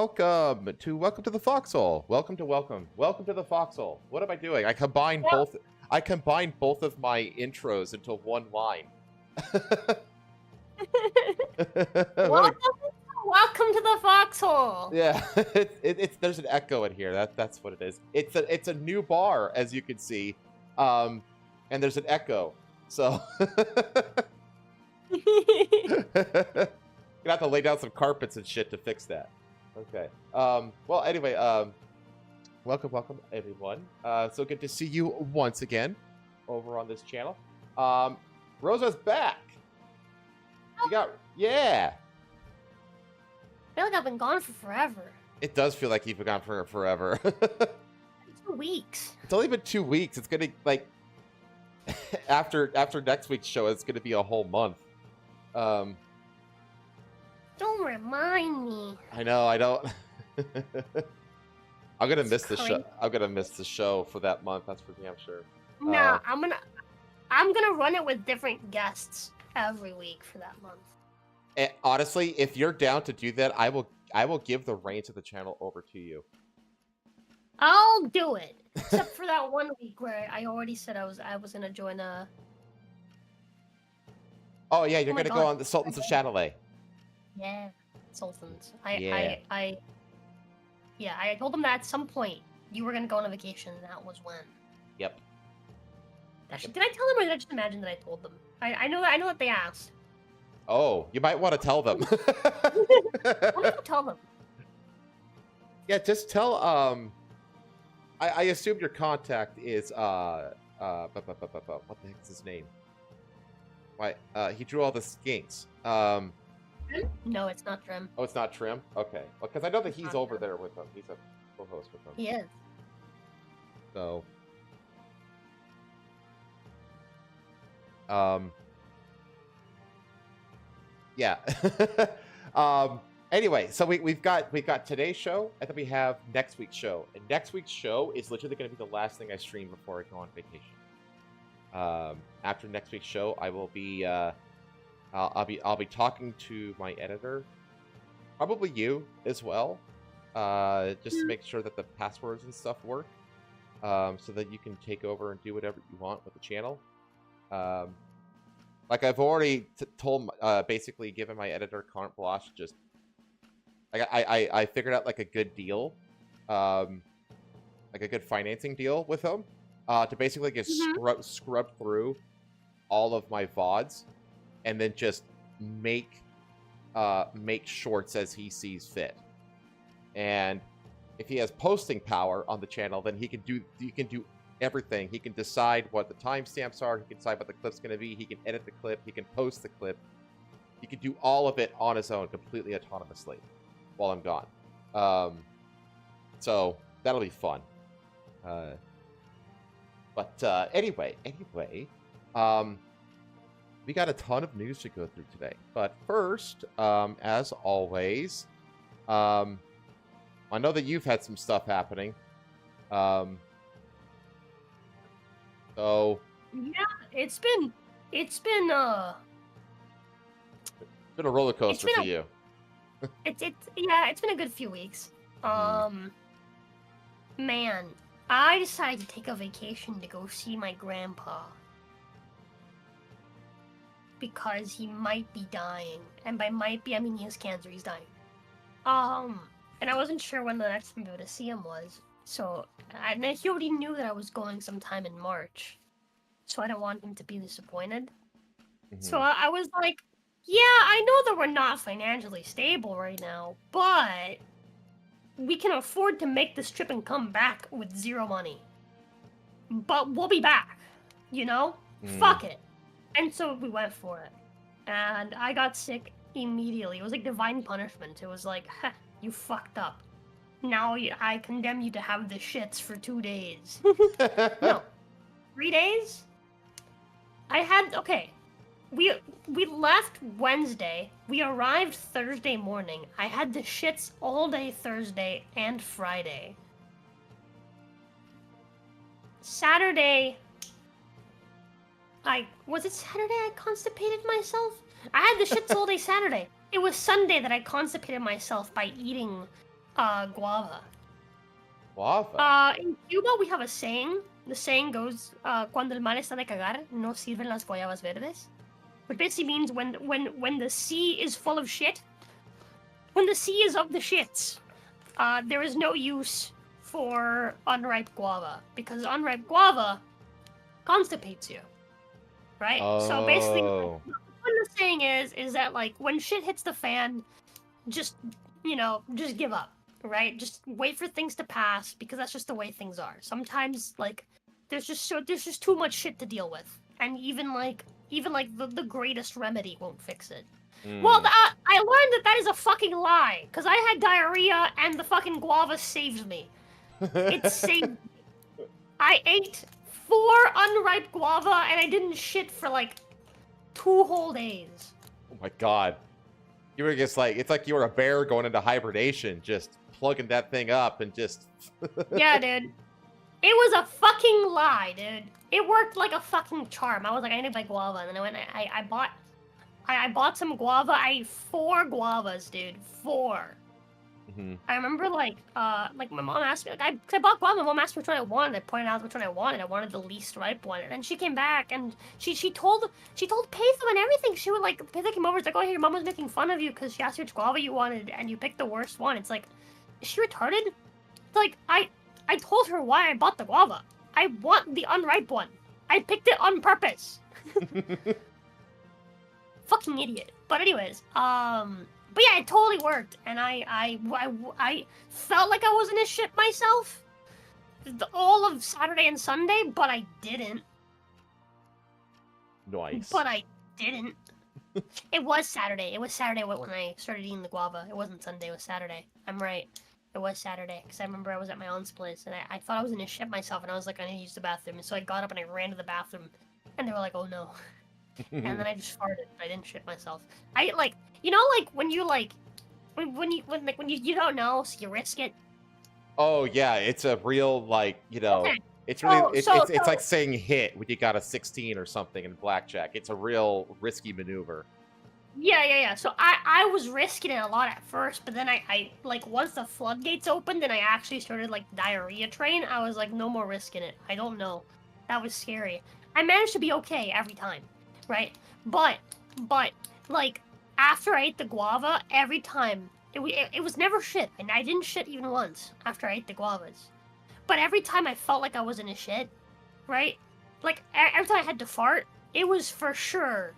welcome to the Foxhole. Welcome to the Foxhole. What am I doing? I combined both of my intros into one line. Welcome to the Foxhole. Yeah, there's an echo in here. That's what it is. It's a new bar, as you can see, and there's an echo. So you have to lay down some carpets and shit to fix that. Okay. Well, anyway, welcome everyone. So good to see you once again over on this channel. Roza's back. Yeah. I feel like I've been gone for forever. It does feel like you've been gone for forever. 2 weeks. It's only been 2 weeks. It's gonna like after next week's show, it's gonna be a whole month. Don't remind me. I know. I don't. I'm gonna miss the show. I'm gonna miss the show for that month. That's for damn sure. Nah, I'm gonna run it with different guests every week for that month. And honestly, if you're down to do that, I will give the reins of the channel over to you. I'll do it, except for that 1 week where I already said I was gonna join a. Oh yeah, you're gonna go on the Sultans of Chatelet. Yeah, Sultans. Yeah, I told them that at some point you were gonna go on a vacation, and that was when. Yep. Actually, did I tell them, or did I just imagine that I told them? I know that they asked. Oh, you might want to tell them. Why don't you tell them? Yeah, just tell. I assume your contact is what the heck is his name? Why? He drew all the skinks. No, it's not Trim. Oh, it's not Trim? Okay. Well, because I know that he's over there with them. He's a co-host with them. He is. So. Yeah. Anyway, so we've got today's show, and then we have next week's show. And next week's show is literally going to be the last thing I stream before I go on vacation. After next week's show, I will be I'll be talking to my editor, probably you as well, just to make sure that the passwords and stuff work, so that you can take over and do whatever you want with the channel. Like I've already told, basically given my editor carte blanche. Just like I figured out like a good deal, like a good financing deal with him, to basically just scrub through all of my VODs, and then just make shorts as he sees fit. And if he has posting power on the channel, then he can do everything. He can decide what the timestamps are. He can decide what the clip's going to be. He can edit the clip. He can post the clip. He can do all of it on his own, completely autonomously, while I'm gone. So that'll be fun. But anyway, we got a ton of news to go through today. But first, as always, I know that you've had some stuff happening. So yeah, it's been a roller coaster for you. It's been a good few weeks. Man, I decided to take a vacation to go see my grandpa because he might be dying, and by might be I mean he has cancer. He's dying. And I wasn't sure when the next time I would see him was. So, and he already knew that I was going sometime in March, so I didn't want him to be disappointed. So I was like, yeah, I know that we're not financially stable right now, but we can afford to make this trip and come back with zero money. But we'll be back, you know? Fuck it. And so we went for it. And I got sick immediately. It was like divine punishment. It was like, you fucked up. Now I condemn you to have the shits for 2 days. No, 3 days? We left Wednesday. We arrived Thursday morning. I had the shits all day Thursday and Friday. Saturday, was it Saturday I constipated myself? I had the shits all day Saturday. It was Sunday that I constipated myself by eating Guava. Guava. In Cuba, we have a saying. The saying goes, "Cuando el mar está de cagar, no sirven las guayabas verdes," which basically means when the sea is full of shit, when the sea is of the shits, there is no use for unripe guava because unripe guava constipates you, right? So basically, Oh. what the saying is that like when shit hits the fan, just just give up, right? Just wait for things to pass because that's just the way things are. Sometimes like there's just too much shit to deal with, and even the greatest remedy won't fix it. Well, I learned that is a fucking lie because I had diarrhea and the fucking guava saved me. It saved me. I ate 4 unripe guava and I didn't shit for like 2 whole days. Oh my god. You were just like, it's like you were a bear going into hibernation, just plugging that thing up and just... Yeah, dude. It was a fucking lie, dude. It worked like a fucking charm. I was like, I need to buy guava, and then I went, I bought some guava. I ate 4 guavas, dude. 4. Mhm. I remember like my mom asked me, like, I bought guava. My mom asked me which one I wanted. I pointed out which one I wanted. I wanted the least ripe one. And she came back and she told Paytham and everything. She would like, Paytham came over. It's like, oh, your mom was making fun of you because she asked you which guava you wanted and you picked the worst one. It's like, is she retarded? It's like, I told her why I bought the guava. I want the unripe one. I picked it on purpose. Fucking idiot. But anyways, but yeah, it totally worked, and I felt like I was gonna shit myself all of Saturday and Sunday, but I didn't. Nice. But I didn't. It was Saturday. It was Saturday when I started eating the guava. It wasn't Sunday. It was Saturday. I'm right. It was Saturday because I remember I was at my aunt's place and I thought I was gonna shit myself, and I was like, I need to use the bathroom, and so I got up and I ran to the bathroom, and they were like, oh no. And then I just farted. I didn't shit myself. I like, when you like, when you don't know, so you risk it. Oh yeah, it's a real like, Okay. it's really Oh, it's like saying hit when you got a 16 or something in blackjack. It's a real risky maneuver. Yeah. So I was risking it a lot at first, but then I like once the floodgates opened and I actually started like diarrhea train, I was like, no more risking it. I don't know. That was scary. I managed to be okay every time, right? But like after I ate the guava, every time it was never shit, and I didn't shit even once after I ate the guavas. But every time I felt like I was in a shit, right? Like every time I had to fart, it was for sure.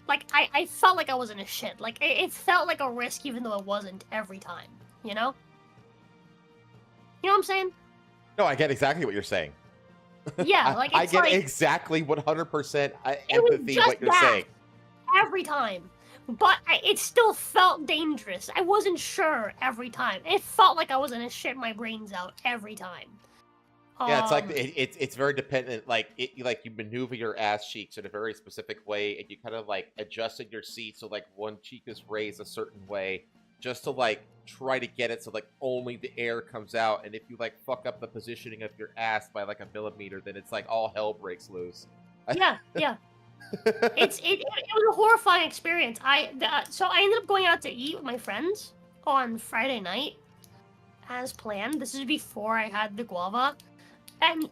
Like I felt like I was in a shit. Like it felt like a risk, even though it wasn't every time. You know? You know what I'm saying? No, I get exactly what you're saying. Yeah, like I it's get like, exactly 100% it was empathy just what you're that. saying. Every time. But it still felt dangerous. I wasn't sure every time. It felt like I was gonna shit my brains out every time. Yeah, it's like it's very dependent. Like you maneuver your ass cheeks in a very specific way, and you kind of like adjusted your seat so like one cheek is raised a certain way, just to like try to get it so like only the air comes out. And if you like fuck up the positioning of your ass by like a millimeter, then it's like all hell breaks loose. Yeah. It was a horrifying experience. So I ended up going out to eat with my friends on Friday night, as planned. This is before I had the guava, and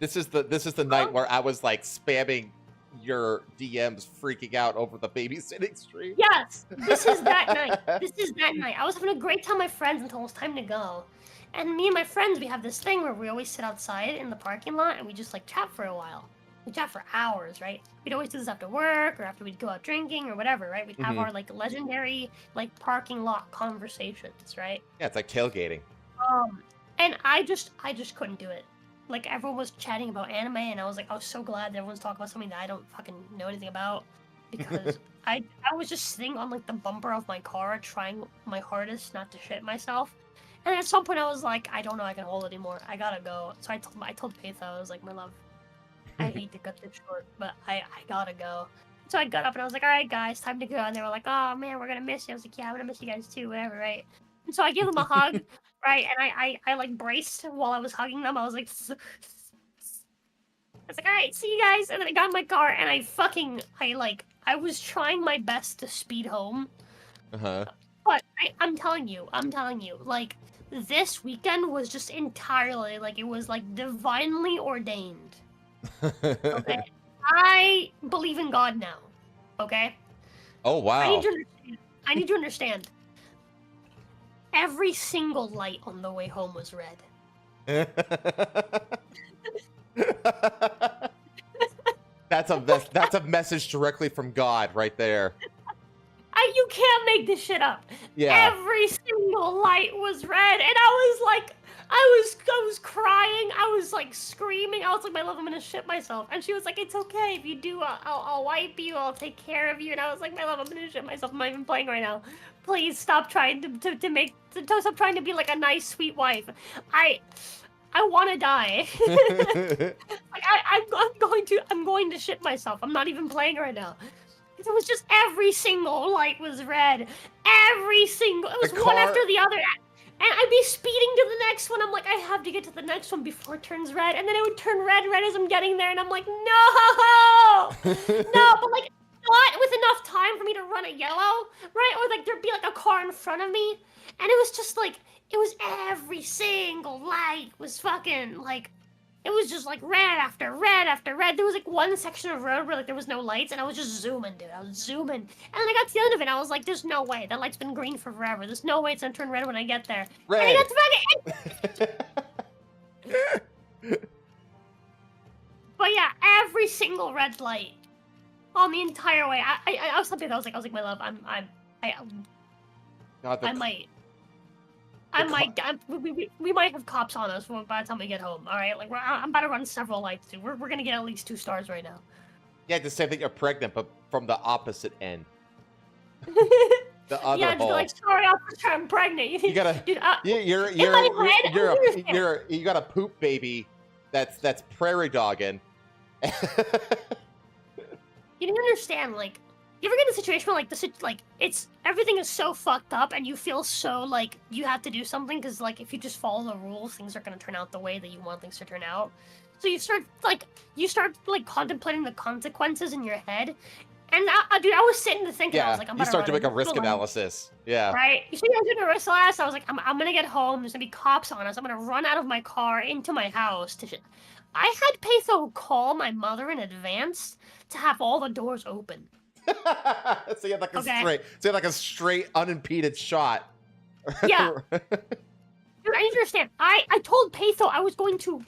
This is the night where I was like spamming your DMs, freaking out over the babysitting stream. Yes, this is that night. This is that night. I was having a great time with my friends until it was time to go. And me and my friends, we have this thing where we always sit outside in the parking lot and we just like chat for a while. We chat for hours, right? We'd always do this after work or after we'd go out drinking or whatever, right? We'd have our like legendary like parking lot conversations, right? Yeah, it's like tailgating. And I just couldn't do it. Like everyone was chatting about anime, and I was so glad that everyone's talking about something that I don't fucking know anything about, because I was just sitting on like the bumper of my car, trying my hardest not to shit myself. And at some point, I was like, I don't know, I can hold it anymore. I gotta go. So I told Paitha, I was like, my love, I hate to cut this short, but I gotta go. So I got up and I was like, all right, guys, time to go. And they were like, oh man, we're gonna miss you. I was like, yeah, I'm gonna miss you guys too, whatever, right? And so I gave them a hug, right? And I like braced while I was hugging them. I was like, all right, see you guys. And then I got in my car and I was trying my best to speed home. But I'm telling you, like, this weekend was just entirely, like, it was, like, divinely ordained. Okay? I believe in God now. Okay? Oh, wow. I need to understand. Every single light on the way home was red. That's a message directly from God right there. You can't make this shit up. Yeah. Every single light was red, and I was like, I was crying. I was like screaming. I was like, my love, I'm gonna shit myself. And she was like, it's okay. If you do, I'll wipe you. I'll take care of you. And I was like, my love, I'm gonna shit myself. I'm not even playing right now. Please stop trying to stop trying to be like a nice, sweet wife. I want to die. Like I'm going to shit myself. I'm not even playing right now. It was just every single light was red. Every single, it was one after the other. And I'd be speeding to the next one. I'm like, I have to get to the next one before it turns red. And then it would turn red as I'm getting there. And I'm like, no! No, but like, not with enough time for me to run a yellow, right? Or like there'd be like a car in front of me. And it was just like, it was every single light was fucking like, it was just like red after red after red. There was like one section of road where like there was no lights, and I was just zooming, dude. I was zooming, and then I got to the end of it. I was like, "There's no way that light's been green for forever. There's no way it's gonna turn red when I get there." Red. And I got to fucking. But yeah, every single red light on the entire way. I was something. I was like, my love, we might have cops on us by the time we get home. All right, like I'm about to run several lights, dude. We're gonna get at least 2 stars right now. Yeah, just say that you're pregnant, but from the opposite end. The other yeah, hole. Like, sorry, officer, I'm pregnant. You gotta, dude, you got a poop baby. That's prairie dogging. You didn't understand, like. You ever get in a situation where it's everything is so fucked up and you feel so like you have to do something because like if you just follow the rules, things are gonna turn out the way that you want things to turn out. So you start contemplating the consequences in your head. And dude, I was sitting to thinking, I was like, you start to make a risk analysis. Yeah. Right. You see, I was doing a risk analysis. I was like, I'm gonna get home. There's gonna be cops on us. I'm gonna run out of my car into my house. I had Patho call my mother in advance to have all the doors open. So you had like a straight unimpeded shot. Yeah. Dude, I need to understand. I told Patho I was going to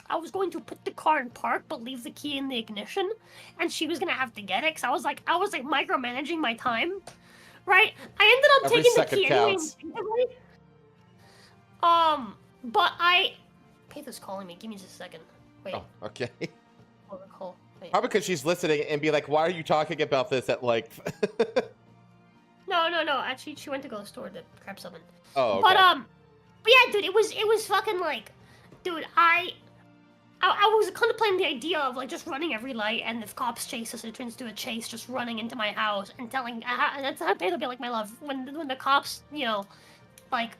put the car in park but leave the key in the ignition, and she was gonna have to get it because I was like micromanaging my time. Right? I ended up taking the key anyway. But Patho's calling me. Give me just a second. Wait. Oh, okay. Hold on, call. Probably because she's listening and be like, why are you talking about this at length? No. Actually, she went to go to the store to grab something. Oh, okay. But yeah, dude, it was fucking like, dude, I was contemplating the idea of like just running every light, and if cops chase us, it turns into a chase, just running into my house and telling, and that's how they'll be like, my love, when the cops, like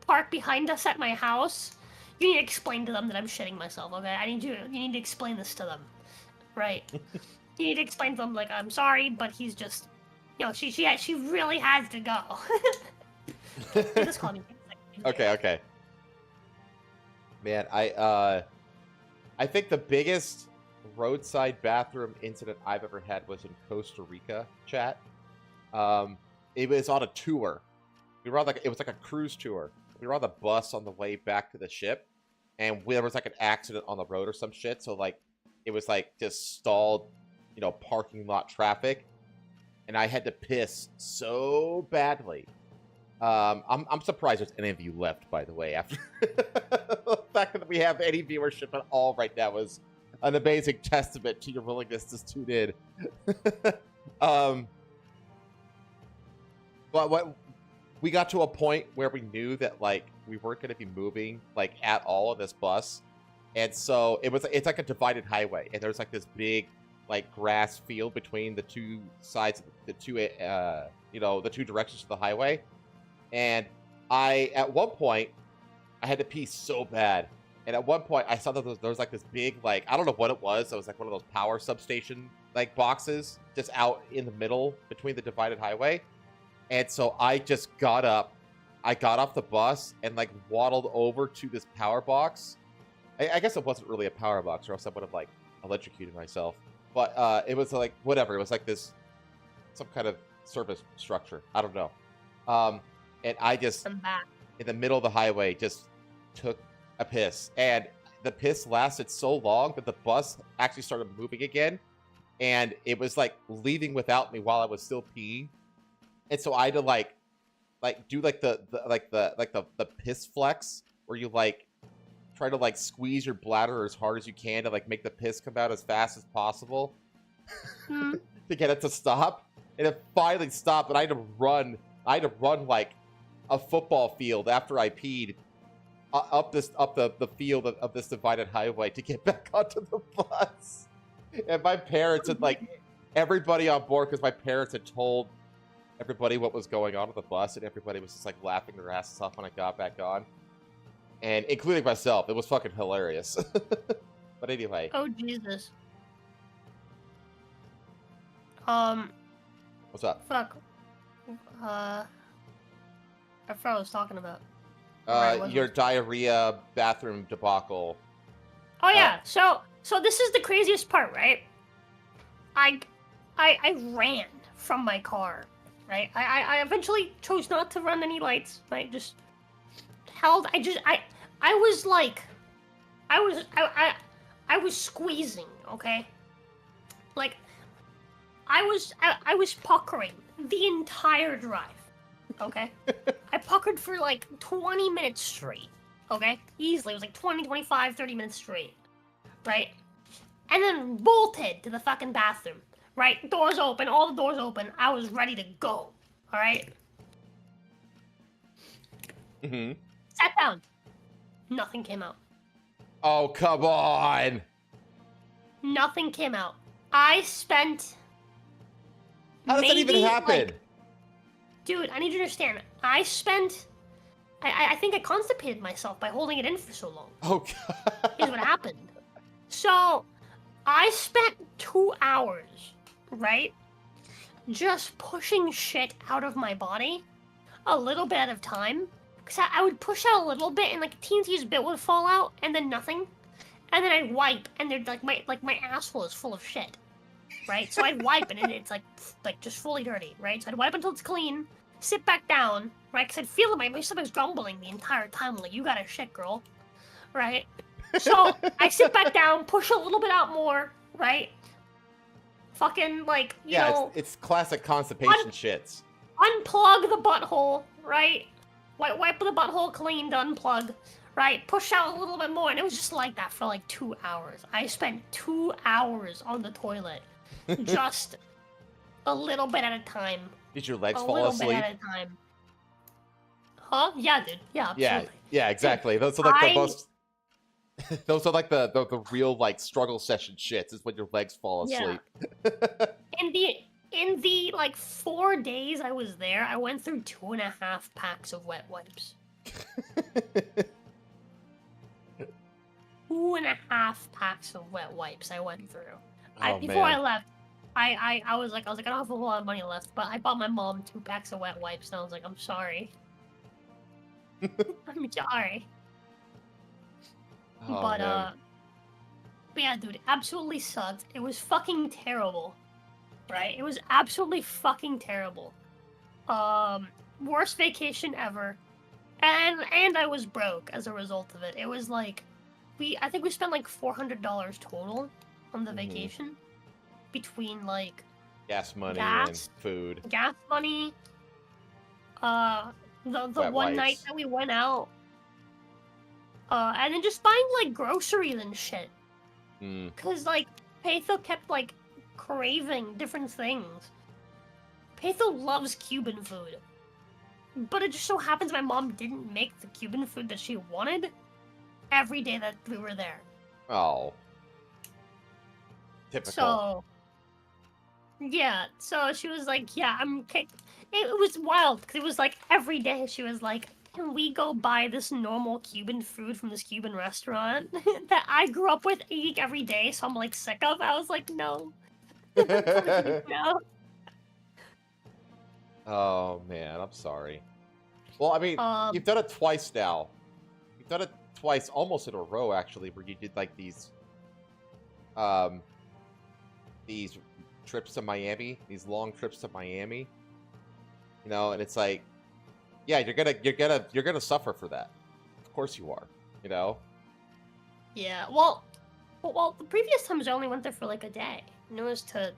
park behind us at my house, you need to explain to them that I'm shitting myself, okay? You need to explain this to them. Right. You need to explain to them, like, I'm sorry, but he's just, she really has to go. Just call me. Okay. Man, I think the biggest roadside bathroom incident I've ever had was in Costa Rica, chat. It was on a tour. It was like a cruise tour. We were on the bus on the way back to the ship, and there was like an accident on the road or some shit, so like, it was like just stalled, parking lot traffic, and I had to piss so badly. I'm surprised there's any of you left, by the way. After the fact that we have any viewership at all right now is an amazing testament to your willingness to tune in. But we got to a point where we knew that like we weren't going to be moving like at all on this bus. And so it's like a divided highway, and there's like this big like grass field between the two sides of the two directions of the highway. And at one point I had to pee so bad, and at one point I saw that there was like this big, like, I don't know what it was. It was like one of those power substation like boxes just out in the middle between the divided highway. And so I just got up. I got off the bus and like waddled over to this power box. I guess it wasn't really a power box, or else I would have like electrocuted myself. But it was like whatever. It was like this, some kind of service structure. I don't know. And I just I'm back. in the middle of the highway just took a piss, and the piss lasted so long that the bus actually started moving again, and it was like leaving without me while I was still peeing, and so I had to like do like the piss flex where you like try to like squeeze your bladder as hard as you can to like make the piss come out as fast as possible to get it to stop, and it finally stopped, and I had to run like a football field after I peed up the field of this divided highway to get back onto the bus. And my parents and like everybody on board, because my parents had told everybody what was going on with the bus, and everybody was just like laughing their asses off when I got back on, and including myself. It was fucking hilarious. But anyway. Oh Jesus. What's up? Fuck. I forgot what I was talking about. Right, Your diarrhea bathroom debacle. Oh yeah. So this is the craziest part, right? I ran from my car, right? I eventually chose not to run any lights. I just held. I was like, I was squeezing. Okay. Like, I was puckering the entire drive. Okay? I puckered for like 20 minutes straight. Okay? Easily. It was like 20, 25, 30 minutes straight. Right? And then bolted to the fucking bathroom. Right? Doors open, all the doors open. I was ready to go. Alright? Mm-hmm. Sat down. Nothing came out. Oh, come on! Nothing came out. I spent... How does that even happen? Like, dude, I need you to understand. I spent... I think I constipated myself by holding it in for so long. Oh, God. Is what happened. So, I spent 2 hours, right? Just pushing shit out of my body a little bit at a time. Because I would push out a little bit and like a teensy bit would fall out and then nothing. And then I'd wipe and there'd my asshole is full of shit. Right? So I'd wipe and it's like just fully dirty, right? So I'd wipe until it's clean, sit back down, right? Because I'd feel it, my stomach's grumbling the entire time, like, you got a shit, girl. Right? So I sit back down, push a little bit out more, right? Fucking, like, you know... it's classic constipation shits. Unplug the butthole, right? Wipe the butthole clean to unplug, right? Push out a little bit more, and it was just like that for like 2 hours. I spent 2 hours on the toilet, just a little bit at a time. Did your legs a fall little asleep? bit at a time. Huh? Yeah, dude. Yeah, absolutely. Yeah, exactly. Those are like the most... Those are like the real like struggle session shits, is when your legs fall asleep. Yeah. In the like 4 days I was there, I went through 2.5 packs of wet wipes. 2.5 packs of wet wipes I went through. Before I left, I was like, I don't have a whole lot of money left, but I bought my mom 2 packs of wet wipes, and I was like, I'm sorry. I'm sorry. Oh, but man. but yeah, dude, it absolutely sucked. It was fucking terrible. Right? It was absolutely fucking terrible. Worst vacation ever. And I was broke as a result of it. It was like I think we spent like $400 total on the vacation. Between like gas money and food. Gas money. The one wipes. night that we went out. And then just buying like groceries and shit. Cause like Patho kept like craving different things. Patho loves Cuban food. But it just so happens my mom didn't make the Cuban food that she wanted every day that we were there. Oh. Typical. So, yeah, so she was like, yeah, it was wild, because it was like every day she was like, can we go buy this normal Cuban food from this Cuban restaurant that I grew up with eating every day, so I'm like sick of? I was like, no. No. Oh man, I'm sorry. Well, I mean, Um, you've done it twice now. You've done it twice, almost in a row, actually, where you did like um, these trips to Miami, these long trips to Miami. You know, and it's like, yeah, you're gonna suffer for that. Of course you are. You know. yeah. Well, the previous times I only went there for like a day, and it was to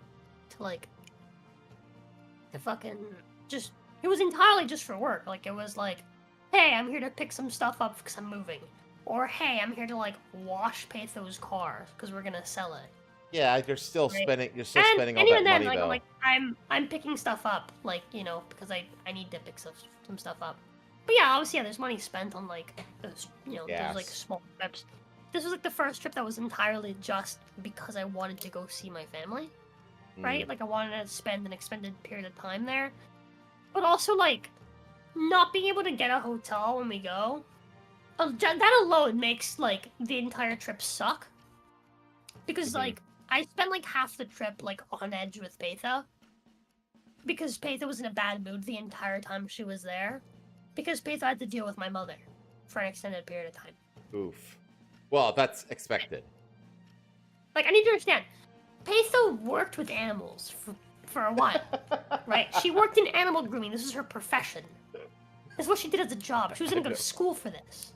like to fucking just. It was entirely just for work. Like it was like, hey, I'm here to pick some stuff up because I'm moving, or hey, I'm here to like wash Patho's car because we're gonna sell it. Yeah, you're still Right. spending. You're still spending all And even that then, money like though. I'm picking stuff up, like because I need to pick some stuff up. But yeah, obviously, yeah, there's money spent on like those those like Yes. small trips. This was like the first trip that was entirely just because I wanted to go see my family, right? Mm. Like I wanted to spend an extended period of time there, but also like not being able to get a hotel when we go. That alone makes like the entire trip suck because Mhm. like I spent like half the trip like on edge with Patha because Patha was in a bad mood the entire time she was there because Patha had to deal with my mother for an extended period of time. Oof. Well, that's expected. Like I need to understand, Patha worked with animals for a while, right? She worked in animal grooming. This is her profession. This is what she did as a job. She was gonna go to school for this.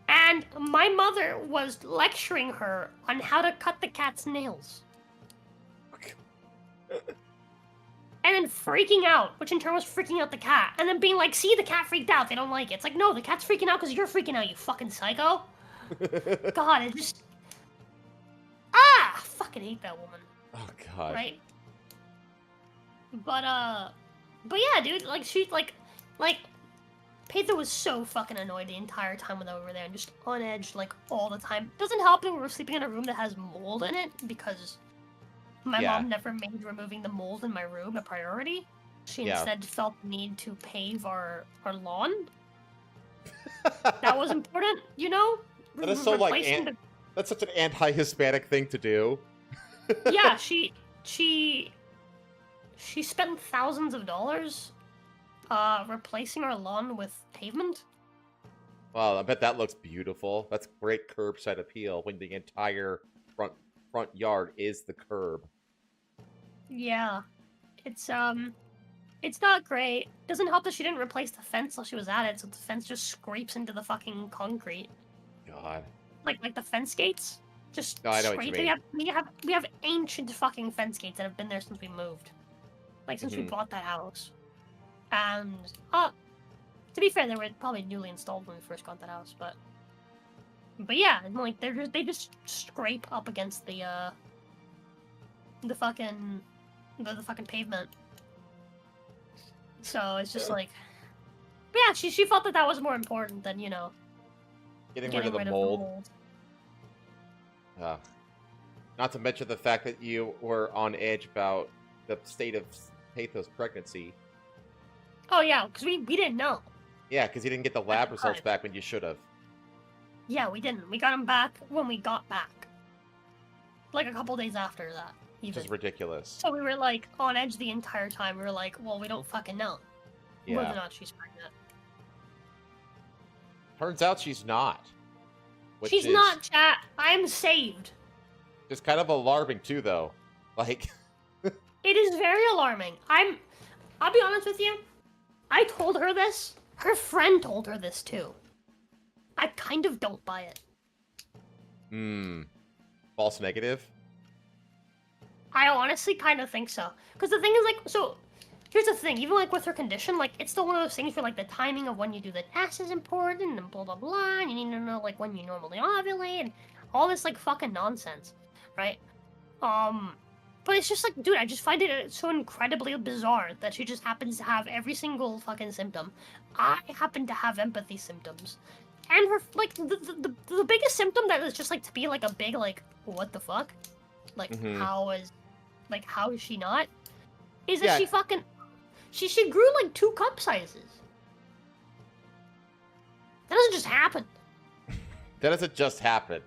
And my mother was lecturing her on how to cut the cat's nails. And then freaking out, which in turn was freaking out the cat. And then being like, see, the cat freaked out. They don't like it. It's like, no, the cat's freaking out because you're freaking out, you fucking psycho. God, it just... Ah! I fucking hate that woman. Oh god. Right? But yeah, dude, like, she's like... Pedro was so fucking annoyed the entire time when they were there and just on edge, like, all the time. Doesn't help that we were sleeping in a room that has mold in it because my Yeah. mom never made removing the mold in my room a priority. She Yeah. instead felt the need to pave our lawn. That was important, you know? That is so like Replacing that's such an anti-Hispanic thing to do. yeah, she spent thousands of dollars replacing our lawn with pavement. Well, I bet that looks beautiful. That's great curbside appeal when the entire front yard is the curb. Yeah. It's not great. Doesn't help that she didn't replace the fence while she was at it, so the fence just scrapes into the fucking concrete. God. Like the fence gates. Just No, I know what you scrape. mean. We have ancient fucking fence gates that have been there since we moved. Like since we Mhm. bought that house. And to be fair, they were probably newly installed when we first got that house, but yeah, and, like they just scrape up against the fucking the fucking pavement. So it's just like, but yeah, she felt that was more important than Getting getting rid of the mold. Not to mention the fact that you were on edge about the state of Patho's pregnancy. Oh yeah, because we didn't know. Yeah, because you didn't get the lab the results time. back when you should have. Yeah, we didn't. We got them back when we got back. Like a couple days after that, Which even. is ridiculous. So we were like on edge the entire time. We were like, well, we don't fucking know whether Yeah. or not she's pregnant. Turns out she's not. Which She's is not, chat. I'm saved. just kind of alarming too, though. Like, It is very alarming. I'll be honest with you. I told her this. Her friend told her this too. I kind of don't buy it. false negative. I honestly kind of think so. Because the thing is, like, so here's the thing. Even like with her condition, like, it's still one of those things where like the timing of when you do the test is important and blah blah blah. And you need to know like when you normally ovulate and all this like fucking nonsense, right? But it's just like, dude, I just find it so incredibly bizarre that she just happens to have every single fucking symptom. I happen to have empathy symptoms. And her, like, the biggest symptom that is just, like, to be, like, a big, like, what the fuck? Like, Mhm. how is she not? Is Yeah. that she fucking, she grew, like, 2 cup sizes. That doesn't just happen. That doesn't just happen.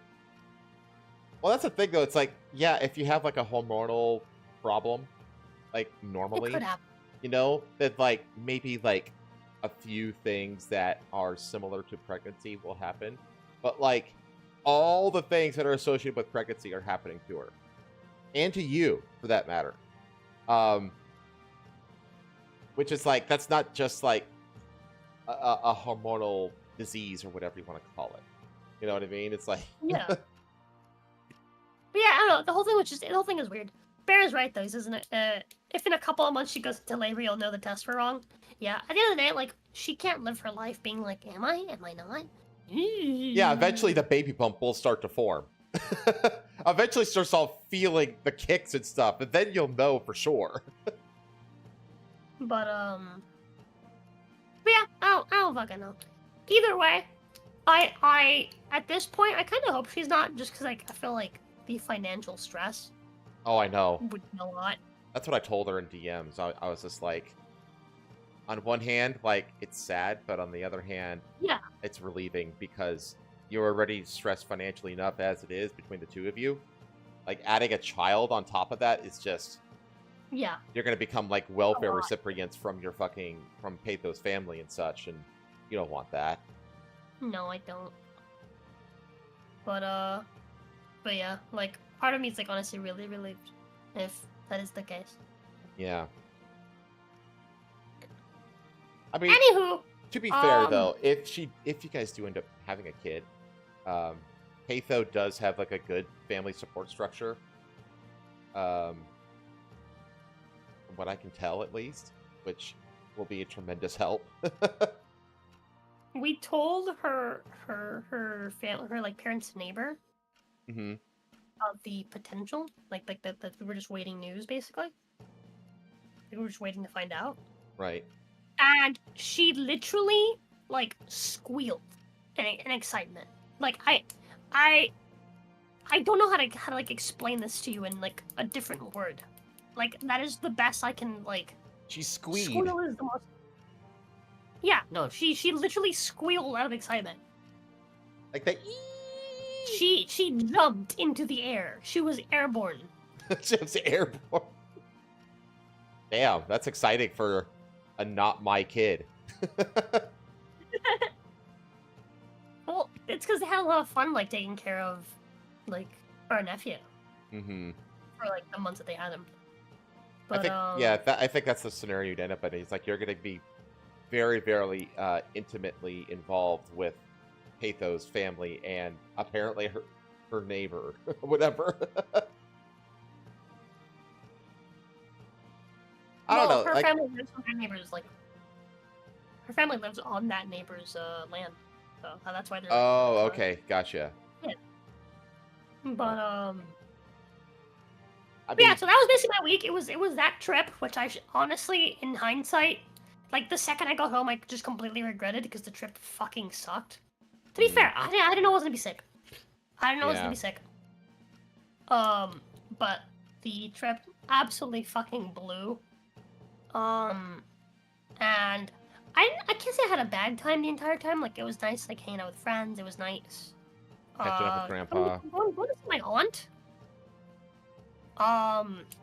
Well, that's the thing, though. It's like, yeah, if you have like a hormonal problem, like It normally, could happen. You know, that like maybe like a few things that are similar to pregnancy will happen, but like all the things that are associated with pregnancy are happening to her and to you for that matter. Which is like, that's not just like a hormonal disease or whatever you want to call it. You know what I mean? It's like, Yeah. But yeah, I don't know. The whole thing is weird. Bear's right though, isn't it? If in a couple of months she goes into labor, you'll know the tests were wrong. Yeah. At the end of the day, like she can't live her life being like, am I? Am I not? yeah, eventually the baby bump will start to form. Eventually starts off feeling the kicks and stuff, and then you'll know for sure. But yeah, I don't fucking know. Either way, I at this point I kind of hope she's not, just because like I feel like the financial stress Oh, I know. would be a lot. That's what I told her in DMs. I was just like, on one hand, like, it's sad, but on the other hand, Yeah. it's relieving because you're already stressed financially enough as it is between the two of you. Like, adding a child on top of that is just, Yeah. you're going to become, like, welfare lot. recipients from your from Pathos family and such, and you don't want that. No, I don't. But yeah, like part of me is like honestly really relieved if that is the case. Yeah. I mean, Anywho, to be fair, though, if you guys do end up having a kid, Patho does have like a good family support structure. From what I can tell, at least, which will be a tremendous help. we told her family, her like parents' neighbor Mm-hmm. of the potential, like that we were just waiting news basically. We were just waiting to find out. Right. And she literally like squealed in excitement. Like I don't know how to like explain this to you in like a different word. Like that is the best I can like. She squealed. Squeal is the most. Yeah, no, she literally squealed out of excitement. Like that. She jumped into the air. She was airborne. She was airborne. Damn, that's exciting for a not my kid. Well, it's because they had a lot of fun, like taking care of, like our nephew. Mm-hmm. For like the months that they had him. But, I think, yeah, I think that's the scenario you'd end up in. It's like you're going to be very, very intimately involved with Patho's family and apparently her neighbor, whatever. I don't know. Her Like, family lives on that neighbor's like. Her family lives on that neighbor's land, so that's why they're. oh, okay, gotcha. Yeah. But I mean, yeah, so that was basically my week. It was that trip, which honestly, in hindsight, like the second I got home, I just completely regretted because the trip fucking sucked. To be fair, I didn't know I was gonna be sick. I didn't know I was gonna be sick. But the trip absolutely fucking blew. And I can't say I had a bad time the entire time. Like it was nice, like hanging out with friends. It was nice. catching up with Grandpa. Going to see my aunt.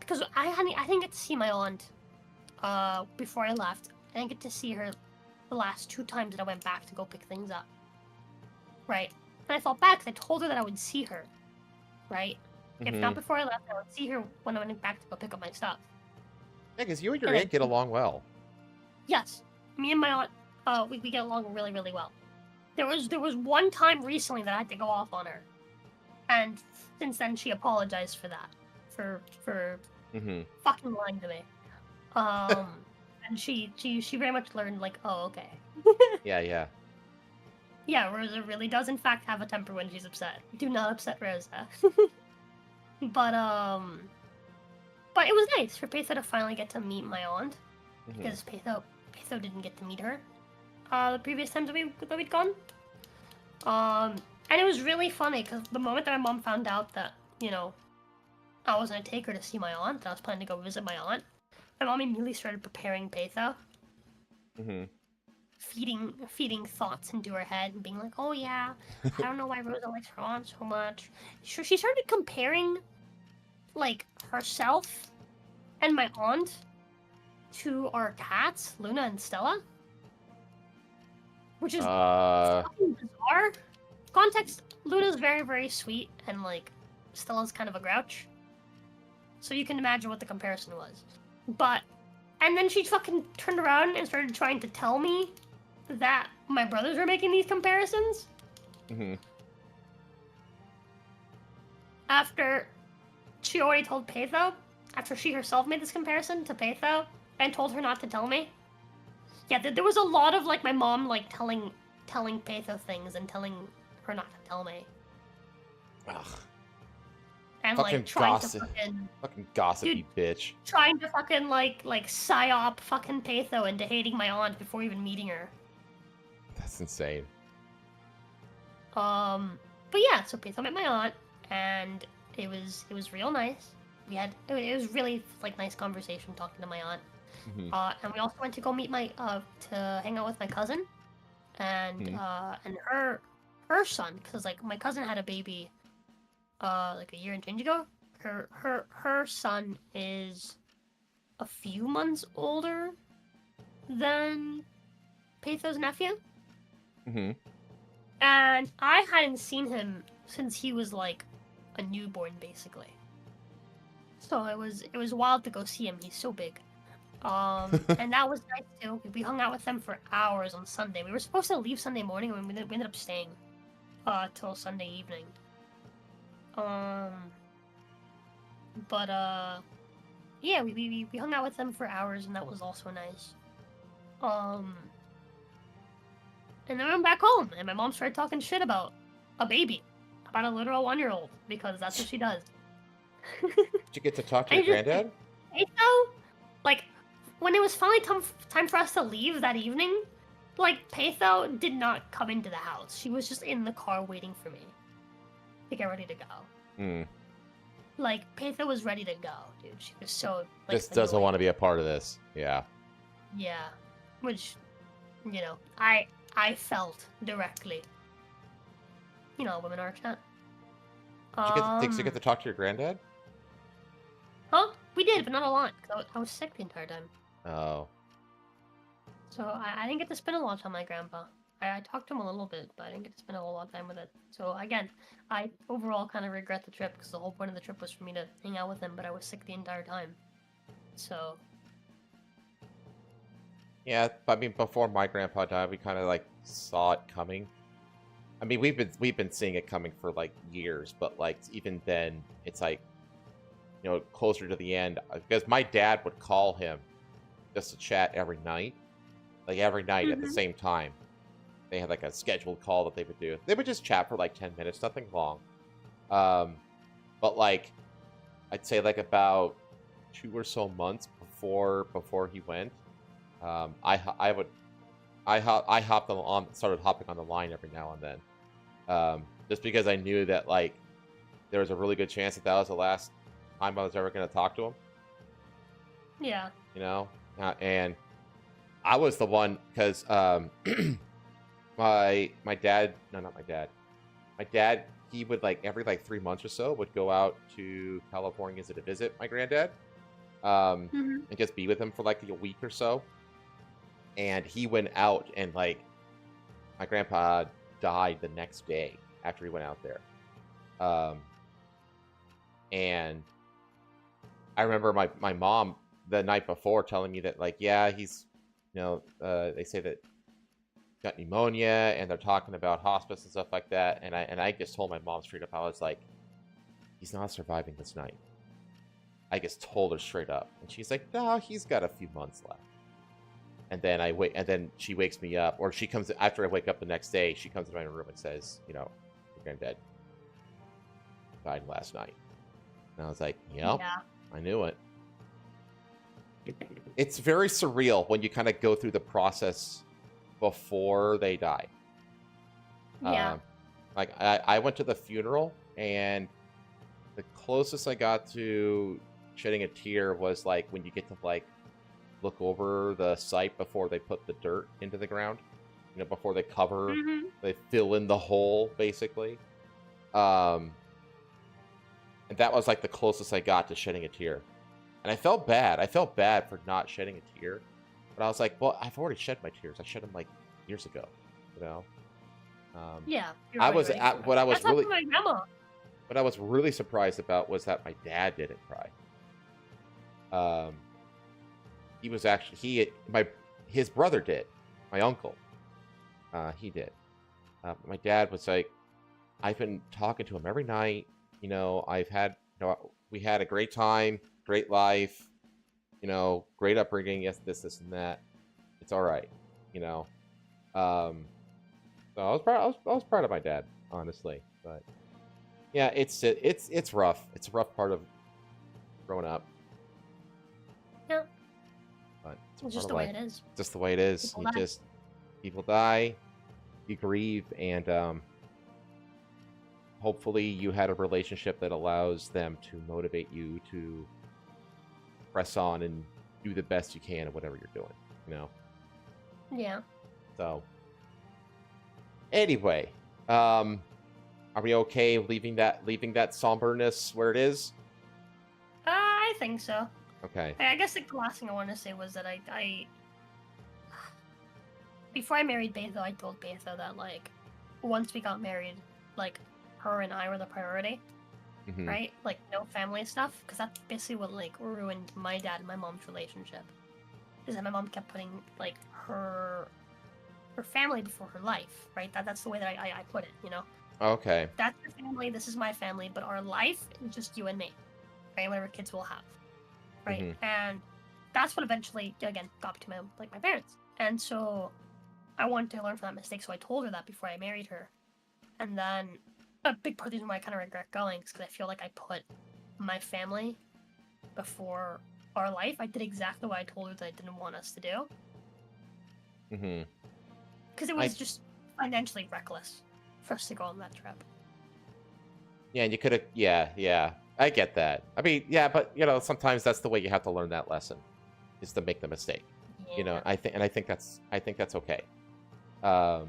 Because I didn't get to see my aunt. Before I left, I didn't get to see her the last 2 times that I went back to go pick things up. Right. And I felt bad because I told her that I would see her. Right. If not before I left, I would see her when I went back to go pick up my stuff. Yeah, because you and your aunt get along well. Yes, me and my aunt, we get along really, really well. There was one time recently that I had to go off on her, and since then she apologized for that, for fucking lying to me. And she very much learned like, oh okay. Yeah. Yeah, Rosa really does in fact have a temper when she's upset. Do not upset Rosa. But it was nice for Patho to finally get to meet my aunt, because Patho didn't get to meet her the previous times that we'd gone. And it was really funny because the moment that my mom found out that, you know, I was gonna take her to see my aunt, that I was planning to go visit my aunt, my mom immediately started preparing Patho. Feeding thoughts into her head and being like, oh yeah, I don't know why Rosa likes her aunt so much. She started comparing, like, herself and my aunt to our cats, Luna and Stella, which is Uh, fucking bizarre. Context: Luna's very, very sweet, and like Stella's kind of a grouch. So you can imagine what the comparison was. And then she fucking turned around and started trying to tell me that my brothers were making these comparisons. mm-hmm. After she already told Patho, after she herself made this comparison to Patho and told her not to tell me. Yeah, there was a lot of like my mom like telling Patho things and telling her not to tell me. Ugh. And Fucking like trying gossip. to Fucking gossipy bitch. trying to fucking like psyop fucking Patho into hating my aunt before even meeting her. That's insane. But yeah, so Patho met my aunt, and it was real nice. It was really like nice conversation talking to my aunt. Mm-hmm. And we also went to go meet to hang out with my cousin, and and her son, because like my cousin had a baby, like a year and change ago. Her son is a few months older than Patho's nephew. Mm-hmm. And I hadn't seen him since he was like a newborn, basically. So it was wild to go see him. He's so big. And that was nice too. We hung out with them for hours on Sunday. We were supposed to leave Sunday morning, and we ended up staying till Sunday evening. Yeah, we hung out with them for hours, and that was also nice. And then I went back home, and my mom started talking shit about a baby, about a literal 1-year-old, because that's what she does. Did you get to talk to And your just- granddad? Patho, like, when it was finally time for us to leave that evening, like, Patho did not come into the house. She was just in the car waiting for me to get ready to go. Hmm. Like, Patho was ready to go, dude. She was so, like, Just doesn't annoyed. want to be a part of this. Yeah. Yeah. Which, you know, I felt directly. You know, women are chat. Did you get to talk to your granddad? Huh? We did, but not a lot, because I was sick the entire time. Oh. So I didn't get to spend a lot of time with my grandpa. I talked to him a little bit, but I didn't get to spend a whole lot of time with it. So again, I overall kind of regret the trip, because the whole point of the trip was for me to hang out with him, but I was sick the entire time. So... Yeah, I mean, before my grandpa died, we kind of like saw it coming. I mean, we've been seeing it coming for like years, but like even then, it's like, you know, closer to the end, because my dad would call him just to chat every night, like every night at the same time. They had like a scheduled call that they would do. They would just chat for like 10 minutes, nothing long. But like, I'd say like about 2 or so months before he went. I hopped started hopping on the line every now and then, just because I knew that like there was a really good chance that was the last time I was ever going to talk to him. Yeah. You know, and I was the one because my dad, no, not my dad, my dad, he would like every like 3 months or so would go out to California to visit my granddad, and just be with him for like a week or so. And he went out, and like my grandpa died the next day after he went out there. And I remember my mom the night before telling me that like, yeah, he's, you know, they say that got pneumonia, and they're talking about hospice and stuff like that. And I just told my mom straight up, I was like, he's not surviving this night. I just told her straight up, and she's like, no, he's got a few months left. And then and then she wakes me up, or she comes after I wake up the next day. She comes to my room and says, you know, your granddad died last night. And I was like, yep, yeah, I knew it. It's very surreal when you kind of go through the process before they die. Yeah. Like I went to the funeral, and the closest I got to shedding a tear was like when you get to like look over the site before they put the dirt into the ground, you know, before they cover, they fill in the hole basically. And that was like the closest I got to shedding a tear. And I felt bad. I felt bad for not shedding a tear. But I was like, well, I've already shed my tears. I shed them like years ago, you know? Yeah, you're I really was ready at for it. what I was That's happened really to my grandma. what I was really surprised about was that my dad didn't cry. He was actually his brother did, my uncle. He did. My dad was like, I've been talking to him every night. You know, we had a great time, great life. You know, great upbringing. Yes, this, and that. It's all right. You know. So I was proud. I was proud of my dad, honestly. But yeah, it's rough. It's a rough part of growing up. Yeah. But It's just the way it is. Just the way it is. People die, you grieve, and hopefully you had a relationship that allows them to motivate you to press on and do the best you can at whatever you're doing. You know. Yeah. So anyway, are we okay leaving that somberness where it is? I think so. Okay. I guess the last thing I want to say was that I before I married Betha, I told Betha that like once we got married, like her and I were the priority, right? Like no family stuff, because that's basically what like ruined my dad and my mom's relationship. Is that my mom kept putting like her family before her life, right? That's the way that I put it, you know. Okay. That's your family. This is my family, but our life is just you and me, right? Whatever kids we'll have, right? And that's what eventually, again, got to my parents. And so I wanted to learn from that mistake, so I told her that before I married her. And then a big part of the reason why I kind of regret going is because I feel like I put my family before our life. I did exactly what I told her that I didn't want us to do. Because it was just financially reckless for us to go on that trip. Yeah, and you could have. Yeah. I get that. I mean, yeah, but you know, sometimes that's the way you have to learn that lesson, is to make the mistake. Yeah. You know, I think that's okay. I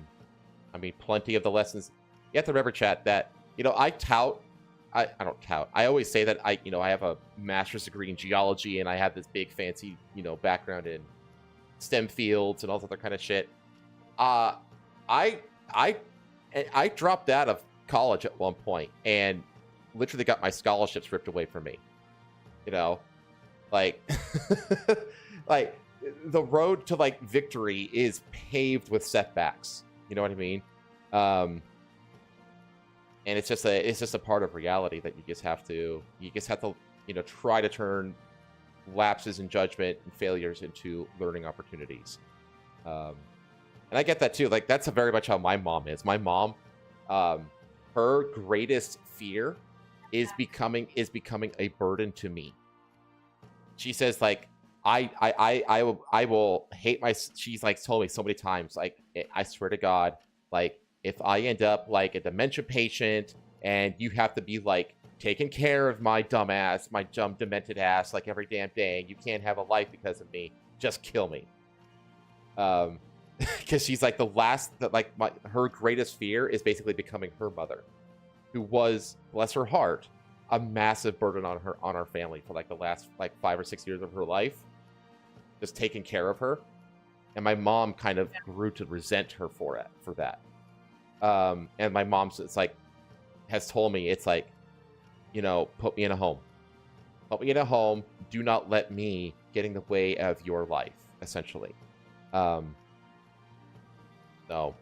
mean, plenty of the lessons. You have to remember, chat, that you know, I don't tout. I always say that I have a master's degree in geology and I have this big fancy background in STEM fields and all this other kind of shit. I dropped out of college at one point and literally got my scholarships ripped away from me. You know, like, like the road to like victory is paved with setbacks. You know what I mean? And it's just a part of reality that you just have to try to turn lapses in judgment and failures into learning opportunities. And I get that too. Like that's very much how my mom is. My mom, her greatest fear is becoming a burden to me. She says like I will hate my. She's like told me so many times like I swear to God, like if I end up like a dementia patient and you have to be like taking care of my dumb ass, my dumb demented ass like every damn day, and you can't have a life because of me, just kill me. Because she's like her greatest fear is basically becoming her mother, who was, bless her heart, a massive burden on our family for like the last like 5 or 6 years of her life, just taking care of her. And my mom kind of grew to resent her for that. And my mom has told me, it's like, put me in a home. Put me in a home. Do not let me get in the way of your life, essentially. No.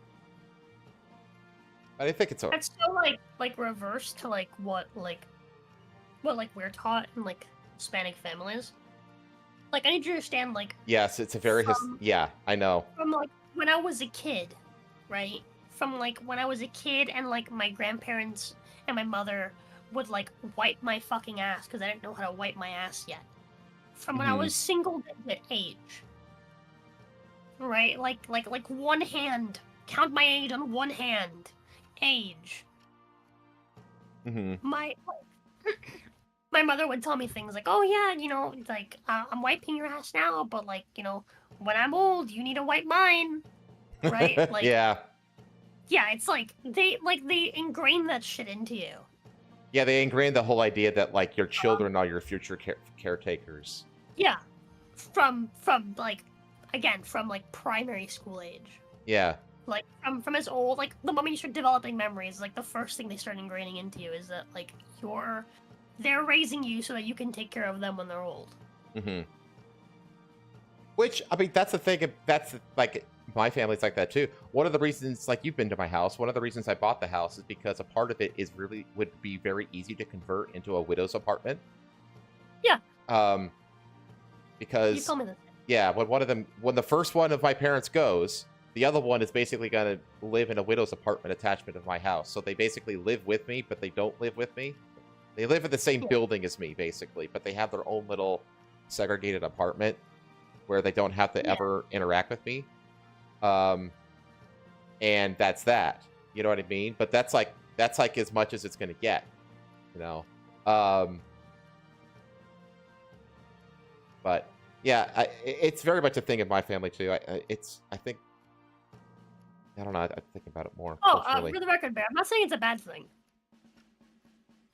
But I think it's alright. That's so like reverse to like what we're taught in like Hispanic families. Like I need you to understand like. Yes, it's a very yeah, I know. From like when I was a kid, right? From like when I was a kid and like my grandparents and my mother would like wipe my fucking ass because I didn't know how to wipe my ass yet. From when I was single digit age. Right? Like one hand. Count my age on one hand. Age. My mother would tell me things like, oh yeah, like I'm wiping your ass now, but like, when I'm old, you need to wipe mine. Right? Like yeah. Yeah, it's like they ingrain that shit into you. Yeah, they ingrained the whole idea that like your children are your future caretakers. Yeah, from like, again, from like primary school age. Yeah. Like from as old, like the moment you start developing memories, like the first thing they start ingraining into you is that like they're raising you so that you can take care of them when they're old. Mm-hmm. Which, I mean, that's the thing. That's like my family's like that too. One of the reasons, like you've been to my house, one of the reasons I bought the house is because a part of it is really would be very easy to convert into a widow's apartment. Yeah. Because you told me that. Yeah, when the first one of my parents goes, the other one is basically gonna live in a widow's apartment attachment of my house. So they basically live with me, but they don't live with me. They live in the same building as me, basically, but they have their own little segregated apartment where they don't have to ever interact with me. And that's that. You know what I mean? But that's like as much as it's gonna get, you know. But yeah, it's very much a thing in my family too. I think I don't know. I think about it more. Oh, for the record, Bear, I'm not saying it's a bad thing.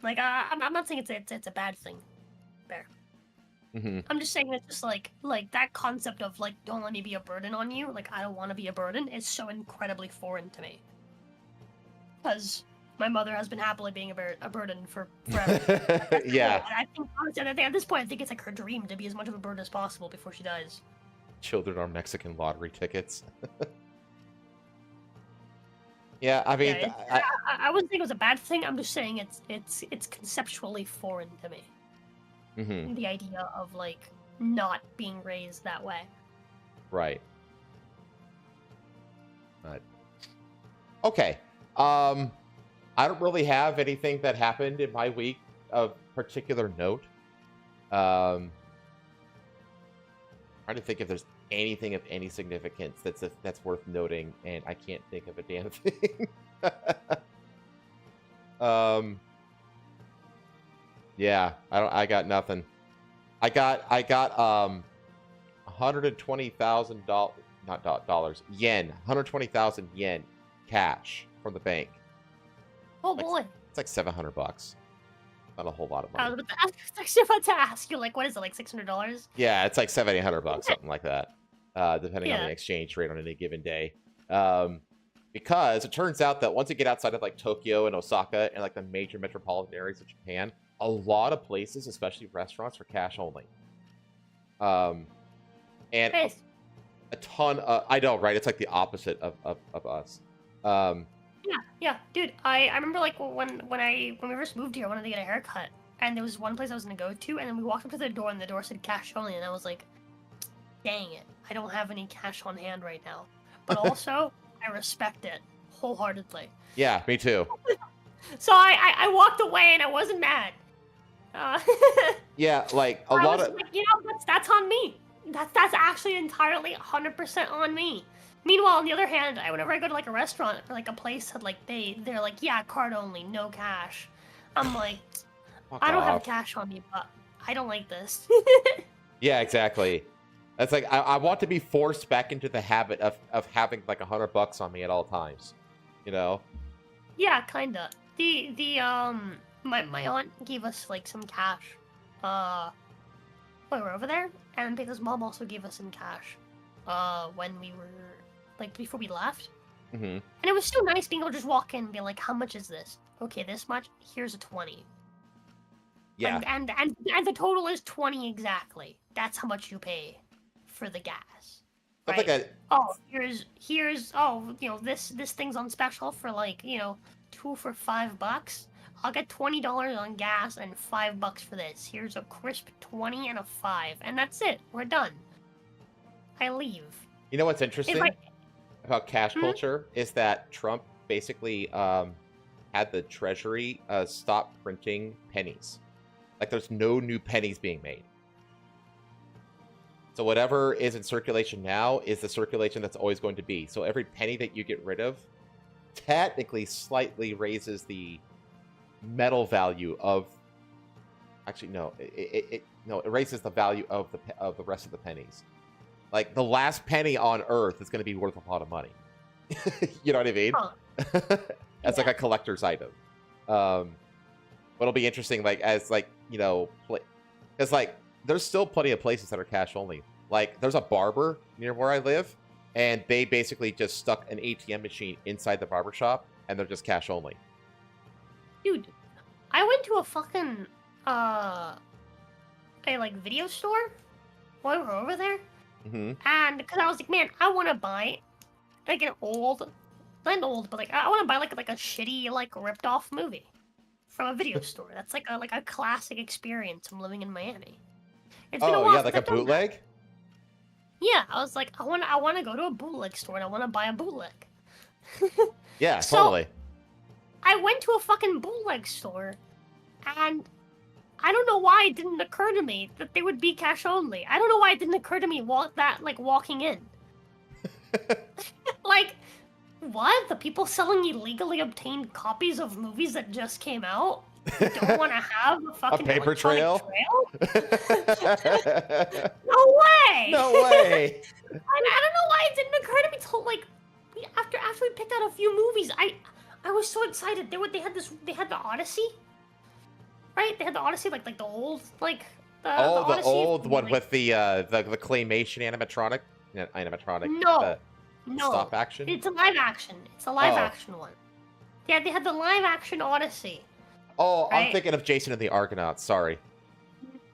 Like, I'm not saying it's a bad thing, Bear. Mm-hmm. I'm just saying it's just like that concept of like, don't let me be a burden on you. Like, I don't want to be a burden is so incredibly foreign to me. Because my mother has been happily being a burden for forever. Yeah. And I think honestly, at this point, I think it's like her dream to be as much of a burden as possible before she dies. Children are Mexican lottery tickets. Yeah, I mean, yeah, I wouldn't think it was a bad thing. I'm just saying it's conceptually foreign to me. Mm-hmm. The idea of like not being raised that way. Right. But okay. I don't really have anything that happened in my week of particular note. Trying to think if there's anything of any significance that's worth noting, and I can't think of a damn thing. Yeah, I got nothing. I got $120,000 not dollars, yen, 120,000 yen cash from the bank. Oh boy. It's like $700. Not a whole lot of money. I was actually about to ask you, like, what is it, like $600? Yeah, it's like $700, something like that, depending on the exchange rate on any given day. Because it turns out that once you get outside of like Tokyo and Osaka and like the major metropolitan areas of Japan, a lot of places, especially restaurants, are cash only. And a ton of, I know, right? It's like the opposite of us. Yeah, dude. I remember like when we first moved here, I wanted to get a haircut, and there was one place I was gonna go to, and then we walked up to the door, and the door said cash only, and I was like, dang it, I don't have any cash on hand right now. But also, I respect it wholeheartedly. Yeah, me too. So I walked away, and I wasn't mad. Yeah, like a lot of, like, you know, that's on me. That's actually entirely 100% on me. Meanwhile, on the other hand, whenever I go to like a restaurant or like a place that like they're like, yeah, card only, no cash. I'm like, I don't have cash on me, but I don't like this. Yeah, exactly. That's like I want to be forced back into the habit of having like $100 on me at all times. You know? Yeah, kinda. My aunt gave us like some cash. When we were over there, and because mom also gave us some cash. When we were like before we left. Mm-hmm. And it was so nice being able to just walk in and be like, how much is this? Okay, this much. Here's a 20. Yeah. And the total is 20 exactly. That's how much you pay for the gas. Right? Here's you know, this thing's on special for like, you know, 2 for $5. I'll get $20 on gas and $5 for this. Here's a crisp 20 and a 5, and that's it. We're done. I leave. You know what's interesting about cash culture is that Trump basically had the Treasury stop printing pennies. Like there's no new pennies being made. So whatever is in circulation now is the circulation that's always going to be. So every penny that you get rid of technically slightly raises the metal value of. Actually, no. It raises the value of the rest of the pennies. Like the last penny on Earth is going to be worth a lot of money. You know what I mean? Huh. As like a collector's item. But it'll be interesting, like, as, like, you know, because, like, there's still plenty of places that are cash only. Like, there's a barber near where I live, and they basically just stuck an ATM machine inside the barber shop, and they're just cash only. Dude, I went to a fucking, like, video store while we were over there. And, because I was like, man, I want to buy, like, an old, not old, but, like, I want to buy, like, a shitty, like, ripped-off movie from a video store. That's, like a classic experience from living in Miami. It's been a while yeah, like a since I've done that. bootleg? Yeah, I was like, I want to go to a bootleg store and I want to buy a bootleg. Yeah, So, totally. I went to a fucking bootleg store, and I don't know why it didn't occur to me that they would be cash only. I don't know why it didn't occur to me walking in. Like, what? The people selling illegally obtained copies of movies that just came out don't want to have a fucking paper electronic trail? No way! No way! I don't know why it didn't occur to me till, like, after we picked out a few movies. I was so excited. They had the Odyssey, right? They had the Odyssey, like the old, like the The Odyssey old one like, with the claymation animatronic, No, stop action. It's a live action. It's a live action one. Yeah, they had the live action Odyssey. Oh, right? I'm thinking of Jason and the Argonauts. Sorry,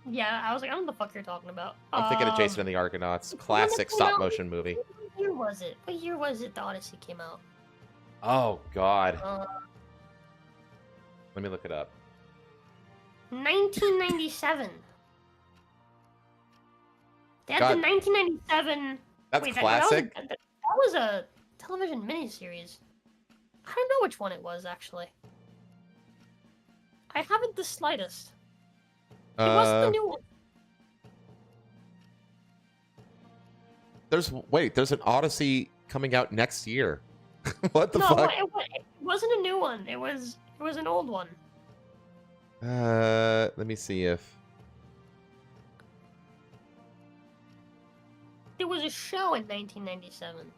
Yeah, I was like, I don't know what the fuck you're talking about. I'm thinking of Jason and the Argonauts, classic stop motion movie. What year was it? What year was it the Odyssey came out? Oh God, let me look it up. 1997. They had the 1997. That's Wait, classic. That was a television miniseries. I don't know which one it was, actually. I haven't the slightest. It wasn't the new one. There's an Odyssey coming out next year. What the No, fuck? it wasn't a new one. It was an old one. Let me see if... There was a show in 1997.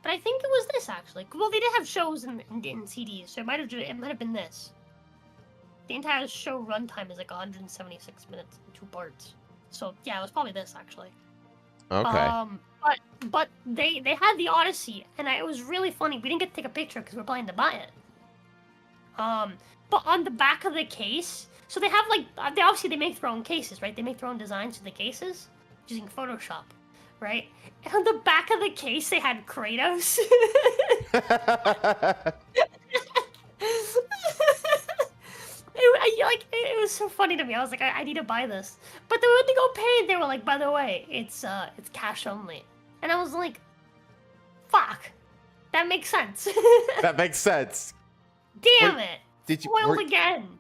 But I think it was this, actually. Well, they did have shows in CDs, so it might have been this. The entire show runtime is like 176 minutes in 2 parts. So yeah, it was probably this, actually. Okay. But they had the Odyssey, and it was really funny. We didn't get to take a picture because we were planning to buy it. But on the back of the case, so they have they make their own cases, right? They make their own designs for the cases using Photoshop, right? And on the back of the case, they had Kratos. It was so funny to me. I was like, I need to buy this. But then when they go pay, they were like, by the way, it's cash only. And I was like, fuck, that makes sense. That makes sense. Damn it! Did you? Spoiled again.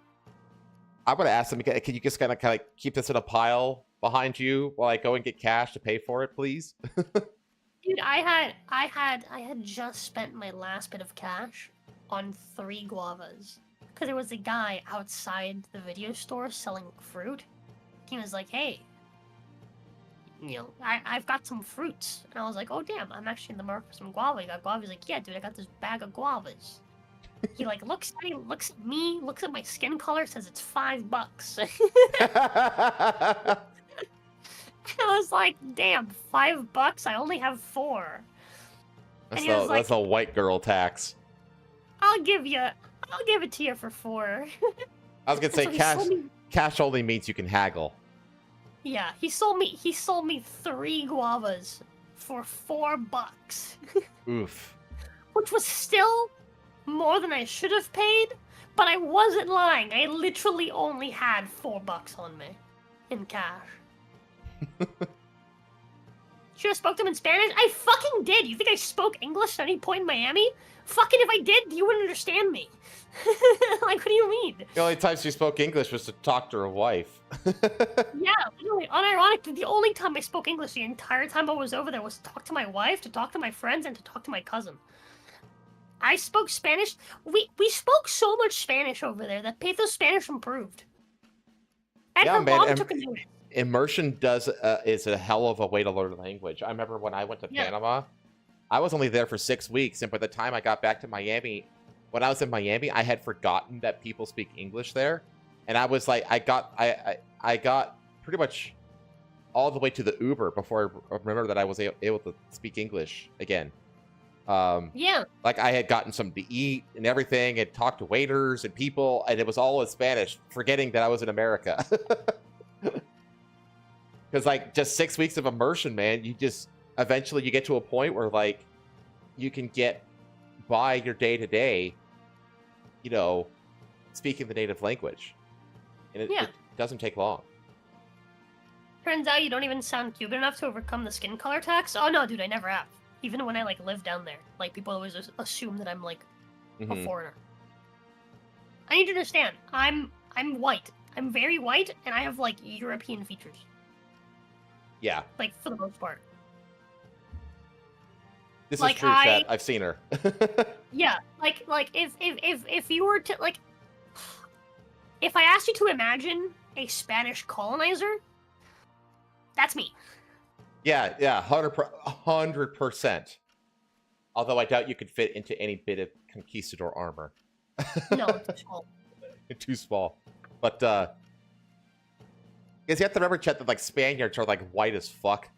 I'm gonna ask them. Can you just kind of keep this in a pile behind you while I go and get cash to pay for it, please? Dude, I had just spent my last bit of cash on 3 guavas. Because there was a guy outside the video store selling fruit. He was like, hey, you know, I've got some fruits. And I was like, oh, damn, I'm actually in the market for some guava. You got guava? He's like, yeah, dude, I got this bag of guavas. He, like, looks at me, looks at me, looks at my skin color, says it's $5. I was like, damn, $5? I only have 4. That's a white girl tax. I'll give it to you for 4. I was gonna say cash only means you can haggle. Yeah, he sold me 3 guavas for $4. Oof. Which was still more than I should have paid, but I wasn't lying. I literally only had $4 on me in cash. Should have spoke to him in Spanish? I fucking did! You think I spoke English at any point in Miami? Fucking if I did, you wouldn't understand me. Like, what do you mean? The only time she spoke English was to talk to her wife. Yeah, literally, unironically, the only time I spoke English the entire time I was over there was to talk to my wife, to talk to my friends, and to talk to my cousin. I spoke Spanish. We spoke so much Spanish over there that Pato's Spanish improved. And her mom took a notice. Immersion is a hell of a way to learn a language. I remember when I went to Panama, I was only there for 6 weeks, and by the time I got back to Miami, when I was in Miami, I had forgotten that people speak English there, and I was like, I got pretty much all the way to the Uber before I remembered that I was able to speak English again. Yeah. Like I had gotten something to eat and everything, and talked to waiters and people, and it was all in Spanish, forgetting that I was in America. Because like just 6 weeks of immersion, man, you just eventually you get to a point where like you can get by your day to day, you know, speaking the native language, and it doesn't take long. Turns out you don't even sound Cuban enough to overcome the skin color tax. Oh no, dude, I never have. Even when I like live down there, like people always assume that I'm like a foreigner. I need you to understand. I'm white. I'm very white, and I have like European features. Yeah. Like for the most part. This like, is true, chat. I've seen her. Yeah, like if you were to like, if I asked you to imagine a Spanish colonizer, that's me. Yeah, 100%. Although I doubt you could fit into any bit of conquistador armor. No, too small. Too small. But because you have to remember, Chet, that like Spaniards are like white as fuck.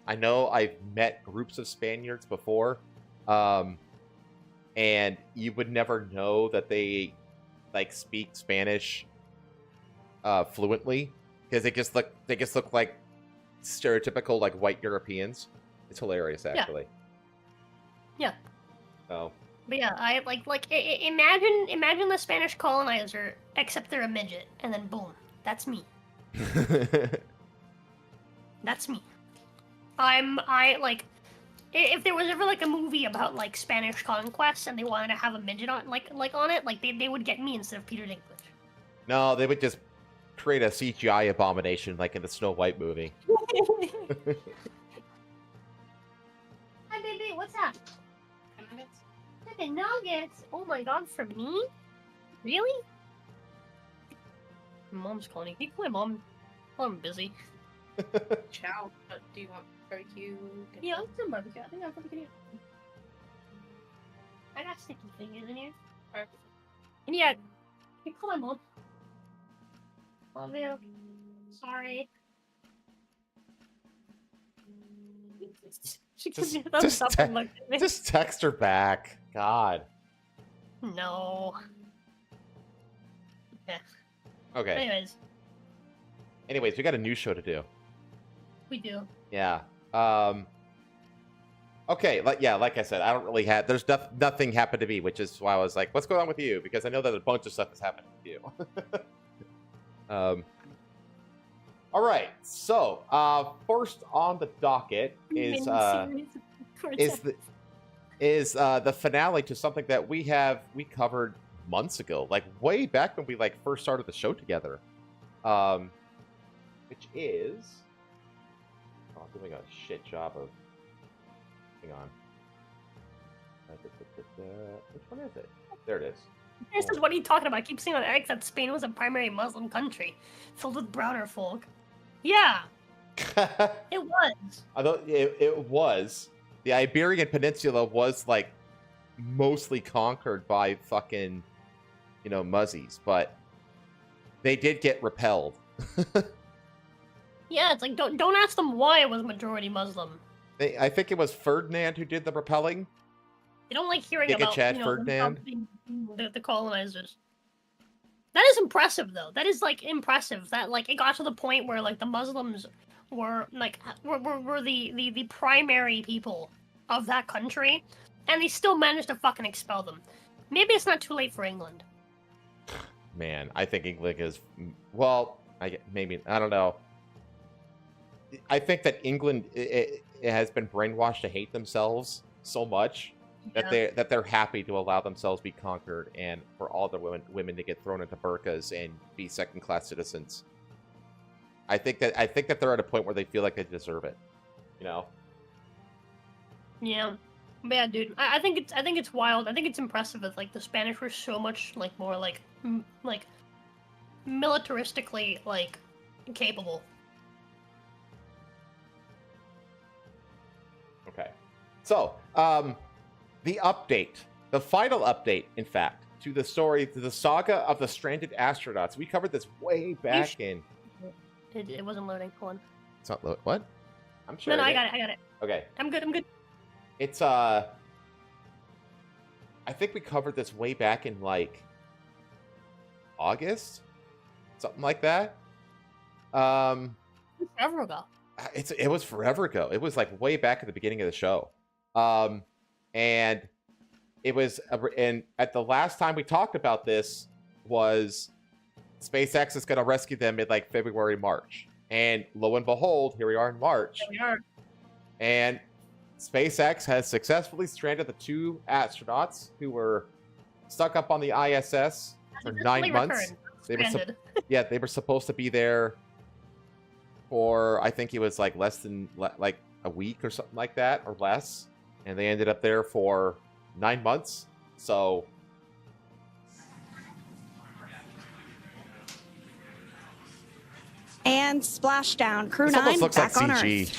I know I've met groups of Spaniards before, and you would never know that they like speak Spanish fluently because they just look like stereotypical like white Europeans. It's hilarious, actually. Yeah. Oh. But yeah, I imagine the Spanish colonizer, except they're a midget, and then boom, that's me. That's me. I like, if there was ever like a movie about like Spanish conquest and they wanted to have a midget on like on it, like they would get me instead of Peter Dinklage. No, they would just create a CGI abomination like in the Snow White movie. Hi, baby. What's that? Nuggets. Chicken nuggets. Oh my god, for me? Really? Mom's calling. Can you call my mom? Oh, I'm busy. Chow. Do you want barbecue? Yeah, let's do barbecue. I think I'll barbecue here. I got sticky fingers in here. Perfect. And yeah, can you call my mom? Love you. Sorry. She gives me a thumbs up and looked at me. Just text her back. God. No. Yeah. Okay. Anyways, we got a new show to do. We do. Yeah. Okay. Like I said, I don't really have. There's nothing happened to me, which is why I was like, "What's going on with you?" Because I know that a bunch of stuff has happened with you. All right. So, first on the docket is the finale to something that we covered months ago, like way back when we like first started the show together, which is I'm doing a shit job of. Hang on. Which one is it? There it is. This is what are you talking about? I keep saying on X that Spain was a primary Muslim country filled with browner folk. Yeah. It was. Although it was. The Iberian Peninsula was like mostly conquered by fucking, Muzzies, but they did get repelled. Yeah, it's like don't ask them why it was majority Muslim. I think it was Ferdinand who did the repelling. They don't like hearing about Ferdinand. The colonizers. That is impressive, though. That is like impressive. That like it got to the point where like the Muslims were like were the primary people of that country, and they still managed to fucking expel them. Maybe it's not too late for England. Man, I think England is well. I don't know. I think that England it has been brainwashed to hate themselves so much that they're happy to allow themselves to be conquered and for all the women to get thrown into burqas and be second-class citizens. I think that they're at a point where they feel like they deserve it. Yeah. But yeah, dude. I think it's wild. I think it's impressive that like the Spanish were so much like more like militaristically like capable. Okay. So, the update the final update, in fact, to the story, to the saga of the stranded astronauts. We covered this way back in. It wasn't loading. Hold on. It's not load. What? I'm sure. No, I got it. Okay. I'm good. It's I think we covered this way back in like August, something like that. Forever ago. It was forever ago. It was like way back at the beginning of the show. And it was, and at the last time we talked about this was SpaceX is going to rescue them in like February, March. And lo and behold, here we are in March. Here we are. And SpaceX has successfully stranded the 2 astronauts who were stuck up on the ISS for 9 months. They were supposed to be there for, I think it was like less than like a week or something like that, or less. And they ended up there for 9 months. So and splashdown. Crew this 9 almost looks back like on CG. Earth.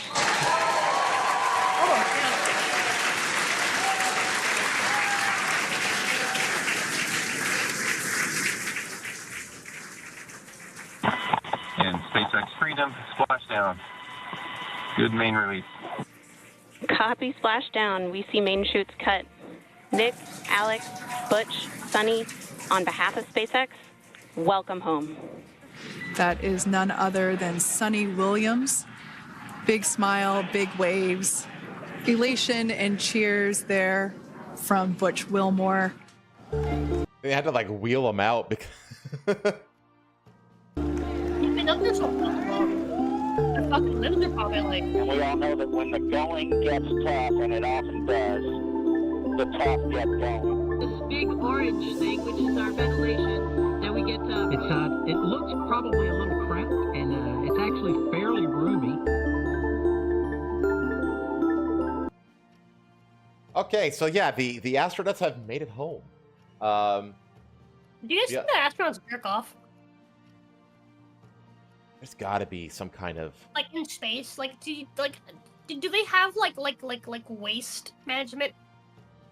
And SpaceX Freedom, splashdown. Good main release. Copy splashdown. We see main chutes cut. Nick, Alex, Butch, Sunny, on behalf of SpaceX, welcome home. That is none other than Sunny Williams. Big smile, big waves, elation and cheers there from Butch Wilmore. They had to like wheel them out because Nothing's so the fucking limbs are probably like. And we all know that when the going gets tough, and it often does, the tough get going. This big orange thing, which is our ventilation, then we get it looks probably a little cramped, and it's actually fairly roomy. Okay, so yeah, the astronauts have made it home. Do you guys think the astronauts jerk off? There's got to be some kind of Like in space, like do they have like waste management?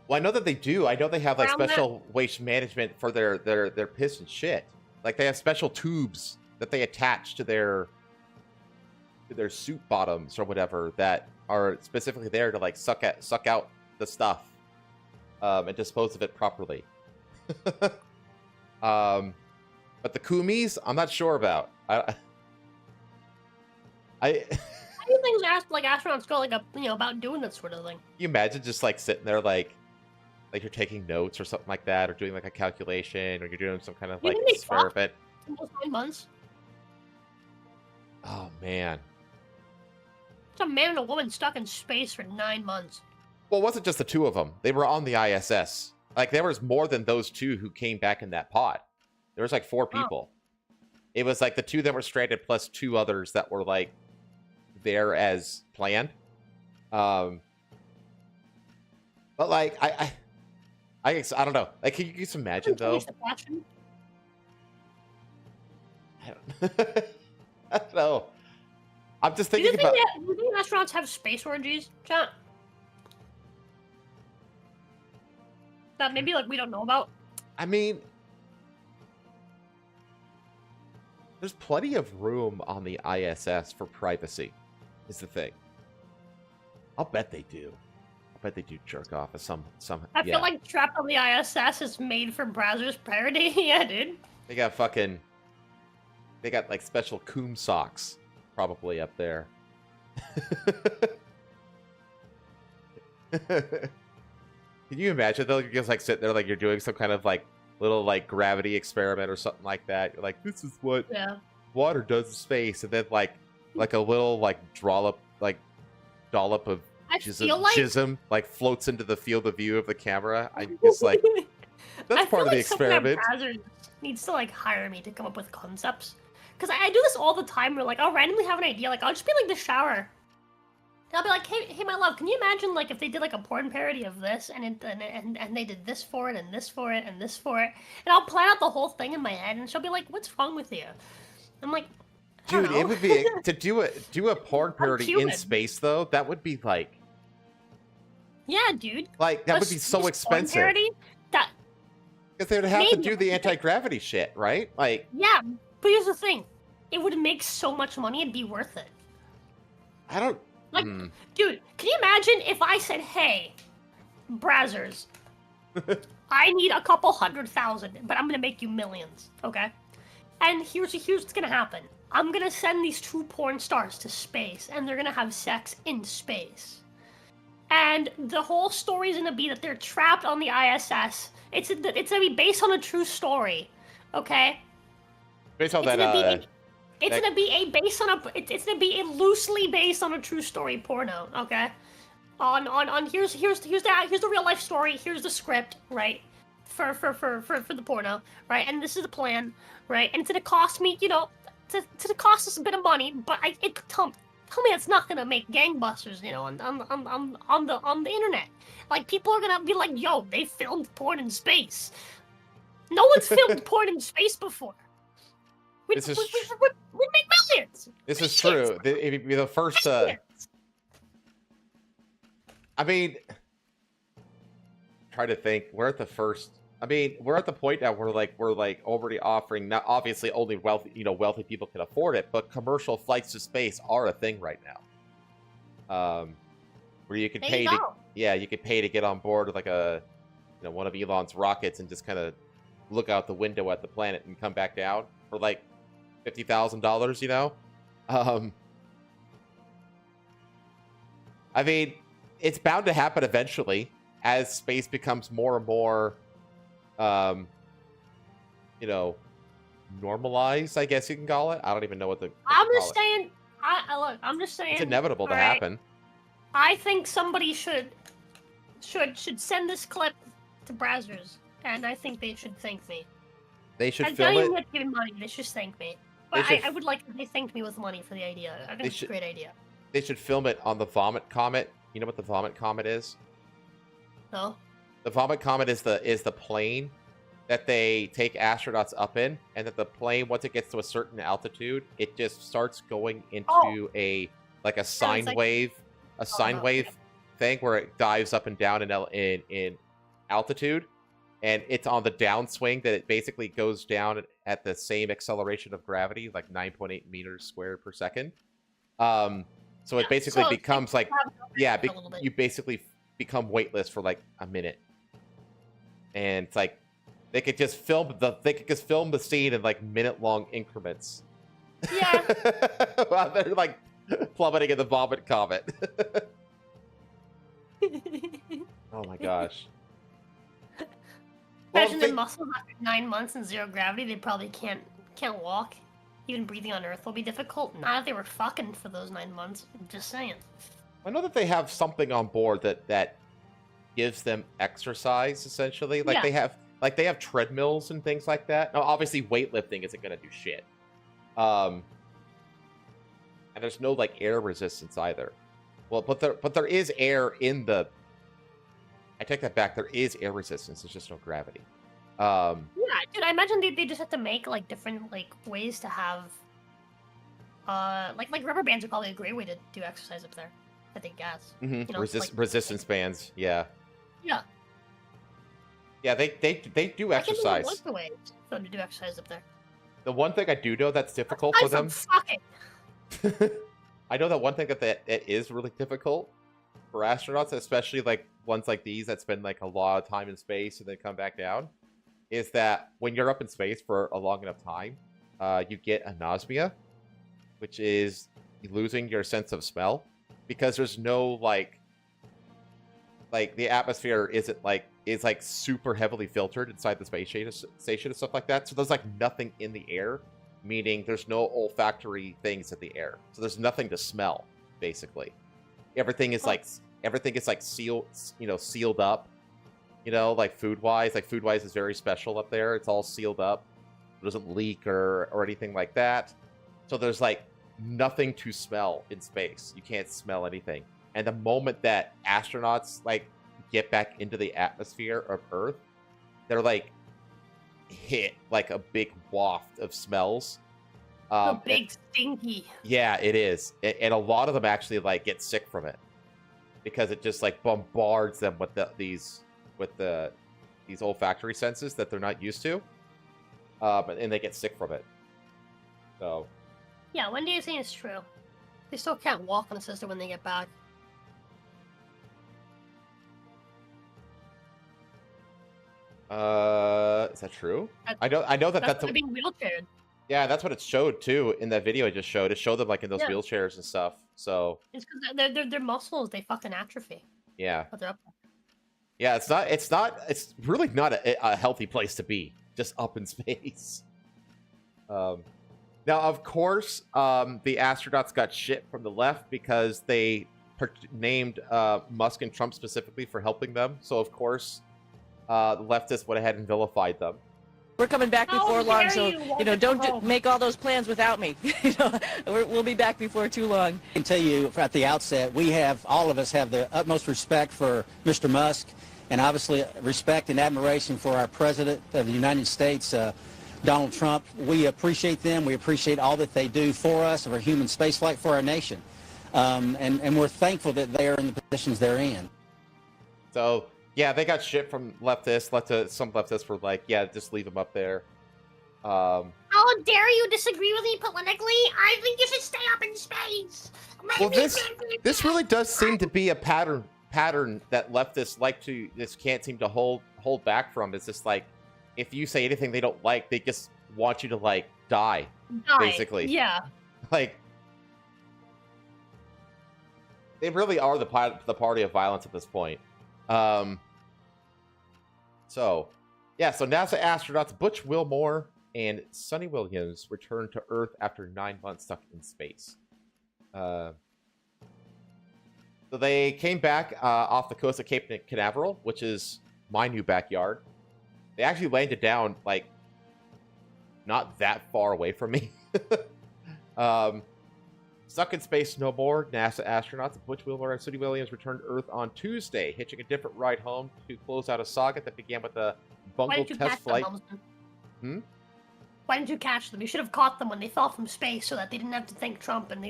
Well, I know that they do. I know they have like Around special waste management for their piss and shit. Like they have special tubes that they attach to their suit bottoms or whatever that are specifically there to like suck out the stuff and dispose of it properly. But the Kumis, I'm not sure about. How do you think astronauts go about doing that sort of thing? You imagine just like sitting there like you're taking notes or something like that, or doing like a calculation, or you're doing some kind of like experiment. Almost 9 months. Oh man. It's a man and a woman stuck in space for 9 months. Well, it wasn't just the 2 of them. They were on the ISS. Like there was more than those 2 who came back in that pod. There was like 4 people. It was like the 2 that were stranded plus 2 others that were like there as planned. But like I don't know. Like, can you just imagine though? I don't know. I'm just thinking about. Do you think astronauts have space orgies, chat? That maybe like we don't know about. I mean, there's plenty of room on the ISS for privacy. Is the thing. I'll bet they do. Bet they do jerk off as some. I feel like Trapped on the ISS is made for browsers parody. Yeah, dude. They got like special coom socks probably up there. Can you imagine though? You're just like sitting there like you're doing some kind of like little like gravity experiment or something like that. You're like, this is what water does in space, and then like a little like dollop of chism like floats into the field of view of the camera. I'm just like, that's part of the experiment. Browser needs to like hire me to come up with concepts, because I do this all the time. Where like I'll randomly have an idea, like I'll just be like the shower, and I'll be like, hey my love, can you imagine like if they did like a porn parody of this, and they did this for it, and this for it, and this for it, and I'll plan out the whole thing in my head, and she'll be like, what's wrong with you? I'm like, dude, it would be to do a porn parody in space though. That would be like. Yeah, dude. Like, that would be so expensive. That Because they would have to maybe- do the anti-gravity shit, right? Like, yeah, but here's the thing. It would make so much money, it'd be worth it. I don't... Like, dude, can you imagine if I said, hey, Brazzers, I need a couple 100,000, but I'm gonna make you millions, okay? And here's what's gonna happen. I'm gonna send these 2 porn stars to space, and they're gonna have sex in space. And the whole story's gonna be that they're trapped on the ISS. It's gonna be based on a true story, okay? Based on It's that, gonna be a loosely based on a true story porno, okay? Here's the real life story. Here's the script, right? For the porno, right? And this is the plan, right? And it's gonna cost me, it's gonna cost us a bit of money, but tell me it's not gonna make gangbusters, on the internet. Like, people are gonna be like, yo, they filmed porn in space. No one's filmed porn in space before. We'd make millions. This is true. It'd be the first. I mean, try to think. We're at the first. I mean, we're at the point now where we're already offering. Not obviously only wealthy people can afford it, but commercial flights to space are a thing right now. Where you could pay you could pay to get on board with one of Elon's rockets and just kind of look out the window at the planet and come back down for like $50,000. I mean, it's bound to happen eventually as space becomes more and more, normalized, I guess you can call it. I don't even know what the. I'm just saying. I'm just saying. It's inevitable to happen. I think somebody should send this clip to Brazzers, and I think they should thank me. They should I'm film not it. even giving money. They should thank me. But I would like if they thanked me with money for the idea. I think it's a great idea. They should film it on the Vomit Comet. You know what the Vomit Comet is? No. The Vomit Comet is the plane that they take astronauts up in, and that the plane, once it gets to a certain altitude, it just starts going into a sine wave, thing where it dives up and down in altitude, and it's on the downswing that it basically goes down at the same acceleration of gravity, like 9.8 meters squared per second. So it basically becomes you basically become weightless for like a minute, and it's like they could just film the scene in like minute-long increments. Yeah. While they're like plummeting in the Vomit Comet. Oh my gosh. Imagine the muscles after 9 months in zero gravity. They probably can't walk. Even breathing on Earth will be difficult. Not if they were fucking for those 9 months. I'm just saying. I know that they have something on board that gives them exercise, essentially. They have treadmills and things like that. Now, obviously, weightlifting isn't going to do shit. And there's no air resistance either. Well, but there is air in the. I take that back. There is air resistance. It's just no gravity. Yeah, dude. I imagine they just have to make different ways to have. Like rubber bands are probably a great way to do exercise up there. I think gas. Mm-hmm. Resistance bands. Yeah. Yeah. Yeah, they do exercise. I can ways for them to do exercise up there. The one thing I do know that's difficult for them. I know that one thing that is really difficult for astronauts, especially ones like these that spend a lot of time in space and then come back down, is that when you're up in space for a long enough time, you get anosmia, which is losing your sense of smell, because there's no the atmosphere isn't is super heavily filtered inside the space station and stuff like that. So there's nothing in the air, meaning there's no olfactory things in the air. So there's nothing to smell, basically. Everything is sealed, sealed up. Food wise. Food wise is very special up there. It's all sealed up. It doesn't leak or anything like that. So there's nothing to smell in space. You can't smell anything. And the moment that astronauts get back into the atmosphere of Earth, they're hit a big waft of smells. A big stinky. Yeah, it is. And a lot of them actually get sick from it. because it just like bombards them with these olfactory senses that they're not used to, and they get sick from it. So Yeah, when do you think it's true? They still can't walk on the system when they get back. Is that true? I know that's they're being wheelchaired. Yeah, that's what it showed too in that video I just showed. It showed them like in those wheelchairs and stuff. So it's because their muscles, they fucking atrophy. Yeah. But they're up there. Yeah, it's really not a healthy place to be, just up in space. Now, of course, the astronauts got shit from the left because they named Musk and Trump specifically for helping them. So, of course, the leftists went ahead and vilified them. We're coming back before long, so don't make all those plans without me. We'll be back before too long. I can tell you at the outset, all of us have the utmost respect for Mr. Musk, and obviously respect and admiration for our President of the United States, Donald Trump. We appreciate them. We appreciate all that they do for us, for human spaceflight, for our nation. And we're thankful that they are in the positions they're in. So, yeah, they got shit from leftists. Some leftists were like, yeah, just leave them up there. How dare you disagree with me politically? I think you should stay up in space. Well, this really does seem to be a pattern that leftists can't seem to hold back from. It's just like, if you say anything they don't like, they just want you to like die. Basically. Yeah. Like, they really are the party of violence at this point. So NASA astronauts Butch Wilmore and Sonny Williams returned to Earth after 9 months stuck in space. So they came back off the coast of Cape Canaveral, which is my new backyard. They actually landed down, like, not that far away from me. Stuck in space no more, NASA astronauts Butch Wilmore and Sonny Williams returned to Earth on Tuesday, hitching a different ride home to close out a saga that began with a bungled test flight. Why didn't you catch them? You should have caught them when they fell from space so that they didn't have to thank Trump and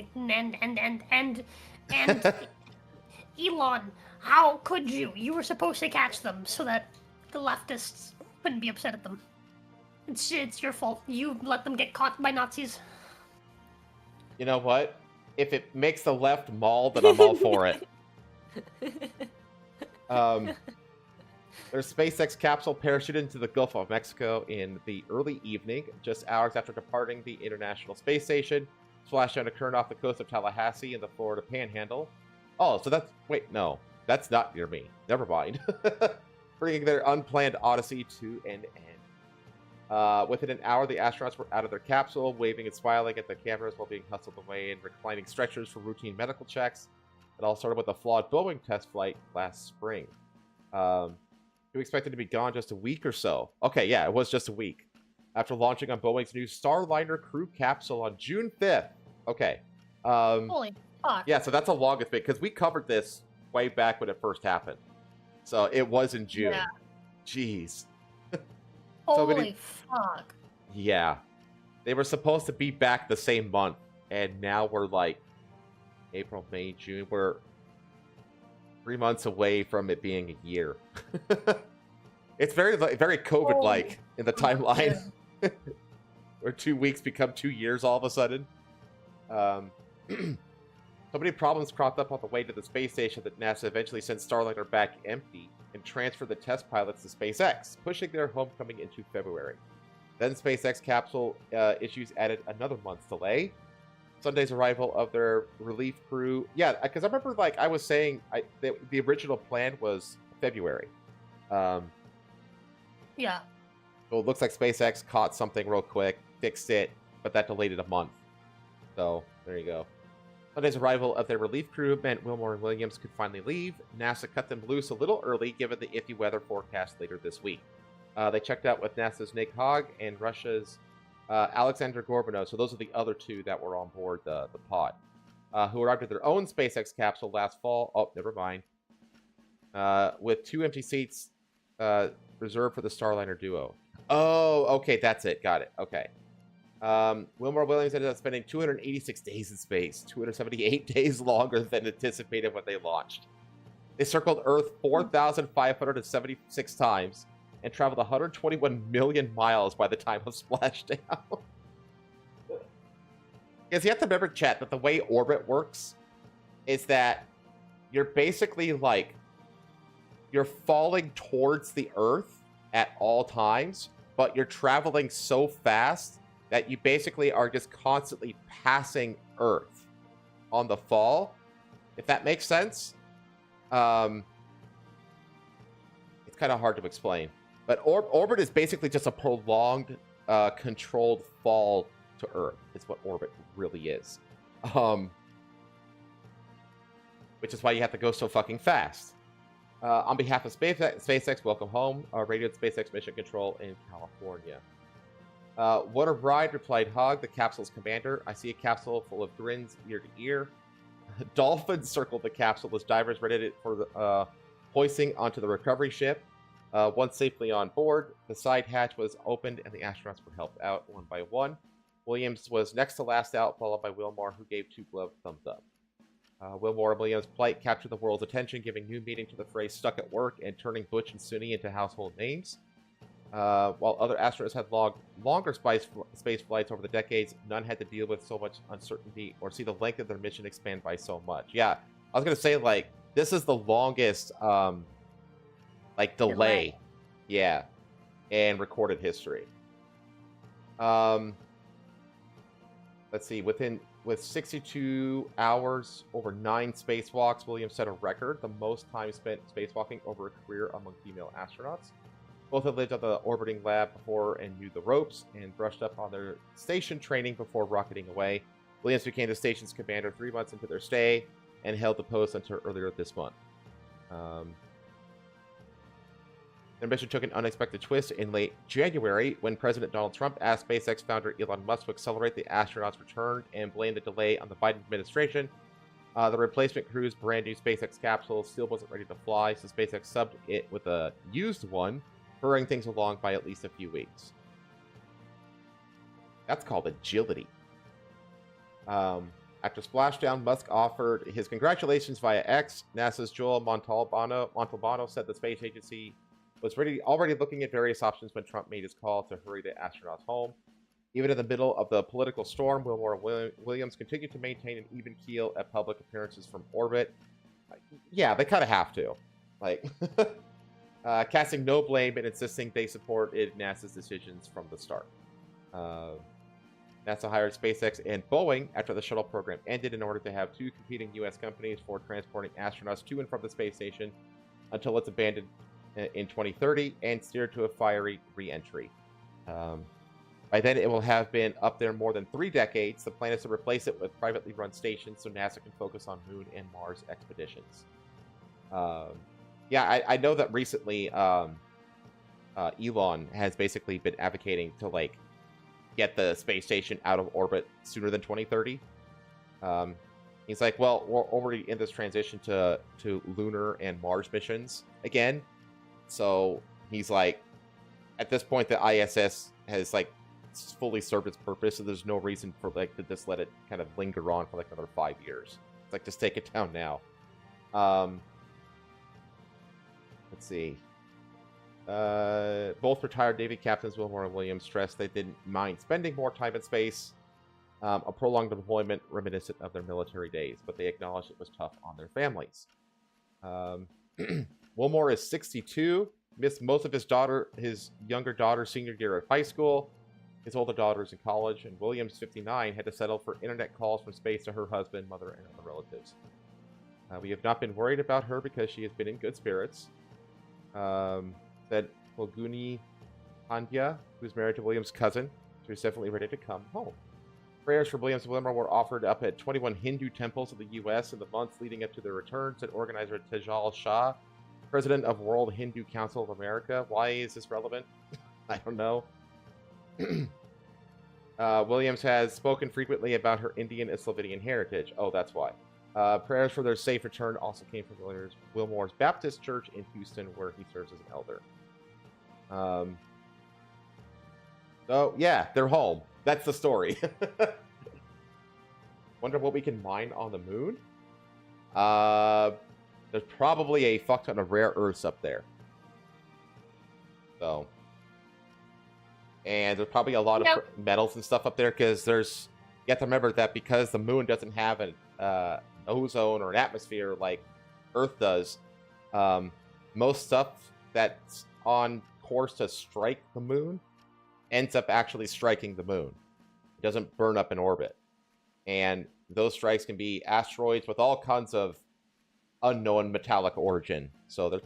Elon. How could you? You were supposed to catch them so that the leftists wouldn't be upset at them. It's your fault. You let them get caught by Nazis. You know what? If it makes the left maul, then I'm all for it. Their SpaceX capsule parachuted into the Gulf of Mexico in the early evening, just hours after departing the International Space Station. Splashdown occurred off the coast of Tallahassee in the Florida Panhandle. Oh, so no, that's not near me. Never mind. Bringing their unplanned odyssey to an end. Within an hour, the astronauts were out of their capsule, waving and smiling at the cameras while being hustled away in reclining stretchers for routine medical checks. It all started with a flawed Boeing test flight last spring. We expected to be gone just a week or so. Okay, yeah, it was just a week. After launching on Boeing's new Starliner crew capsule on June 5th. Okay. Holy fuck. Yeah, so that's the longest bit, because we covered this way back when it first happened. So it was in June. Yeah. Jeez. Holy fuck. Yeah. They were supposed to be back the same month, and now we're like April, May, June. We're 3 months away from it being a year. It's very COVID-like in the timeline. Where 2 weeks become 2 years all of a sudden. So many problems cropped up on the way to the space station that NASA eventually sent Starliner back empty and transferred the test pilots to SpaceX, pushing their homecoming into February. Then SpaceX capsule issues added another month's delay. Sunday's arrival of their relief crew. Yeah, because I remember, like I was saying, the original plan was February. Yeah. So it looks like SpaceX caught something real quick, fixed it, but that delayed it a month. So there you go. Sunday's arrival of their relief crew meant Wilmore and Williams could finally leave. NASA cut them loose a little early, given the iffy weather forecast later this week. They checked out with NASA's Nick Hogg and Russia's Alexander Gorbanov. So those are the other two that were on board the pod, who arrived at their own SpaceX capsule last fall. Oh, never mind. With 2 empty seats reserved for the Starliner duo. Oh, okay, that's it. Got it. Okay. Wilmore Williams ended up spending 286 days in space, 278 days longer than anticipated when they launched. They circled Earth 4,576 times and traveled 121 million miles by the time of splashdown. Because you have to remember, chat, that the way orbit works is that you're basically like, you're falling towards the Earth at all times, but you're traveling so fast that you basically are just constantly passing Earth on the fall, if that makes sense. It's kind of hard to explain, but orbit is basically just a prolonged, controlled fall to Earth. It's what orbit really is, which is why you have to go so fucking fast. On behalf of SpaceX, welcome home. Radioed SpaceX Mission Control in California. What a ride, replied Hogg, the capsule's commander. I see a capsule full of grins ear to ear. Dolphins circled the capsule as divers readied it for hoisting onto the recovery ship. Once safely on board, the side hatch was opened and the astronauts were helped out one by one. Williams was next to last out, followed by Wilmore, who gave two gloved thumbs up. Wilmore and Williams' plight captured the world's attention, giving new meaning to the phrase stuck at work and turning Butch and Suni into household names. While other astronauts had longer space flights over the decades, none had to deal with so much uncertainty or see the length of their mission expand by so much. Yeah, I was going to say, like, this is the longest, delay. Yeah, in recorded history. Let's see, with 62 hours over 9 spacewalks, Williams set a record, the most time spent spacewalking over a career among female astronauts. Both had lived at the orbiting lab before and knew the ropes, and brushed up on their station training before rocketing away. Williams became the station's commander 3 months into their stay, and held the post until earlier this month. Their mission took an unexpected twist in late January when President Donald Trump asked SpaceX founder Elon Musk to accelerate the astronauts' return and blamed the delay on the Biden administration. The replacement crew's brand new SpaceX capsule still wasn't ready to fly, so SpaceX subbed it with a used one, hurrying things along by at least a few weeks. That's called agility. After splashdown, Musk offered his congratulations via X. NASA's Joel Montalbano said the space agency was already looking at various options when Trump made his call to hurry the astronauts home. Even in the middle of the political storm, Wilmore and Williams continued to maintain an even keel at public appearances from orbit. Yeah, they kind of have to. Like, casting no blame and insisting they supported NASA's decisions from the start. NASA hired SpaceX and Boeing after the shuttle program ended in order to have 2 competing U.S. companies for transporting astronauts to and from the space station until it's abandoned in 2030 and steered to a fiery re-entry. By then, it will have been up there more than 3 decades. The plan is to replace it with privately run stations so NASA can focus on Moon and Mars expeditions. Yeah, I know that recently Elon has basically been advocating to, like, get the space station out of orbit sooner than 2030. He's like, well, we're already in this transition to lunar and Mars missions again. So he's like, at this point, the ISS has, like, fully served its purpose, so there's no reason for, like, to just let it kind of linger on for, like, another 5 years. It's like, just take it down now. Let's see. Both retired Navy captains, Wilmore and Williams, stressed they didn't mind spending more time in space, a prolonged deployment reminiscent of their military days, but they acknowledged it was tough on their families. Wilmore is 62, missed most of his younger daughter's senior year of high school. His older daughter's in college, and Williams, 59, had to settle for internet calls from space to her husband, mother, and other relatives. We have not been worried about her because she has been in good spirits, said Poguni Pandya, who's married to Williams' cousin. So he's definitely ready to come home. Prayers for Williams and Wilmore were offered up at 21 Hindu temples in the U.S. in the months leading up to their return, said organizer Tejal Shah, president of World Hindu Council of America. Why is this relevant? I don't know. Williams has spoken frequently about her Indian and Slovenian heritage. Oh, that's why. Prayers for their safe return also came from Wilmore's Baptist Church in Houston, where he serves as an elder. So, yeah, they're home. That's the story. Wonder what we can mine on the moon? there's probably a fuck ton of rare earths up there. So, and there's probably a lot of metals and stuff up there because there's. You have to remember that because the moon doesn't have an ozone or an atmosphere like Earth does, most stuff that's on course to strike the moon ends up actually striking the moon. It doesn't burn up in orbit. And those strikes can be asteroids with all kinds of unknown metallic origin. So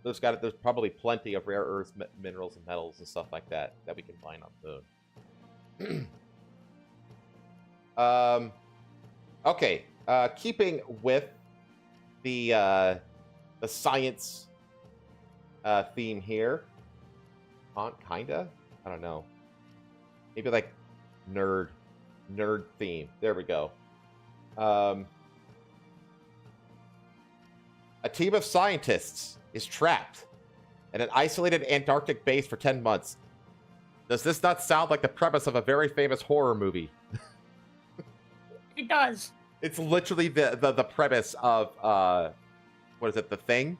there's probably plenty of rare earths, minerals, and metals and stuff like that we can mine on the moon. Okay, keeping with the science theme here. Kinda? I don't know. Maybe like nerd theme. There we go. A team of scientists is trapped at an isolated Antarctic base for 10 months. Does this not sound like the premise of a very famous horror movie? It does. It's literally the premise of what is it? The Thing.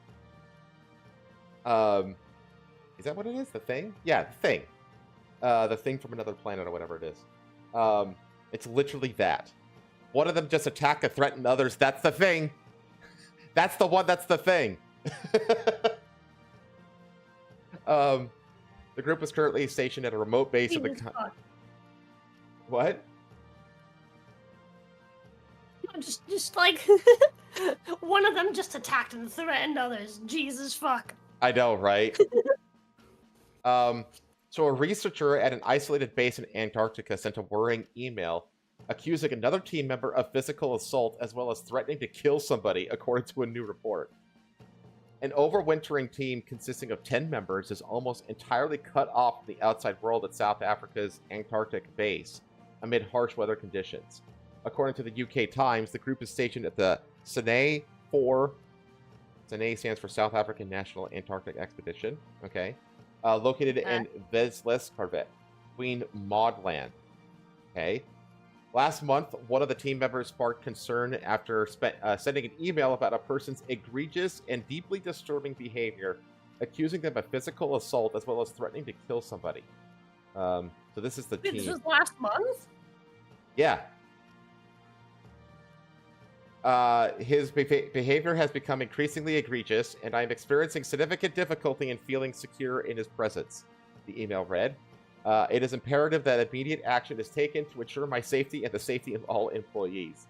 Is that what it is? The Thing? Yeah, The Thing. The Thing from Another Planet or whatever it is. It's literally that. One of them just attack and threaten others. That's the Thing. That's the one. That's the Thing. The group is currently stationed at a remote base of the. What? Just like one of them just attacked and threatened others. Jesus fuck. I know, right? So a researcher at an isolated base in Antarctica sent a worrying email accusing another team member of physical assault as well as threatening to kill somebody, according to a new report. An overwintering team consisting of 10 members is almost entirely cut off from the outside world at South Africa's Antarctic base amid harsh weather conditions. According to the UK Times, the group is stationed at the Sene 4. Sene stands for South African National Antarctic Expedition. Okay. Located in Vesles Corvette, Queen Maud Land. Okay. Last month, one of the team members sparked concern after sending an email about a person's egregious and deeply disturbing behavior, accusing them of physical assault as well as threatening to kill somebody. So this is the team. This was last month? Yeah. His behavior has become increasingly egregious, and I am experiencing significant difficulty in feeling secure in his presence, the email read. It is imperative that immediate action is taken to ensure my safety and the safety of all employees.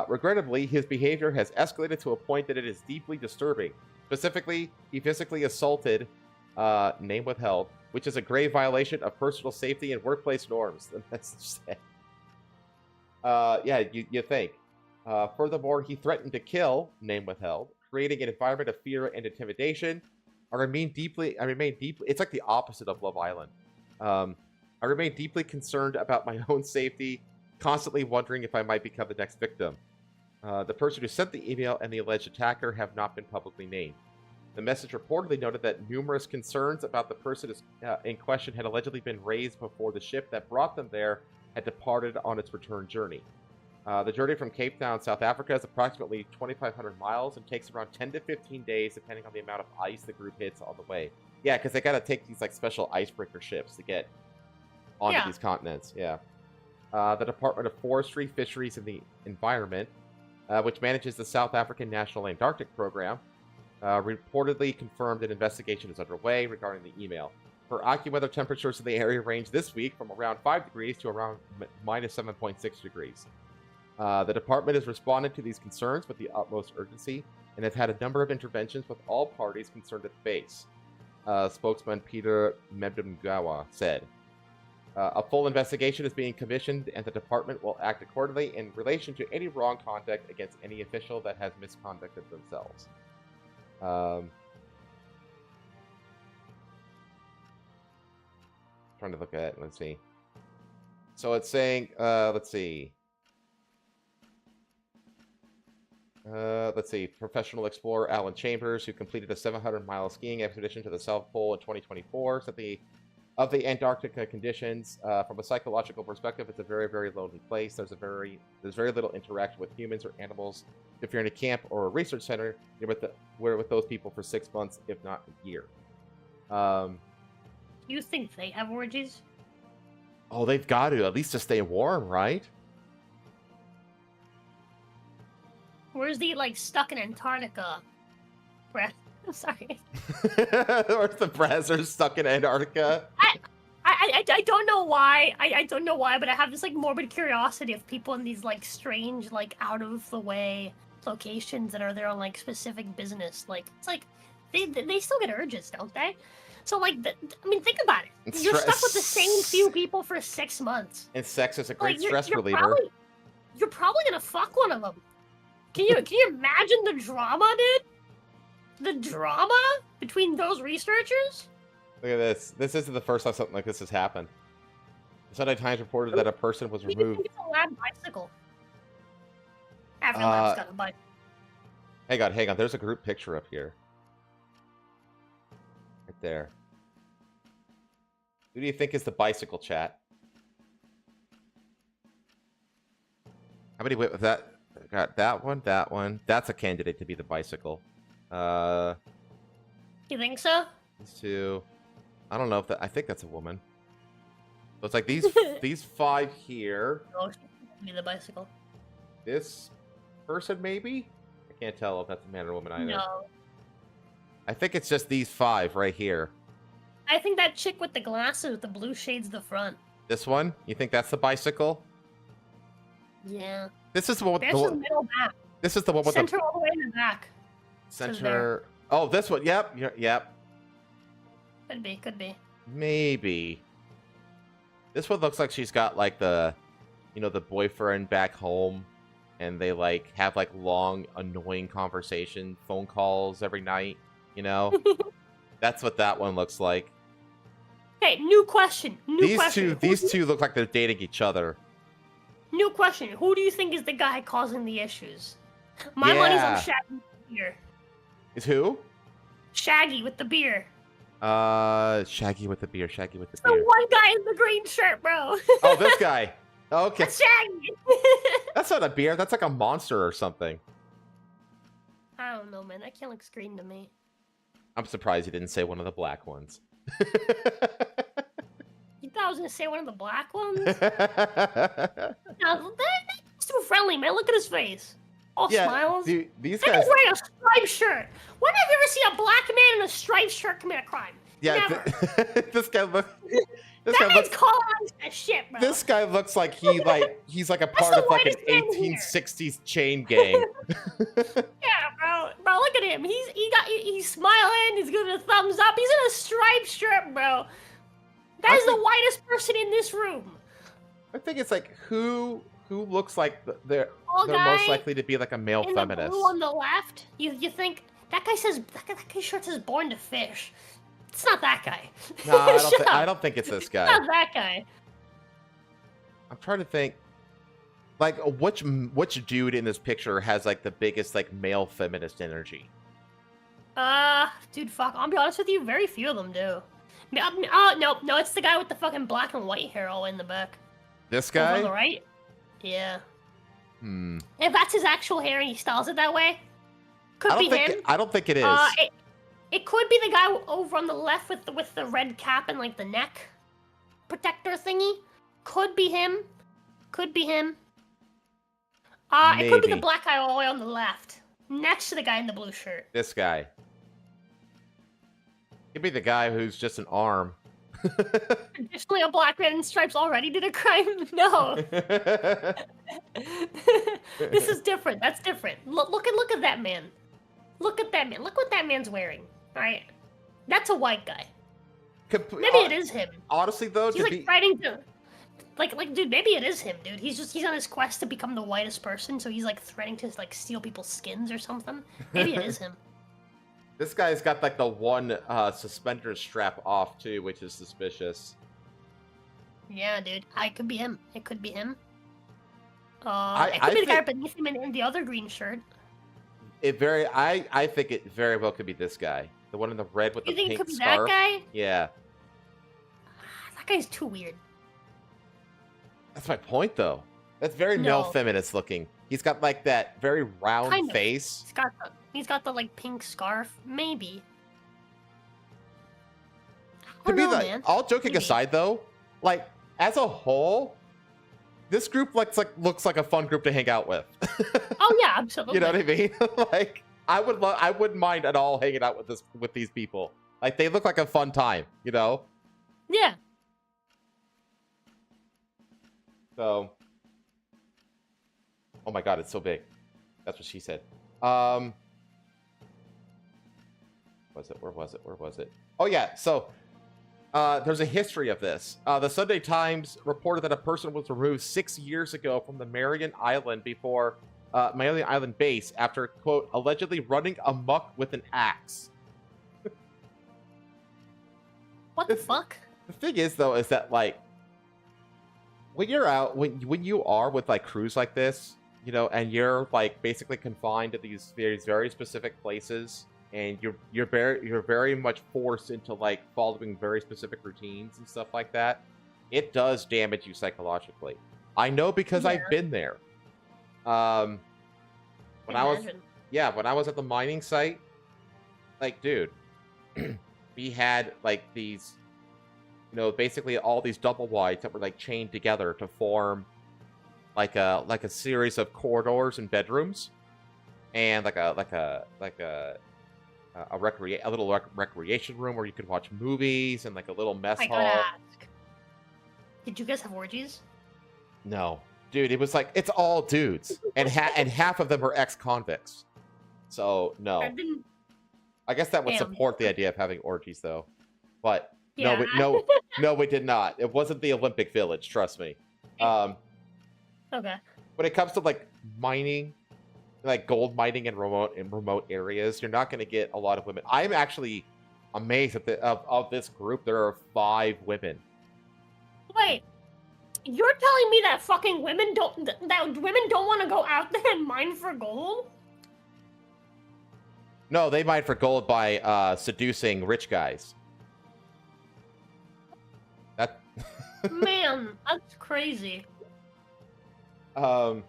Regrettably, his behavior has escalated to a point that it is deeply disturbing. Specifically, he physically assaulted, name withheld, which is a grave violation of personal safety and workplace norms. The message said. Yeah, you think. Furthermore, he threatened to kill, name withheld, creating an environment of fear and intimidation. I remain deeply, it's like the opposite of Love Island. I remain deeply concerned about my own safety, constantly wondering if I might become the next victim. The person who sent the email and the alleged attacker have not been publicly named. The message reportedly noted that numerous concerns about the person in question had allegedly been raised before the ship that brought them there had departed on its return journey. The journey from Cape Town, South Africa is approximately 2,500 miles and takes around 10 to 15 days, depending on the amount of ice the group hits on the way. Yeah, because they got to take these like special icebreaker ships to get onto these continents. Yeah. The Department of Forestry, Fisheries, and the Environment, which manages the South African National Antarctic Program, reportedly confirmed an investigation is underway regarding the email. For AccuWeather, temperatures in the area range this week from around 5 degrees to around minus 7.6 degrees. The department has responded to these concerns with the utmost urgency and has had a number of interventions with all parties concerned at the base. Spokesman Peter Mebdumgawa said. A full investigation is being commissioned and the department will act accordingly in relation to any wrong conduct against any official that has misconducted themselves. Trying to look at it, let's see. So it's saying, let's see. Professional explorer Alan Chambers, who completed a 700-mile skiing expedition to the South Pole in 2024, said the of the Antarctica conditions, from a psychological perspective, it's a very, very lonely place. There's very little interaction with humans or animals. If you're in a camp or a research center, we're with those people for 6 months, if not a year. You think they have orgies? Oh, they've got to, at least to stay warm, right? Where's the, like, stuck in Antarctica? I'm sorry. Or the brazzers stuck in Antarctica. I don't know why. I don't know why, but I have this, like, morbid curiosity of people in these, like, strange, like, out-of-the-way locations that are there on, like, specific business. Like, it's like, they still get urges, don't they? So, like, I mean, think about it. You're stuck with the same few people for 6 months. And sex is a great Like, stress reliever. You're probably gonna fuck one of them. Can you imagine the drama, dude? The drama between those researchers? Look at this. This isn't the first time something like this has happened. The Sunday Times reported that a person was removed. It's a lab bicycle. After lab's got a bike. Hang on. There's a group picture up here. Right there. Who do you think is the bicycle, chat? How many went with that? Got that one, that one. That's a candidate to be the bicycle. You think so? These two. I don't know if that. I think that's a woman. So it's like these these 5 here. Oh, be the bicycle. This person maybe. I can't tell if that's a man or woman either. No. I think it's just these 5 right here. I think that chick with the glasses with the blue shades the front. This one? You think that's the bicycle? Yeah. This is the one. There's the middle back. This is the one with Center all the way in the back. Center. Oh, this one. Yep. Yep. Could be. Maybe. This one looks like she's got like the boyfriend back home, and they like have like long, annoying conversation, phone calls every night. You know, that's what that one looks like. Okay, new question. These two look like they're dating each other. New question. Who do you think is the guy causing the issues? My money's on Shaggy with the beer. Is who? Shaggy with the beer. Shaggy with the beer. The one guy in the green shirt, bro. Oh, this guy. Okay. That's Shaggy. That's not a beer. That's like a monster or something. I don't know, man. That can't look green to me. I'm surprised you didn't say one of the black ones. You thought I was gonna say one of the black ones? No, that's too friendly, man. Look at his face. All smiles. Dude, these and guys. he's wearing a striped shirt. When have you ever seen a black man in a striped shirt commit a crime? Yeah, Never. this guy looks. That man's calling on that shit, bro. This guy looks like he's like a part of like an 1860s chain gang. Yeah, bro. Bro, look at him. He's smiling. He's giving a thumbs up. He's in a striped shirt, bro. That is the whitest person in this room. I think it's like who looks like they're guy most likely to be like a male in feminist. The blue on the left. You think that guy's shirt says "Born to Fish." It's not that guy. No, I don't think it's this guy. It's not that guy. I'm trying to think. Like which dude in this picture has like the biggest like male feminist energy? Dude, fuck. I'll be honest with you. Very few of them do. No, it's the guy with the fucking black and white hair all in the back. This guy? Over on the right? Yeah. If that's his actual hair and he styles it that way, could be him. I don't think it is. It could be the guy over on the left with the red cap and like the neck protector thingy. Could be him. It could be the black guy all the way on the left, next to the guy in the blue shirt. This guy. Could be the guy who's just an arm. Additionally, a black man in stripes already did a crime? No. This is different. That's different. Look at that man. Look at that man. Look what that man's wearing. All right. That's a white guy. Maybe it is him. Honestly, though, he's like fighting to... Like, dude, maybe it is him, dude. He's on his quest to become the whitest person, so he's like threatening to like steal people's skins or something. Maybe it is him. This guy's got like the one suspender strap off too, which is suspicious. Yeah, dude. It could be him. It could be him. It could be the guy beneath him in the other green shirt. I think it very well could be this guy. The one in the red with the pink scarf. You think it could be that guy? Yeah. That guy's too weird. That's my point, though. That's very male feminist looking. He's got like that very round Kind of. face. He's got the like pink scarf, maybe. To be like, man. all joking aside, though, like as a whole, this group looks like a fun group to hang out with. Oh yeah, absolutely. You know what I mean? Like I wouldn't mind at all hanging out with these people. Like they look like a fun time, you know? Yeah. So, oh my god, it's so big. That's what she said. Where was it? Oh yeah, so there's a history of this. The Sunday Times reported that a person was removed 6 years ago from the Marion Island base after, quote, allegedly running amok with an axe. What the fuck? The thing is, though, is that like when you're out, when you are with like crews like this, you know, and you're like basically confined to these very specific places, and you're very much forced into like following very specific routines and stuff like that, it does damage you psychologically. I know because I've been there. When I was at the mining site, like, dude, we had like these, you know, basically all these double wides that were like chained together to form like a series of corridors and bedrooms, and like a little recreation room where you could watch movies, and like a little mess hall. Ask, did you guys have orgies? No, dude, it was like it's all dudes, and half of them are ex-convicts. So no, I guess that would support the idea of having orgies, though. But yeah. no, we did not. It wasn't the Olympic Village, trust me. Okay. When it comes to like mining, like gold mining in remote areas, you're not going to get a lot of women. I'm actually amazed at of this group. There are 5 women. Wait, you're telling me that fucking women don't want to go out there and mine for gold? No, they mine for gold by seducing rich guys. That. Man, that's crazy. But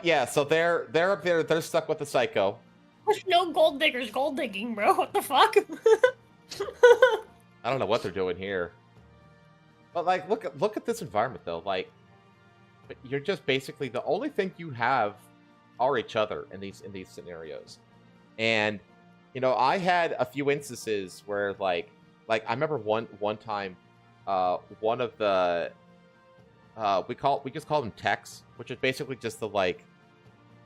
yeah, so they're up there. They're stuck with the psycho. There's no gold diggers gold digging, bro. What the fuck? I don't know what they're doing here. But like, look at this environment though. Like, you're just basically the only thing you have are each other in these scenarios. And you know, I had a few instances where like I remember one time, one of the we just call them techs, which is basically just the like,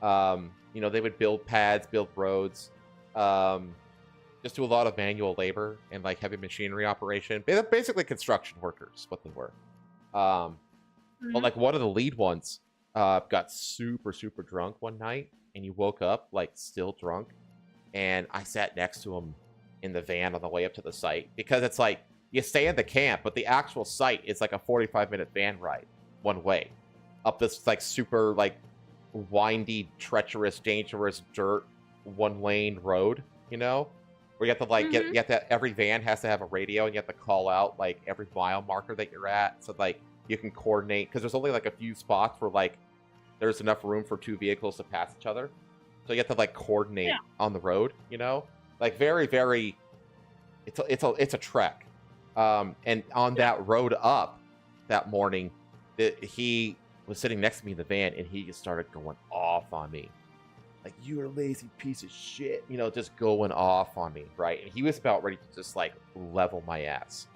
you know, they would build pads, build roads, just do a lot of manual labor and like heavy machinery operation. They're basically construction workers, what they were. But like one of the lead ones got super drunk one night, and he woke up like still drunk, and I sat next to him in the van on the way up to the site, because it's like you stay in the camp, but the actual site is like a 45-minute van ride one way up this like super like windy, treacherous, dangerous dirt 1-lane road, you know, where you have to like you have to, every van has to have a radio, and you have to call out like every mile marker that you're at, so like you can coordinate, because there's only like a few spots where like there's enough room for 2 vehicles to pass each other, so you have to like coordinate on the road, you know, like very it's a trek. And on that road up that morning, he was sitting next to me in the van, and he just started going off on me, like, "You're a lazy piece of shit," you know, just going off on me, right? And he was about ready to just like level my ass.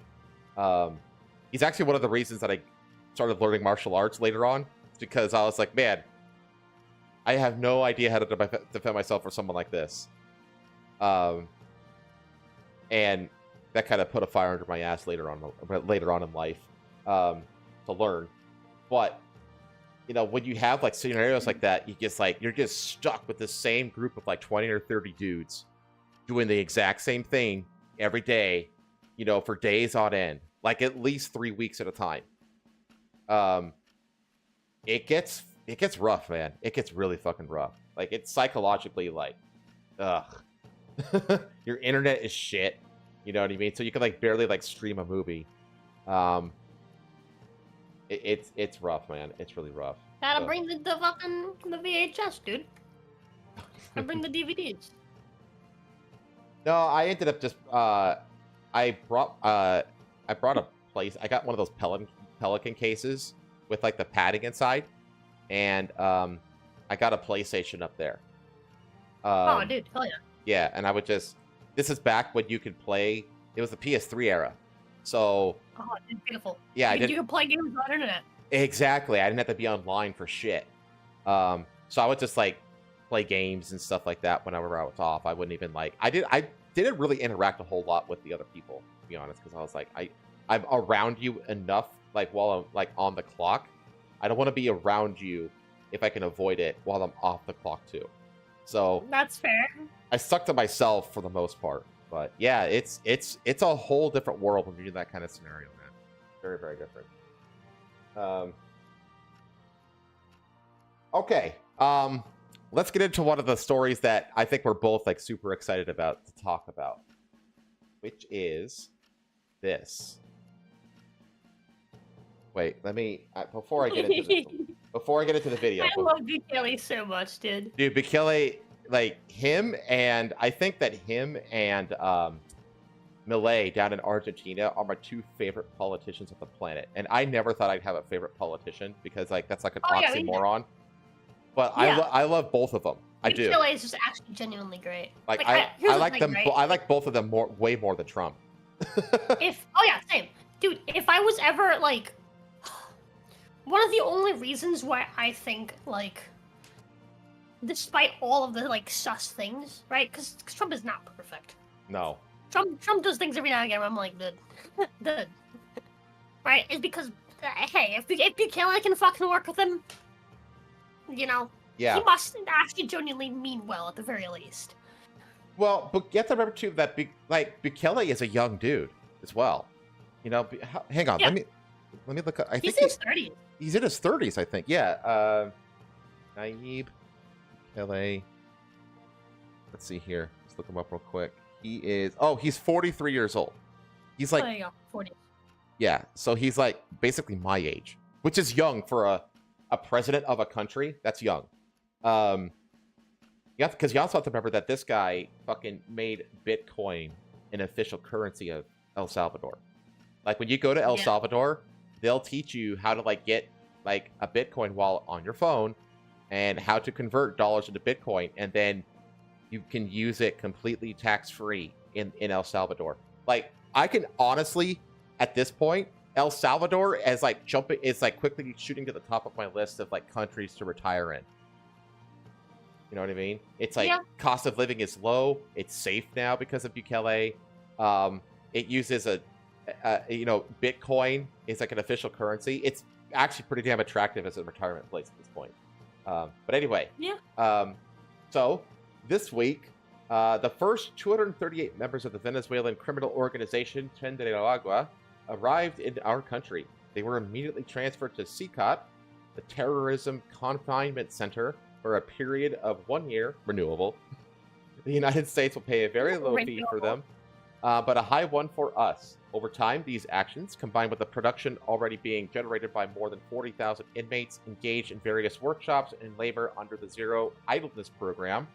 He's actually one of the reasons that I started learning martial arts later on, because I was like, man, I have no idea how to defend myself for someone like this. And that kind of put a fire under my ass later on in life, to learn. But you know, when you have like scenarios like that, you're just stuck with the same group of like 20 or 30 dudes doing the exact same thing every day, you know, for days on end, like at least 3 weeks at a time. It gets rough, man. It gets really fucking rough. Like, it's psychologically like, ugh. Your internet is shit. You know what I mean? So you can like barely like stream a movie. It's rough, man. It's really rough. Gotta bring the fucking the VHS, dude. I bring the DVDs. No, I ended up just I brought a place. I got one of those Pelican cases with like the padding inside, and I got a PlayStation up there. Oh, dude, hell yeah. Yeah, and I would just. This is back when you could play. It was the PS3 era, so. Oh, it's beautiful. Yeah, you could play games on internet. Exactly. I didn't have to be online for shit. So I would just like play games and stuff like that whenever I was off. I wouldn't even like. I didn't really interact a whole lot with the other people, to be honest, because I was like, I'm around you enough, like while I'm like on the clock. I don't want to be around you if I can avoid it while I'm off the clock too. So that's fair. I stuck to myself for the most part, but yeah, it's a whole different world when you're in that kind of scenario, man. Very, very different. Okay. Let's get into one of the stories that I think we're both like super excited about to talk about, which is this. Wait, let me before I get into this, before I get into the video. I love Bukele so much, dude. Dude, Bukele, like him, and I think that him and Milei down in Argentina are my two favorite politicians of the planet. And I never thought I'd have a favorite politician because like that's like an oxymoron. But yeah. I love both of them. I do. Bukele is just actually genuinely great. Like I like them. Right? I like both of them way more than Trump. Same, dude. If I was ever like, one of the only reasons why I think like, despite all of the like sus things, right? Because Trump is not perfect. No. Trump does things every now and again where I'm like, dude. Right? It's because, hey, if Bukele can fucking work with him, you know, he must actually genuinely mean well at the very least. Well, but you have to remember too that Bukele is a young dude as well. You know, hang on, let me look up. I think he's in his 30s. He's in his 30s, I think. Yeah. Nayib Bukele. Let's see here. Let's look him up real quick. He's 43 years old. He's like, there you go, 40. Yeah, so he's like basically my age, which is young for a president of a country. That's young. Yeah, because you also have to remember that this guy fucking made Bitcoin an official currency of El Salvador. Like when you go to El Salvador, they'll teach you how to like get like a Bitcoin wallet on your phone and how to convert dollars into Bitcoin, and then you can use it completely tax-free in El Salvador. Like, I can honestly, at this point, El Salvador is like quickly shooting to the top of my list of like countries to retire in. You know what I mean? It's like cost of living is low. It's safe now because of Bukele. It uses Bitcoin is like an official currency. It's actually pretty damn attractive as a retirement place at this point. But anyway. Yeah. So this week, the first 238 members of the Venezuelan criminal organization Tren de Agua arrived in our country. They were immediately transferred to CICOT, the Terrorism Confinement Center, for a period of 1 year, renewable. The United States will pay a very low fee for them, but a high one for us. Over time, these actions, combined with the production already being generated by more than 40,000 inmates engaged in various workshops and labor under the Zero Idleness Program,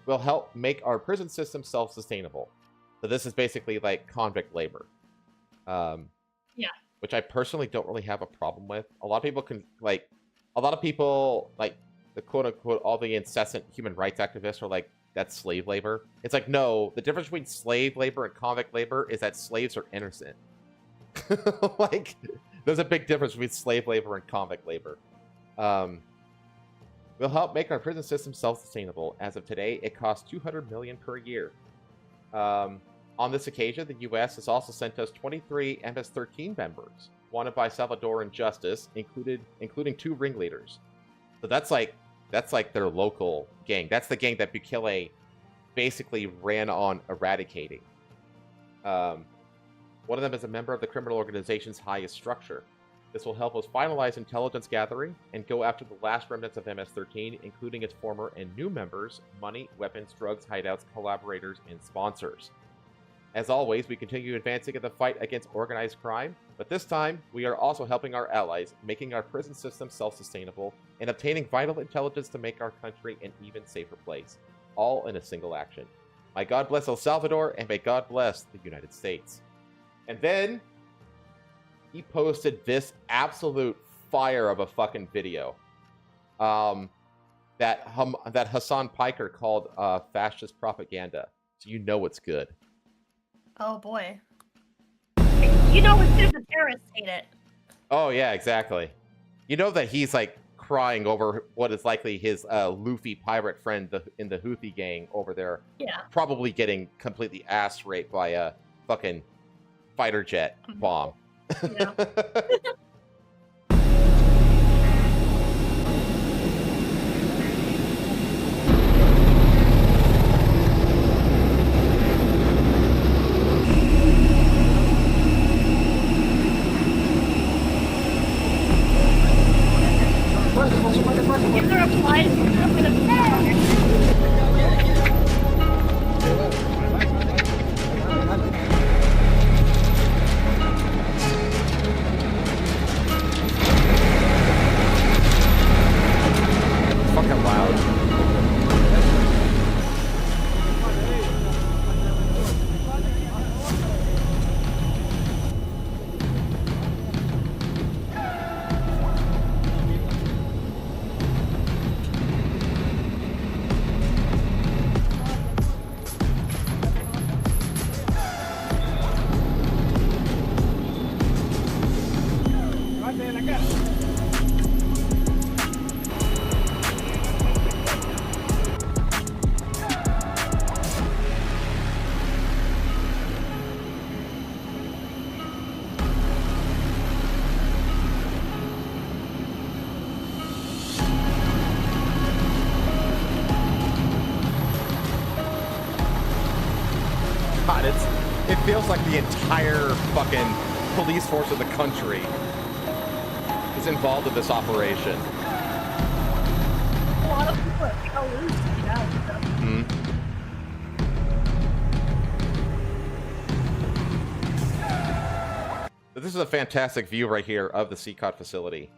will help make our prison system self-sustainable. So this is basically like convict labor. Which I personally don't really have a problem with. A lot of people the quote-unquote all the incessant human rights activists are like, that's slave labor. It's like, no, the difference between slave labor and convict labor is that slaves are innocent. Like, there's a big difference between slave labor and convict labor. Will help make our prison system self-sustainable. As of today, it costs $200 million per year. On this occasion, the U.S. has also sent us 23 MS-13 members, wanted by Salvadoran justice, including 2 ringleaders. So that's like their local gang. That's the gang that Bukele basically ran on eradicating. One of them is a member of the criminal organization's highest structure. This will help us finalize intelligence gathering and go after the last remnants of MS-13, including its former and new members, money, weapons, drugs, hideouts, collaborators, and sponsors. As always, we continue advancing in the fight against organized crime, but this time, we are also helping our allies, making our prison system self-sustainable, and obtaining vital intelligence to make our country an even safer place, all in a single action. May God bless El Salvador, and may God bless the United States. And then, he posted this absolute fire of a fucking video. That Hassan Piker called fascist propaganda. So you know it's good. Oh boy. You know it's good, the terrorists hate it. Oh yeah, exactly. You know that he's like crying over what is likely his Luffy pirate friend in the Houthi gang over there. Yeah. Probably getting completely ass raped by a fucking fighter jet bomb. Yeah. If there applies, I'm gonna fucking loud. God, it feels like the entire fucking police force of the country is involved in this operation. A lot of people are so loose to get out. This is a fantastic view right here of the CCOT facility.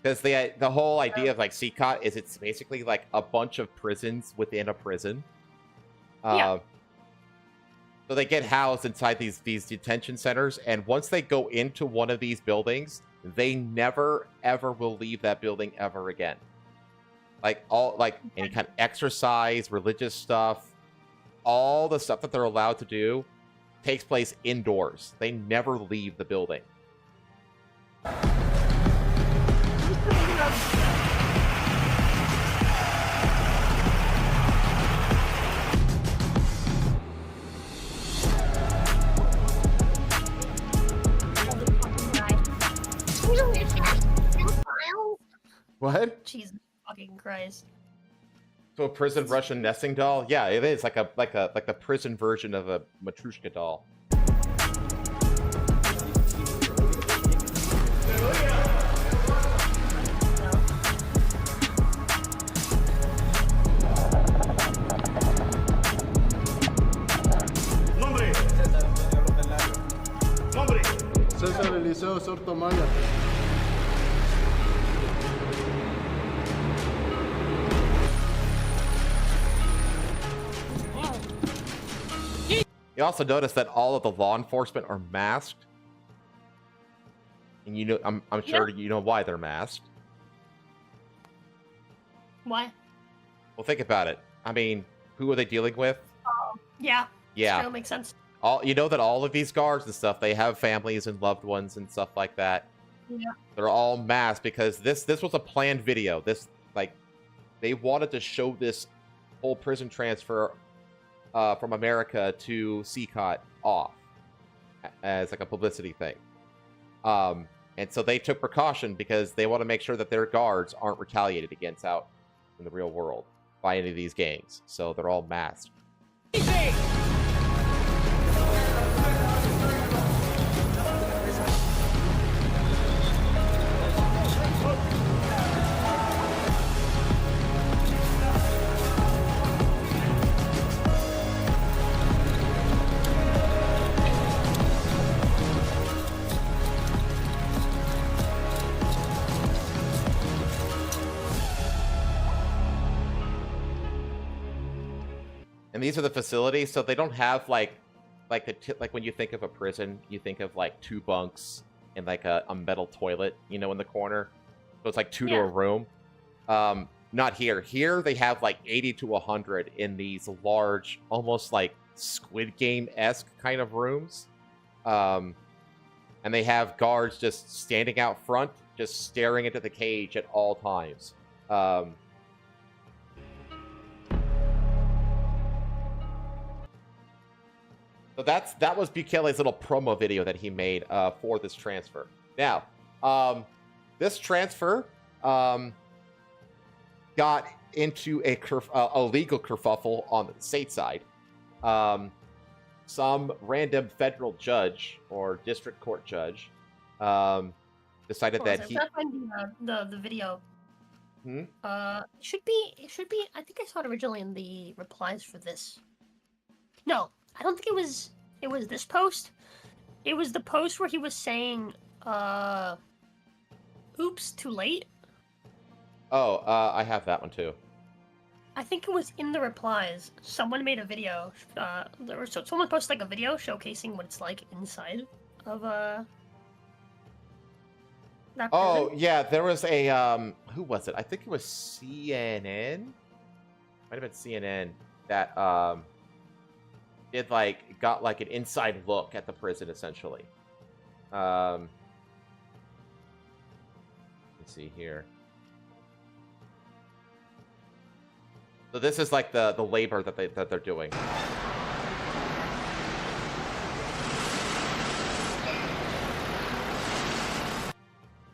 Because the whole idea of like CCOT is it's basically like a bunch of prisons within a prison. Yeah. So they get housed inside these detention centers, and once they go into one of these buildings, they never ever will leave that building ever again. Like any kind of exercise, religious stuff, all the stuff that they're allowed to do takes place indoors. They never leave the building. What? Jesus fucking Christ. So a prison Russian nesting doll? Yeah, it is like the prison version of a Matryoshka doll. César Eliseo Sortomaya. You also notice that all of the law enforcement are masked. And you know, I'm sure you know why they're masked. Why? Well, think about it. I mean, who are they dealing with? Yeah. Yeah. That makes sense. You know that all of these guards and stuff, they have families and loved ones and stuff like that. Yeah. They're all masked because this was a planned video. They wanted to show this whole prison transfer from America to CCOT off as like a publicity thing. And so they took precaution because they want to make sure that their guards aren't retaliated against out in the real world by any of these gangs. So they're all masked. And these are the facilities, so they don't have like when you think of a prison, you think of like 2 bunks and like a metal toilet, you know, in the corner. So it's like 2 to a room. Not here. Here they have like 80 to 100 in these large, almost like Squid Game-esque kind of rooms. And they have guards just standing out front, just staring into the cage at all times. So that was Bukele's little promo video that he made for this transfer. Now, this transfer got into a legal kerfuffle on the state side. Some random federal judge or district court judge decided that he. The video. It should be. I think I saw it originally in the replies for this. No, I don't think it was this post. It was the post where he was saying, oops, too late. Oh, I have that one too. I think it was in the replies. Someone made a video. Someone posted like a video showcasing what it's like inside of that prison. Oh, yeah, there was a who was it? I think it was CNN. Might have been CNN that got like an inside look at the prison essentially. Let's see here. So this is like the labor that they're doing.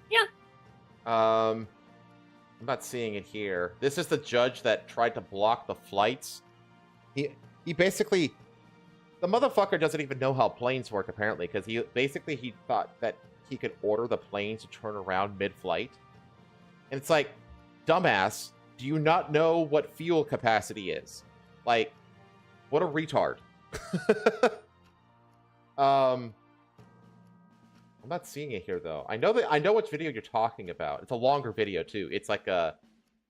Yeah. I'm not seeing it here. This is the judge that tried to block the flights. He basically, the motherfucker doesn't even know how planes work apparently, because he thought that he could order the planes to turn around mid-flight. And it's like, dumbass, do you not know what fuel capacity is? Like, what a retard. I'm not seeing it here though. I know which video you're talking about. It's a longer video too. It's like an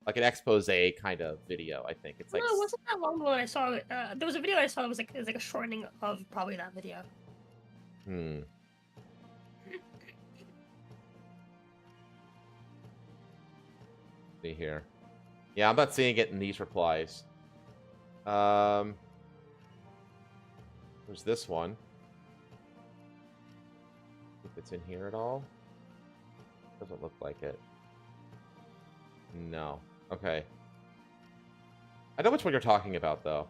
expose kind of video. I think it's like. No, it wasn't that long when I saw it. There was a video I saw that was like a shortening of probably that video. See here. Yeah, I'm not seeing it in these replies. There's this one. If it's in here at all. Doesn't look like it. No. Okay. I know which one you're talking about, though.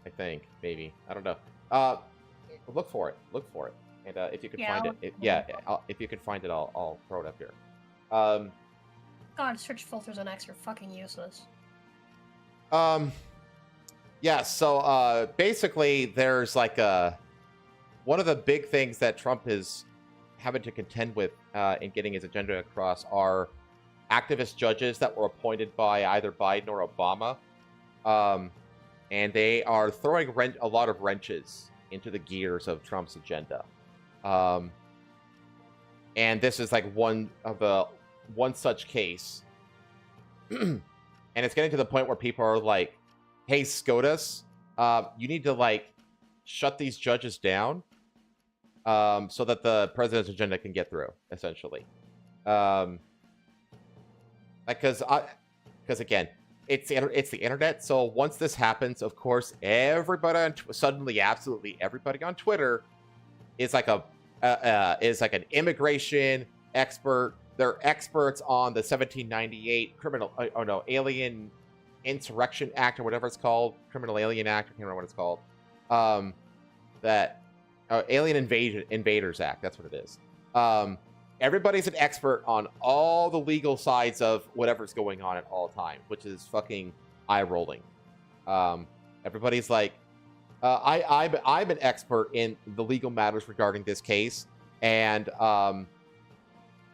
I think. Maybe. I don't know. Look for it. Look for it. And if you can find it... if you can find it, I'll throw it up here. God, search filters on X are fucking useless. Yeah, so basically there's like one of the big things that Trump is having to contend with in getting his agenda across are activist judges that were appointed by either Biden or Obama. And they are throwing a lot of wrenches into the gears of Trump's agenda. And this is like one such case. And it's getting to the point where people are like, hey, SCOTUS, you need to like shut these judges down so that the president's agenda can get through, essentially. Because again, it's the internet. So once this happens, of course, suddenly absolutely everybody on Twitter is like an immigration expert. They're experts on the 1798 Alien Insurrection Act or whatever it's called, Criminal Alien Act. I can't remember what it's called. Alien Invaders Act. That's what it is. Everybody's an expert on all the legal sides of whatever's going on at all times, which is fucking eye-rolling. Everybody's like, I'm an expert in the legal matters regarding this case, and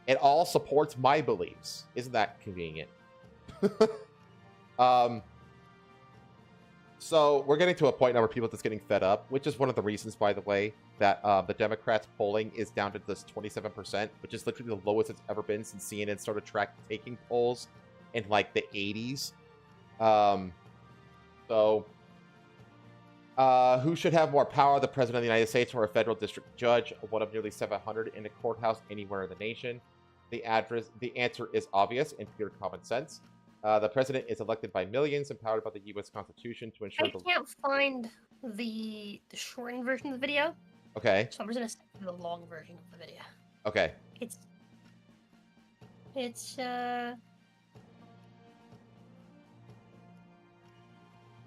it all supports my beliefs. Isn't that convenient? So we're getting to a point now where people are just getting fed up, which is one of the reasons, by the way, that the Democrats' polling is down to this 27%, which is literally the lowest it's ever been since CNN started taking polls in like the 80s. So Who should have more power, the President of the United States or a federal district judge, one of nearly 700 in a courthouse anywhere in the nation? The answer is obvious and pure common sense. The President is elected by millions, empowered by the U.S. Constitution to ensure I can't find the shortened version of the video. Okay. So I'm just going to stick to the long version of the video. Okay. It's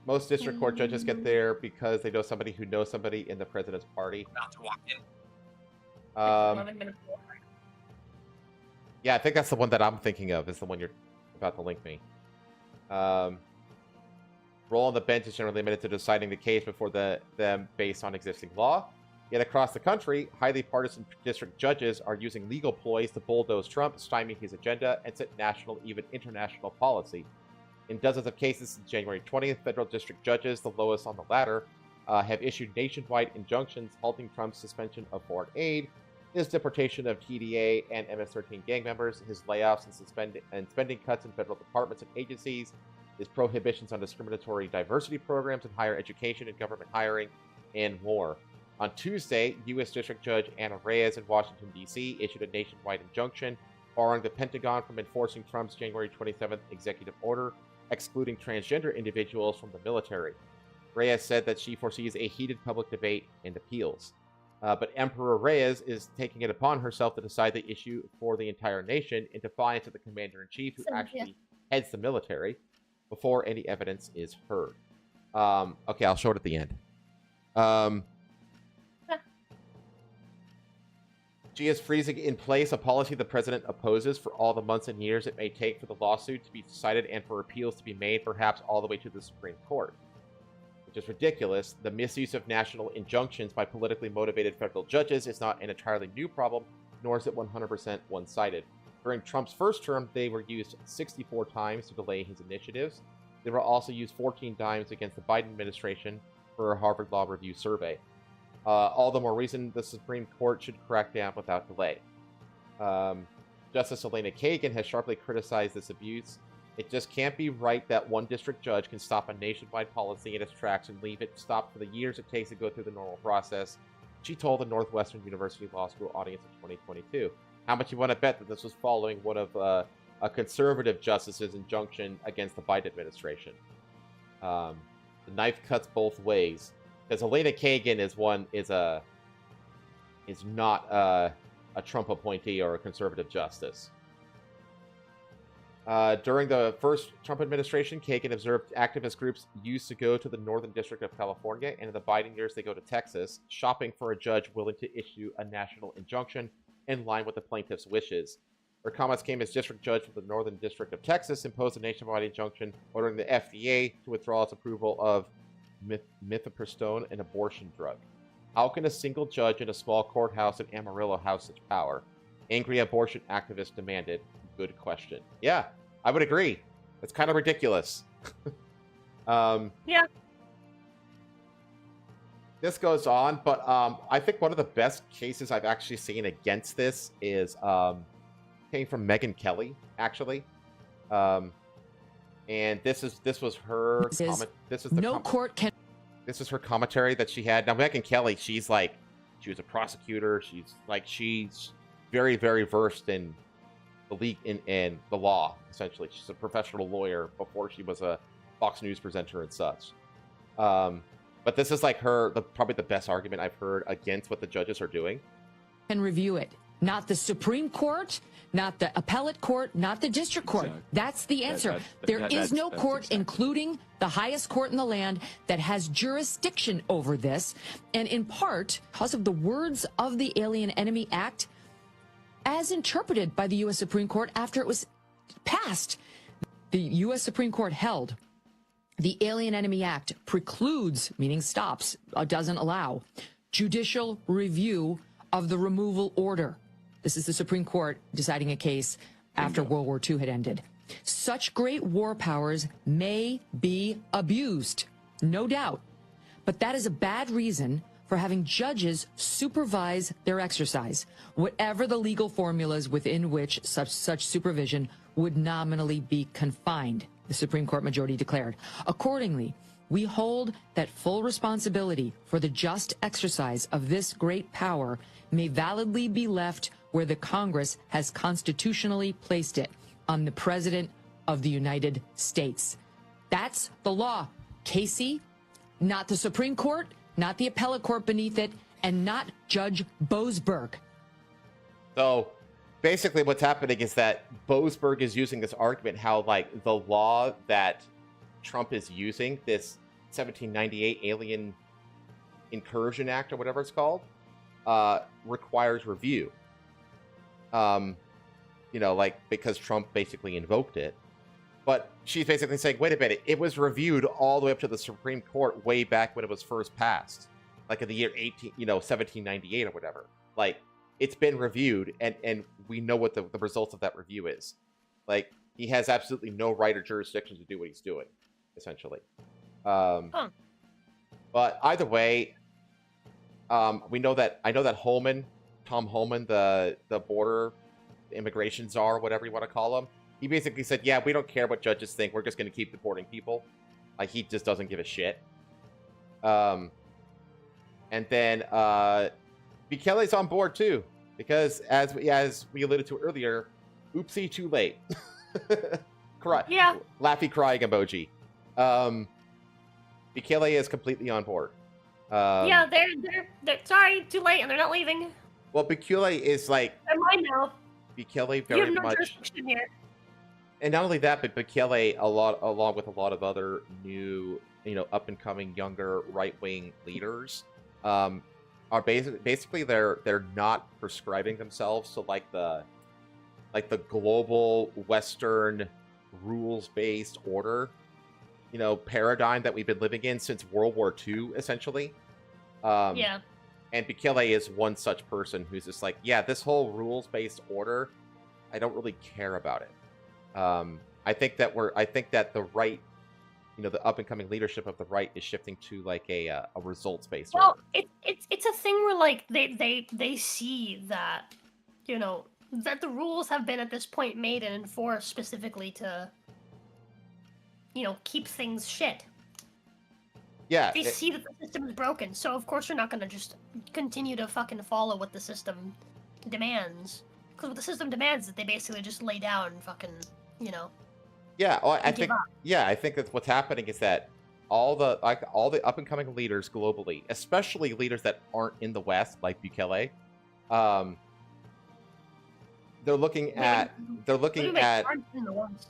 Most district court judges get there because they know somebody who knows somebody in the president's party. About to walk in. Yeah, I think that's the one that I'm thinking of, is the one you're about to link me. Role on the bench is generally limited to deciding the case before them based on existing law. Yet across the country, highly partisan district judges are using legal ploys to bulldoze Trump, stymie his agenda, and set national, even international policy. In dozens of cases since January 20th, federal district judges, the lowest on the ladder, have issued nationwide injunctions halting Trump's suspension of foreign aid, his deportation of TDA and MS-13 gang members, his layoffs and spending cuts in federal departments and agencies, his prohibitions on discriminatory diversity programs in higher education and government hiring, and more. On Tuesday, U.S. District Judge Anna Reyes in Washington, D.C. issued a nationwide injunction barring the Pentagon from enforcing Trump's January 27th executive order excluding transgender individuals from the military. Reyes said that she foresees a heated public debate and appeals. But Emperor Reyes is taking it upon herself to decide the issue for the entire nation in defiance of the commander-in-chief who actually heads the military before any evidence is heard. Okay, I'll show it at the end. She is freezing in place a policy the president opposes for all the months and years it may take for the lawsuit to be decided and for appeals to be made, perhaps all the way to the Supreme Court. Which is ridiculous. The misuse of national injunctions by politically motivated federal judges is not an entirely new problem, nor is it 100% one-sided. During Trump's first term, they were used 64 times to delay his initiatives. They were also used 14 times against the Biden administration for a Harvard Law Review survey. All the more reason the Supreme Court should crack down without delay. Justice Selena Kagan has sharply criticized this abuse. It just can't be right that one district judge can stop a nationwide policy in its tracks and leave it stopped for the years it takes to go through the normal process, she told the Northwestern University Law School audience in 2022. How much you want to bet that this was following one of a conservative justice's injunction against the Biden administration? The knife cuts both ways. Because Elena Kagan is not a Trump appointee or a conservative justice. During the first Trump administration, Kagan observed activist groups used to go to the Northern District of California, and in the Biden years, they go to Texas, shopping for a judge willing to issue a national injunction in line with the plaintiff's wishes. Her comments came as district judge for the Northern District of Texas imposed a nationwide injunction ordering the FDA to withdraw its approval of mifepristone, an abortion drug. How can a single judge in a small courthouse in Amarillo have such power? Angry abortion activists demanded. Good question. Yeah, I would agree. It's kind of ridiculous. Yeah. This goes on, but I think one of the best cases I've actually seen against this is came from Megyn Kelly, actually. And this was her comment. This is the no court can. This is her commentary that she had. Now, Megyn Kelly, she was a prosecutor. She's very, very versed in the law. Essentially, she's a professional lawyer before she was a Fox News presenter and such. But this is probably the best argument I've heard against what the judges are doing. Can review it. Not the Supreme Court, not the appellate court, not the district court. Exactly. That's the answer. There is no court, including the highest court in the land, that has jurisdiction over this. And in part, because of the words of the Alien Enemy Act, as interpreted by the U.S. Supreme Court after it was passed, the U.S. Supreme Court held the Alien Enemy Act precludes, meaning stops, doesn't allow, judicial review of the removal order. This is the Supreme Court deciding a case after World War II had ended. Such great war powers may be abused, no doubt. But that is a bad reason for having judges supervise their exercise, whatever the legal formulas within which such supervision would nominally be confined, the Supreme Court majority declared. Accordingly, We hold that full responsibility for the just exercise of this great power may validly be left where the Congress has constitutionally placed it, on the President of the United States. That's the law, Casey, not the Supreme Court, not the appellate court beneath it, and not Judge Boasberg. So basically what's happening is that Boasberg is using this argument how, like, the law that Trump is using, this 1798 Alien Incursion Act or whatever it's called, requires review. Like, because Trump basically invoked it. But she's basically saying, wait a minute, it was reviewed all the way up to the Supreme Court way back when it was first passed. Like in the year 1798 or whatever. Like, it's been reviewed, and we know what the results of that review is. Like, he has absolutely no right or jurisdiction to do what he's doing, essentially. But either way, I know that Tom Homan, the border immigration czar, whatever you want to call him, he basically said, yeah, we don't care what judges think. We're just going to keep deporting people. Like, he just doesn't give a shit. And then Bukele's on board, too. Because, as we alluded to earlier, oopsie, too late. Yeah. Laughy crying emoji. Bukele is completely on board. Yeah, they're sorry, too late, and they're not leaving. Well, Bukele is like... They're mine now. Bukele You have very no much... jurisdiction here. And not only that, but Bukele, along with a lot of other new, up-and-coming, younger right-wing leaders, are basically they're not prescribing themselves to like the global Western rules-based order, paradigm that we've been living in since World War II, essentially. Yeah. And Bukele is one such person who's just like, yeah, this whole rules-based order, I don't really care about it. I think that the right, the up-and-coming leadership of the right is shifting to like a results-based order. Well, it's a thing where like they see that, that the rules have been at this point made and enforced specifically to, keep things shit. Yeah. They see that the system is broken, so of course you're not gonna just continue to fucking follow what the system demands. Because what the system demands is that they basically just lay down and fucking, Yeah, well, I give think. up. Yeah, I think that what's happening is that all the up and coming leaders globally, especially leaders that aren't in the West, like Bukele, they're looking at Aren't in the West?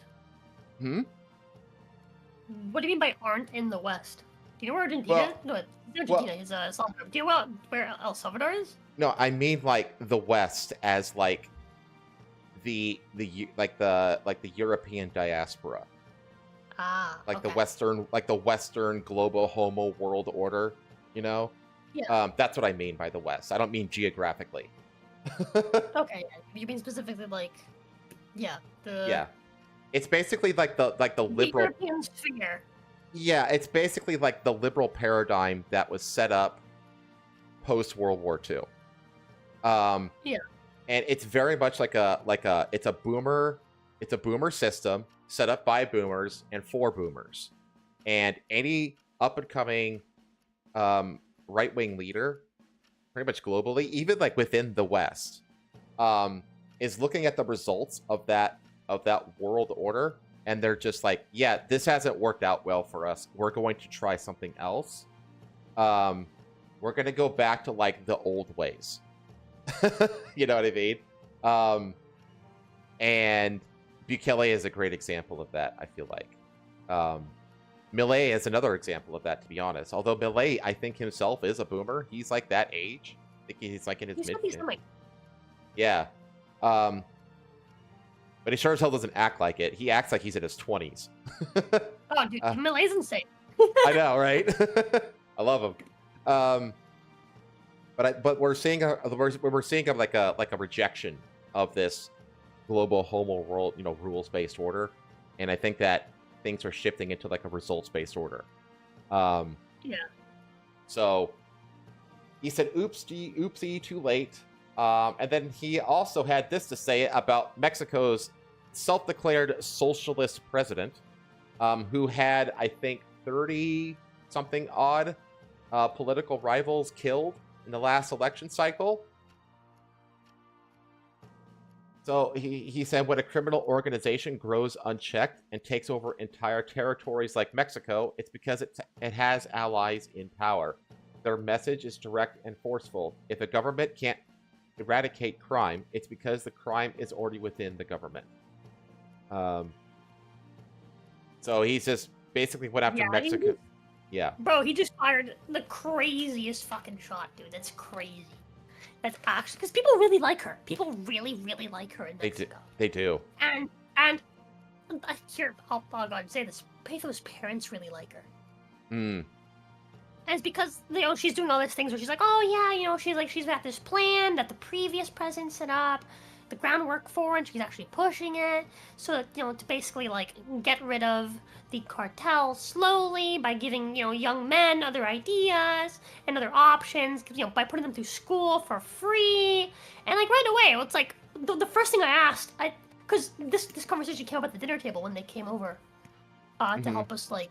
What do you mean by aren't in the West? Do you know where Argentina? Well, Argentina is El Salvador. Do you know where El Salvador is? No, I mean like the West as like the European diaspora. Like okay. the Western global homo world order, Yeah. That's what I mean by the West. I don't mean geographically. Okay, you mean specifically like, yeah, Yeah. It's basically like the liberal European sphere. Yeah, it's basically like the liberal paradigm that was set up post World War II. Yeah. And it's very much it's a boomer system set up by boomers and for boomers. And any up and coming right-wing leader, pretty much globally, even like within the West, is looking at the results of that world order, and they're just like, yeah, this hasn't worked out well for us. We're going to try something else. We're going to go back to like the old ways. You know what I mean? And Bukele is a great example of that, I feel like. Milei is another example of that, to be honest. Although Milei, I think himself is a boomer. He's like that age. I think he's like in his mid. Yeah. But he sure as hell doesn't act like it. He acts like he's in his 20s. Oh, dude, Milei's insane. I know, right? I love him. But we're seeing like a rejection of this global homo world, rules-based order, and I think that things are shifting into like a results-based order. Yeah. So he said, oopsie, too late. And then he also had this to say about Mexico's self-declared socialist president, who had, I think, 30 something odd political rivals killed in the last election cycle. So he said, when a criminal organization grows unchecked and takes over entire territories like Mexico, it's because it has allies in power. Their message is direct and forceful. If a government can't eradicate crime, it's because the crime is already within the government. So he's just basically went after Mexico. Yeah. Bro, he just fired the craziest fucking shot, dude. That's crazy. That's actually because people really like her. People really, really like her in Mexico. They do. And here, I'll go and say this. Paytho's parents really like her. Hmm. And it's because, you know, she's doing all these things where she's like, oh yeah, you know, she's got this plan that the previous president set up, the groundwork for, and she's actually pushing it. So that, you know, to basically like get rid of the cartel slowly by giving, you know, young men other ideas and other options, you know, by putting them through school for free. And like right away, it's like the first thing I asked, because this conversation came up at the dinner table when they came over to help us like.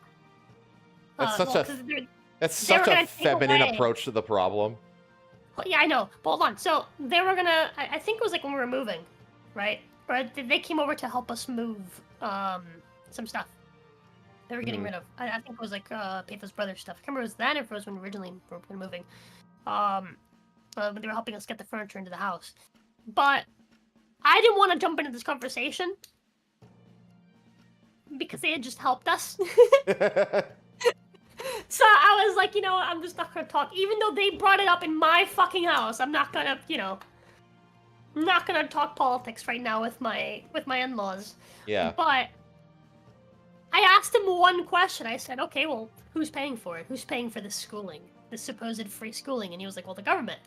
That's such a feminine approach to the problem. Well, yeah, I know. But hold on. So they were gonna. I think it was like when we were moving, right? Or they came over to help us move some stuff. They were getting rid of. I think it was like Paytho's brother's stuff. I can't remember if it was then or if it was when originally we were moving. But they were helping us get the furniture into the house. But I didn't want to jump into this conversation because they had just helped us. So I was like, you know, I'm just not gonna talk. Even though they brought it up in my fucking house, I'm not gonna, you know, I'm not gonna talk politics right now with my in-laws. Yeah. But I asked him one question. I said, okay, well, who's paying for it? Who's paying for this schooling? This supposed free schooling? And he was like, well, the government.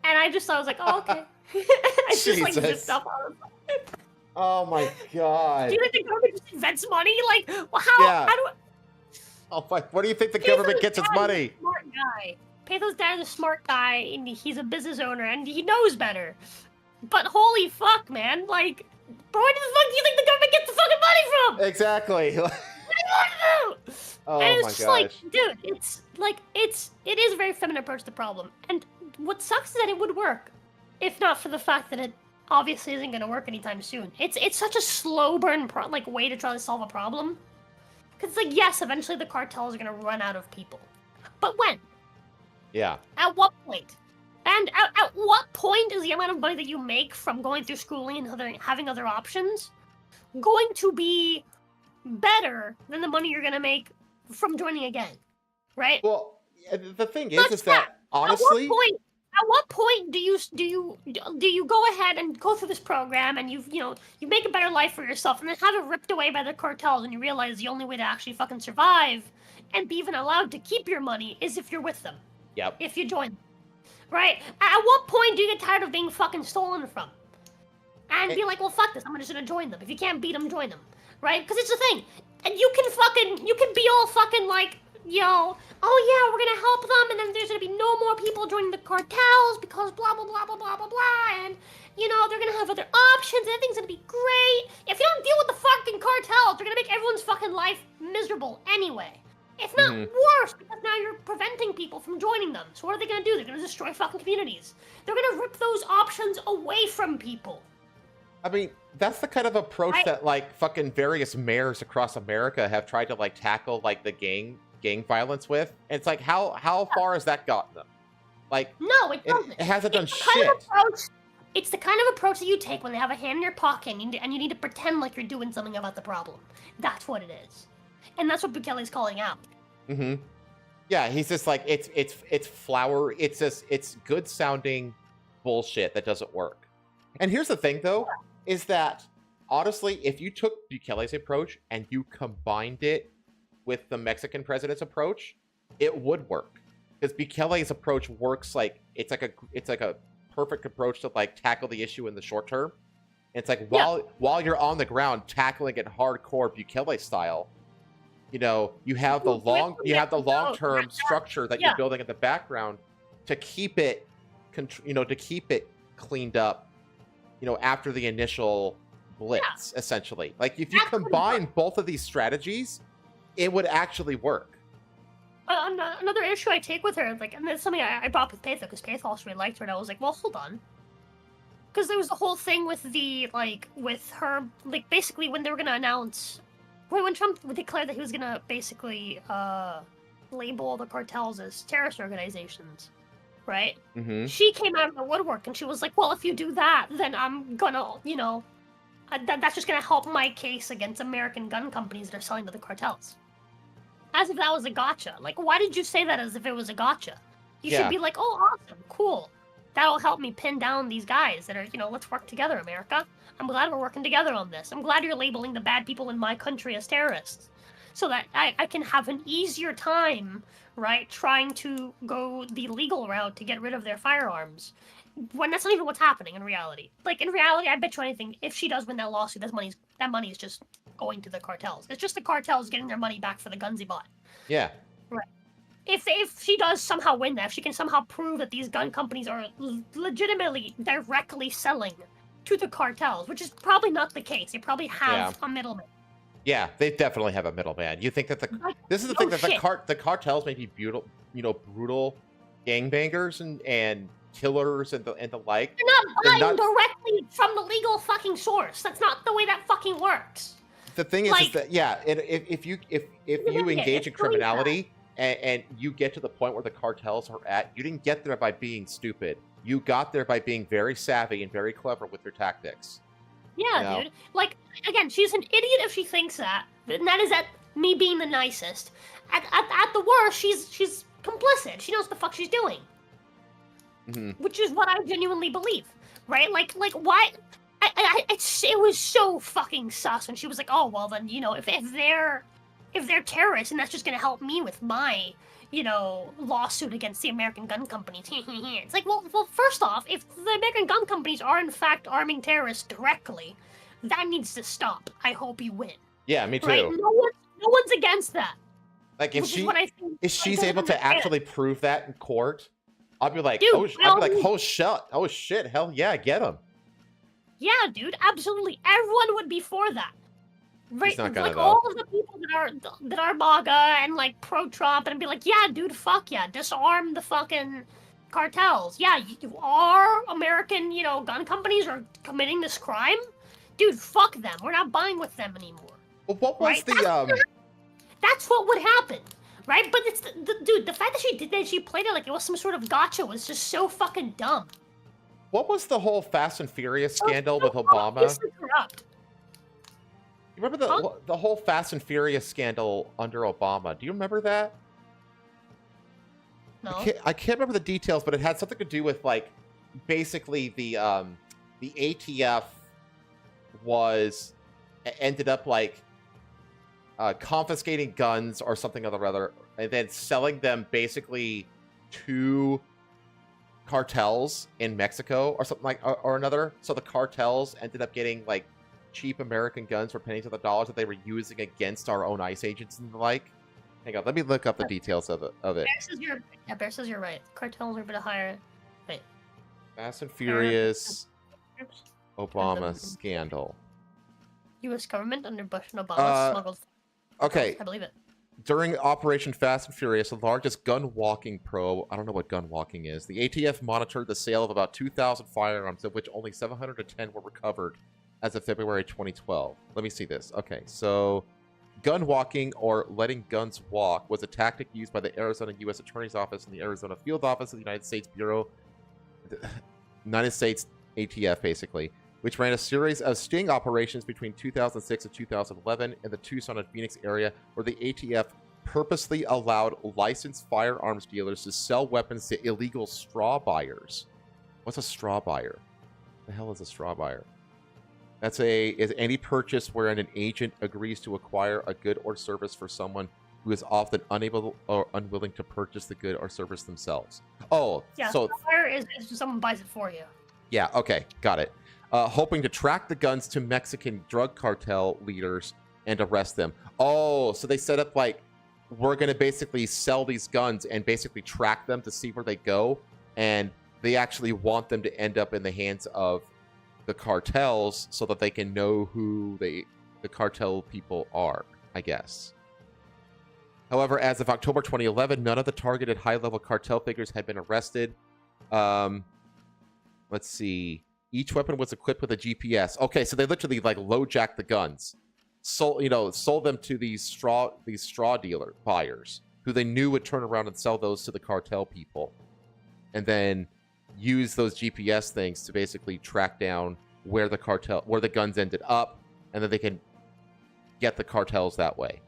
And I was like, oh, okay. I just like zipped up on him. Oh my god. Do you think the government just invents money? Like, well, how do Oh, fuck. What do you think the government gets its money? Smart guy. Paytho's dad is a smart guy, and he's a business owner, and he knows better. But holy fuck, man. Like, bro, where the fuck do you think the government gets the fucking money from? Exactly. What do you want to do? Oh and it's my just gosh. like, dude, it's like, it is a very feminine approach to the problem. And what sucks is that it would work, if not for the fact that it obviously isn't going to work anytime soon. It's such a slow burn way to try to solve a problem. Because it's like, yes, eventually the cartels are going to run out of people. But when? Yeah. At what point? And at what point is the amount of money that you make from going through schooling and having other options going to be better than the money you're going to make from joining a gang? Right? Well, the thing is that honestly, at what point do you go ahead and go through this program and you make a better life for yourself and then have it ripped away by the cartels and you realize the only way to actually fucking survive and be even allowed to keep your money is if you're with them. Yep. If you join them. Right? At what point do you get tired of being fucking stolen from? And be like, well, fuck this, I'm just gonna join them. If you can't beat them, join them. Right? Because it's the thing. And you can be all fucking like, yo, oh yeah, we're gonna help them, and then there's gonna be no more people joining the cartels because blah blah blah blah blah blah blah, and you know they're gonna have other options, and everything's gonna be great. If you don't deal with the fucking cartels, they're gonna make everyone's fucking life miserable anyway. If not worse, because now you're preventing people from joining them. So what are they gonna do? They're gonna destroy fucking communities. They're gonna rip those options away from people. I mean, that's the kind of approach that like fucking various mayors across America have tried to like tackle like the gang violence with. And it's like, how far has that gotten them? Like, no, it doesn't. It hasn't done shit. It's the kind of approach that you take when they have a hand in your pocket and you need to pretend like you're doing something about the problem. That's what it is. And that's what Bukele's calling out. Mm-hmm. Yeah, he's just like, it's flower. It's just, it's good sounding bullshit that doesn't work. And here's the thing though, is that honestly, if you took Bukele's approach and you combined it with the Mexican president's approach, it would work. Because Bukele's approach works like, it's like a perfect approach to like tackle the issue in the short term. And it's like, while you're on the ground tackling it hardcore Bukele style, you know, you have the long-term structure that you're building in the background to keep it, to keep it cleaned up, you know, after the initial blitz, essentially. Like, if you combine both of these strategies, it would actually work. Another issue I take with her, like, and that's something I brought up with Patho, because Patho also really liked her, and I was like, well, hold on. Because there was the whole thing with the, like, with her, like, basically when they were going to announce, when Trump declared that he was going to basically label all the cartels as terrorist organizations, right? Mm-hmm. She came out of the woodwork, and she was like, well, if you do that, then I'm gonna, you know, that's just gonna help my case against American gun companies that are selling to the cartels. As if that was a gotcha. Like, why did you say that as if it was a gotcha? You should be like, oh, awesome, cool. That'll help me pin down these guys that are, you know, let's work together, America. I'm glad we're working together on this. I'm glad you're labeling the bad people in my country as terrorists. So that I can have an easier time, right, trying to go the legal route to get rid of their firearms. When that's not even what's happening in reality. Like, in reality, I bet you anything, if she does win that lawsuit, that money is just going to the cartels. It's just the cartels getting their money back for the guns he bought. Yeah. Right. If she does somehow win that, if she can somehow prove that these gun companies are legitimately directly selling to the cartels, which is probably not the case. They probably have a middleman. Yeah, they definitely have a middleman. You think that this is the thing that the cartels may be brutal gangbangers and killers and the like. They're not buying directly from the legal fucking source. That's not the way that fucking works. The thing is that if you engage in criminality and you get to the point where the cartels are at, you didn't get there by being stupid. You got there by being very savvy and very clever with your tactics. Yeah, dude. Like, again, she's an idiot if she thinks that. And that is at me being the nicest. At the worst, she's complicit. She knows what the fuck she's doing. Mm-hmm. Which is what I genuinely believe. Right? Like why? It was so fucking sus when she was like, oh, well, then, you know, if they're terrorists, and that's just gonna help me with my, you know, lawsuit against the American gun companies. It's like, well, first off, if the American gun companies are in fact arming terrorists directly, that needs to stop. I hope you win. Yeah, me too. Right? No one's against that. Like, if she's able to actually prove that in court, I'll be like, dude, oh shit, hell yeah, get him. Yeah, dude, absolutely. Everyone would be for that. Right? He's not gonna, like, all of the people that are MAGA and, like, pro-Trump, and be like, yeah, dude, fuck yeah, disarm the fucking cartels. Yeah, our American, you know, gun companies are committing this crime? Dude, fuck them. We're not buying with them anymore. Well, what was That's what would happen, right? But it's, dude, the fact that she did that, she played it like it was some sort of gotcha was just so fucking dumb. What was the whole Fast and Furious scandal with Obama? Corrupt. You remember the whole Fast and Furious scandal under Obama? Do you remember that? No. I can't remember the details, but it had something to do with, like, basically the ATF ended up, like, confiscating guns or something or other, and then selling them basically to cartels in Mexico or something like or another. So the cartels ended up getting, like, cheap American guns for pennies of the dollars that they were using against our own ICE agents and the like. Hang on, let me look up the details of it. Bear says you're right. Cartels are a bit higher. Wait. Fast and Furious Obama scandal. U.S. government under Bush and Obama smuggled. Okay. I believe it. During Operation Fast and Furious, the largest gun walking probe, I don't know what gun walking is, the ATF monitored the sale of about 2,000 firearms, of which only 710 were recovered as of February 2012. Let me see this. Okay, so gun walking, or letting guns walk, was a tactic used by the Arizona U.S. Attorney's Office and the Arizona Field Office of the United States ATF, basically, which ran a series of sting operations between 2006 and 2011 in the Tucson and Phoenix area, where the ATF purposely allowed licensed firearms dealers to sell weapons to illegal straw buyers. What's a straw buyer? The hell is a straw buyer? Is any purchase wherein an agent agrees to acquire a good or service for someone who is often unable or unwilling to purchase the good or service themselves. Oh, yeah, so buyer is someone buys it for you. Yeah, okay, got it. Hoping to track the guns to Mexican drug cartel leaders and arrest them. Oh, so they set up, like, we're going to basically sell these guns and basically track them to see where they go, and they actually want them to end up in the hands of the cartels so that they can know who the cartel people are, I guess. However, as of October 2011, none of the targeted high-level cartel figures had been arrested. Let's see. Each weapon was equipped with a GPS. Okay, so they literally like low-jacked the guns, sold them to these straw dealer buyers who they knew would turn around and sell those to the cartel people, and then use those GPS things to basically track down where the guns ended up, and then they can get the cartels that way.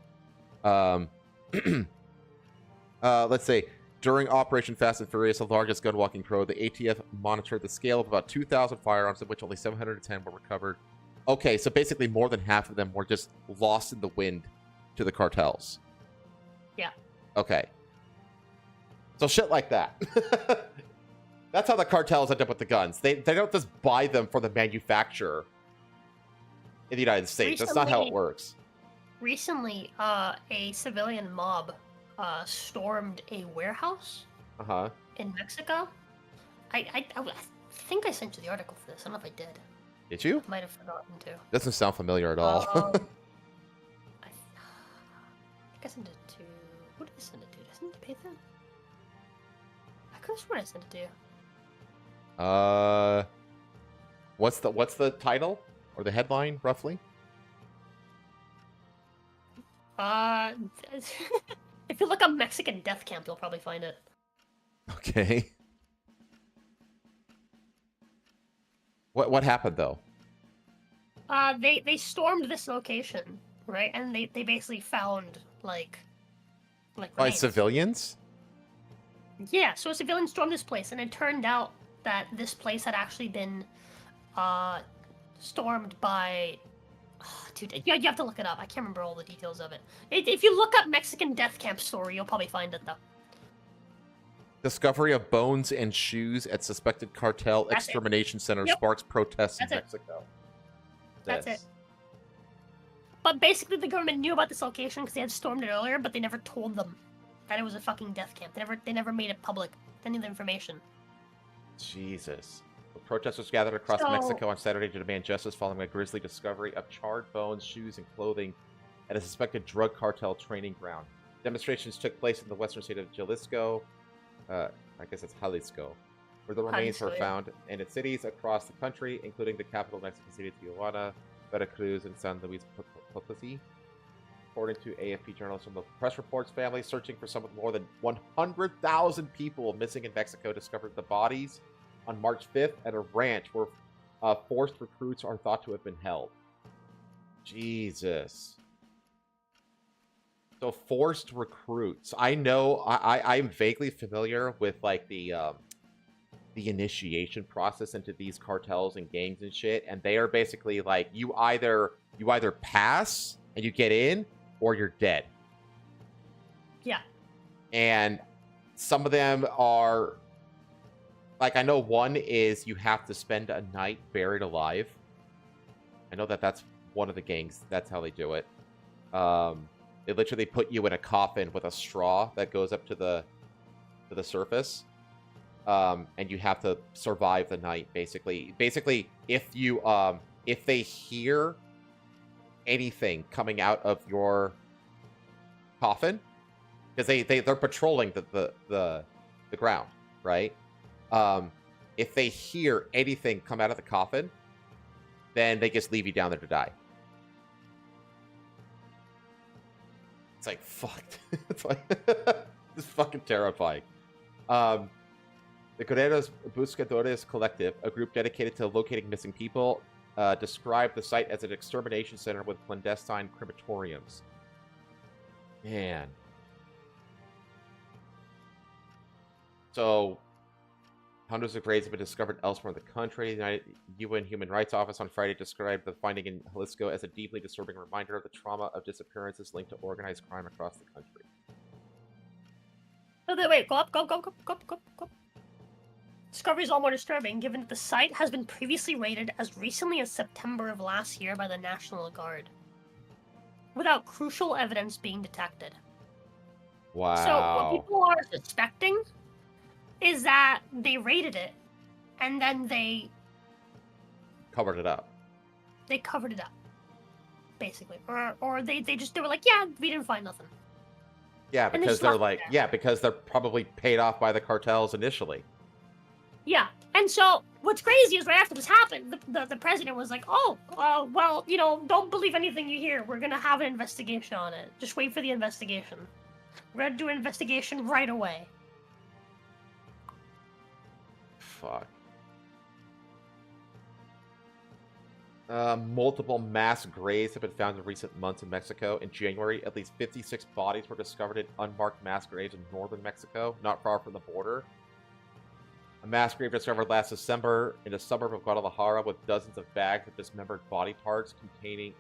Let's say during Operation Fast and Furious, the largest gun-walking probe, the ATF monitored the scale of about 2,000 firearms, of which only 710 were recovered. Okay, so basically more than half of them were just lost in the wind to the cartels. Yeah. Okay. So shit like that. That's how the cartels end up with the guns. They don't just buy them from the manufacturer in the United States. That's not how it works. Recently, a civilian mob stormed a warehouse in Mexico. I think I sent you the article for this. I don't know if I did. Did you? Might have forgotten to. Doesn't sound familiar at all. I think I sent it to... Who did I send it to? Did I send it to Pathan? I could have sworn I sent it to you. What's the title or the headline roughly? If you look up Mexican death camp, you'll probably find it. Okay. What happened though? They stormed this location, right? And they basically found like By remains. civilians? Yeah, so a civilian stormed this place, and it turned out that this place had actually been stormed by... dude, you have to look it up. I can't remember all the details of it. If you look up Mexican death camp story, you'll probably find it, though. Discovery of bones and shoes at suspected cartel extermination center sparks protests in Mexico. That's it. But basically, the government knew about this location because they had stormed it earlier, but they never told them that it was a fucking death camp. They never made it public, any of the information. Jesus. The protesters gathered across Mexico on Saturday to demand justice following a grisly discovery of charred bones, shoes, and clothing at a suspected drug cartel training ground. Demonstrations took place in the western state of Jalisco, I guess it's Jalisco, where the remains were found, and in cities across the country, including the capital Mexican city of Tijuana, Veracruz, and San Luis Potosí. According to AFP journalists from the press reports, families searching for some of the more than 100,000 people missing in Mexico discovered the bodies on March 5th at a ranch where forced recruits are thought to have been held. Jesus. So forced recruits. I know I'm vaguely familiar with like the initiation process into these cartels and gangs and shit, and they are basically like you either pass and you get in or you're dead. Yeah. And some of them are like, I know one is you have to spend a night buried alive. I know that's one of the gangs. That's how they do it. They literally put you in a coffin with a straw that goes up to the surface, and you have to survive the night. Basically, if they hear anything coming out of your coffin, because they're patrolling the ground, right? If they hear anything come out of the coffin, then they just leave you down there to die. It's like, fucked. It's like, it's fucking terrifying. The Guerreros Buscadores Collective, a group dedicated to locating missing people, described the site as an extermination center with clandestine crematoriums. Man. So, hundreds of graves have been discovered elsewhere in the country. The UN Human Rights Office on Friday described the finding in Jalisco as a deeply disturbing reminder of the trauma of disappearances linked to organized crime across the country. Oh, wait, go up. Discovery is all more disturbing, given that the site has been previously raided as recently as September of last year by the National Guard, without crucial evidence being detected. Wow. So what people are suspecting is that they raided it, and then they covered it up. They covered it up, basically, or they were like, yeah, we didn't find nothing. Yeah, And they because just they're left it like, there. yeah, because they're probably paid off by the cartels initially. Yeah, and so what's crazy is right after this happened, the president was like, "Oh, well, you know, don't believe anything you hear. We're gonna have an investigation on it. Just wait for the investigation. We're gonna do an investigation right away." Fuck. Multiple mass graves have been found in recent months in Mexico. In January, at least 56 bodies were discovered in unmarked mass graves in northern Mexico, not far from the border. A mass grave discovered last December in a suburb of Guadalajara with dozens of bags of dismembered body parts contained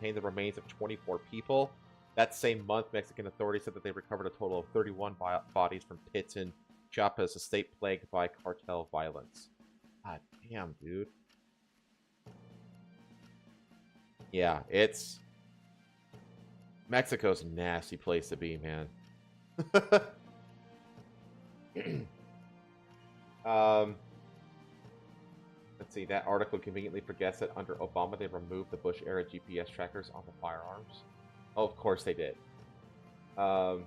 the remains of 24 people. That same month, Mexican authorities said that they recovered a total of 31 bodies from pits in Chiapas, a state plagued by cartel violence. God damn, dude. Yeah, it's... Mexico's a nasty place to be, man. Let's see, that article conveniently forgets that under Obama they removed the Bush-era GPS trackers on the firearms. Oh, of course they did. One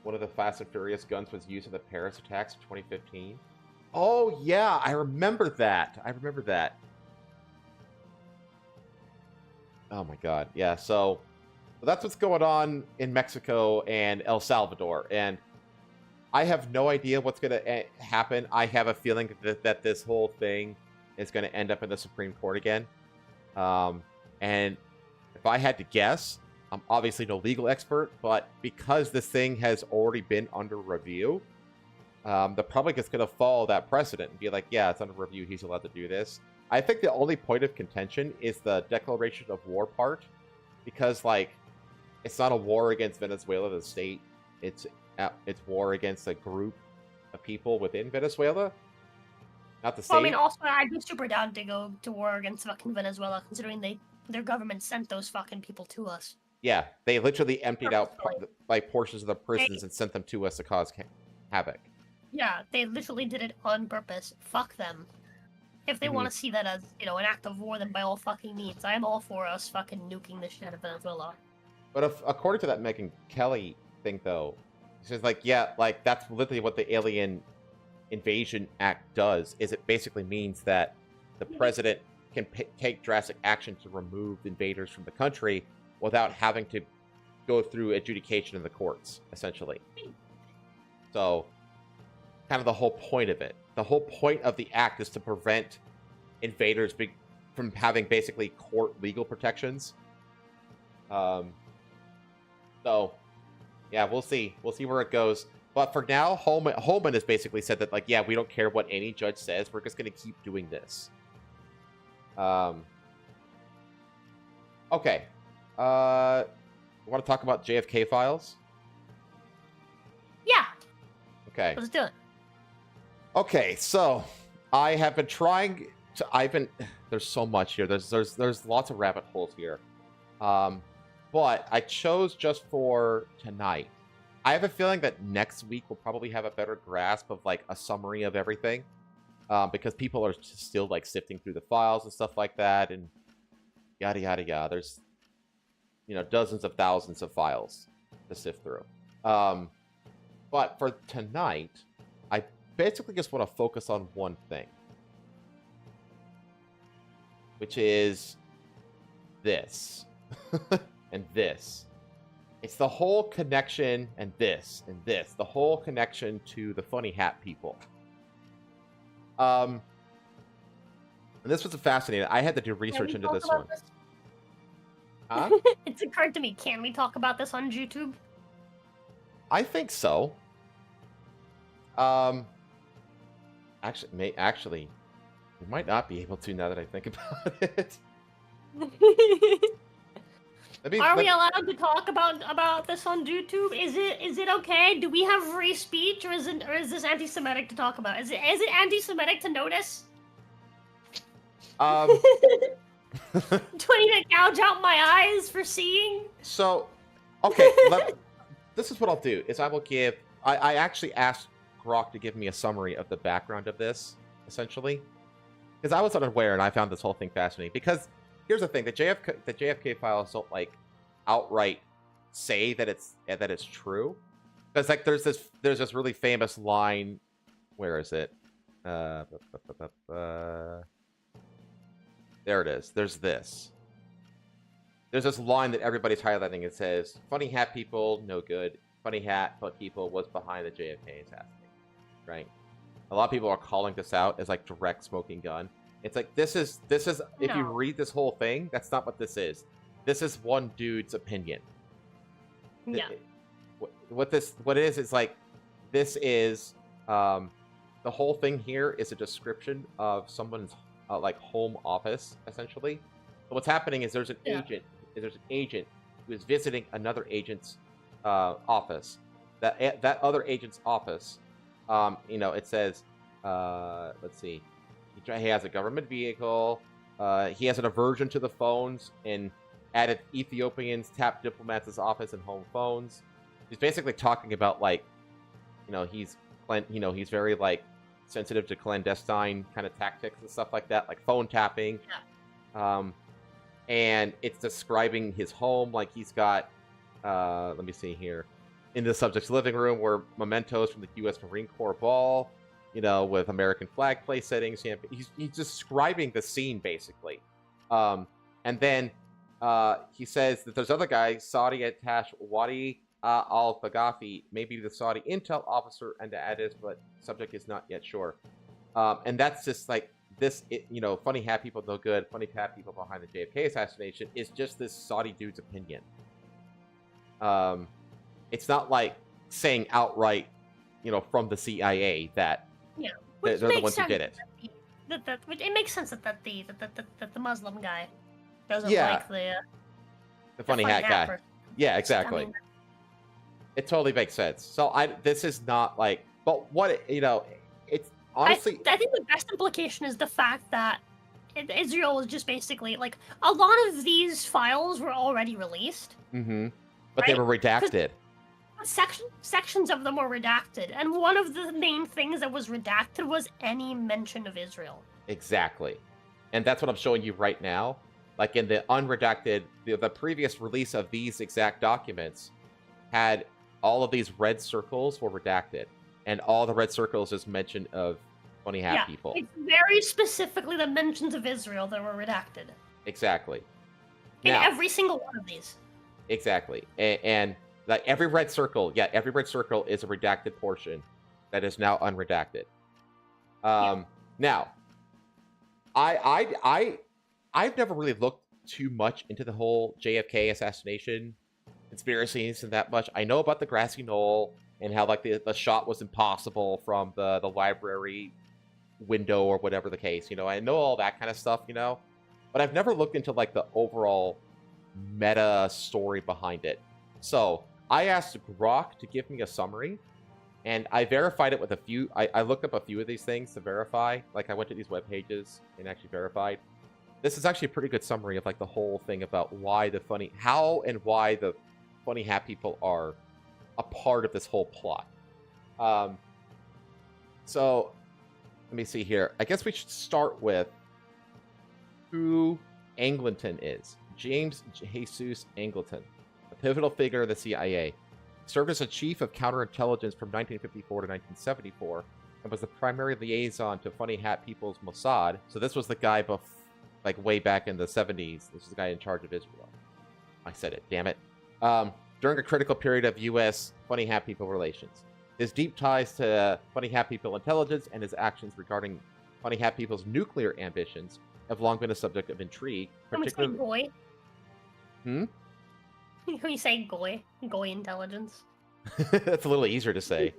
of the Fast and Furious guns was used in the Paris attacks in 2015. Oh, yeah, I remember that. Oh my god, yeah, so that's what's going on in Mexico and El Salvador, and I have no idea what's going to happen. I have a feeling that this whole thing is going to end up in the Supreme Court again. And if I had to guess, I'm obviously no legal expert, but because this thing has already been under review, the public is going to follow that precedent and be like, yeah, it's under review, he's allowed to do this. I think the only point of contention is the declaration of war part, because, like, it's not a war against Venezuela, the state. It's war against a group of people within Venezuela. Not the same. Well, I mean, also, I'd be super down to go to war against fucking Venezuela, considering their government sent those fucking people to us. Yeah, they literally emptied out like portions of the prisons and sent them to us to cause havoc. Yeah, they literally did it on purpose. Fuck them. If they want to see that as, you know, an act of war, then by all fucking means, I am all for us fucking nuking the shit out of Venezuela. But according to that Megyn Kelly thing, though, she says, like, yeah, like, that's literally what the Alien Invasion Act does, is it basically means that the president can take drastic action to remove invaders from the country without having to go through adjudication in the courts, essentially. So, kind of the whole point of it. The whole point of the act is to prevent invaders from having basically court legal protections. So, yeah, we'll see. We'll see where it goes. But for now, Holman has basically said that, like, yeah, we don't care what any judge says. We're just going to keep doing this. Okay. Want to talk about JFK files? Yeah. Okay. Let's do it. Okay, so I have been trying to. There's so much here. There's lots of rabbit holes here. But I chose just for tonight. I have a feeling that next week we'll probably have a better grasp of, like, a summary of everything, because people are still, like, sifting through the files and stuff like that, and yada yada yada. There's, you know, dozens of thousands of files to sift through. But for tonight, I basically just want to focus on one thing, which is this and this. It's the whole connection, and this, the whole connection to the funny hat people. And this was fascinating. I had to do research into this one. Huh? It's occurred to me, can we talk about this on YouTube? I think so. Actually, we might not be able to now that I think about it. Are we allowed to talk about this on YouTube? Is it okay? Do we have free speech, or is this anti-Semitic to talk about? Is it anti-Semitic to notice? Do I need to gouge out my eyes for seeing? So, okay, this is what I'll do, is I will give... I actually asked Grok to give me a summary of the background of this, essentially. Because I was unaware, and I found this whole thing fascinating. Because, here's the thing, the JFK files don't, like, outright say that it's true. Because like there's this really famous line. Where is it? There it is. There's this line that everybody's highlighting. It says, "Funny hat people, no good. Funny hat people was behind the JFK assassination." Right? A lot of people are calling this out as like direct smoking gun. It's like this is if you read this whole thing, that's not what this is. This is one dude's opinion. Yeah. What it is like this is the whole thing here is a description of someone's like home office essentially. So what's happening is there's an agent who is visiting another agent's office. That other agent's office, it says, let's see, he has a government vehicle. He has an aversion to the phones and added Ethiopians tap diplomats' office and home phones. He's basically talking about like, he's very like sensitive to clandestine kind of tactics and stuff like that, like phone tapping. Yeah. And it's describing his home, like he's got, let me see here, in the subject's living room were mementos from the U.S. Marine Corps ball, with American flag place settings. He's describing the scene basically, and then he says that there's other guy, Saudi attaché Wadi al-Thaqafi, maybe the Saudi intel officer and the Addis, but subject is not yet sure. And that's just like this, funny hat people no good, funny hat people behind the JFK assassination is just this Saudi dude's opinion. It's not like saying outright, from the CIA that they're the ones who did it. It makes sense that the Muslim guy doesn't like the funny hat guy. person. Yeah, exactly. It totally makes sense. So this is not like, but what it's honestly. I think the best implication is the fact that Israel was just basically like a lot of these files were already released. Mm-hmm. But they were redacted. Sections of them were redacted, and one of the main things that was redacted was any mention of Israel. Exactly, and that's what I'm showing you right now. Like in the unredacted, the previous release of these exact documents had all of these red circles were redacted, and all the red circles is mention of funny hat people. It's very specifically the mentions of Israel that were redacted. Exactly. In every single one of these. Exactly, and like every red circle is a redacted portion that is now unredacted. Now, I've never really looked too much into the whole JFK assassination conspiracies and that much. I know about the grassy knoll and how like the shot was impossible from the library window or whatever the case. I know all that kind of stuff. But I've never looked into like the overall meta story behind it. So I asked Grok to give me a summary, and I verified it with a few. I looked up a few of these things to verify. Like I went to these web pages and actually verified. This is actually a pretty good summary of like the whole thing about why the funny hat people are a part of this whole plot. So let me see here. I guess we should start with who Angleton is. James Jesus Angleton, a pivotal figure of the CIA, served as a chief of counterintelligence from 1954 to 1974, and was the primary liaison to funny hat people's Mossad. So this was the guy like way back in the 70s. This is the guy in charge of Israel. I said it, damn it. During a critical period of U.S. funny hat people relations. His deep ties to funny hat people intelligence and his actions regarding funny hat people's nuclear ambitions have long been a subject of intrigue. Particularly Goy. Hmm? You say Goy intelligence. That's a little easier to say.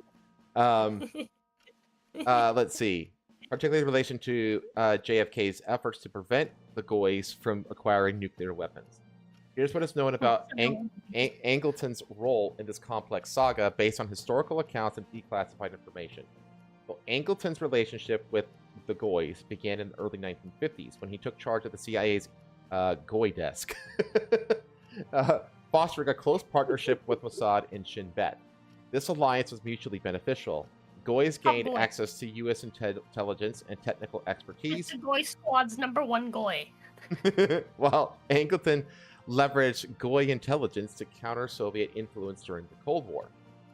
Let's see. Particularly in relation to JFK's efforts to prevent the Goys from acquiring nuclear weapons. Here's what is known about Angleton's role in this complex saga based on historical accounts and declassified information. So Angleton's relationship with the Goys began in the early 1950s when he took charge of the CIA's Goy desk, fostering a close partnership with Mossad and Shin Bet. This alliance was mutually beneficial. Goys gained access to U.S. intelligence and technical expertise. It's the Goy Squad's #1 Goy. While Angleton leveraged Goy intelligence to counter Soviet influence during the Cold War.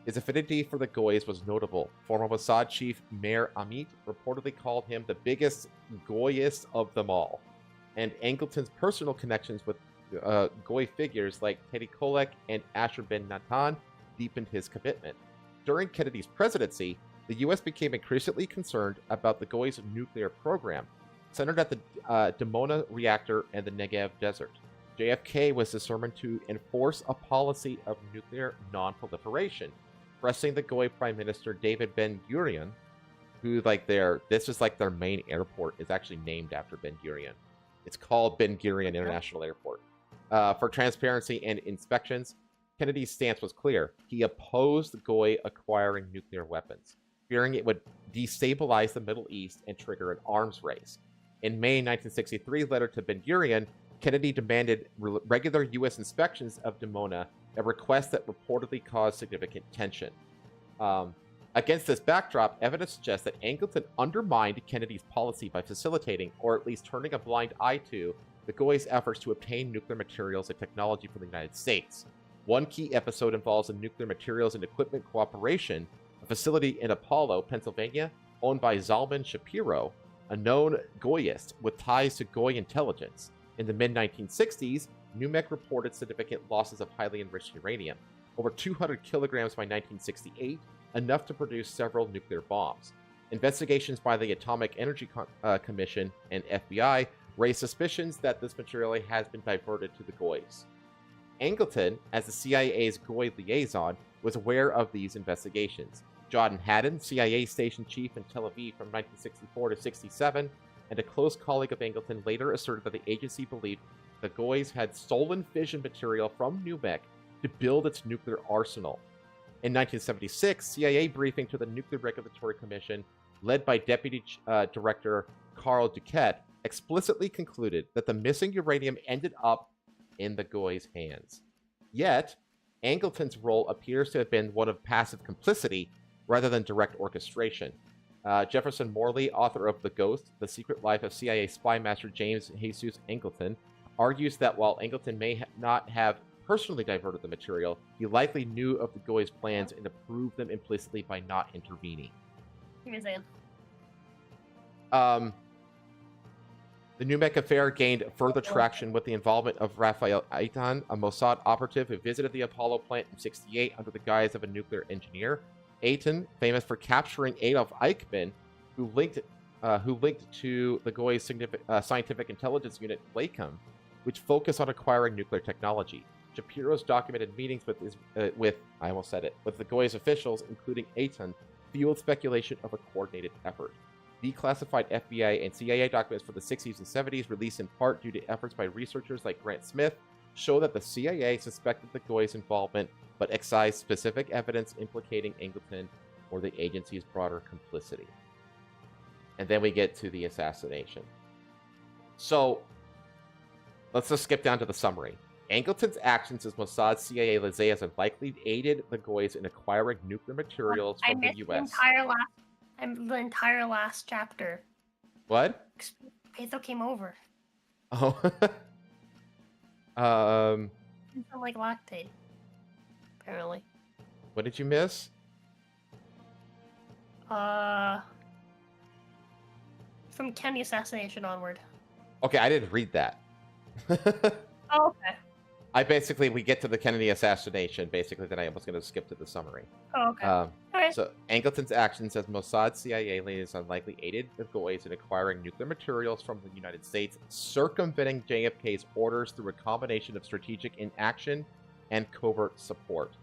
His affinity for the Goys was notable. Former Mossad chief Meir Amit reportedly called him the biggest Goyist of them all. And Angleton's personal connections with Goy figures like Teddy Kollek and Asher Ben Natan deepened his commitment. During Kennedy's presidency, the U.S. became increasingly concerned about the Goy's nuclear program, centered at the Dimona reactor and the Negev desert. JFK was determined to enforce a policy of nuclear non-proliferation, pressing the Goy Prime Minister David Ben-Gurion, who this is like their main airport, is actually named after Ben-Gurion. It's called Ben-Gurion International Airport. For transparency and inspections, Kennedy's stance was clear. He opposed the Goy acquiring nuclear weapons, fearing it would destabilize the Middle East and trigger an arms race. In May 1963 letter to Ben-Gurion, Kennedy demanded regular U.S. inspections of Dimona, a request that reportedly caused significant tension. Against this backdrop, evidence suggests that Angleton undermined Kennedy's policy by facilitating, or at least turning a blind eye to, the Goy's efforts to obtain nuclear materials and technology from the United States. One key episode involves a nuclear materials and equipment cooperation, a facility in Apollo, Pennsylvania, owned by Zalman Shapiro, a known Goyist with ties to Goy intelligence. In the mid-1960s, NUMEC reported significant losses of highly enriched uranium, over 200 kilograms by 1968, enough to produce several nuclear bombs. Investigations by the Atomic Energy Commission and FBI raised suspicions that this material has been diverted to the Goys. Angleton, as the CIA's Goy liaison, was aware of these investigations. John Haddon, CIA station chief in Tel Aviv from 1964 to 67, and a close colleague of Angleton later asserted that the agency believed the Goys had stolen fission material from NUMEC to build its nuclear arsenal. In 1976, CIA briefing to the Nuclear Regulatory Commission, led by Deputy Director Carl Duquette, explicitly concluded that the missing uranium ended up in the Goys' hands. Yet, Angleton's role appears to have been one of passive complicity rather than direct orchestration. Jefferson Morley, author of The Ghost, The Secret Life of CIA Spy Master James Jesus Angleton, argues that while Angleton may not have personally diverted the material, he likely knew of the Goys' plans and approved them implicitly by not intervening. The NUMEC affair gained further traction with the involvement of Raphael Eitan, a Mossad operative who visited the Apollo plant in '68 under the guise of a nuclear engineer. Eitan, famous for capturing Adolf Eichmann, who linked to the Goy's scientific intelligence unit, LACOM, which focused on acquiring nuclear technology. Shapiro's documented meetings with the Goy's officials, including Eitan, fueled speculation of a coordinated effort. Declassified FBI and CIA documents for the 60s and 70s, released in part due to efforts by researchers like Grant Smith, show that the CIA suspected the Goy's involvement, but excised specific evidence implicating Angleton or the agency's broader complicity. And then we get to the assassination. So, let's just skip down to the summary. Angleton's actions as Mossad CIA liaison likely aided the Goys in acquiring nuclear materials from the U.S. The entire last chapter. What? Patho came over. Oh. It's like lactate. Apparently. What did you miss? From Kennedy assassination onward. Okay, I didn't read that. Oh, okay. We get to the Kennedy assassination, then I was going to skip to the summary. Oh, okay. Okay. So, Angleton's actions as Mossad CIA liaison likely aided the Goys in acquiring nuclear materials from the United States, circumventing JFK's orders through a combination of strategic inaction and covert support.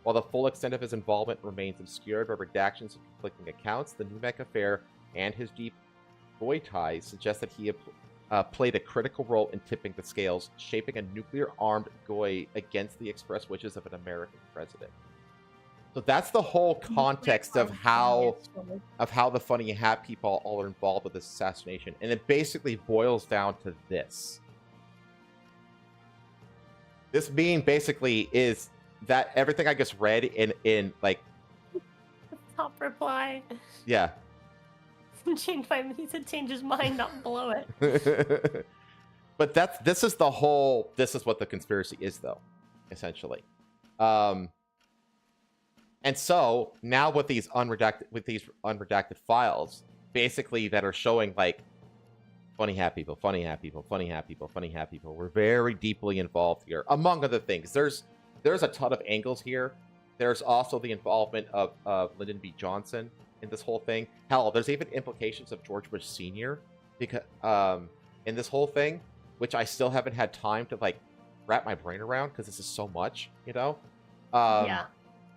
While the full extent of his involvement remains obscured by redactions and conflicting accounts, the NUMEC affair and his deep Goy ties suggest that he played a critical role in tipping the scales, shaping a nuclear-armed Goy against the express wishes of an American president. So that's the whole context of how the Funny Hat people all are involved with this assassination, and it basically boils down to this. This meme basically is that everything I just read in like top reply. Yeah. He said change his mind, not blow it. But this is what the conspiracy is, though, essentially. And so now with these unredacted files, basically that are showing like funny hat people, funny hat people, funny hat people, funny hat people. We're very deeply involved here, among other things. There's a ton of angles here. There's also the involvement of Lyndon B. Johnson in this whole thing. Hell, there's even implications of George Bush Sr. because in this whole thing, which I still haven't had time to like wrap my brain around because this is so much, you know. Yeah.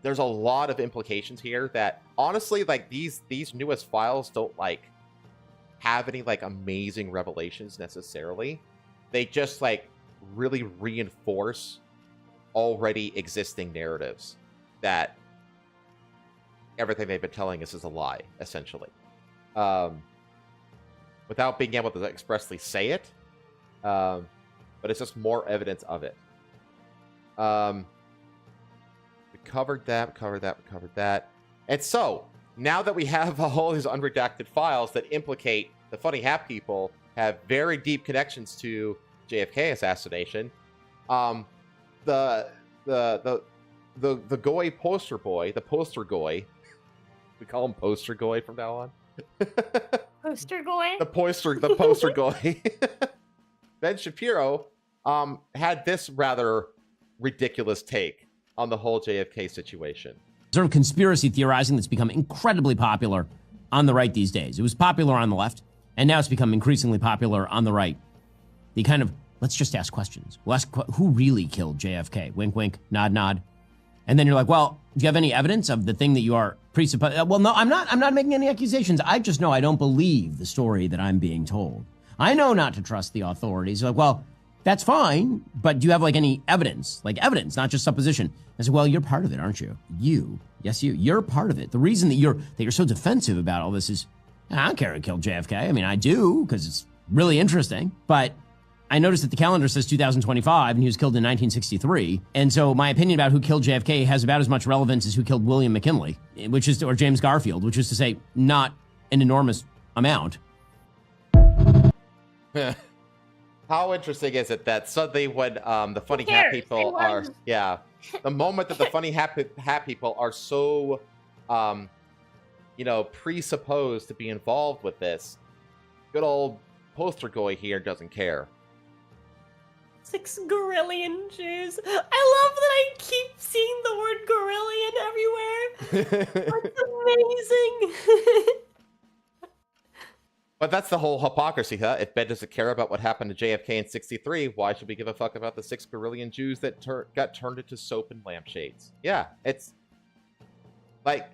There's a lot of implications here that honestly, like these newest files don't like have any like amazing revelations necessarily. They just like really reinforce already existing narratives that everything they've been telling us is a lie, essentially. Without being able to expressly say it, but it's just more evidence of it. We covered that. And so, now that we have all these unredacted files that implicate the funny hat people have very deep connections to JFK assassination, the Goy poster boy, the poster Goy, we call him poster Goy from now on. Poster Goy? The poster Goy. Ben Shapiro had this rather ridiculous take on the whole JFK situation. Sort of conspiracy theorizing that's become incredibly popular on the right these days. It was popular on the left, and now it's become increasingly popular on the right. The kind of, let's just ask questions. We'll ask, who really killed JFK? Wink, wink, nod, nod. And then you're like, well, do you have any evidence of the thing that you are presupposing? Well, no, I'm not making any accusations. I just know I don't believe the story that I'm being told. I know not to trust the authorities. Like, well, that's fine, but do you have like any evidence? Like evidence, not just supposition. I said, well, you're part of it, aren't you? You're part of it. The reason that you're so defensive about all this is, I don't care who killed JFK. I mean, I do, because it's really interesting, but I noticed that the calendar says 2025 and he was killed in 1963. And so my opinion about who killed JFK has about as much relevance as who killed William McKinley, or James Garfield, which is to say, not an enormous amount. How interesting is it that suddenly when the funny hat people are, the moment that the funny hat people are so, presupposed to be involved with this, good old poster Goy here doesn't care. 6 gorillion Jews. I love that I keep seeing the word gorillion everywhere. That's amazing. But that's the whole hypocrisy, huh? If Ben doesn't care about what happened to JFK in '63, why should we give a fuck about the 6 gorillion Jews that got turned into soap and lampshades? Yeah, it's like,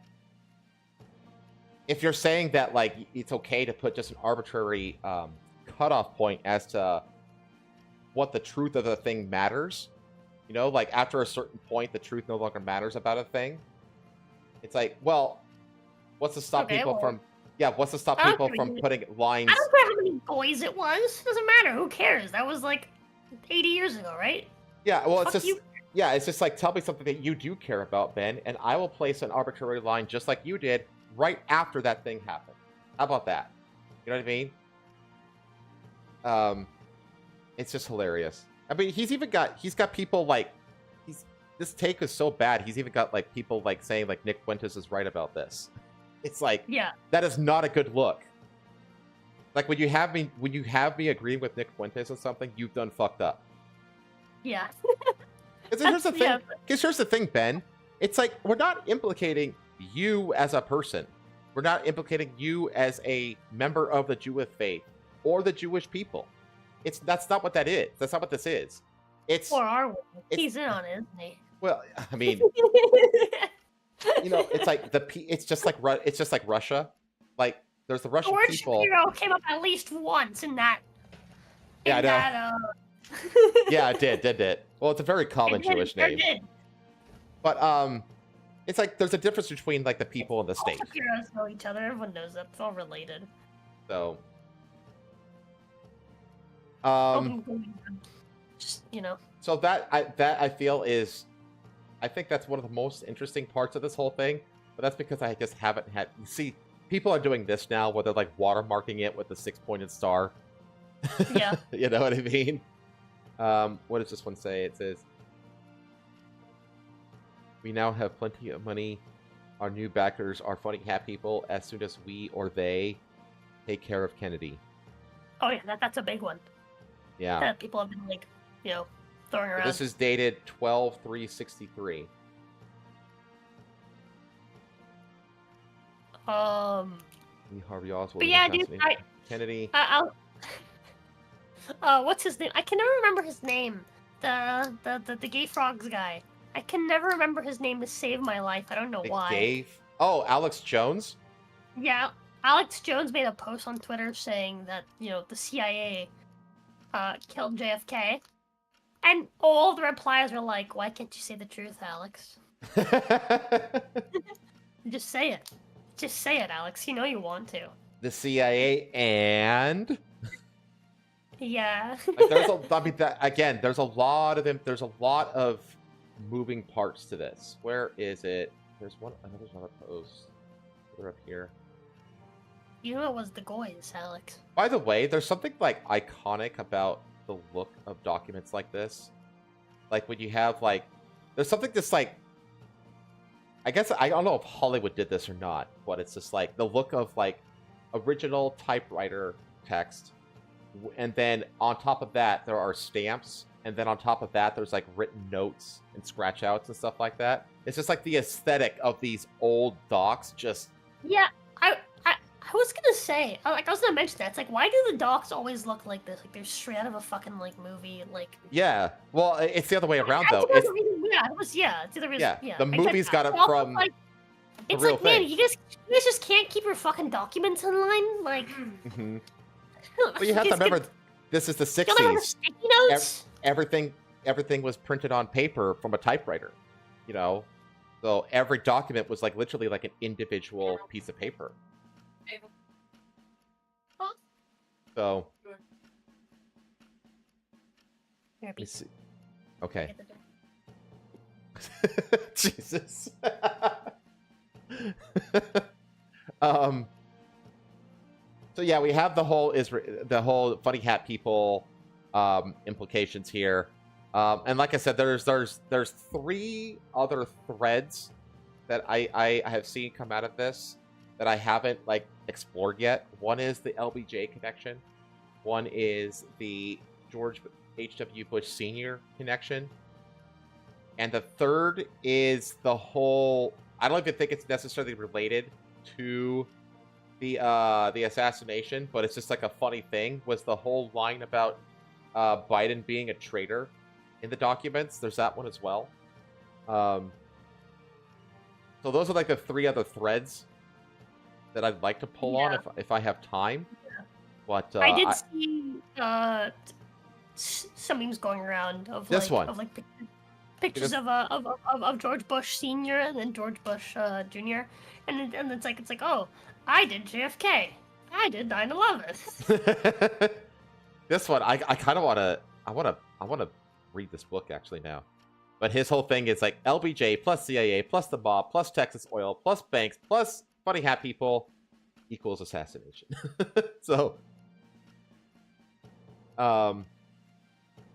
if you're saying that like it's okay to put just an arbitrary cutoff point as to what the truth of the thing matters, like after a certain point the truth no longer matters about a thing, it's like, well, what's to stop people from putting lines? I don't care how many boys it was. Doesn't matter. Who cares? That was like 80 years ago, right? Yeah, well, it's just like, tell me something that you do care about, Ben, and I will place an arbitrary line just like you did right after that thing happened. How about that? You know what I mean? It's just hilarious. I mean, he's got people like, this take is so bad. He's even got like people like saying like Nick Fuentes is right about this. It's like, that is not a good look. Like when you have me agreeing with Nick Fuentes on something, you've done fucked up. Yeah. Because here's the thing, Ben. It's like, we're not implicating you as a person. We're not implicating you as a member of the Jewish faith or the Jewish people. That's not what that is. That's not what this is. It's, or are we? He's in on it, isn't he? Well, I mean, it's like it's just like Russia. Like there's the Russian George people. Shapiro came up at least once in that. Yeah, I know. Yeah, it did. Well, it's a very common Jewish name. But it's like there's a difference between like the people and the state. Shapiros know each other. Everyone knows that. It's all related. So. Just So that I feel is, I think that's one of the most interesting parts of this whole thing. But that's because I just haven't had. You see, people are doing this now where they're like watermarking it with the 6-pointed star. Yeah. You know what I mean? What does this one say? It says, "We now have plenty of money. Our new backers are funny hat people. As soon as we or they take care of Kennedy." Oh yeah, that's a big one. Yeah. That people have been like, throwing around. This is dated 12/3/63. Lee Harvey Oswald. But yeah, dude, Kennedy. What's his name? I can never remember his name. The gay frogs guy. I can never remember his name to save my life. I don't know why. Oh, Alex Jones? Yeah, Alex Jones made a post on Twitter saying that, the CIA killed JFK. And all the replies were like, why can't you say the truth, Alex? Just say it. Just say it, Alex. You know you want to. The CIA and... Yeah. there's a lot of them. There's a lot of moving parts to this. Where is it? There's another post. They're up here. You know it was the Goys, Alex. By the way, there's something like iconic about the look of documents like this. Like when you have there's something that's like, I guess I don't know if Hollywood did this or not, but it's just like the look of original typewriter text, and then on top of that there are stamps, and then on top of that there's written notes and scratch outs and stuff like that. It's just like the aesthetic of these old docs. Just I was gonna say, I was gonna mention that. It's like, why do the docs always look like this? Like they're straight out of a fucking movie. Yeah, well, it's the other way around though. It's the other reason. Yeah, the movies got it from it's real like, man, thing. you guys just can't keep your fucking documents in line. Mm-hmm. But you have to remember, this is the '60s. Sticky notes? Everything was printed on paper from a typewriter. So every document was literally an individual piece of paper. So, let me see. Okay. Jesus. So yeah, we have the whole funny hat people implications here, and like I said, there's 3 other threads that I have seen come out of this that I haven't explored yet. One is the LBJ connection. One is the George H.W. Bush Sr. connection. And the third is the whole... I don't even think it's necessarily related to the assassination, but it's just a funny thing, was the whole line about Biden being a traitor in the documents. There's that one as well. So those are the 3 other threads that I'd like to pull on if I have time. Yeah. But I did see some memes going around of this one. Of pictures of George Bush Sr. and then George Bush Jr. and it's like, oh, I did JFK, I did 9/11. This one, I kind of want to read this book actually now. But his whole thing is LBJ plus CIA plus the mob plus Texas Oil plus banks plus funny hat people equals assassination. So,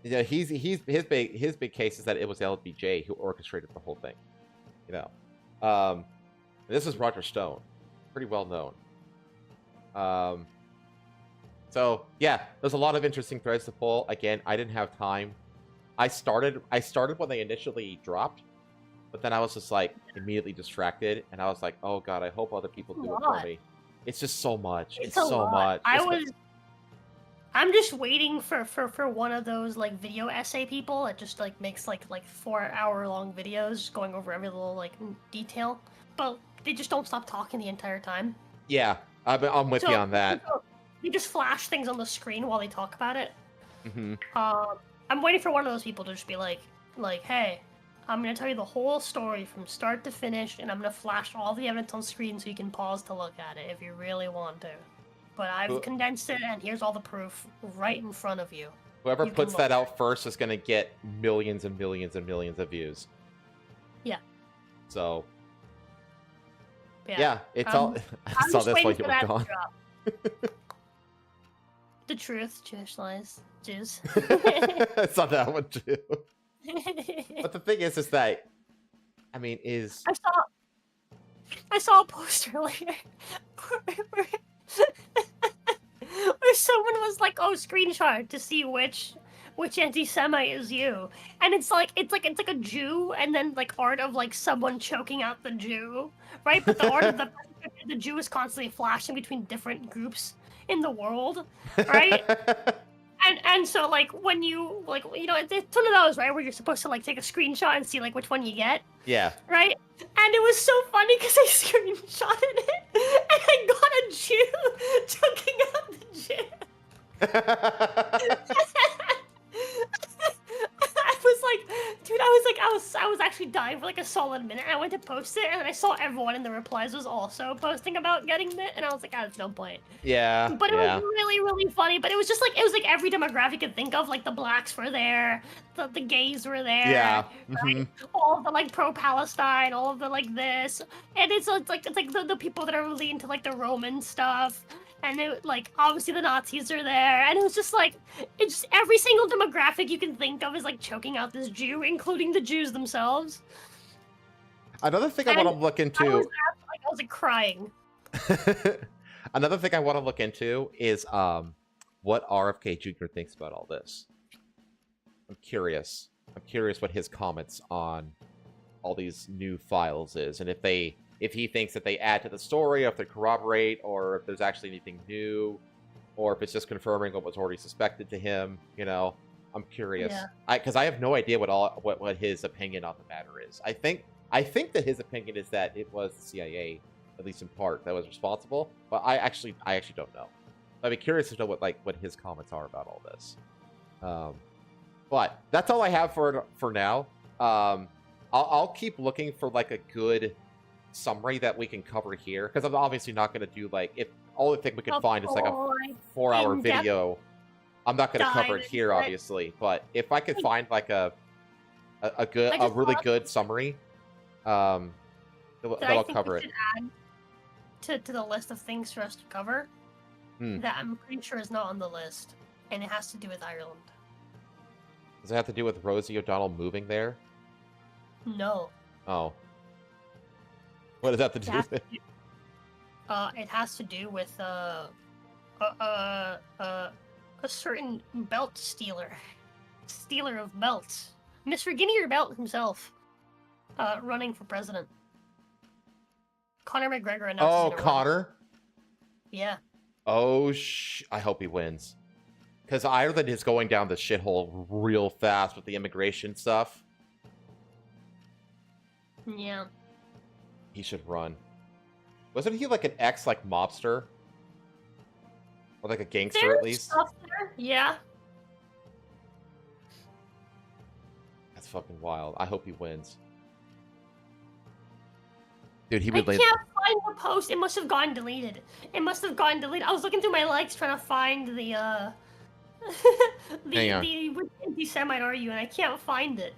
his big case is that it was LBJ who orchestrated the whole thing. This is Roger Stone, pretty well known. So yeah, there's a lot of interesting threads to pull. Again, I didn't have time. I started when they initially dropped, but then I was just immediately distracted, and I was like, oh god, I hope other people do it for me. It's just so much. It's so much. I'm just waiting for one of those video essay people that just makes 4-hour-long videos going over every little detail, but they just don't stop talking the entire time. Yeah, I'm with you on that. They just flash things on the screen while they talk about it. Mm-hmm. I'm waiting for one of those people to just be like, hey, I'm gonna tell you the whole story from start to finish, and I'm gonna flash all the evidence on screen so you can pause to look at it if you really want to. But I've condensed it, and here's all the proof right in front of you. Whoever puts that out first is gonna get millions and millions and millions of views. Yeah. So. Yeah, it's all. I saw this while you were gone. The truth, Jewish lies, Jews. I saw that one too. But the thing is that, I mean, I saw a post earlier where someone was like, "Oh, screenshot to see which anti-Semite is you," and it's like a Jew, and then like art of like someone choking out the Jew, right? But the art of the Jew is constantly flashing between different groups in the world, right? And so like when you like it's one of those, right, where you're supposed to like take a screenshot and see like which one you get. Yeah. Right? And it was so funny because I screenshotted it and I got a Jew choking out the Jew. I was actually dying for like a solid minute. I went to post it and I saw everyone in the replies was also posting about getting it, and I was like, there's no point. Yeah. But it was really, really funny. But it was just like every demographic you could think of. Like the blacks were there, the gays were there. Yeah. Right? All of the like pro-Palestine, all of the like this, and it's like the people that are really into like the Roman stuff. And it, like, obviously the Nazis are there, and it was just like, it's just every single demographic you can think of is like choking out this Jew, including the Jews themselves. Another thing I want to look into. I was like crying. Another thing I want to look into is what RFK Jr. thinks about all this. I'm curious. I'm curious what his comments on all these new files is, and if he thinks that they add to the story, or if they corroborate, or if there's actually anything new, or if it's just confirming what was already suspected to him. You know, I'm curious. Yeah. Because I have no idea what his opinion on the matter is. I think that his opinion is that it was the CIA, at least in part, that was responsible. But I actually don't know. I'd be curious to know what his comments are about all this. But that's all I have for now. I'll keep looking for like a good summary that we can cover here, because I'm obviously not going to do like, if all the thing we can find is like a 4-hour video, I'm not going to cover it here, obviously. But if I could find like a really good summary, that'll cover it. Add to the list of things for us to cover that I'm pretty sure is not on the list, and it has to do with Ireland. Does it have to do with Rosie O'Donnell moving there? No. Oh. What does that have to do with it? It has to do with a certain belt stealer of belts, Mr. Give Me Your Belt himself, running for president. Conor McGregor announced. Oh, Conor. Yeah. Oh, I hope he wins, because Ireland is going down the shithole real fast with the immigration stuff. Yeah. He should run. Wasn't he like an ex mobster? Or like a gangster There's at least? Stuff there. Yeah. That's fucking wild. I hope he wins. Dude, he I would can't find the post. It must have gotten deleted. I was looking through my likes trying to find the which anti-Semite are you, and I can't find it.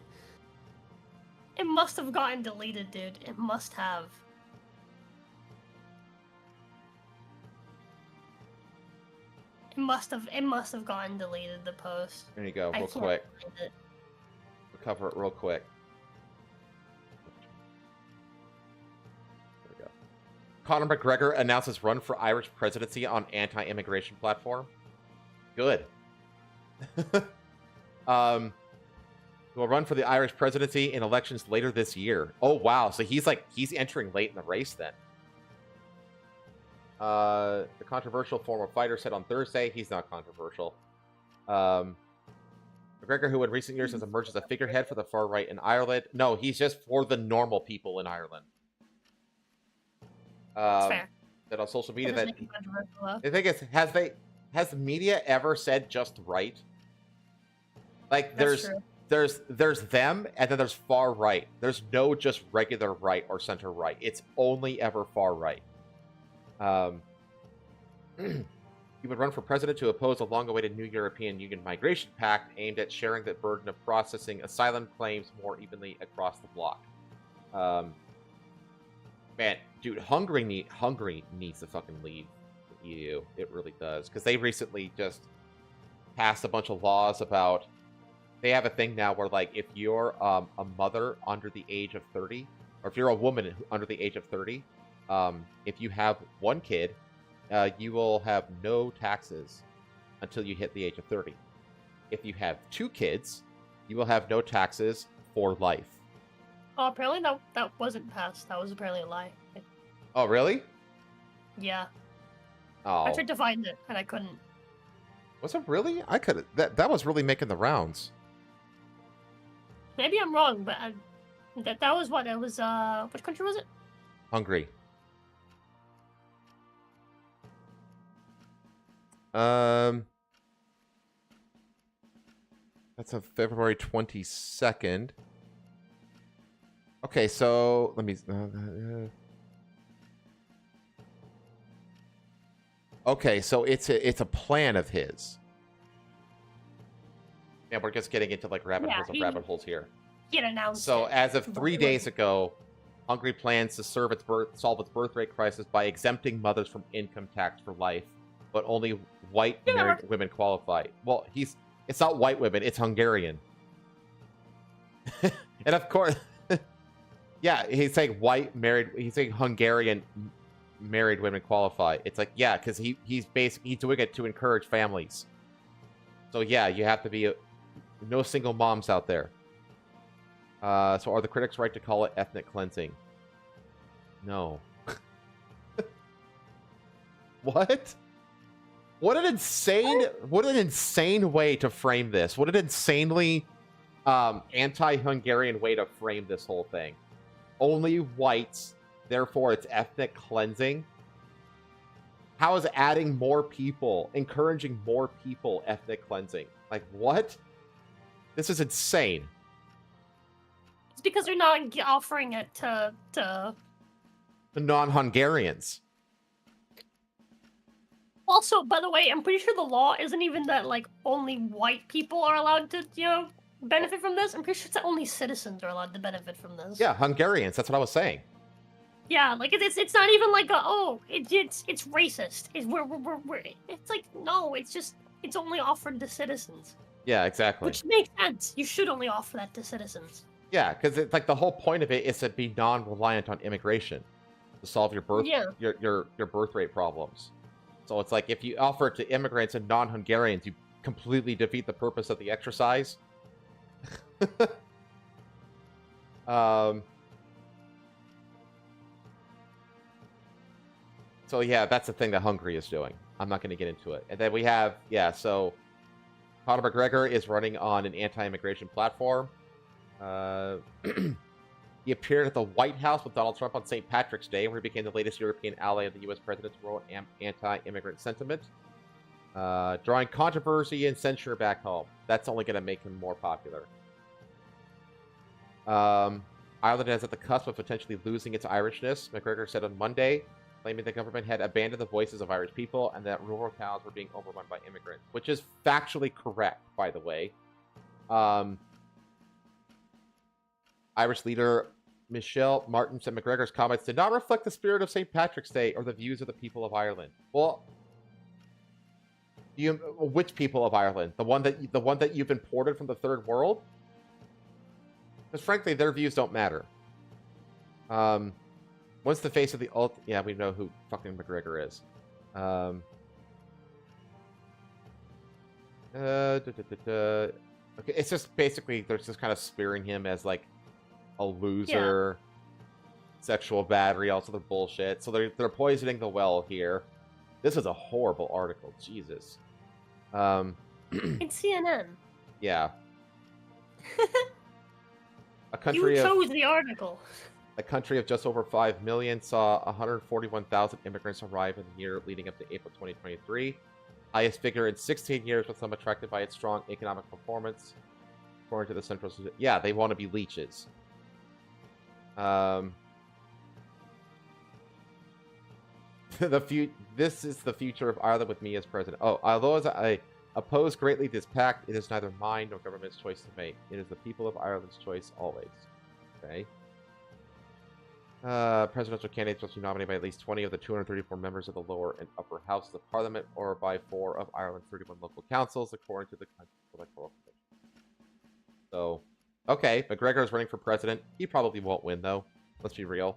It must have gotten deleted, dude. It must have. It must have gotten deleted, the post. There you go, real quick. We'll cover it real quick. There we go. Conor McGregor announces run for Irish presidency on anti-immigration platform. Good. Will run for the Irish presidency in elections later this year. Oh wow, so he's entering late in the race then. The controversial former fighter said on Thursday he's not controversial. McGregor, who in recent years has emerged as a figurehead for the far right in Ireland. No, he's just for the normal people in Ireland. Fair. That on social media that the thing is, has the media ever said just right? Like there's them, and then there's far right. There's no just regular right or center right. It's only ever far right. He would run for president to oppose a long-awaited new European Union migration pact aimed at sharing the burden of processing asylum claims more evenly across the bloc. Man, dude, Hungary needs to fucking leave the EU. It really does, because they recently just passed a bunch of laws about. They have a thing now where, like, if you're a mother under the age of 30, or if you're a woman under the age of 30, if you have one kid, you will have no taxes until you hit the age of 30. If you have 2 kids, you will have no taxes for life. Oh, apparently that wasn't passed. That was apparently a lie. Oh, really? Yeah. Oh. I tried to find it, and I couldn't. Was it really? I could. That was really making the rounds. Maybe I'm wrong, but that was what it was. Which country was it? Hungary. That's on February 22nd. Okay, so let me. Okay, so it's a plan of his. Yeah, we're just getting into like rabbit holes here. He had announced. So it. as of 3 days ago, Hungary plans to solve its birth rate crisis by exempting mothers from income tax for life, but only white married women qualify. Well, it's not white women, it's Hungarian. And of course, yeah, he's saying he's saying Hungarian married women qualify. It's like, yeah, because he's doing it to encourage families. So yeah, you have to be no single moms out there. So are the critics right to call it ethnic cleansing? No. What? What an insane way to frame this. What an insanely anti-Hungarian way to frame this whole thing. Only whites, therefore it's ethnic cleansing. How is adding more people, encouraging more people, ethnic cleansing? Like, what? This is insane. It's because they're not offering it to the non-Hungarians. Also, by the way, I'm pretty sure the law isn't even that, like, only white people are allowed to, benefit from this. I'm pretty sure it's that only citizens are allowed to benefit from this. Yeah, Hungarians. That's what I was saying. Yeah, like, it's not even like it's racist. It's like, no, it's only offered to citizens. Yeah, exactly. Which makes sense. You should only offer that to citizens. Yeah, because it's like the whole point of it is to be non-reliant on immigration to solve your birth rate problems. So it's like if you offer it to immigrants and non-Hungarians, you completely defeat the purpose of the exercise. So yeah, that's the thing that Hungary is doing. I'm not going to get into it. And then we have, so Conor McGregor is running on an anti-immigration platform. He appeared at the White House with Donald Trump on St. Patrick's Day, where he became the latest European ally of the U.S. president's role in anti-immigrant sentiment, drawing controversy and censure back home. That's only going to make him more popular. Ireland is at the cusp of potentially losing its Irishness, McGregor said on Monday, claiming the government had abandoned the voices of Irish people and that rural towns were being overrun by immigrants, which is factually correct, by the way. Irish leader Michelle Martin said McGregor's comments did not reflect the spirit of St. Patrick's Day or the views of the people of Ireland. Well, which people of Ireland? The one that you've imported from the third world? Because frankly, their views don't matter. What's the face of the ult? Yeah, we know who fucking McGregor is. Okay, it's just basically they're just kind of spearing him as like a loser, sexual battery, all sort of bullshit. So they're poisoning the well here. This is a horrible article. Jesus. It's CNN. Yeah. You chose the article. A country of just over 5 million saw 141,000 immigrants arrive in the year leading up to April 2023. Highest figure in 16 years, with some attracted by its strong economic performance. According to the Central... Yeah, they want to be leeches. This is the future of Ireland with me as president. Oh, although as I oppose greatly this pact, it is neither mine nor government's choice to make. It is the people of Ireland's choice always. Okay. Presidential candidates must be nominated by at least 20 of the 234 members of the lower and upper houses of parliament, or by 4 of Ireland's 31 local councils, according to the country's electoral commission. So, okay, McGregor is running for president. He probably won't win, though. Let's be real.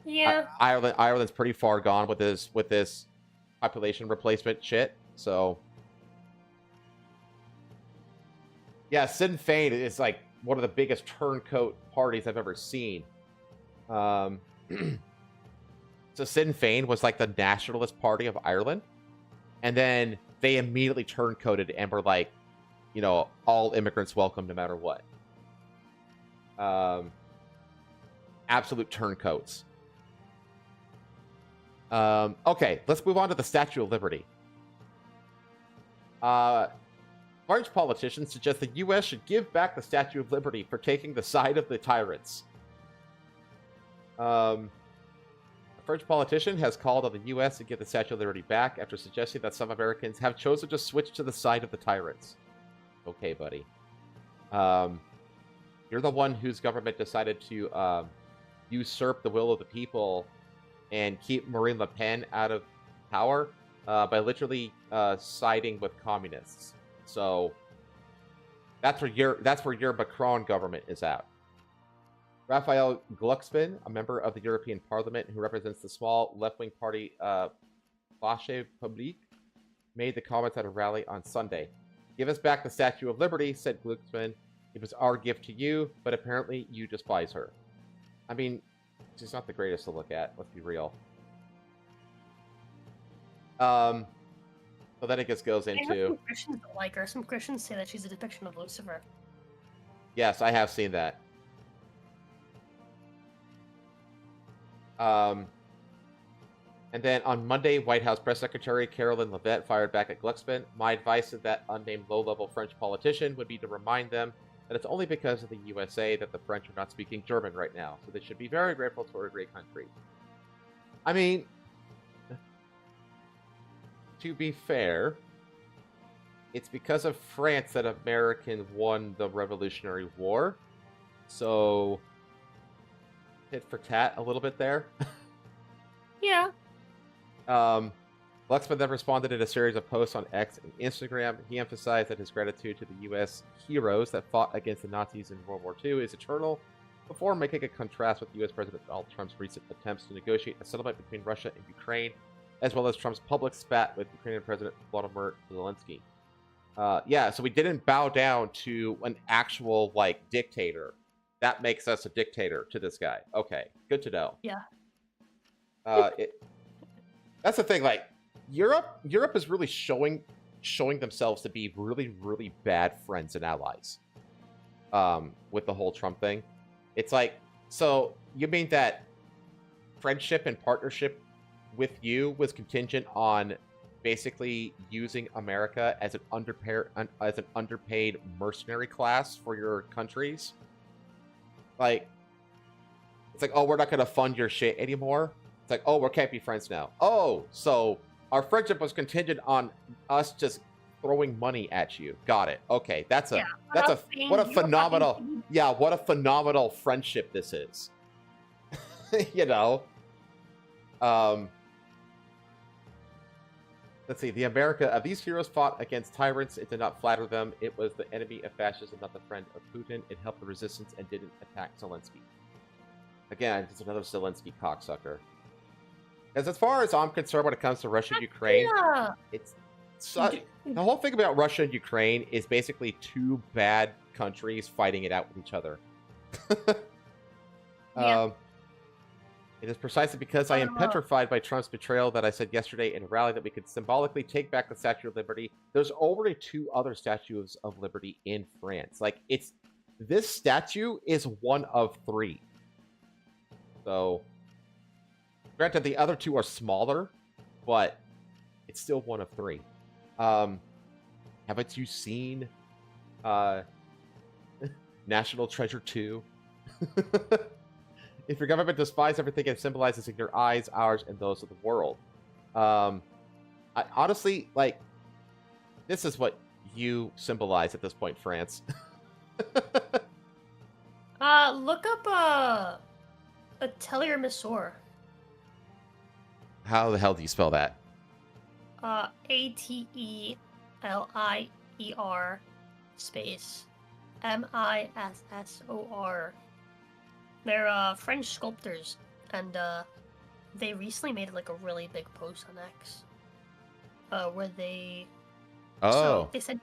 Yeah. Ireland's pretty far gone with this population replacement shit. So, yeah, Sinn Féin is like one of the biggest turncoat parties I've ever seen. So Sinn Féin was like the nationalist party of Ireland, and then they immediately turncoated and were like, you know, all immigrants welcome no matter what. Absolute turncoats. Okay, let's move on to the Statue of Liberty. French politicians suggest the U.S. should give back the Statue of Liberty for taking the side of the tyrants. A French politician has called on the U.S. to give the Statue of Liberty back after suggesting that some Americans have chosen to switch to the side of the tyrants. Okay, buddy. You're the one whose government decided to usurp the will of the people and keep Marine Le Pen out of power by literally siding with communists. So that's where your Macron government is at. Raphael Glucksmann, a member of the European Parliament who represents the small left-wing party Foxhole, made the comments at a rally on Sunday. "Give us back the Statue of Liberty," said Glucksmann. "It was our gift to you, but apparently you despise her." I mean, she's not the greatest to look at, let's be real. So then it just goes into... Some Christians don't like her. Some Christians say that she's a depiction of Lucifer. Yes, I have seen that. And then on Monday, White House Press Secretary Caroline Leavitt fired back at Glucksmann. "My advice to that unnamed low-level French politician would be to remind them that it's only because of the USA that the French are not speaking German right now, so they should be very grateful for a great country." I mean, to be fair, it's because of France that Americans won the Revolutionary War. So, tit for tat a little bit there. Yeah. Glucksmann then responded in a series of posts on X and Instagram. He emphasized that his gratitude to the U.S. heroes that fought against the Nazis in World War II is eternal, before making a contrast with U.S. President Donald Trump's recent attempts to negotiate a settlement between Russia and Ukraine, as well as Trump's public spat with Ukrainian President Volodymyr Zelensky. Yeah, so we didn't bow down to an actual, like, dictator. That makes us a dictator to this guy. Okay, good to know. Yeah. That's the thing, like, Europe is really showing themselves to be really, really bad friends and allies with the whole Trump thing. It's like, so you mean that friendship and partnership with you was contingent on basically using America as an underpaid mercenary class for your countries? Like, it's like, oh, we're not going to fund your shit anymore. It's like, oh, we can't be friends now. Oh, so our friendship was contingent on us just throwing money at you. Got it. Okay, what a phenomenal friendship this is. You know. Let's see. These heroes fought against tyrants. It did not flatter them. It was the enemy of fascism, not the friend of Putin. It helped the resistance and didn't attack Zelensky. Again, it's another Zelensky cocksucker. Because as far as I'm concerned, when it comes to Russia and Ukraine, the whole thing about Russia and Ukraine is basically two bad countries fighting it out with each other. Yeah. It is precisely because I am petrified by Trump's betrayal that I said yesterday in a rally that we could symbolically take back the Statue of Liberty. There's already 2 other statues of liberty in France. Like, this statue is one of 3. So, granted, the other 2 are smaller, but it's still one of 3. Haven't you seen National Treasure 2? If your government despises everything it symbolizes in your eyes, ours, and those of the world. I honestly, like, this is what you symbolize at this point, France. Look up Ateliermisor. How the hell do you spell that? Aterier space Missor. They're French sculptors, and they recently made like a really big post on X, where they. Oh. So they said,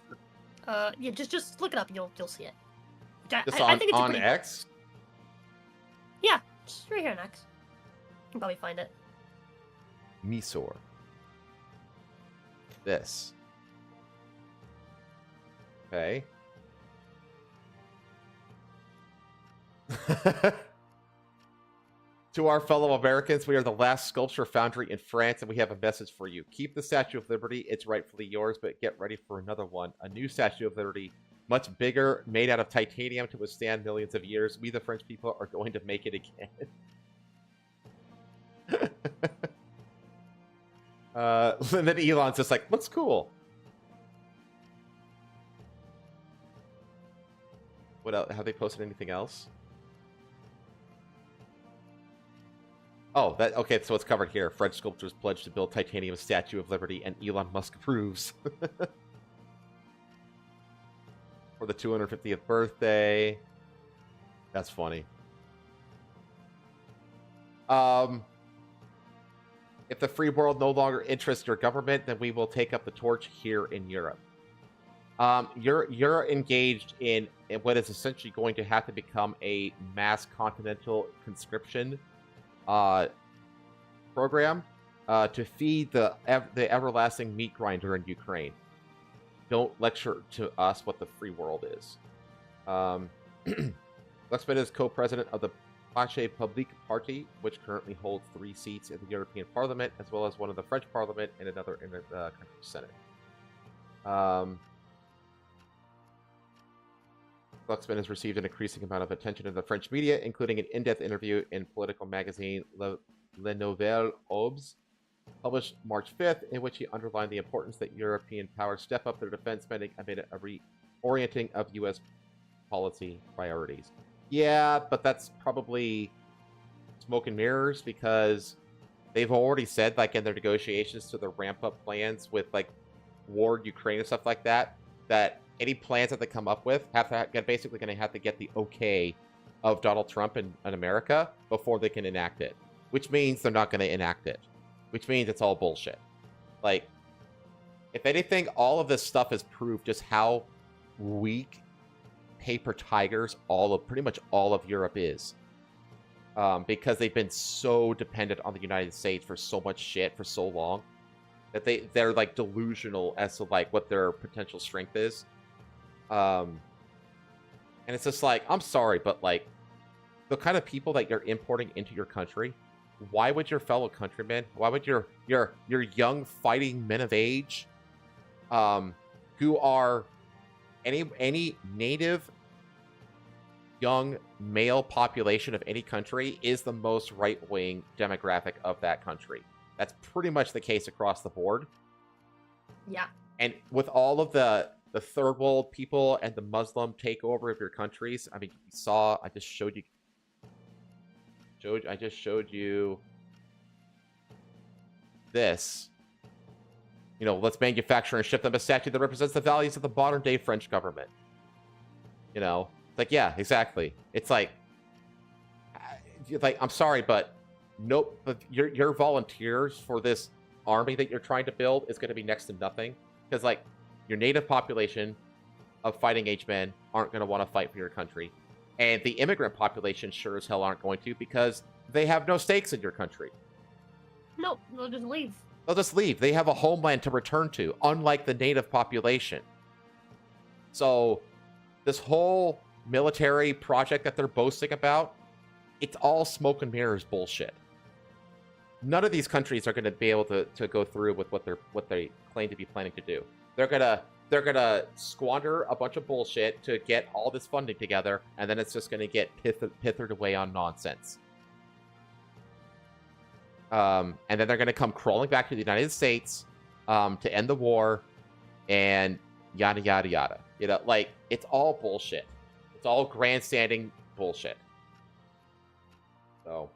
yeah, just look it up. You'll see it. Just I think it's on X. Yeah, just right here on X. You can probably find it. Misor. This. Okay. To our fellow Americans, we are the last sculpture foundry in France, and we have a message for you. Keep the Statue of Liberty. It's rightfully yours, but get ready for another one. A new Statue of Liberty, much bigger, made out of titanium to withstand millions of years. We, the French people, are going to make it again. And then Elon's just like, looks cool. What else? Have they posted anything else? Oh, that okay. So it's covered here. French sculptors pledge to build titanium Statue of Liberty, and Elon Musk approves. For the 250th birthday. That's funny. If the free world no longer interests your government, then we will take up the torch here in Europe. You're engaged in what is essentially going to have to become a mass continental conscription program to feed the everlasting meat grinder in Ukraine. Don't lecture to us what the free world is. Lexman is co-president of the Marche Publique Party, which currently holds 3 seats in the European Parliament, as well as one in the French Parliament and another in the country's Senate. Glucksmann has received an increasing amount of attention in the French media, including an in-depth interview in political magazine Le Nouvel Obs, published March 5th, in which he underlined the importance that European powers step up their defense spending amid a reorienting of U.S. policy priorities. Yeah, but that's probably smoke and mirrors, because they've already said, like, in their negotiations to the ramp-up plans with, like, war in Ukraine and stuff like that, that any plans that they come up with basically going to have to get the okay of Donald Trump and America before they can enact it. Which means they're not going to enact it. Which means it's all bullshit. Like, if anything, all of this stuff has proved just how weak paper tigers pretty much all of Europe is. Because they've been so dependent on the United States for so much shit for so long that they're like delusional as to like what their potential strength is. And it's just like, I'm sorry, but like the kind of people that you're importing into your country, why would your fellow countrymen, why would your young fighting men of age, who are any native young male population of any country is the most right-wing demographic of that country. That's pretty much the case across the board. Yeah. And with all of the third world people and the Muslim takeover of your countries, I mean, you saw, I just showed you this. You know, let's manufacture and ship them a statue that represents the values of the modern day French government. You know, like, yeah, exactly. It's like I'm sorry, but nope. But your volunteers for this army that you're trying to build is going to be next to nothing, because like your native population of fighting age men aren't going to want to fight for your country, and the immigrant population sure as hell aren't going to, because they have no stakes in your country. No, they'll just leave. They'll just leave. They have a homeland to return to, unlike the native population. So this whole military project that they're boasting about, it's all smoke and mirrors bullshit. None of these countries are going to be able to go through with what they claim to be planning to do. They're gonna squander a bunch of bullshit to get all this funding together, and then it's just gonna get pithered away on nonsense. And then they're gonna come crawling back to the United States to end the war, and yada yada yada. You know, like, it's all bullshit. It's all grandstanding bullshit. So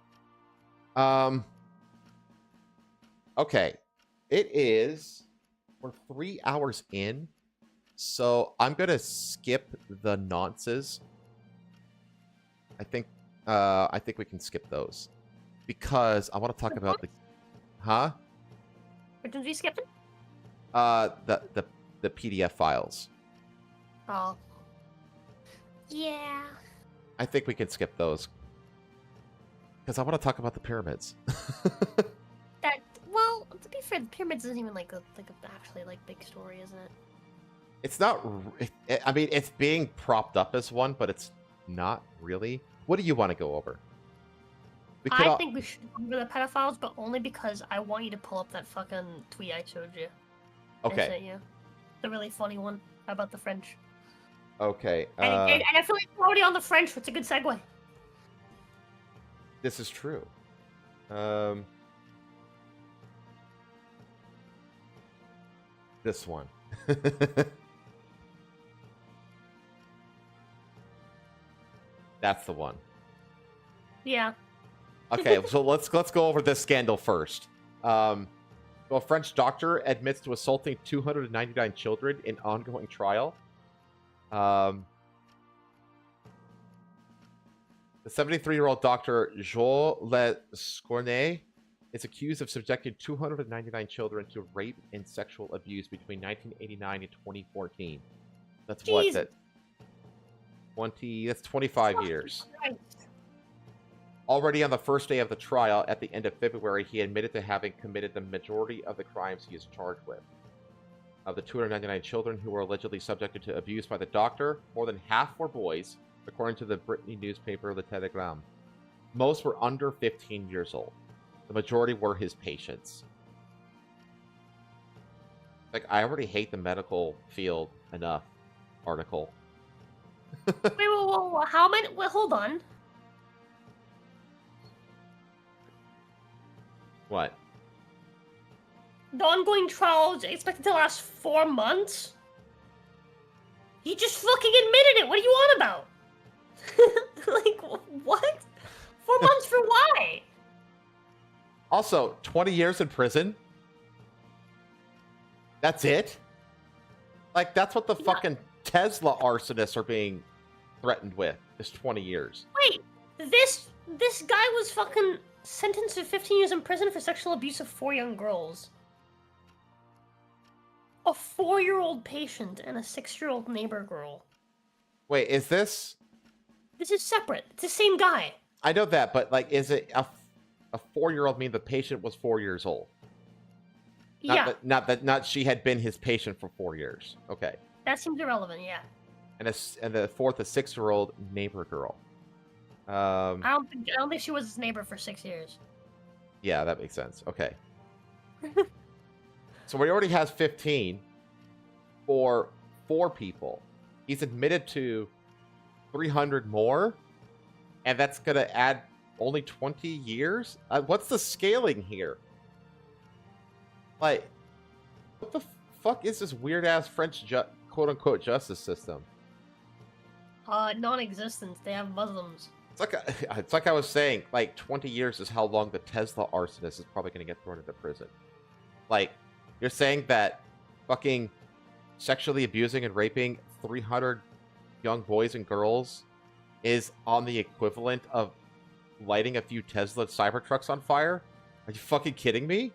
Okay. It is... We're 3 hours in, so I'm going to skip the nonces. I think we can skip those. Because I want to talk about the... Huh? Which ones are you skipping? The PDF files. Oh. Yeah. I think we can skip those. Because I want to talk about the pyramids. Well, to be fair, the pyramids isn't even like a actually like big story, isn't it? It's not... I mean, it's being propped up as one, but it's not really. What do you want to go over? I think we should go over the pedophiles, but only because I want you to pull up that fucking tweet I showed you. Okay. I sent you. The really funny one about the French. Okay. And I feel like we're already on the French, it's a good segue. This is true. This one. That's the one. Yeah. Okay, so let's go over this scandal first. So a French doctor admits to assaulting 299 children in ongoing trial. The 73-year-old doctor Joel Lescornet is accused of subjecting 299 children to rape and sexual abuse between 1989 and 2014. That's Jesus. what? That's 25 years. Already on the first day of the trial, at the end of February, he admitted to having committed the majority of the crimes he is charged with. Of the 299 children who were allegedly subjected to abuse by the doctor, more than half were boys, according to the Brittany newspaper Le Telegram. Most were under 15 years old. The majority were his patients. Like, I already hate the medical field enough. Article. Wait, how many? Wait, hold on. What? The ongoing trial is expected to last 4 months? You just fucking admitted it! What are you on about? Like, what? 4 months for why? Also, 20 years in prison? That's it? Like, that's what the fucking Tesla arsonists are being threatened with, is 20 years. Wait, this guy was fucking sentenced to 15 years in prison for sexual abuse of 4 young girls. A 4-year-old patient and a 6-year-old neighbor girl. Wait, is this... This is separate. It's the same guy. I know that, but, like, is it a 4-year-old mean the patient was 4 years old? Not she had been his patient for 4 years. Okay. That seems irrelevant, yeah. And the fourth, a 6-year-old neighbor girl. I don't think she was his neighbor for 6 years. Yeah, that makes sense. Okay. So he already has 15 for 4 people. He's admitted to 300 more, and that's going to add only 20 years? What's the scaling here? Like, what the fuck is this weird-ass French quote-unquote justice system? Non-existent. They have Muslims. It's like I was saying, like, 20 years is how long the Tesla arsonist is probably going to get thrown into prison. Like, you're saying that fucking sexually abusing and raping 300 young boys and girls is on the equivalent of lighting a few Tesla Cybertrucks on fire? Are you fucking kidding me?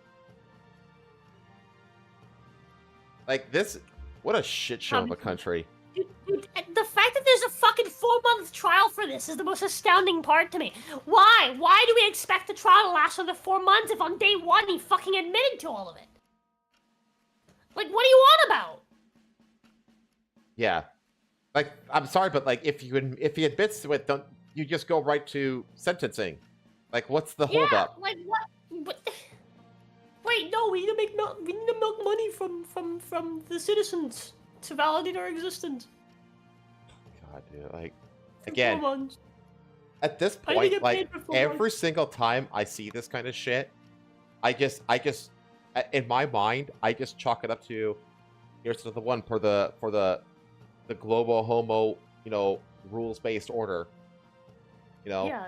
Like, this... What a shit show of a country. Dude, the fact that there's a fucking 4-month trial for this is the most astounding part to me. Why? Why do we expect the trial to last another 4 months if on day 1 he fucking admitted to all of it? Like, what are you on about? Yeah. Like, I'm sorry, but, like, if he admits to it, don't you just go right to sentencing? Like, what's the holdup? Like, what? Wait, no, we need to milk money from the citizens to validate our existence. God, dude, like, again, at this point, like, every single time I see this kind of shit, I just, in my mind, I just chalk it up to, here's the one for the global homo, rules-based order. Yeah.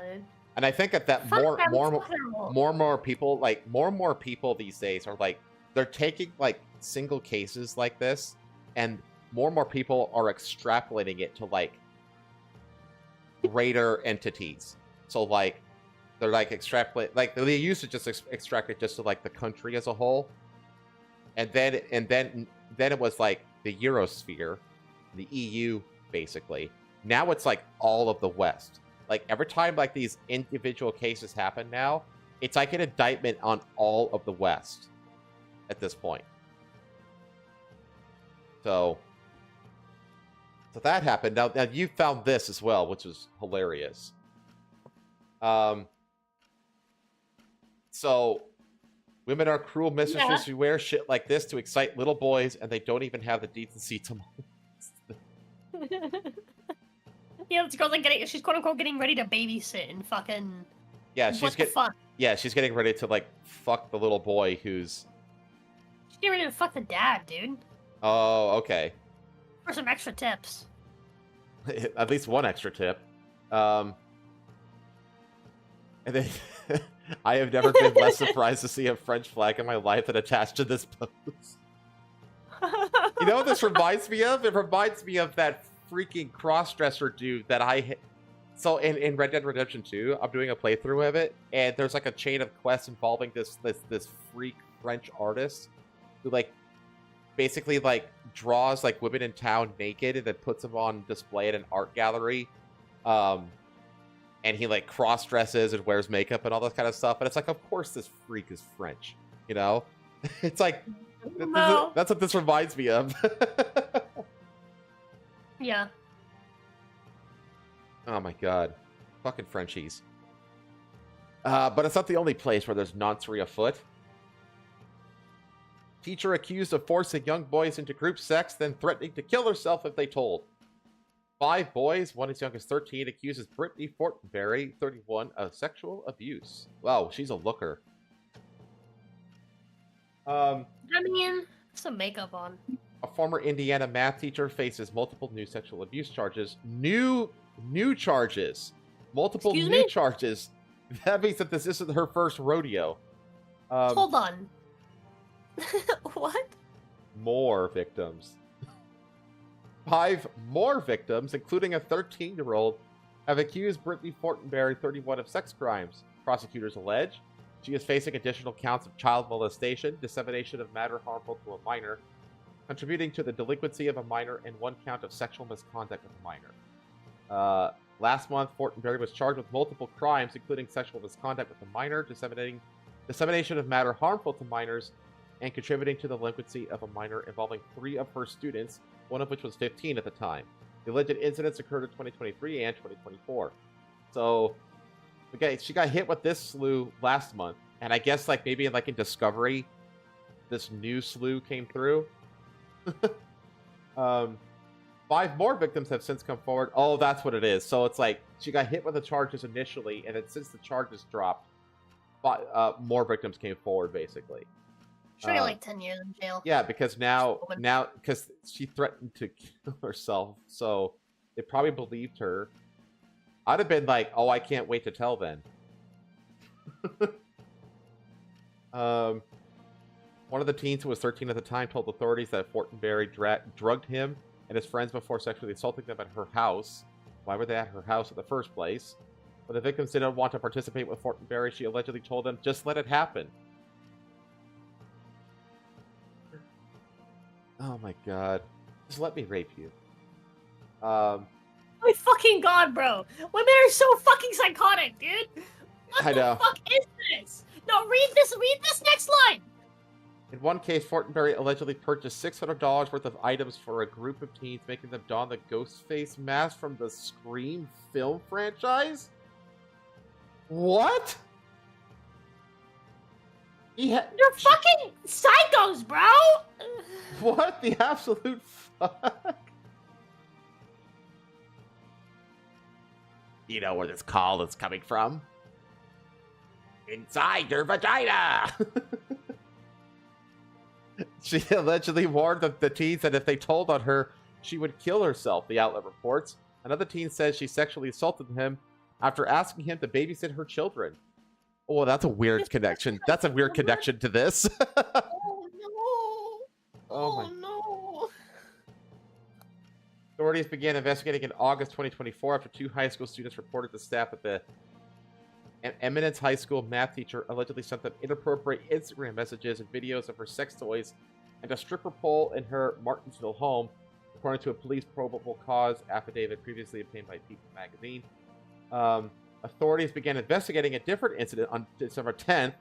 And I think that more and more people, like more and more people these days are like, they're taking like single cases like this, and more people are extrapolating it to like greater entities. So like they're like extrapolate, like they used to just extract it just to like the country as a whole, and then it was like the Eurosphere, the EU basically. Now it's like all of the West. Like every time like these individual cases happen now, it's like an indictment on all of the West at this point. So that happened. Now you found this as well, which was hilarious. So women are cruel mistresses who wear shit like this to excite little boys, and they don't even have the decency to Yeah, this girl's like she's quote unquote getting ready to babysit and fucking. Yeah, she's getting ready to like fuck the little boy who's. She's getting ready to fuck the dad, dude. Oh, okay. For some extra tips. At least one extra tip. And then I have never been less surprised to see a French flag in my life than attached to this post. You know what this reminds me of? It reminds me of that freaking cross-dresser dude that I hit. So in Red Dead Redemption 2, I'm doing a playthrough of it, and there's like a chain of quests involving this freak French artist who like basically like draws like women in town naked and then puts them on display at an art gallery. And he like cross-dresses and wears makeup and all that kind of stuff. And it's like, of course this freak is French, you know? It's like, that's what this reminds me of. Yeah. Oh my god. Fucking Frenchies. But it's not the only place where there's noncery afoot. Teacher accused of forcing young boys into group sex, then threatening to kill herself if they told. 5 boys, one as young as 13, accuses Brittany Fortenberry, 31, of sexual abuse. Wow, she's a looker. I mean, some makeup on. A former Indiana math teacher faces multiple new sexual abuse charges. New charges. Multiple new charges. That means that this isn't her first rodeo. Hold on. What? More victims. 5 more victims, including a 13-year-old, have accused Brittany Fortenberry, 31, of sex crimes. Prosecutors allege she is facing additional counts of child molestation, dissemination of matter harmful to a minor, contributing to the delinquency of a minor, and 1 count of sexual misconduct of a minor. Last month, Fortenberry was charged with multiple crimes, including sexual misconduct with a minor, dissemination of matter harmful to minors, and contributing to the delinquency of a minor involving 3 of her students, one of which was 15 at the time. The alleged incidents occurred in 2023 and 2024. So, okay, she got hit with this slew last month, and I guess like maybe like in Discovery, this new slew came through. 5 more victims have since come forward. Oh, that's what it is. So it's like she got hit with the charges initially, and then since the charges dropped, more victims came forward, basically. She'll get like 10 years in jail. Yeah, because now, because she threatened to kill herself, so they probably believed her. I'd have been like, oh, I can't wait to tell then. One of the teens who was 13 at the time told authorities that Fortenberry drugged him and his friends before sexually assaulting them at her house. Why were they at her house in the first place? When the victims didn't want to participate with Fortenberry, she allegedly told them, just let it happen. Oh my god. Just let me rape you. Oh my fucking god, bro. Women are so fucking psychotic, dude. What the fuck is this? No, read this next line. In one case, Fortenberry allegedly purchased $600 worth of items for a group of teens, making them don the Ghostface mask from the Scream film franchise? What? You're fucking psychos, bro! What the absolute fuck? You know where this call is coming from? Inside your vagina! She allegedly warned the teens that if they told on her, she would kill herself, the outlet reports. Another teen says she sexually assaulted him after asking him to babysit her children. Oh, that's a weird connection. That's a weird connection to this. Oh no! Oh no! Authorities began investigating in August 2024 after 2 high school students reported to staff that the Eminence High School math teacher allegedly sent them inappropriate Instagram messages and videos of her sex toys and a stripper pole in her Martinsville home, according to a police probable cause affidavit previously obtained by People magazine. Authorities began investigating a different incident on December 10th.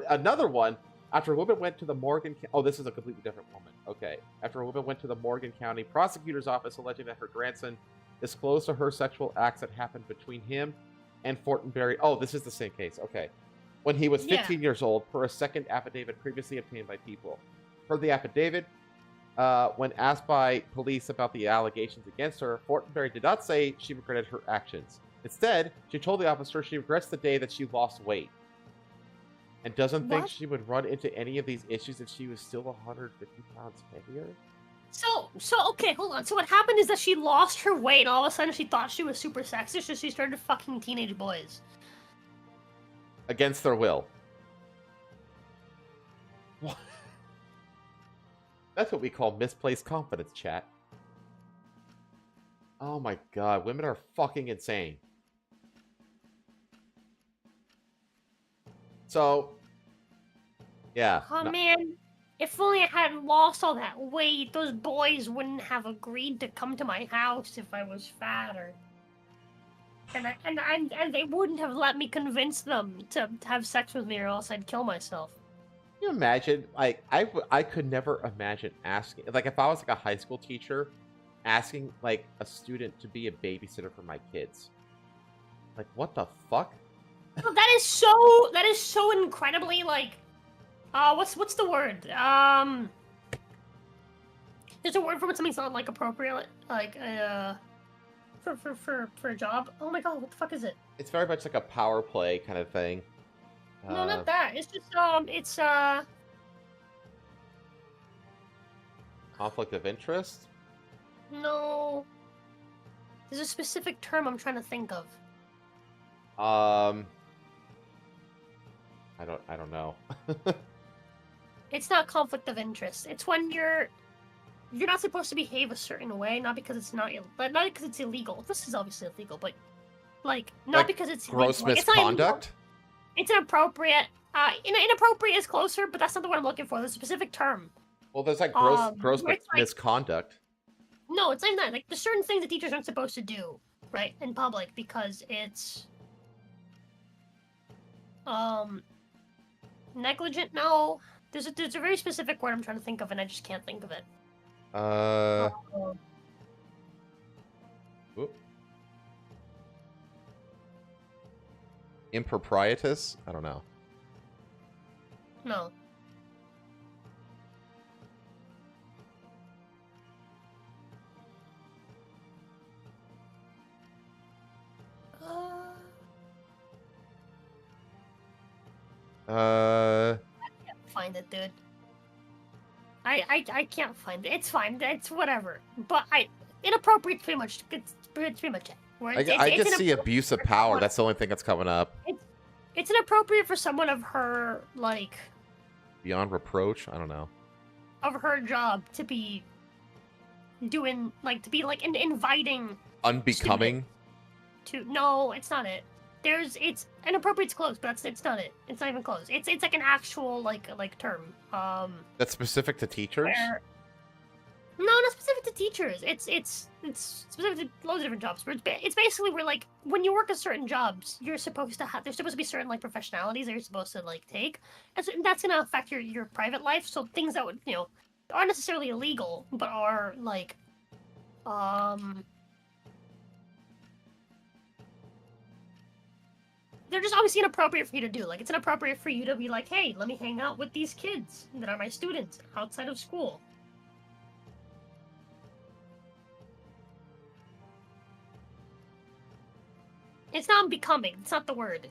Another one after a woman went to the Morgan. Oh, this is a completely different woman. Okay. After a woman went to the Morgan County prosecutor's office alleging that her grandson disclosed to her sexual acts that happened between him and Fortenberry. Oh, this is the same case. Okay. When he was 15 years old, per a second affidavit previously obtained by People. Per the affidavit, when asked by police about the allegations against her, Fortenberry did not say she regretted her actions. Instead, she told the officer she regrets the day that she lost weight and doesn't think she would run into any of these issues if she was still 150 pounds heavier. So okay, hold on. So what happened is that she lost her weight, and all of a sudden she thought she was super sexy, so she started fucking teenage boys. Against their will. What? That's what we call misplaced confidence, chat. Oh my god, women are fucking insane. So, yeah. Oh man, if only I hadn't lost all that weight, those boys wouldn't have agreed to come to my house if I was fatter. And they wouldn't have let me convince them to have sex with me, or else I'd kill myself. Can you imagine? Like, I could never imagine asking, like, if I was like a high school teacher, asking like a student to be a babysitter for my kids. Like, what the fuck? No, that is so incredibly like, what's the word? There's a word for when something's not like appropriate, like for a job. Oh my god, what the fuck is it? It's very much like a power play kind of thing. No, not that. It's just it's conflict of interest. No. There's a specific term I'm trying to think of. I don't know. It's not conflict of interest. It's when you're not supposed to behave a certain way, not because it's not because it's illegal. This is obviously illegal, but like not like because it's gross illegal. misconduct. It's inappropriate. Inappropriate is closer, but that's not the one I'm looking for. There's a specific term. Well, there's like gross misconduct. No, it's not that. Like, there's certain things that teachers aren't supposed to do, right, in public because it's negligent. No, there's a very specific word I'm trying to think of, and I just can't think of it. Improprietous? I don't know. No. I can't find it, dude. I can't find it. It's fine. It's whatever. But inappropriate pretty much. It's pretty much it. I just see abuse of power. That's the only thing that's coming up. It's inappropriate for someone of her like. Beyond reproach. I don't know. Of her job to be doing inviting. Unbecoming. No, it's not it. It's inappropriate's close, but it's not it. It's not even close. It's like an actual like term. That's specific to teachers? No, not specific to teachers. It's specific to loads of different jobs. But it's basically where like when you work at certain jobs, you're supposed to have there's supposed to be certain like professionalities that you're supposed to like take, and so that's gonna affect your private life. So things that would aren't necessarily illegal, but are like they're just obviously inappropriate for you to do. Like, it's inappropriate for you to be like, hey, let me hang out with these kids that are my students outside of school. It's not unbecoming. It's not the word.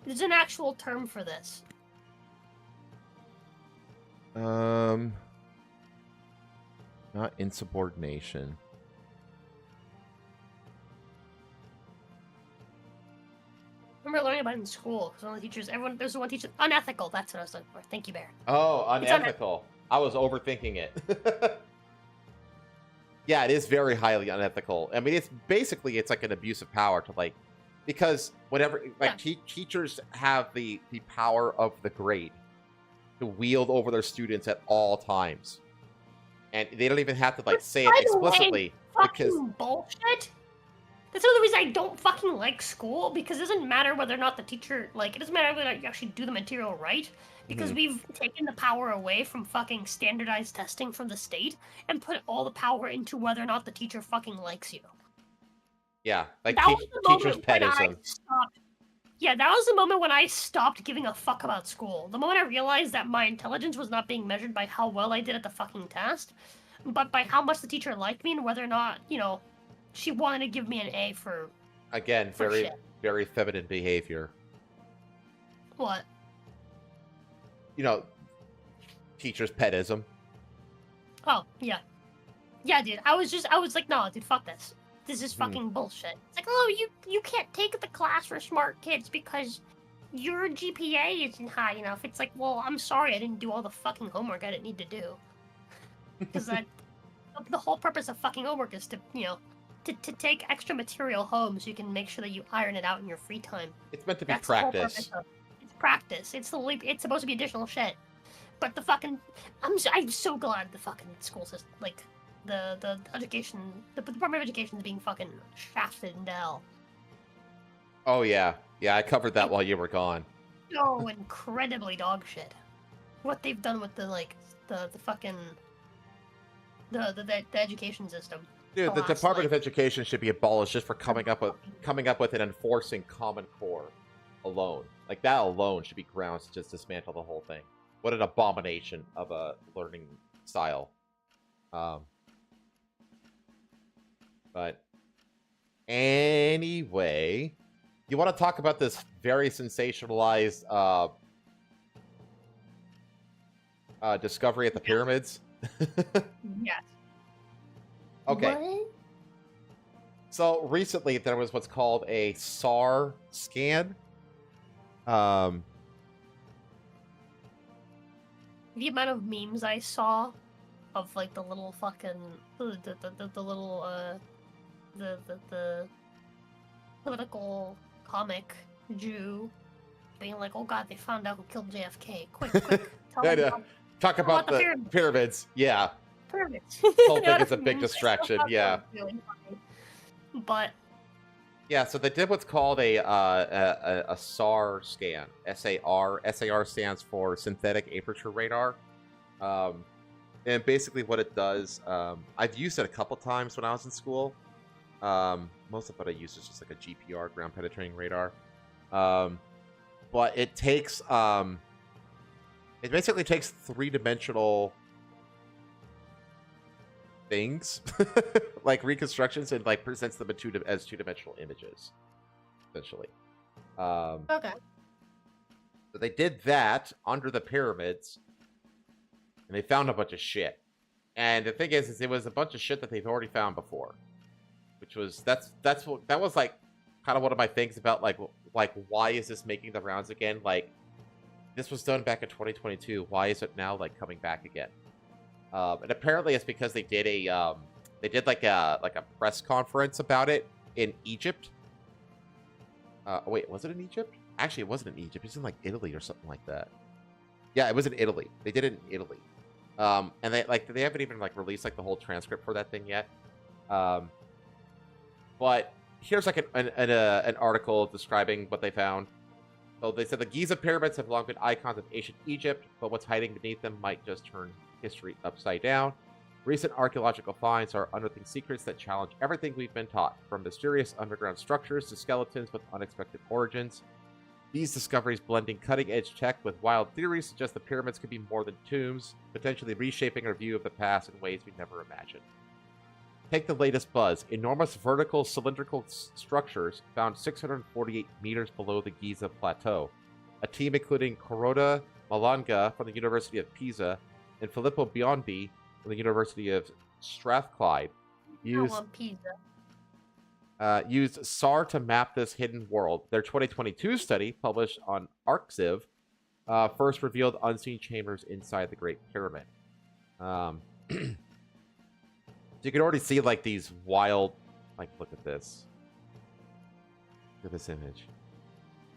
There's an actual term for this. Not insubordination. remember learning about it in school because one of the teachers, there's one teacher, unethical. That's what I was looking for. Thank you, Bear. Oh, unethical. I was overthinking it. Yeah, it is very highly unethical. I mean, it's like an abuse of power to like, because whatever, like teachers have the power of the grade to wield over their students at all times, and they don't even have to like say it explicitly because bullshit. That's another reason I don't fucking like school, because it doesn't matter whether or not the teacher, like, it doesn't matter whether you actually do the material right, because we've taken the power away from fucking standardized testing from the state and put all the power into whether or not the teacher fucking likes you. Yeah, like that was the teacher's moment when I pedism. stopped. Yeah, that was the moment when I stopped giving a fuck about school. The moment I realized that my intelligence was not being measured by how well I did at the fucking test, but by how much the teacher liked me and whether or not, you know, she wanted to give me an A for... Again, very feminine behavior. What? You know, teacher's pedism. Oh, yeah. Yeah, dude. I was like, no, dude, fuck this. This is fucking bullshit. It's like, oh, you can't take the class for smart kids because your GPA isn't high enough. It's like, well, I'm sorry I didn't do all the fucking homework I didn't need to do. Because the whole purpose of fucking homework is to, you know, to take extra material home so you can make sure that you iron it out in your free time. It's meant to be That's the whole practice. purpose of it. It's practice. It's supposed to be additional shit. But the fucking, I'm so glad the fucking school system, like, the education, the Department of Education is being fucking shafted into hell. Oh yeah, I covered that while you were gone. So incredibly dog shit. What they've done with the fucking the education system. Dude, the Department of Education should be abolished just for coming up with and enforcing Common Core alone. Like that alone should be grounds to just dismantle the whole thing. What an abomination of a learning style. But anyway, you want to talk about this very sensationalized discovery at the pyramids? Yes. Okay. What? So recently there was what's called a SAR scan. The amount of memes I saw of like the little fucking the little the political comic Jew being like, oh god, they found out who killed JFK. Quick, tell me Talk about the pyramids. Yeah. Pyramids. This whole thing is a big distraction. Yeah. Really funny. But yeah, so they did what's called a SAR scan. SAR. SAR stands for synthetic aperture radar. And basically what it does, I've used it a couple times when I was in school. Most of what I use is just like a GPR, ground penetrating radar. But it takes it basically takes three-dimensional things like reconstructions and like presents them as two-dimensional images, essentially. okay. So they did that under the pyramids, and they found a bunch of shit. And the thing is it was a bunch of shit that they've already found before, which was that was like kind of one of my things about like why is this making the rounds again? Like this was done back in 2022. Why is it now like coming back again? And apparently it's because they did like a press conference about it in Egypt. Wait, was it in Egypt? Actually, it wasn't in Egypt. It was in like Italy or something like that. Yeah, it was in Italy. They did it in Italy. And they haven't even like released like the whole transcript for that thing yet. But here's like an article describing what they found. So they said the Giza pyramids have long been icons of ancient Egypt, but what's hiding beneath them might just turn history upside down. Recent archaeological finds are unearthing secrets that challenge everything we've been taught, from mysterious underground structures to skeletons with unexpected origins. These discoveries, blending cutting-edge tech with wild theories, suggest the pyramids could be more than tombs, potentially reshaping our view of the past in ways we never imagined. Take the latest buzz. Enormous vertical cylindrical structures found 648 meters below the Giza Plateau. A team including Kuroda Malanga from the University of Pisa and Filippo Biondi from the University of Strathclyde used... used SAR to map this hidden world. Their 2022 study, published on ArcSiv, first revealed unseen chambers inside the Great Pyramid. So you can already see like these wild, like, look at this. Look at this image.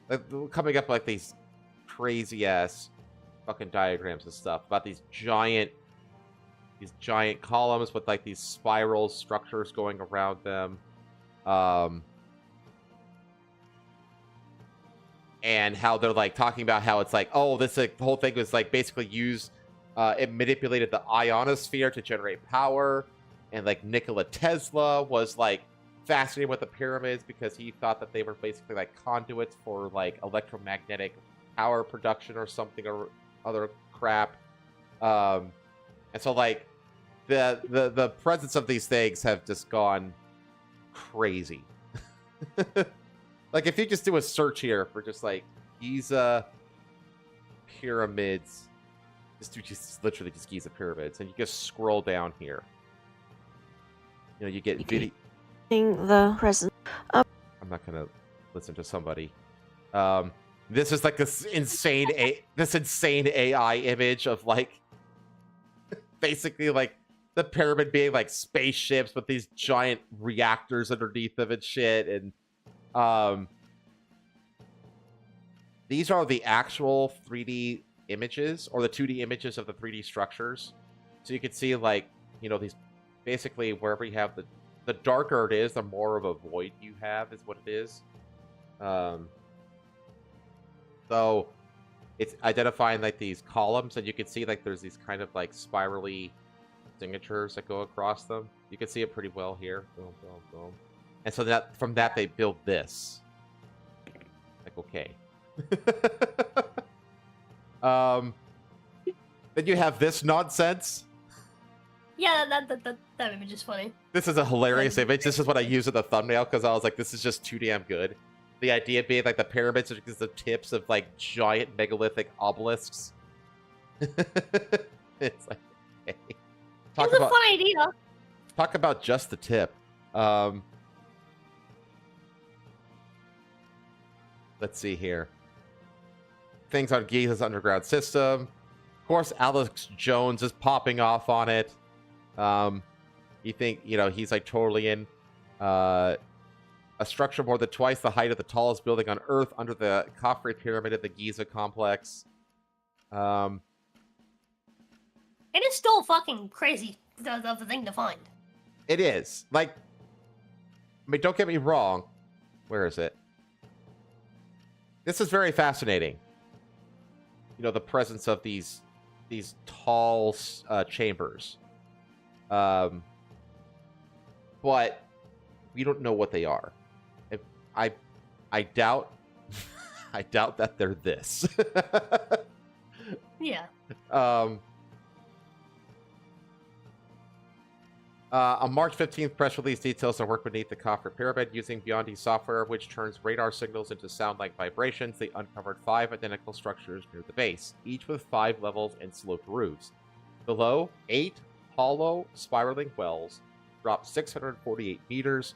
Like, coming up like these crazy ass fucking diagrams and stuff about these giant columns with like these spiral structures going around them. And how they're like talking about how it's like, oh, this like, the whole thing was like basically used, it manipulated the ionosphere to generate power, and like Nikola Tesla was like fascinated with the pyramids because he thought that they were basically like conduits for like electromagnetic power production or something or other crap. And so like the presence of these things have just gone crazy. Like if you just do a search here for just like Giza pyramids, just literally just Giza pyramids, and you just scroll down here. You know, you get video. The present. I'm not gonna listen to somebody. This is like this insane AI image of like basically like the pyramid being like spaceships with these giant reactors underneath them and shit. And these are the actual 3D images or the 2D images of the 3D structures. So you can see like, you know, these basically wherever you have the darker it is, the more of a void you have is what it is. So it's identifying like these columns, and you can see like there's these kind of like spirally signatures that go across them. You can see it pretty well here. Boom, boom, boom. And so that from that they build this. Like, okay. Then you have this nonsense. Yeah, that image is funny. This is a hilarious image. This is what I use in the thumbnail because I was like, this is just too damn good. The idea being like the pyramids are just the tips of like giant megalithic obelisks. It's like, okay. It's a fun idea. Talk about just the tip. Let's see here. Things on Giza's underground system. Of course, Alex Jones is popping off on it. You think, you know, he's like totally in a structure more than twice the height of the tallest building on Earth under the Khafre Pyramid of the Giza complex. It is still fucking crazy of the thing to find. It is. Like, I mean, don't get me wrong. Where is it? This is very fascinating. You know, the presence of these tall chambers. But we don't know what they are. I doubt I doubt that they're this. Yeah. A March 15th press release details the work beneath the Khafre Pyramid using Beyondee software, which turns radar signals into sound-like vibrations. They uncovered 5 identical structures near the base, each with 5 levels and sloped roofs. Below, 8 hollow, spiraling wells drop 648 meters,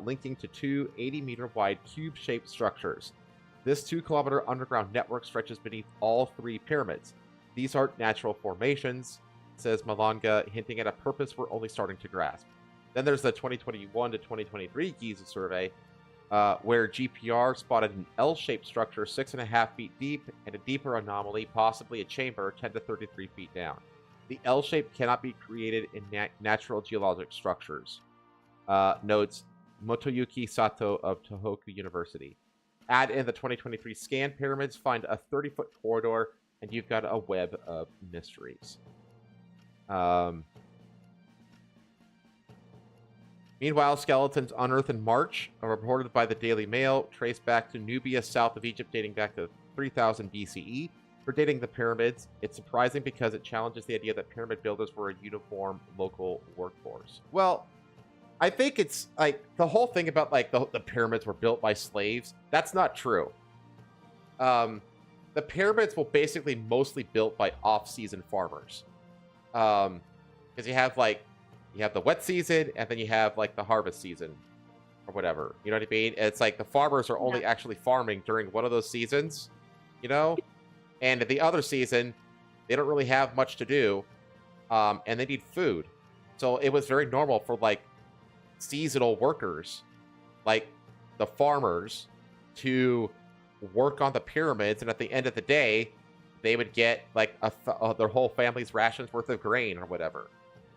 linking to 2 80-meter-wide cube-shaped structures. This 2-kilometer underground network stretches beneath all 3 pyramids. These aren't natural formations, says Malanga, hinting at a purpose we're only starting to grasp. Then there's the 2021 to 2023 Giza survey, where GPR spotted an L-shaped structure 6.5 feet deep and a deeper anomaly, possibly a chamber 10 to 33 feet down. The L shape cannot be created in natural geologic structures, notes Motoyuki Sato of Tohoku University. Add in the 2023 scan pyramids, find a 30-foot corridor, and you've got a web of mysteries. Meanwhile, skeletons unearthed in March are reported by the Daily Mail, traced back to Nubia, south of Egypt, dating back to 3000 BCE. For dating the pyramids, it's surprising because it challenges the idea that pyramid builders were a uniform local workforce. Well, I think it's like the whole thing about like the pyramids were built by slaves. That's not true. The pyramids were basically mostly built by off-season farmers. Because you have the wet season and then you have like the harvest season, or whatever. You know what I mean? It's like the farmers are only actually farming during one of those seasons, you know? And the other season, they don't really have much to do, and they need food. So it was very normal for, like, seasonal workers, like the farmers, to work on the pyramids, and at the end of the day, they would get, like, their whole family's rations worth of grain or whatever.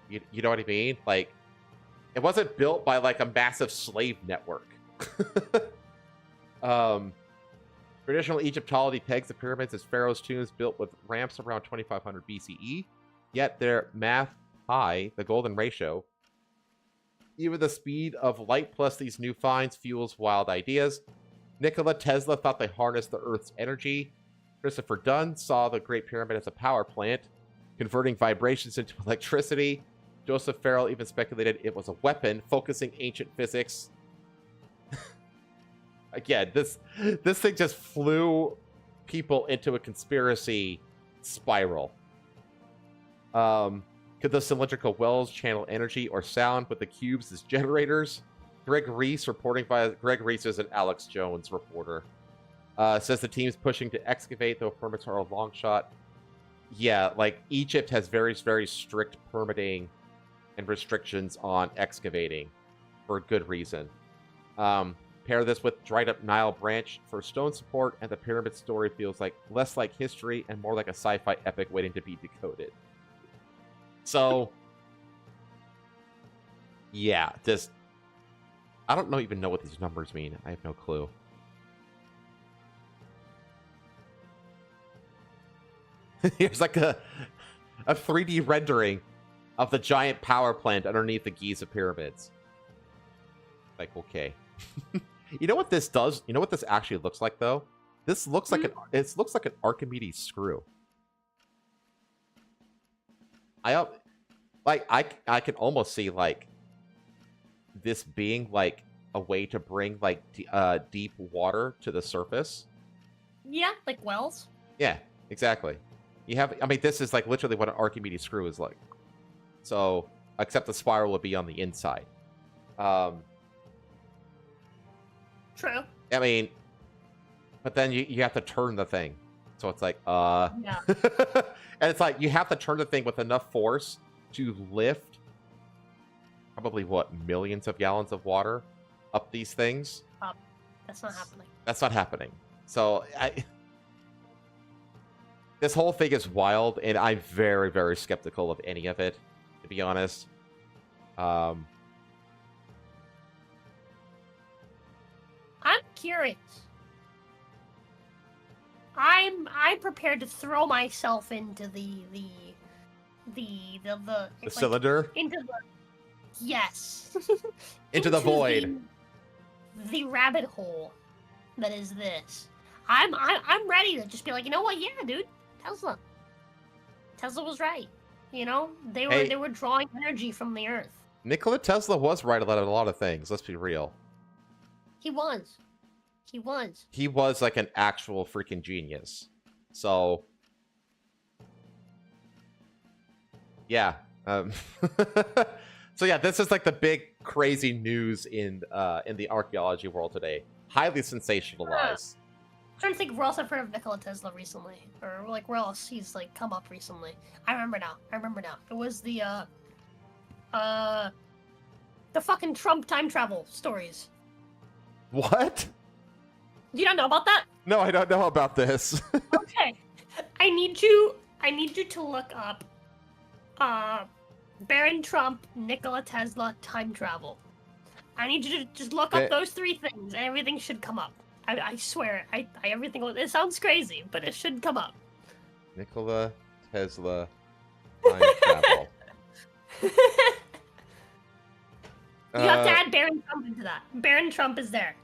You know what I mean? Like, it wasn't built by, like, a massive slave network. Traditional Egyptology pegs the pyramids as pharaohs' tombs built with ramps around 2500 BCE, yet their math high, the golden ratio. Even the speed of light plus these new finds fuels wild ideas. Nikola Tesla thought they harnessed the Earth's energy. Christopher Dunn saw the Great Pyramid as a power plant, converting vibrations into electricity. Joseph Farrell even speculated it was a weapon, focusing ancient physics. Again, this thing just flew people into a conspiracy spiral. Could the cylindrical wells channel energy or sound with the cubes as generators? Greg Reese, reporting by Greg Reese is an Alex Jones reporter, says the team's pushing to excavate, though permits are a long shot. Yeah, like, Egypt has very, very strict permitting and restrictions on excavating for a good reason. Pair this with dried up Nile branch for stone support, and the pyramid story feels like less like history and more like a sci-fi epic waiting to be decoded. So, yeah, just, I don't even know what these numbers mean. I have no clue. Here's like a 3D rendering of the giant power plant underneath the Giza pyramids. Like, okay. You know what this does? You know what this actually looks like, though? This looks like it looks like an Archimedes screw. I can almost see, like, this being like a way to bring, like, deep water to the surface. Yeah, like wells. Yeah, exactly. You have, I mean, this is like literally what an Archimedes screw is like. So, except the spiral would be on the inside. True. I mean, but then you have to turn the thing. So it's like, Yeah. and it's like, you have to turn the thing with enough force to lift probably, what, millions of gallons of water up these things? That's not happening. That's not happening. So, this whole thing is wild, and I'm very, very skeptical of any of it, to be honest. I'm curious. I'm prepared to throw myself into the cylinder? Into the yes. Into the void. The rabbit hole that is this. I'm ready to just be like, you know what? Yeah, dude. Tesla was right. You know, they were drawing energy from the earth. Nikola Tesla was right about a lot of things. Let's be real. He was. He was like an actual freaking genius. So, yeah. So yeah, this is like the big crazy news in the archaeology world today. Highly sensationalized. I'm trying to think where else I've heard of Nikola Tesla recently, or like where else he's like come up recently. I remember now. It was the fucking Trump time travel stories. What? Do you not know about that? No, I don't know about this. Okay, I need you to look up Baron Trump, Nikola Tesla, time travel. I need you to just look up those three things, and everything should come up. I swear, everything. It sounds crazy, but it should come up. Nikola Tesla, time travel. You have to add Baron Trump into that. Baron Trump is there.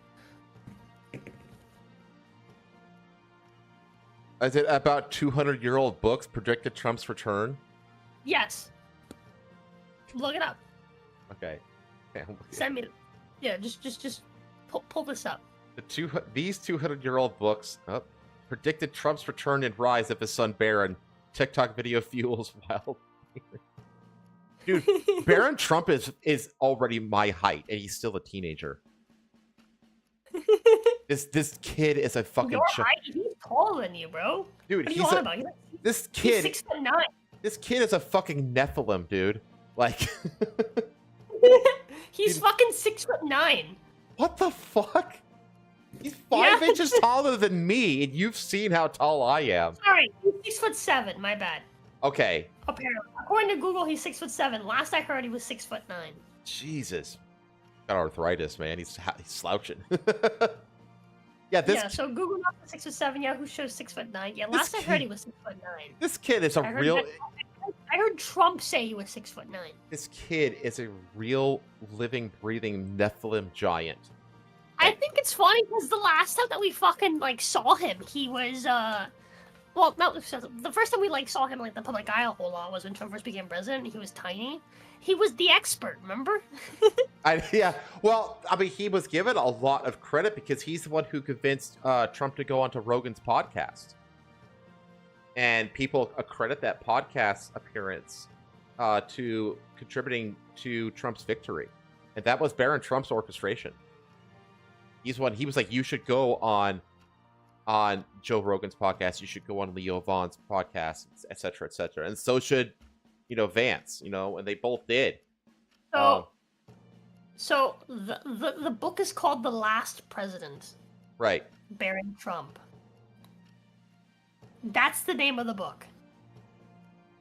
Is it about 200-year-old books predicted Trump's return? Yes. Look it up. Okay. Send me. Yeah, just pull this up. These 200-year-old books predicted Trump's return and rise of his son Barron. TikTok video fuels wild. Dude, Barron Trump is already my height, and he's still a teenager. This kid is a fucking. You're right. He's taller than you, bro. Dude, what are you on about? This kid. He's 6'9". This kid is a fucking Nephilim, dude. Like. He's fucking 6'9". What the fuck? He's 5 inches taller than me, and you've seen how tall I am. Sorry, he's 6'7". My bad. Okay. Apparently, according to Google, he's 6'7". Last I heard, he was 6'9". Jesus. Got arthritis, man. He's slouching. Yeah, so Google not 6'7". Yahoo shows 6'9". Yeah, last I heard he was 6'9". This kid is a real. I heard Trump say he was 6'9". This kid is a real, living, breathing Nephilim giant. I think it's funny because the last time that we fucking saw him, he was well, not the first time we saw him the public eye a whole lot was when Trump first became president. He was tiny. He was the expert, remember? Yeah. Well, I mean, he was given a lot of credit because he's the one who convinced Trump to go onto Rogan's podcast, and people accredit that podcast appearance to contributing to Trump's victory, and that was Barron Trump's orchestration. He was like, you should go on Joe Rogan's podcast. You should go on Leo Vaughn's podcast, et cetera, and so should, Vance, and they both did. So the book is called The Last President. Right. Barron Trump. That's the name of the book.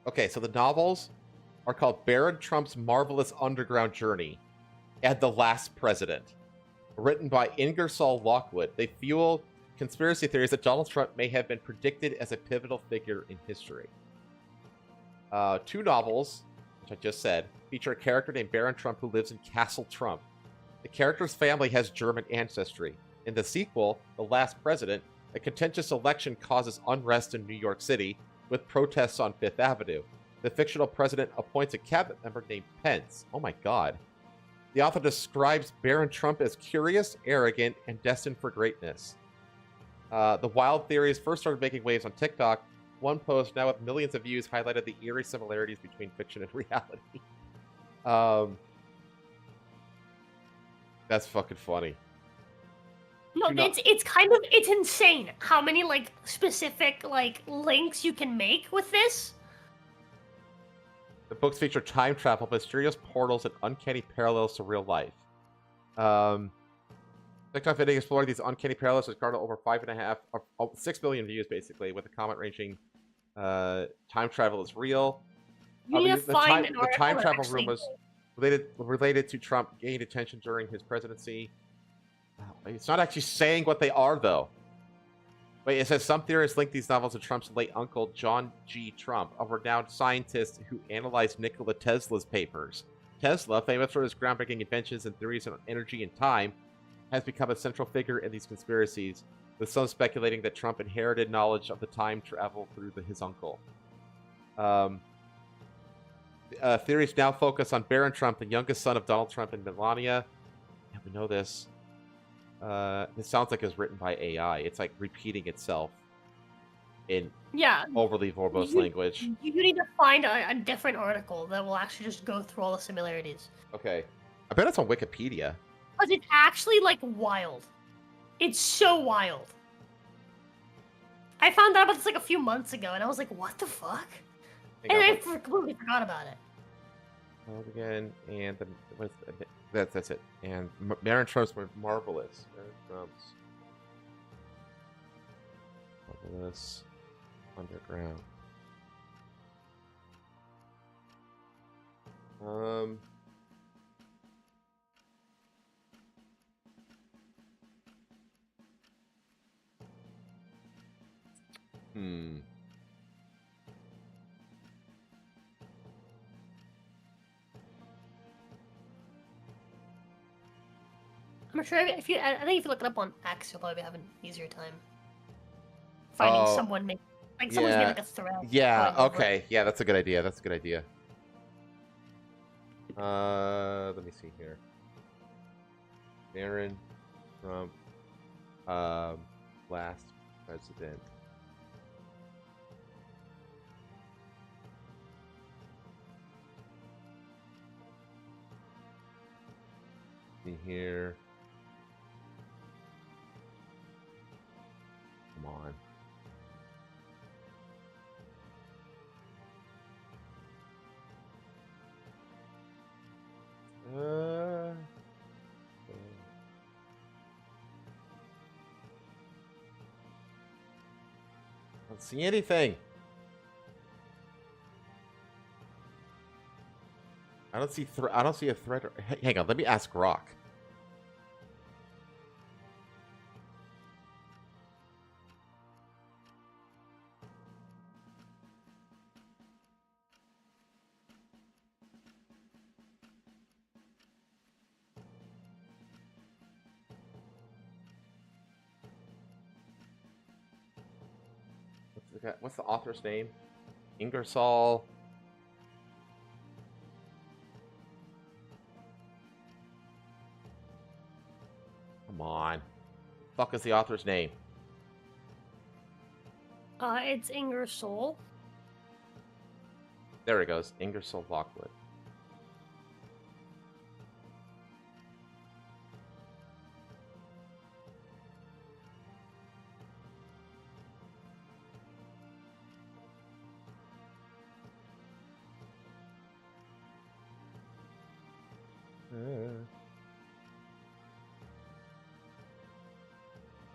Okay, so the novels are called Barron Trump's Marvelous Underground Journey and The Last President. Written by Ingersoll Lockwood, they fuel conspiracy theories that Donald Trump may have been predicted as a pivotal figure in history. 2 novels, which I just said, feature a character named Barron Trump who lives in Castle Trump. The character's family has German ancestry. In the sequel, The Last President, a contentious election causes unrest in New York City, with protests on Fifth Avenue. The fictional president appoints a cabinet member named Pence. Oh my god. The author describes Barron Trump as curious, arrogant, and destined for greatness. The wild theories first started making waves on TikTok. One post, now with millions of views, highlighted the eerie similarities between fiction and reality. That's fucking funny. No, it's insane how many specific links you can make with this. The books feature time travel, mysterious portals, and uncanny parallels to real life. TikTok video exploring these uncanny parallels has garnered over 6 million views, basically, with a comment ranging, time travel is real. The time travel rumors related to Trump gained attention during his presidency. It's not actually saying what they are, though. Wait, it says some theorists link these novels to Trump's late uncle, John G. Trump, a renowned scientist who analyzed Nikola Tesla's papers. Tesla, famous for his groundbreaking inventions and theories on energy and time, has become a central figure in these conspiracies, with some speculating that Trump inherited knowledge of the time travel through his uncle. Theories now focus on Barron Trump, the youngest son of Donald Trump and Melania. Yeah, we know this. This sounds like it's written by AI. It's repeating itself in overly verbose language. You need to find a different article that will actually just go through all the similarities. Okay. I bet it's on Wikipedia. Because it's actually wild. It's so wild. I found out about this a few months ago, and I was like, what the fuck? I completely forgot about it. Again, and that's it. And Barron Trump's marvelous. Barron Trump's marvelous underground. I'm sure I think if you look it up on X, you'll probably have an easier time finding someone someone's made a thread. Yeah. Okay. Yeah, that's a good idea. Let me see here. Barron Trump, last president. See here. on. Don't see anything. I don't see a thread. Hang on, let me ask Rock. What's the author's name? Ingersoll. Come on. Fuck is the author's name? It's Ingersoll. There it goes. Ingersoll Lockwood.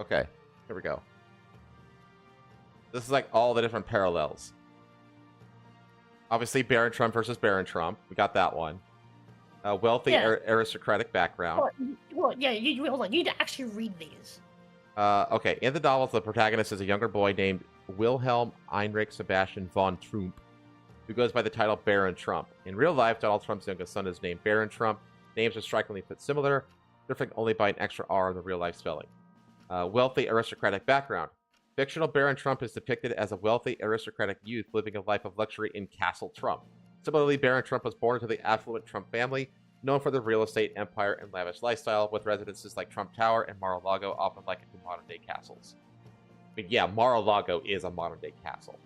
Okay, here we go. This is like all the different parallels. Obviously, Baron Trump versus Baron Trump. We got that one. Wealthy aristocratic background. Well, yeah, hold on. You need to actually read these. Okay, in the novels, the protagonist is a younger boy named Wilhelm Heinrich Sebastian von Trump, who goes by the title Baron Trump. In real life, Donald Trump's youngest son is named Baron Trump. Names are strikingly similar, differing only by an extra R in the real-life spelling. Wealthy aristocratic background. Fictional Baron Trump is depicted as a wealthy aristocratic youth living a life of luxury in Castle Trump. Similarly, Baron Trump was born into the affluent Trump family, known for their real estate empire and lavish lifestyle, with residences like Trump Tower and Mar-a-Lago often likened to modern-day castles. I mean, yeah, Mar-a-Lago is a modern-day castle.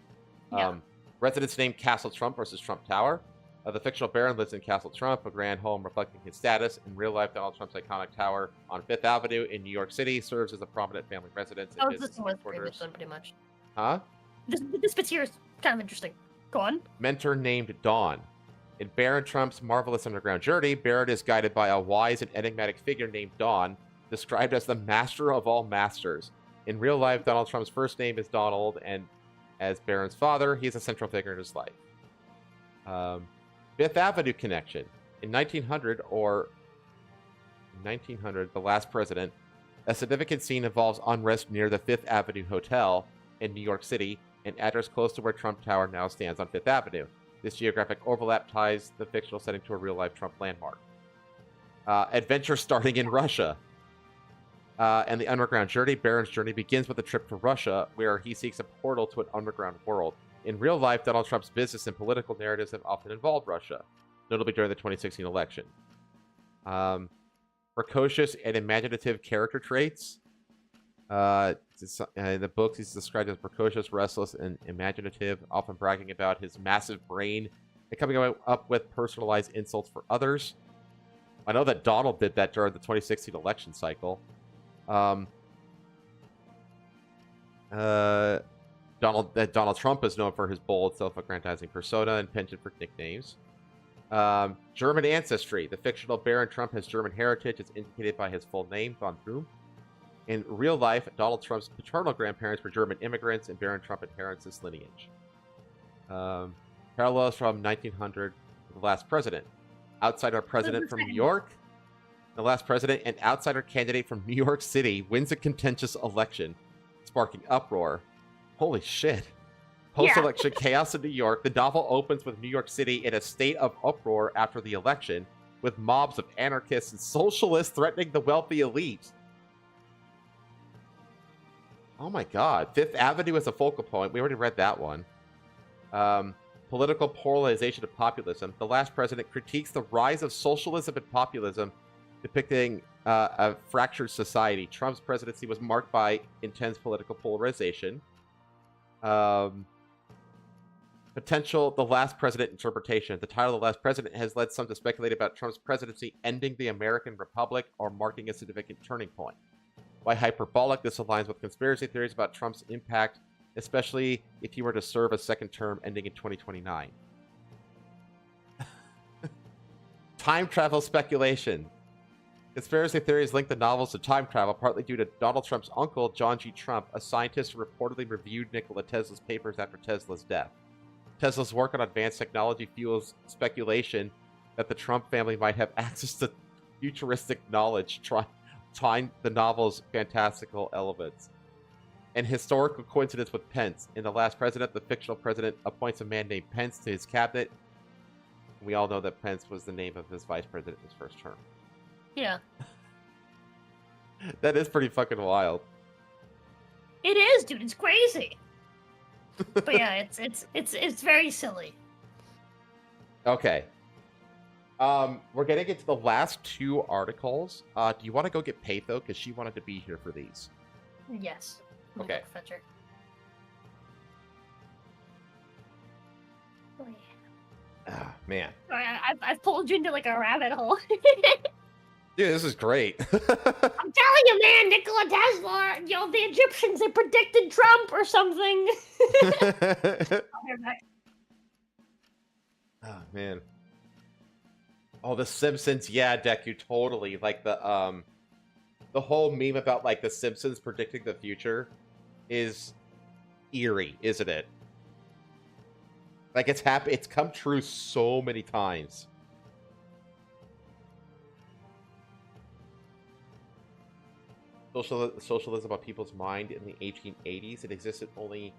Yeah. Residence named Castle Trump versus Trump Tower. The fictional Baron lives in Castle Trump, a grand home reflecting his status. In real life, Donald Trump's iconic tower on Fifth Avenue in New York City serves as a prominent family residence. I was listening with the previous one, pretty much. Huh? This bit here is kind of interesting. Go on. Mentor named Dawn. In Baron Trump's marvelous underground journey, Baron is guided by a wise and enigmatic figure named Dawn, described as the master of all masters. In real life, Donald Trump's first name is Donald, and as Baron's father, he is a central figure in his life. Fifth Avenue connection. In 1900, The Last President, a significant scene involves unrest near the Fifth Avenue Hotel in New York City, an address close to where Trump Tower now stands on Fifth Avenue. This geographic overlap ties the fictional setting to a real-life Trump landmark. Adventure starting in Russia. And the underground journey. Baron's journey begins with a trip to Russia, where he seeks a portal to an underground world. In real life, Donald Trump's business and political narratives have often involved Russia, notably during the 2016 election. Precocious and imaginative character traits. In the books, he's described as precocious, restless, and imaginative, often bragging about his massive brain and coming up with personalized insults for others. I know that Donald did that during the 2016 election cycle. Donald Trump is known for his bold, self-aggrandizing persona and penchant for nicknames. German ancestry. The fictional Baron Trump has German heritage, as indicated by his full name, von Trump. In real life, Donald Trump's paternal grandparents were German immigrants, and Baron Trump inherits this lineage. Parallels from 1900 to The Last President. Outsider president from New York. The Last President, an outsider candidate from New York City, wins a contentious election, sparking uproar. Holy shit. Post-election chaos in New York. The novel opens with New York City in a state of uproar after the election, with mobs of anarchists and socialists threatening the wealthy elite. Oh my god. Fifth Avenue is a focal point. We already read that one. Political polarization of populism. The Last President critiques the rise of socialism and populism, depicting a fractured society. Trump's presidency was marked by intense political polarization. Potential The Last President interpretation. The title The Last President has led some to speculate about Trump's presidency ending the American Republic or marking a significant turning point. Why hyperbolic? This aligns with conspiracy theories about Trump's impact, especially if he were to serve a second term ending in 2029. Time travel speculation. Conspiracy theories link the novels to time travel, partly due to Donald Trump's uncle, John G. Trump, a scientist who reportedly reviewed Nikola Tesla's papers after Tesla's death. Tesla's work on advanced technology fuels speculation that the Trump family might have access to futuristic knowledge, tying the novel's fantastical elements. An historical coincidence with Pence. In The Last President, the fictional president appoints a man named Pence to his cabinet. We all know that Pence was the name of his vice president in his first term. Yeah. That is pretty fucking wild. It is, dude. It's crazy. But yeah, it's very silly. Okay. We're getting into the last two articles. Do you want to go get Patho? Because she wanted to be here for these. Yes. Okay. Fetch her. Oh, yeah. Ah, man. Sorry, I've pulled you into like a rabbit hole. Dude, this is great. I'm telling you, man, Nikola Tesla, the Egyptians, they predicted Trump or something. Oh, man. Oh, The Simpsons. Yeah, Deku, totally. Like, the whole meme about, like, The Simpsons predicting the future is eerie, isn't it? Like, it's come true so many times. Socialism on people's mind in the 1880s. It existed only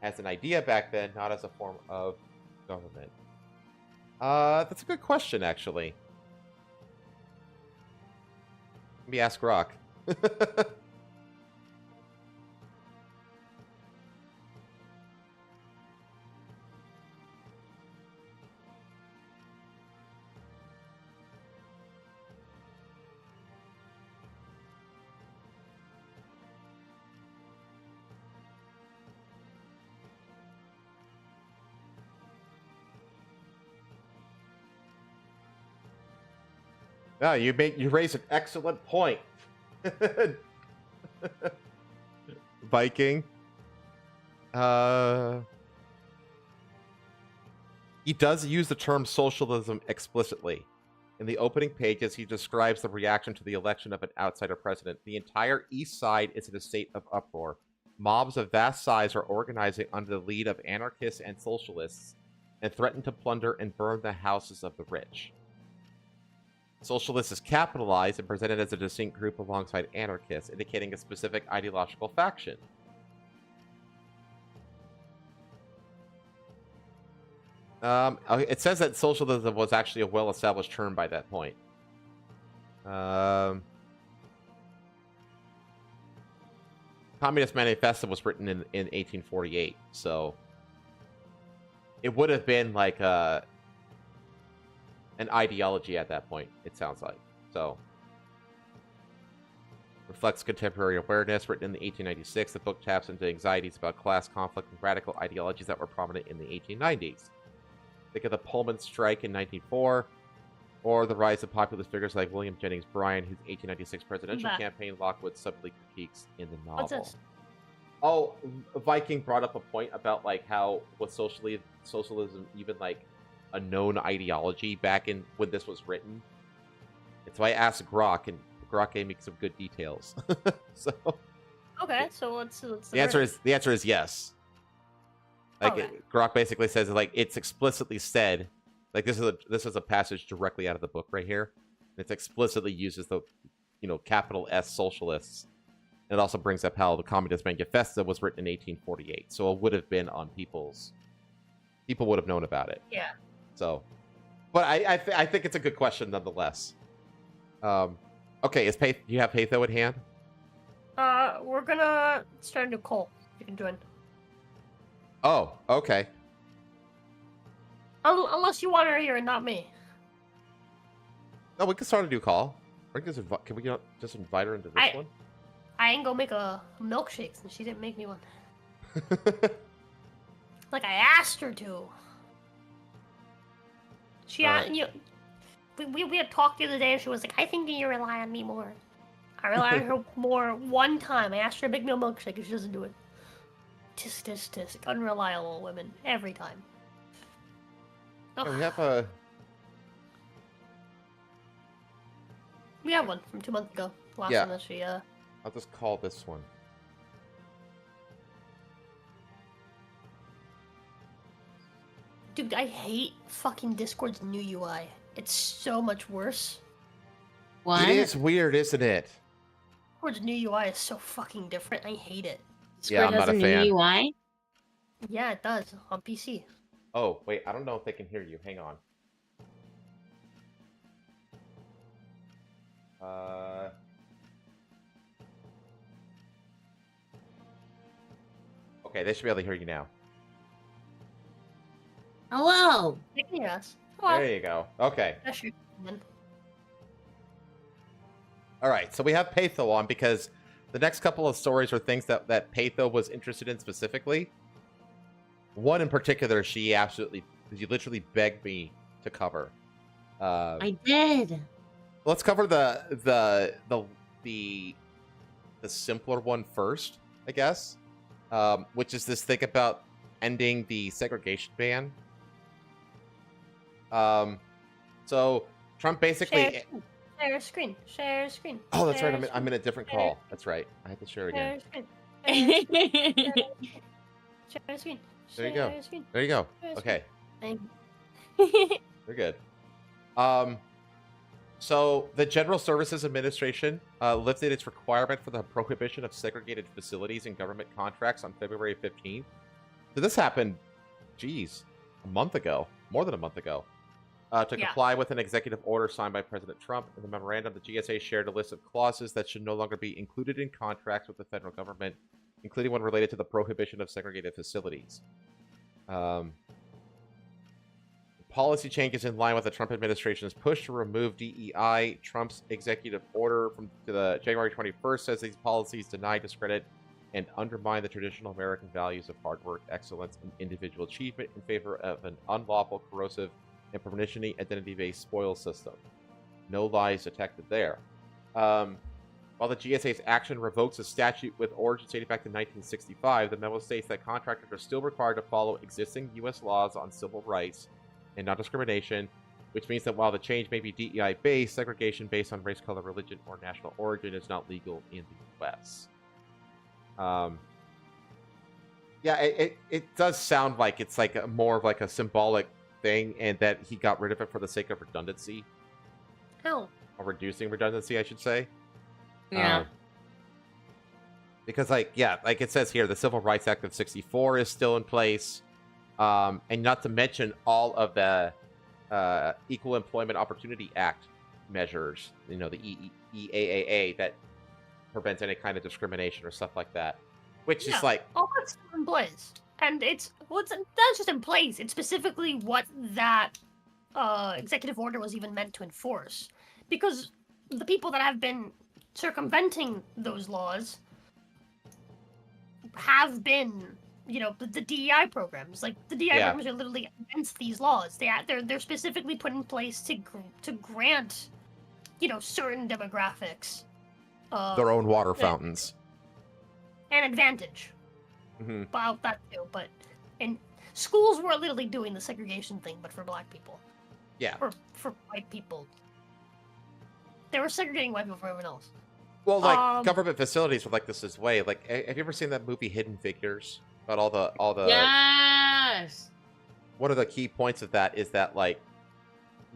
as an idea back then, not as a form of government. That's a good question, actually. Let me ask Rock. No, you raise an excellent point. Viking. He does use the term socialism explicitly. In the opening pages, he describes the reaction to the election of an outsider president. The entire East Side is in a state of uproar. Mobs of vast size are organizing under the lead of anarchists and socialists and threaten to plunder and burn the houses of the rich. Socialist is capitalized and presented as a distinct group alongside anarchists, indicating a specific ideological faction. It says that socialism was actually a well-established term by that point. Communist Manifesto was written in 1848, so it would have been like an ideology at that point, it sounds like. So, reflects contemporary awareness. Written in the 1896, the book taps into anxieties about class conflict and radical ideologies that were prominent in the 1890s. Think of the Pullman strike in 1904, or the rise of populist figures like William Jennings Bryan, whose 1896 presidential campaign Lockwood subtly critiques in the novel. What's this? Oh, Viking brought up a point about like how was socialism even like a known ideology back in when this was written. And so I asked Grok, and Grok gave me some good details. So okay, so what's the answer is yes. Like Grok basically says like it's explicitly said, like this is a passage directly out of the book right here. It explicitly uses the capital S socialists. And it also brings up how the Communist Manifesto was written in 1848, so it would have been on people would have known about it. Yeah. So, but I think it's a good question nonetheless. Okay, do you have Patho at hand? We're gonna start a new call. You can join. Oh, okay. Unless you want her here and not me. No, we can start a new call. Can we just invite her into this one? I ain't gonna make a milkshake since she didn't make me one. Like I asked her to. We had talked the other day and she was like, I think you rely on me more. I rely on her more one time. I asked for a big meal milkshake and she doesn't do it. Tisk. Unreliable women. Every time. Yeah, we have a... We have one from 2 months ago. Last Yeah. one that she, I'll just call this one. Dude, I hate fucking Discord's new UI. It's so much worse. What? It is weird, isn't it? Discord's new UI is so fucking different. I hate it. Yeah, I'm not a fan. UI? Yeah, it does. On PC. Oh, wait, I don't know if they can hear you. Hang on. Okay, they should be able to hear you now. Hello. They can hear us. There you go. Okay. That's your man. All right, so we have Patho on because the next couple of stories are things that Patho was interested in specifically. One in particular, she literally begged me to cover. I did. Let's cover the simpler one first, I guess, which is this thing about ending the segregation ban. So Trump basically Share screen. Oh, that's Share right. I'm in a different Share. call. That's right. I have to share again. Share screen. There you go. Share screen. There you go. Share Okay. screen. We're good. So the General Services Administration lifted its requirement for the prohibition of segregated facilities in government contracts on February 15th. So this happened, geez, a month ago, more than a month ago. To comply with an executive order signed by President Trump. In the memorandum, the GSA shared a list of clauses that should no longer be included in contracts with the federal government, including one related to the prohibition of segregated facilities. Policy changes in line with the Trump administration's push to remove DEI. Trump's executive order from the January 21st says these policies deny, discredit, and undermine the traditional American values of hard work, excellence, and individual achievement in favor of an unlawful, corrosive, and permissionally identity-based spoil system. No lies detected there. While the GSA's action revokes a statute with origins dating back to 1965, the memo states that contractors are still required to follow existing U.S. laws on civil rights and non-discrimination, which means that while the change may be DEI-based, segregation based on race, color, religion, or national origin is not legal in the U.S. Yeah, it does sound like it's like more of like a symbolic thing, and that he got rid of it for the sake of redundancy. Oh. Or reducing redundancy, I should say. Yeah. Because, like it says here, the Civil Rights Act of '64 is still in place, and not to mention all of the Equal Employment Opportunity Act measures. You know, the EAAA that prevents any kind of discrimination or stuff like that. Which is like all that's still in place. And it's that's just in place. It's specifically what that executive order was even meant to enforce, because the people that have been circumventing those laws have been, you know, the DEI programs. Like the DEI programs are literally against these laws. They're specifically put in place to grant, you know, certain demographics their own water fountains. An advantage. About that too, but in schools were literally doing the segregation thing, but for black people. Yeah. Or for white people. They were segregating white people from everyone else. Well, like government facilities were like this as way. Like, have you ever seen that movie Hidden Figures? About all the. Yes. One of the key points of that is that like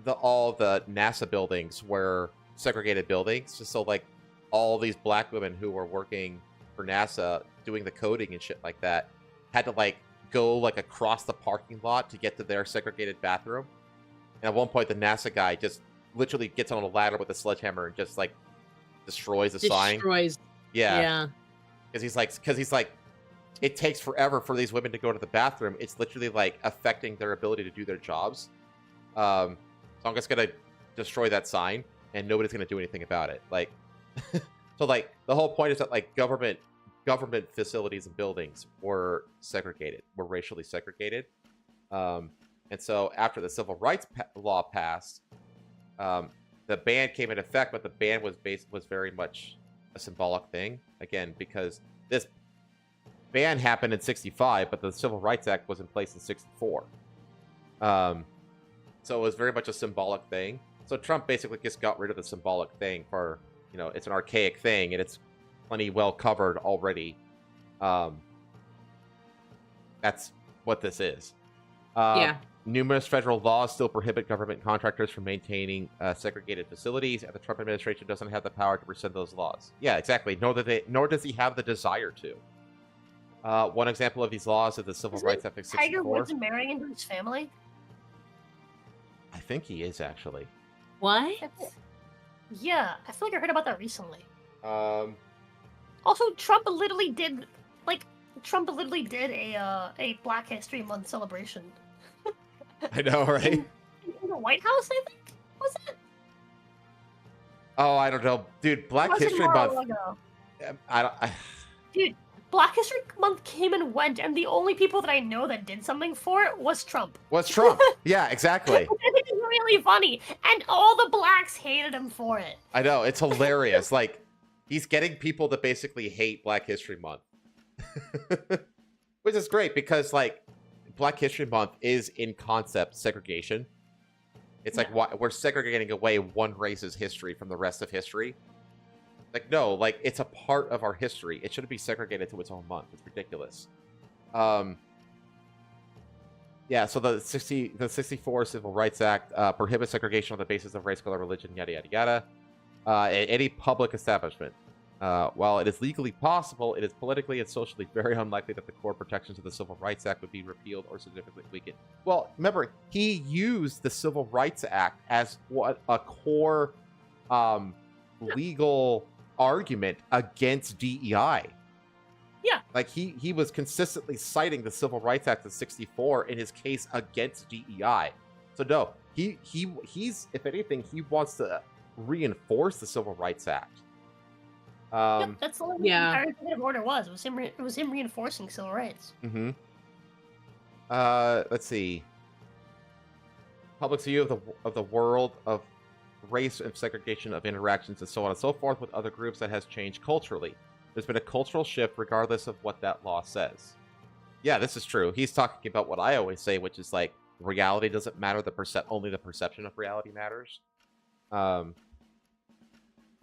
all the NASA buildings were segregated buildings, just so like all these black women who were working for NASA doing the coding and shit like that had to like go like across the parking lot to get to their segregated bathroom. And at one point the NASA guy just literally gets on a ladder with a sledgehammer and just like destroys the sign. Yeah. Because he's like it takes forever for these women to go to the bathroom. It's literally like affecting their ability to do their jobs. So I'm just gonna destroy that sign and nobody's gonna do anything about it. Like so like the whole point is that like government facilities and buildings were racially segregated. And so after the civil rights law passed, the ban came into effect, but the ban was very much a symbolic thing again because this ban happened in '65, but the Civil Rights Act was in place in '64. So it was very much a symbolic thing. So Trump basically just got rid of the symbolic thing for, you know, it's an archaic thing and it's plenty well covered already. That's what this is. Yeah. Numerous federal laws still prohibit government contractors from maintaining segregated facilities, and the Trump administration doesn't have the power to rescind those laws. Yeah, exactly. Nor does he have the desire to. One example of these laws is the Civil Rights Act of '64. Tiger Woods marrying into his family? I think he is actually. What? Yeah, I feel like I heard about that recently. Also, Trump literally did a Black History Month celebration. I know, right? In the White House, I think? Was it? Oh, I don't know, dude. Black History Month. Dude, Black History Month came and went, and the only people that I know that did something for it was Trump. Yeah, exactly. I think it's really funny, and all the blacks hated him for it. I know, it's hilarious. Like, he's getting people to basically hate Black History Month. Which is great, because, like, Black History Month is, in concept, segregation. It's like, we're segregating away one race's history from the rest of history. Like, no, like, it's a part of our history. It shouldn't be segregated to its own month. It's ridiculous. Yeah, so the 64 Civil Rights Act prohibits segregation on the basis of race, color, religion, yada, yada, yada. In any public establishment. While it is legally possible, it is politically and socially very unlikely that the core protections of the Civil Rights Act would be repealed or significantly weakened. Well, remember, he used the Civil Rights Act as what a core legal argument against DEI. Yeah. Like, he was consistently citing the Civil Rights Act of *64 in his case against DEI. So no, he's if anything, he wants to reinforce the Civil Rights Act. That's the only entire executive order was. It was him reinforcing civil rights. Mm-hmm. Let's see. Public's view of the world of race and segregation of interactions and so on and so forth with other groups that has changed culturally. There's been a cultural shift regardless of what that law says. Yeah, this is true. He's talking about what I always say, which is like reality doesn't matter. Only the perception of reality matters.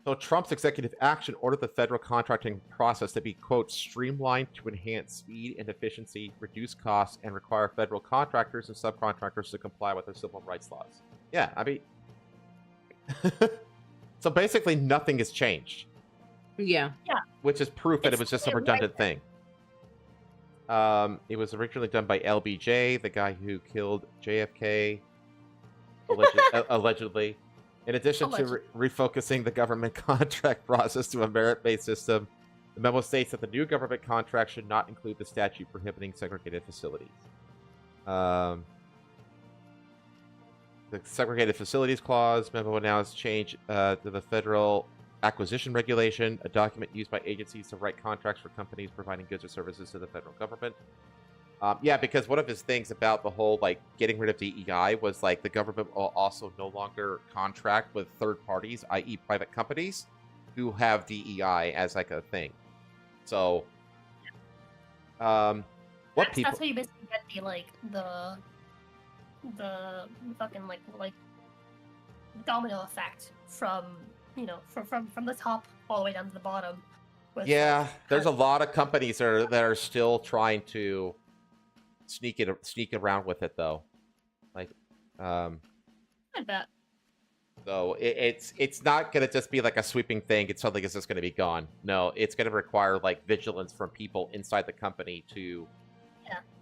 So Trump's executive action ordered the federal contracting process to be, quote, streamlined to enhance speed and efficiency, reduce costs, and require federal contractors and subcontractors to comply with their civil rights laws. Yeah, I mean... So basically nothing has changed. Yeah. Which is proof that it was just a redundant thing. It was originally done by LBJ, the guy who killed JFK, allegedly. In addition to refocusing the government contract process to a merit-based system, the memo states that the new government contract should not include the statute prohibiting segregated facilities. The segregated facilities clause memo now has changed to the federal acquisition regulation, a document used by agencies to write contracts for companies providing goods or services to the federal government. Yeah, because one of his things about the whole, like, getting rid of DEI was, like, the government will also no longer contract with third parties, i.e. private companies, who have DEI as, like, a thing. So, That's how you basically get the fucking, like, domino effect from, you know, from the top all the way down to the bottom. Yeah, there's a lot of companies that are still trying to sneak around with it, though. Like, I bet. So it's not gonna just be like a sweeping thing. It's suddenly just gonna be gone. No, it's gonna require like vigilance from people inside the company to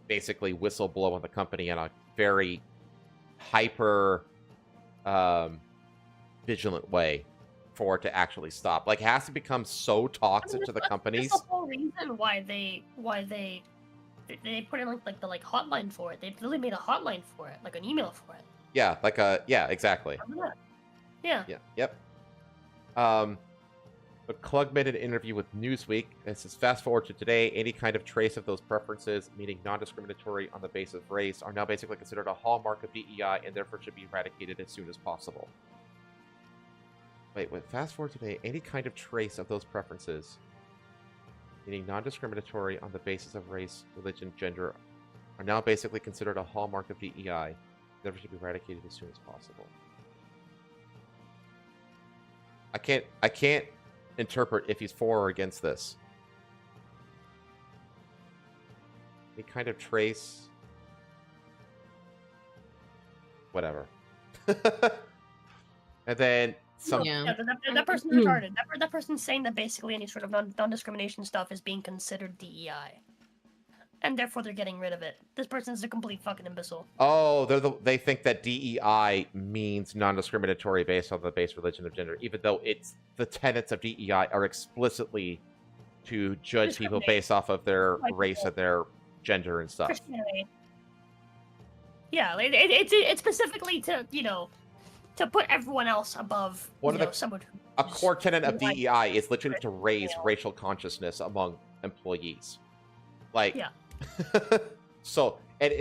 basically whistleblow on the company in a very hyper vigilant way for it to actually stop. Like, it has to become so toxic to the companies. That's the whole reason why they put in like the hotline for it. They literally made a hotline for it, like an email for it. Yeah, exactly. Yeah. Yep. But Klug made an interview with Newsweek. It says, fast forward to today, any kind of trace of those preferences, meaning non-discriminatory on the basis of race, are now basically considered a hallmark of DEI and therefore should be eradicated as soon as possible. Wait, fast forward today, any kind of trace of those preferences, meaning non-discriminatory on the basis of race, religion, gender, are now basically considered a hallmark of DEI. Never should be eradicated as soon as possible. I can't interpret if he's for or against this. Any kind of trace, whatever. And then some. Yeah, that person's retarded. That person's saying that basically any sort of non-discrimination stuff is being considered DEI, and therefore they're getting rid of it. This person's a complete fucking imbecile. Oh, they think that DEI means non-discriminatory based on the base religion of gender, even though it's the tenets of DEI are explicitly to judge people based off of their race and their gender and stuff. Yeah, it's specifically to to put everyone else above someone. A core tenet of DEI is literally to raise racial consciousness among employees. Like, yeah. So, and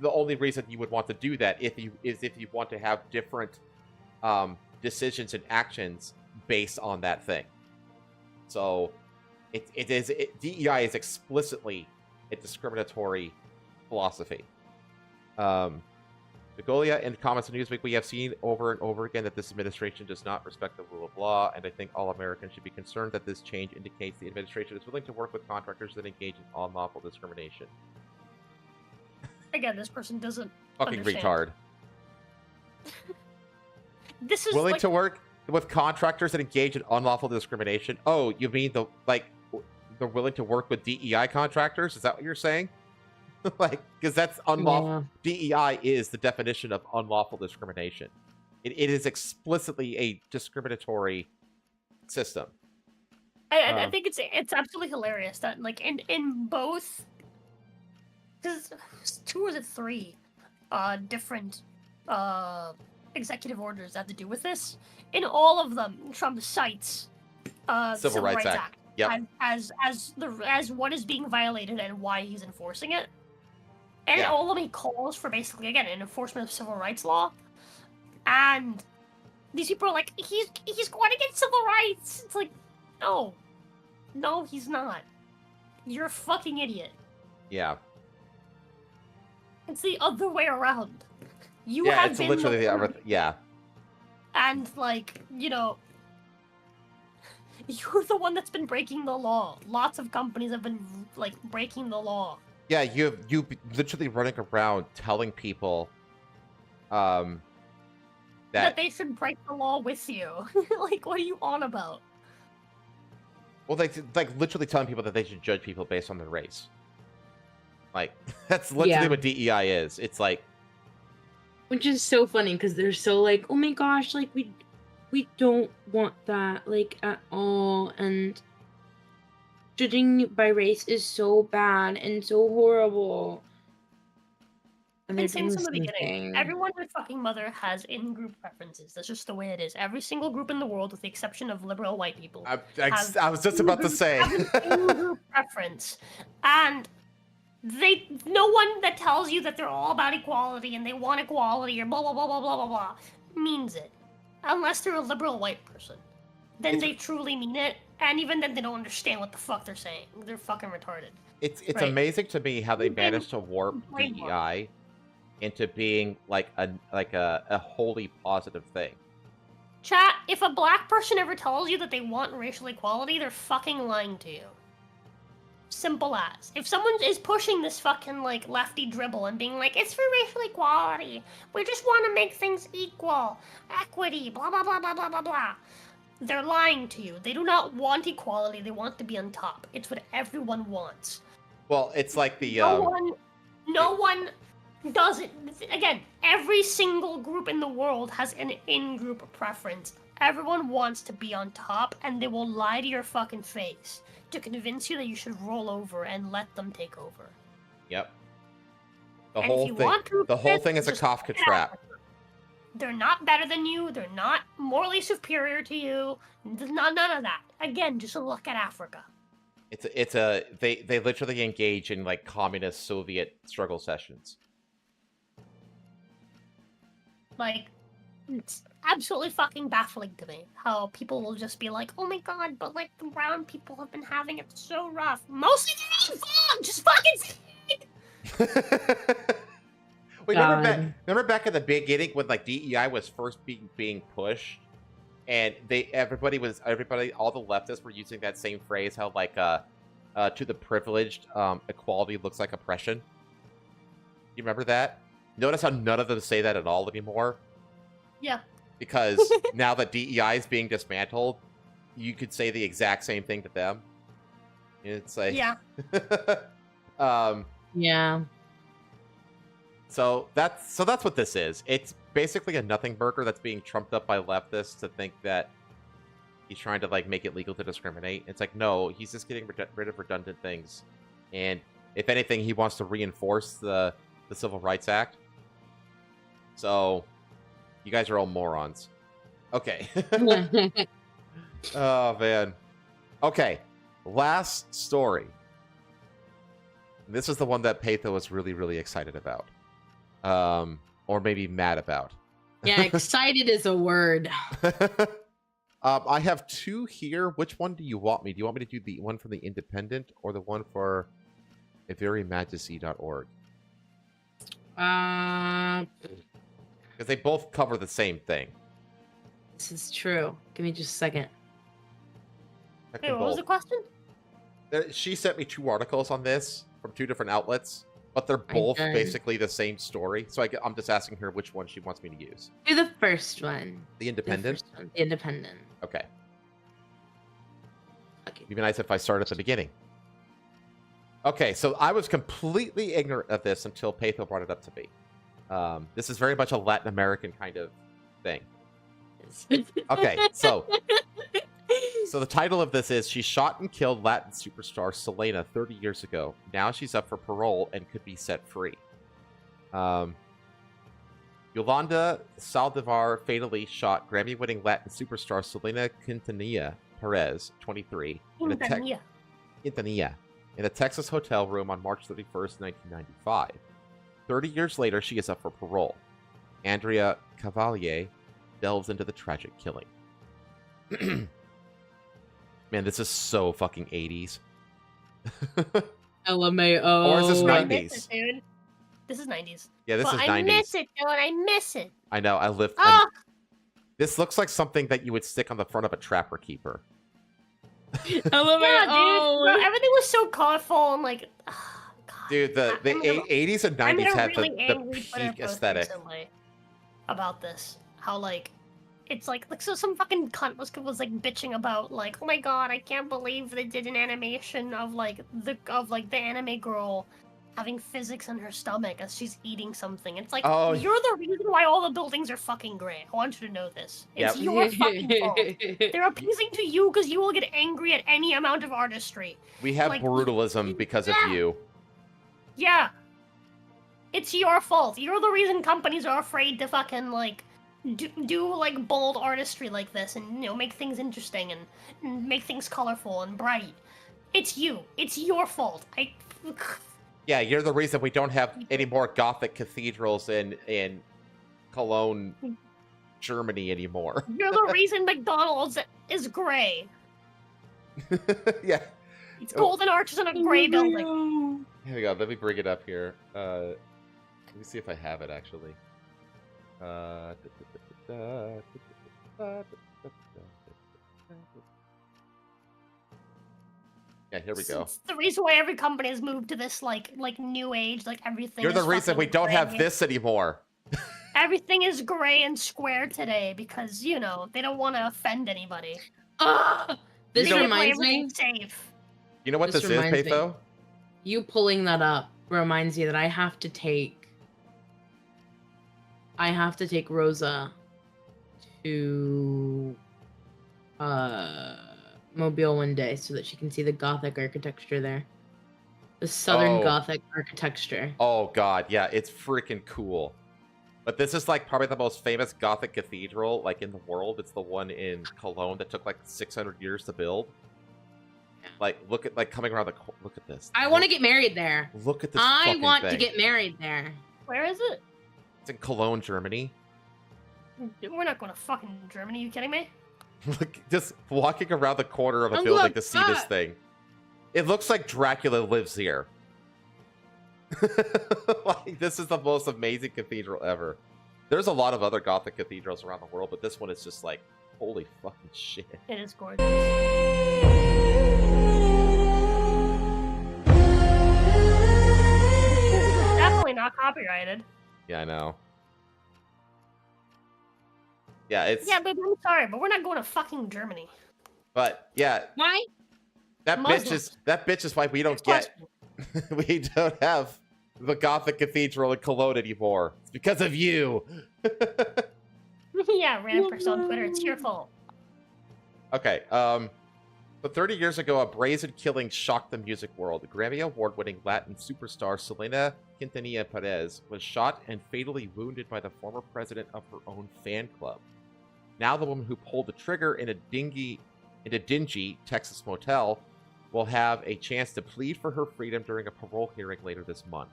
the only reason you would want to do that if you want to have different decisions and actions based on that thing. So, DEI is explicitly a discriminatory philosophy. Begolia, in comments on Newsweek, we have seen over and over again that this administration does not respect the rule of law, and I think all Americans should be concerned that this change indicates the administration is willing to work with contractors that engage in unlawful discrimination. Again, this person doesn't fucking understand. Retard. This is willing to work with contractors that engage in unlawful discrimination. Oh, you mean they're willing to work with DEI contractors? Is that what you're saying? Like, because that's unlawful. Yeah. DEI is the definition of unlawful discrimination. It is explicitly a discriminatory system. I think it's absolutely hilarious that in both, because 2 or 3 different executive orders that have to do with this. In all of them, Trump cites Civil Rights Act. Yep. as what is being violated and why he's enforcing it. And all of them he calls for basically, again, an enforcement of civil rights law. And these people are like, he's going against civil rights. It's like, no, he's not. You're a fucking idiot. Yeah. It's the other way around. You yeah, have it's been literally the other. Yeah. And you're the one that's been breaking the law. Lots of companies have been breaking the law. Yeah, you literally running around telling people that they should break the law with you. What are you on about? Well, literally telling people that they should judge people based on their race. That's literally what DEI is. It's which is so funny because they're so oh my gosh, we don't want that at all, and judging by race is so bad and so horrible. And I've been saying from the beginning, everyone and fucking mother has in-group preferences. That's just the way it is. Every single group in the world, with the exception of liberal white people, I was just about to say, have an in-group preference, and no one that tells you that they're all about equality and they want equality or blah blah blah blah blah blah blah means it, unless they're a liberal white person. Then they truly mean it, and even then they don't understand what the fuck they're saying. They're fucking retarded. It's amazing to me how they managed to warp DEI into being a wholly positive thing. Chat, if a black person ever tells you that they want racial equality, they're fucking lying to you. Simple as. If someone is pushing this fucking lefty dribble and being like, it's for racial equality, we just want to make things equal, equity, blah blah blah blah blah blah blah, they're lying to you. They do not want equality, they want to be on top. It's what everyone wants. Well, it's like the no one does it. Again, every single group in the world has an in-group preference. Everyone wants to be on top, and they will lie to your fucking face to convince you that you should roll over and let them take over. Yep. The whole thing is a Kafka trap. They're not better than you. They're not morally superior to you. None of that. Again, just look at Africa. They literally engage in communist Soviet struggle sessions. It's absolutely fucking baffling to me how people will just be like, oh my god, but like the brown people have been having it so rough. Mostly their own fault! Just fucking say it! Wait, remember back at the beginning when like DEI was first being pushed, and everybody, all the leftists were using that same phrase, how like to the privileged, equality looks like oppression. You remember that? Notice how none of them say that at all anymore? Yeah. Because now that DEI is being dismantled, you could say the exact same thing to them. It's like... Yeah. Yeah. So that's what this is. It's basically a nothing burger that's being trumped up by leftists to think that he's trying to like make it legal to discriminate. It's like, no, he's just getting rid of redundant things. And if anything, he wants to reinforce the Civil Rights Act. So you guys are all morons. Okay. Oh, man. Okay. Last story. This is the one that Patho was really, really excited about. Or maybe mad about. Yeah, excited is a word. I have two here. Which one do you want me? Do you want me to do the one from the Independent or the one for everymajesty.org? Because they both cover the same thing. This is true. Give me just a second. Hey, what was the question? She sent me two articles on this from two different outlets, but they're both basically the same story. So I'm just asking her which one she wants me to use. Do the first one. The Independent? The Independent. Okay. It'd be nice if I start at the beginning. Okay, so I was completely ignorant of this until Patho brought it up to me. This is very much a Latin American kind of thing. Okay, so the title of this is, she shot and killed Latin superstar Selena 30 years ago. Now she's up for parole and could be set free. Yolanda Saldivar fatally shot Grammy-winning Latin superstar Selena Quintanilla Perez, 23, in a Texas hotel room on March 31st, 1995. 30 years later, she is up for parole. Andrea Cavalier delves into the tragic killing. Man, this is so fucking 80s. LMAO. Or is this 90s? I miss it, dude. This is 90s. Yeah, this is 90s. I miss it, dude. I miss it. I know. I lived. Oh. This looks like something that you would stick on the front of a Trapper Keeper. Yeah, dude. Bro, everything was so colorful and like. Dude, the 80s and 90s had the peak aesthetic. About this, how like, it's like so some fucking cunt was like bitching about like, oh my god, I can't believe they did an animation of like the anime girl having physics in her stomach as she's eating something. It's like, oh, you're the reason why all the buildings are fucking gray. I want you to know this. It's your fucking fault. They're appeasing to you because you will get angry at any amount of artistry. We have like, brutalism because of you. Yeah. It's your fault. You're the reason companies are afraid to fucking, like, do like, bold artistry like this and, you know, make things interesting and make things colorful and bright. It's you. It's your fault. Yeah, you're the reason we don't have any more Gothic cathedrals in Cologne, Germany anymore. You're the reason McDonald's is gray. Yeah. It's golden arches in a gray building. Here we go. Let me bring it up here. Let me see if I have it, actually. Yeah, here we go. It's the reason why every company has moved to this, like new age, like everything You're the is reason we don't gray. have this anymore. Everything is gray and square today because, you know, they don't want to offend anybody. This They reminds play me. everything safe. You know what this is, reminds me. Patho? You pulling that up reminds me that I have to take Roza to Mobile one day so that she can see the Gothic architecture there. The Southern Gothic architecture. Oh god, yeah, it's freaking cool. But this is like probably the most famous Gothic cathedral like in the world. It's the one in Cologne that took like 600 years to build. Like, look at like coming around the look at this. I want to get married there. Look at this. I fucking want thing. to get married there. Where is it? It's in Cologne, Germany. We're not going to fucking Germany. You kidding me? Look, just walking around the corner of a I'm building going to see this back. thing. It looks like Dracula lives here. Like, this is the most amazing cathedral ever. There's a lot of other Gothic cathedrals around the world, but this one is just like, holy fucking shit. It is gorgeous. Definitely not copyrighted. Yeah, I know. Yeah, it's... Yeah, baby, I'm sorry, but we're not going to fucking Germany. But, yeah, Why? that bitch is why we don't get... we don't have the Gothic Cathedral in Cologne anymore. It's because of you. Yeah, random person on Twitter. It's your fault. Okay, but 30 years ago, a brazen killing shocked the music world. The Grammy Award-winning Latin superstar Selena Quintanilla Perez was shot and fatally wounded by the former president of her own fan club. Now the woman who pulled the trigger in a dingy Texas motel will have a chance to plead for her freedom during a parole hearing later this month.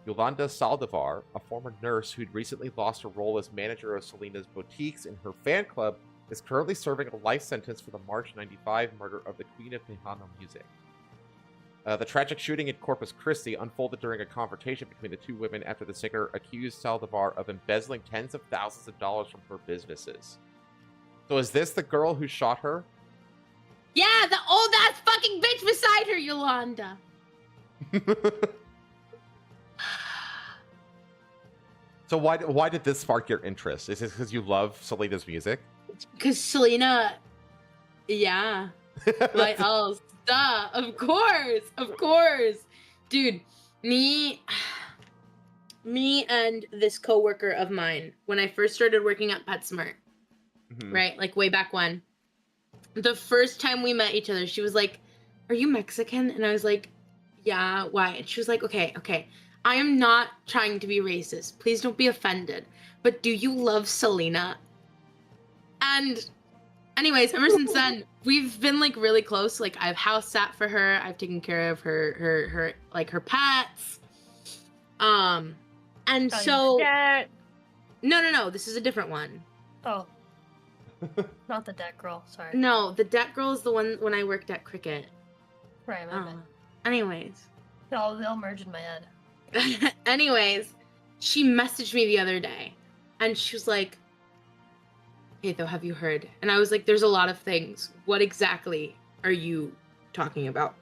Yolanda Saldivar, a former nurse who'd recently lost her role as manager of Selena's boutiques in her fan club, is currently serving a life sentence for the March 95 murder of the Queen of Tejano music. The tragic shooting in Corpus Christi unfolded during a confrontation between the two women after the singer accused Saldivar of embezzling tens of thousands of dollars from her businesses. So is this the girl who shot her? Yeah, the old ass fucking bitch beside her, Yolanda. So why did this spark your interest? Is it because you love Selena's music? Because Selena, yeah. What else? Duh, of course. Dude, me and this coworker of mine, when I first started working at PetSmart, right? Like way back when. The first time we met each other, she was like, "Are you Mexican?" And I was like, "Yeah, why?" And she was like, okay. I am not trying to be racist. Please don't be offended. But do you love Selena? And anyways, ever since then, we've been like really close. Like I've house sat for her. I've taken care of her like her pets. And so No, this is a different one. Oh. Not the deck girl, sorry. No, the deck girl is the one when I worked at Cricket. Right, my bad. Anyways. They'll merge in my head. Anyways, she messaged me the other day and she was like, "Hey, though, have you heard?" And I was like, "There's a lot of things. What exactly are you talking about?"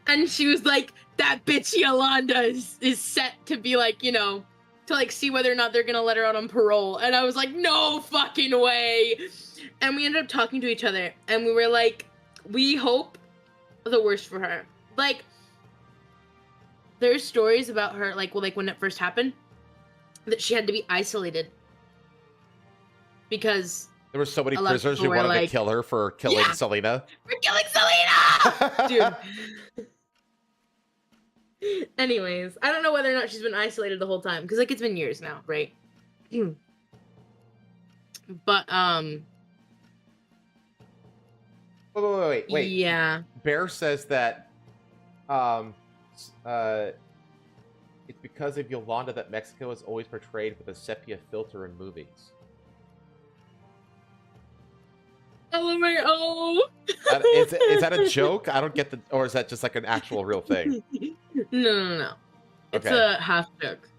And she was like, "That bitch Yolanda is set to be like, you know, to like see whether or not they're gonna let her out on parole." And I was like, "No fucking way." And we ended up talking to each other and we were like, we hope the worst for her. Like, there's stories about her, like when it first happened, that she had to be isolated because there were so many a lot of prisoners people who were wanted to like, kill her for killing Selena. "We're killing Selena!" Dude. Anyways, I don't know whether or not she's been isolated the whole time, because like it's been years now, right? But Wait. Yeah. Bear says that it's because of Yolanda that Mexico is always portrayed with a sepia filter in movies. Oh. Is that a joke? I don't get the, or is that just like an actual real thing? No. It's Okay. a half joke.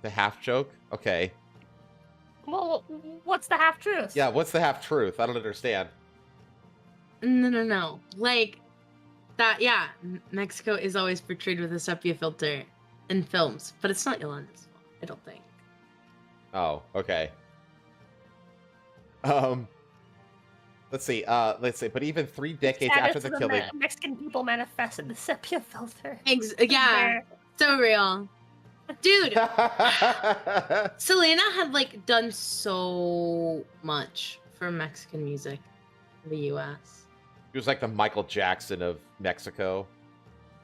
The half joke? Okay. Well, what's the half truth? Yeah, what's the half truth? I don't understand. No. Like that, yeah. Mexico is always portrayed with a sepia filter in films, but it's not Yolanda's fault, I don't think. Oh, okay. Let's see. But even 3 decades after the killing, Mexican people manifested the sepia filter. Yeah, so real, dude. Selena had like done so much for Mexican music in the U.S. he was like the Michael Jackson of Mexico.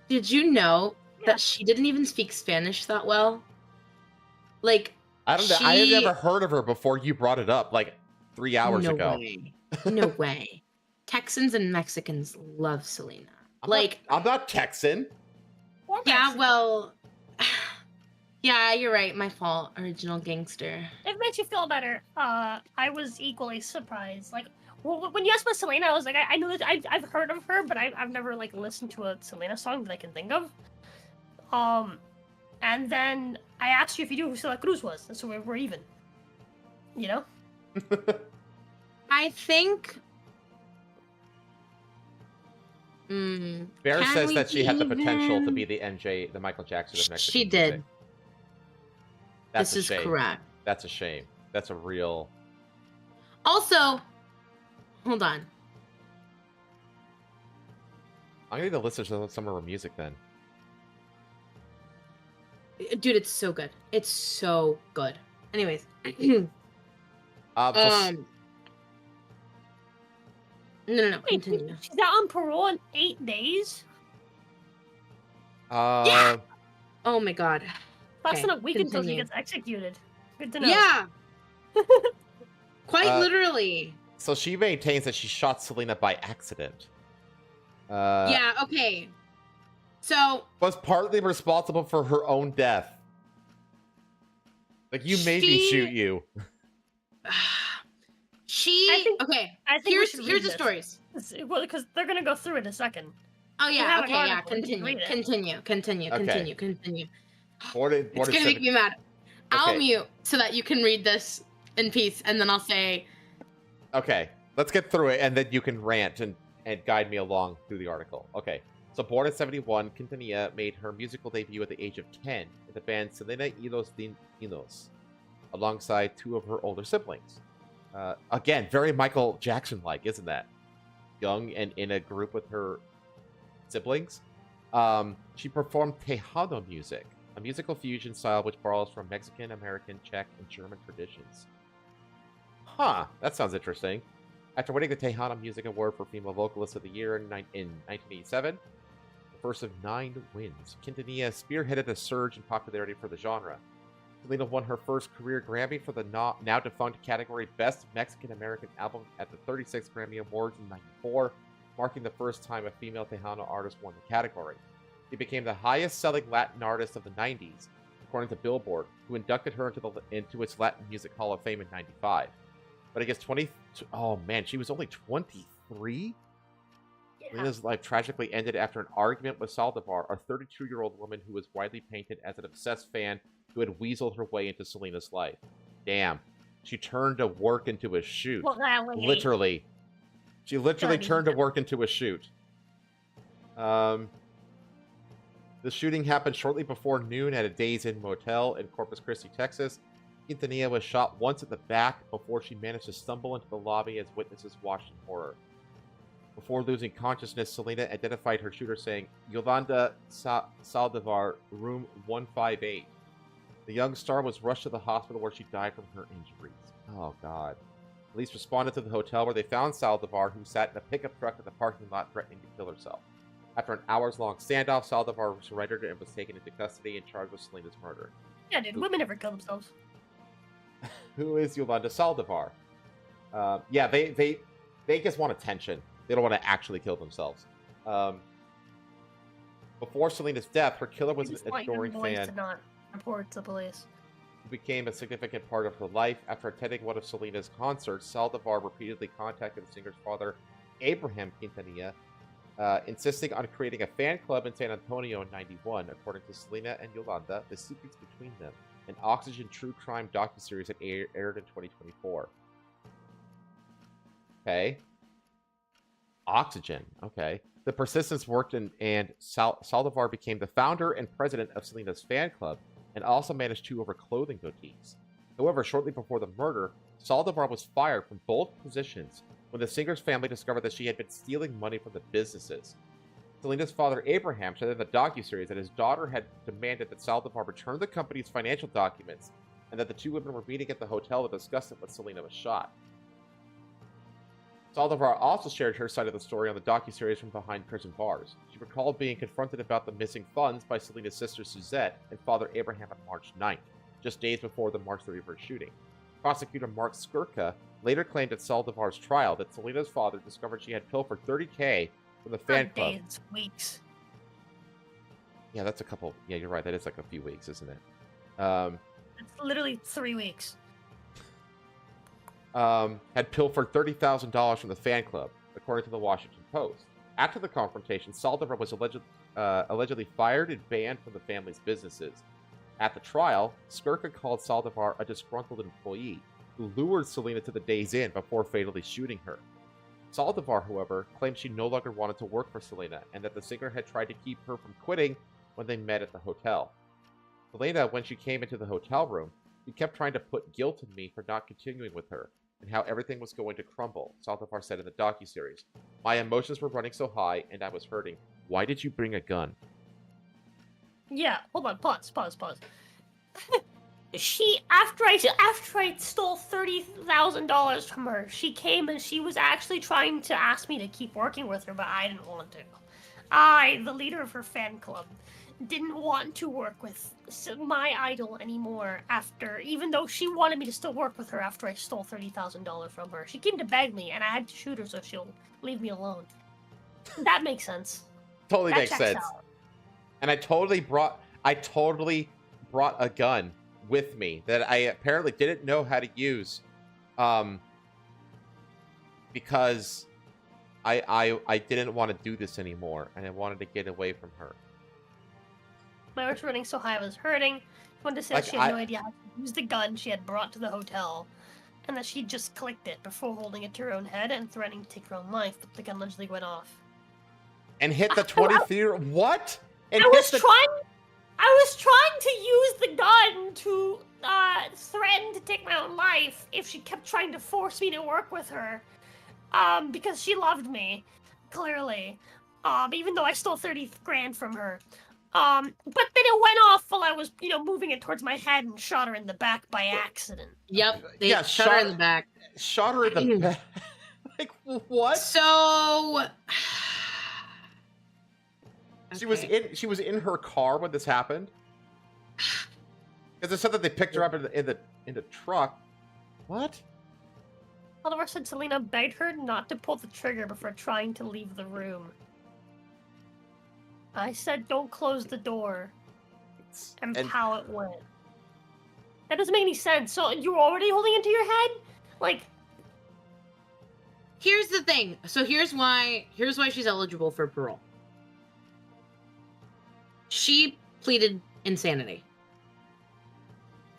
Did you know that she didn't even speak Spanish that well? Like, I don't know. I had never heard of her before you brought it up, like 3 hours ago. No way. Texans and Mexicans love Selena. I'm not Texan. Yeah, well, Yeah, you're right. My fault. Original gangster. It makes you feel better. I was equally surprised. Like, when you asked about Selena, I was like, I know that I've heard of her, but I've never like listened to a Selena song that I can think of. And then I asked you if you knew who Celia Cruz was, and so we're even. You know? I think. Bear says that she had the potential to be the MJ, the Michael Jackson of Mexican She did. music. That's This a is shame. correct. That's a shame. That's a real. Also, hold on. I'm gonna need to listen to some of her music then. Dude, it's so good. It's so good. Anyways. No, Wait, continue. she's out on parole in 8 days? Yeah! Oh my god. Less than a Okay, week until she continue. gets executed. Good to know. Yeah! Quite literally. So she maintains that she shot Selena by accident. Yeah, okay. So, Was partly responsible for her own death. Like, you made me shoot you. okay. I think here's the stories. Well, because they're gonna go through it in a second. Oh We yeah, have an okay, yeah. article, we can read it. Continue. Okay. It's gonna make me mad. I'll mute so that you can read this in peace, and then I'll say. Okay, let's get through it, and then you can rant and guide me along through the article. Okay, so born in 71, Quintanilla made her musical debut at the age of 10 in the band Selena y los Dinos, alongside 2 of her older siblings. Again, very Michael Jackson-like, isn't that? Young and in a group with her siblings. She performed Tejano music, a musical fusion style which borrows from Mexican, American, Czech, and German traditions. Huh, that sounds interesting. After winning the Tejano Music Award for Female Vocalist of the Year in 1987, the first of 9 wins, Quintanilla spearheaded a surge in popularity for the genre. Selena won her first career Grammy for the now defunct category Best Mexican American Album at the 36th Grammy Awards in '94, marking the first time a female Tejano artist won the category. She became the highest-selling Latin artist of the 90s, according to Billboard, who inducted her into its Latin Music Hall of Fame in '95. But I guess oh man, she was only 23? Yeah. Selena's life tragically ended after an argument with Saldivar, a 32-year-old woman who was widely painted as an obsessed fan who had weaseled her way into Selena's life. Damn. She turned a work into a shoot. Literally. She literally turned to work into a shoot. The shooting happened shortly before noon at a Days Inn motel in Corpus Christi, Texas. Quintanilla was shot once at the back before she managed to stumble into the lobby as witnesses watched in horror. Before losing consciousness, Selena identified her shooter saying, Yolanda Saldivar, room 158. The young star was rushed to the hospital where she died from her injuries. Oh, God. Police responded to the hotel where they found Saldivar, who sat in a pickup truck in the parking lot threatening to kill herself. After an hours-long standoff, Saldivar surrendered and was taken into custody and charged with Selena's murder. Yeah, dude, women never kill themselves. Who is Yolanda Saldivar? Yeah, they just want attention. They don't want to actually kill themselves. Before Selena's death, her killer was an adoring fan. To not report to police. Who became a significant part of her life. After attending one of Selena's concerts, Saldivar repeatedly contacted the singer's father, Abraham Quintanilla, insisting on creating a fan club in San Antonio in '91. According to Selena and Yolanda, The Secrets Between Them, an Oxygen true crime docuseries that aired in 2024. Okay. Oxygen. Okay. The persistence worked, and Saldivar became the founder and president of Selena's fan club, and also managed 2 of her clothing boutiques. However, shortly before the murder, Saldivar was fired from both positions when the singer's family discovered that she had been stealing money from the businesses. Selena's father, Abraham, said in the docuseries that his daughter had demanded that Saldivar return the company's financial documents, and that the 2 women were meeting at the hotel to discuss it when Selena was shot. Saldivar also shared her side of the story on the docuseries from behind prison bars. She recalled being confronted about the missing funds by Selena's sister Suzette and father Abraham on March 9th, just days before the March 31st shooting. Prosecutor Mark Skirka later claimed at Saldivar's trial that Selena's father discovered she had pilfered $30K from the fan club. Weeks. Yeah, that's a couple. Yeah, you're right. That is like a few weeks, isn't it? It's literally 3 weeks. Had pilfered $30,000 from the fan club, according to the Washington Post. After the confrontation, Saldivar was allegedly fired and banned from the family's businesses. At the trial, Skirka called Saldivar a disgruntled employee who lured Selena to the Days Inn before fatally shooting her. Saldivar, however, claimed she no longer wanted to work for Selena and that the singer had tried to keep her from quitting when they met at the hotel. Selena, when she came into the hotel room, she kept trying to put guilt on me for not continuing with her, and how everything was going to crumble, Saldivar said in the docuseries. My emotions were running so high, and I was hurting. Why did you bring a gun? Yeah, hold on, pause. After I stole $30,000 from her, she came and she was actually trying to ask me to keep working with her, but I didn't want to. I, the leader of her fan club, didn't want to work with my idol anymore even though she wanted me to still work with her after I stole $30,000 from her. She came to beg me, and I had to shoot her so she'll leave me alone. That makes sense. Totally That makes checks sense. out. And I totally brought a gun with me that I apparently didn't know how to use, because I didn't want to do this anymore, and I wanted to get away from her. My heart was running so high I was hurting. She wanted to say that she had no idea how to use the gun she had brought to the hotel, and that she just clicked it before holding it to her own head and threatening to take her own life, but the gun allegedly went off. And hit the 23-year what? And I was trying to use the gun to threaten to take my own life if she kept trying to force me to work with her, because she loved me, clearly, even though I stole 30 grand from her. But then it went off while I was, moving it towards my head and shot her in the back by accident. Yep, they shot her in the back. Shot her in the back. Like, what? So she was in her car when this happened. Because it said that they picked her up in the truck. What? Oliver said Selena begged her not to pull the trigger before trying to leave the room. I said, don't close the door. And how it went. That doesn't make any sense. So you were already holding it to your head? Like... Here's the thing. So here's why she's eligible for parole. She pleaded insanity.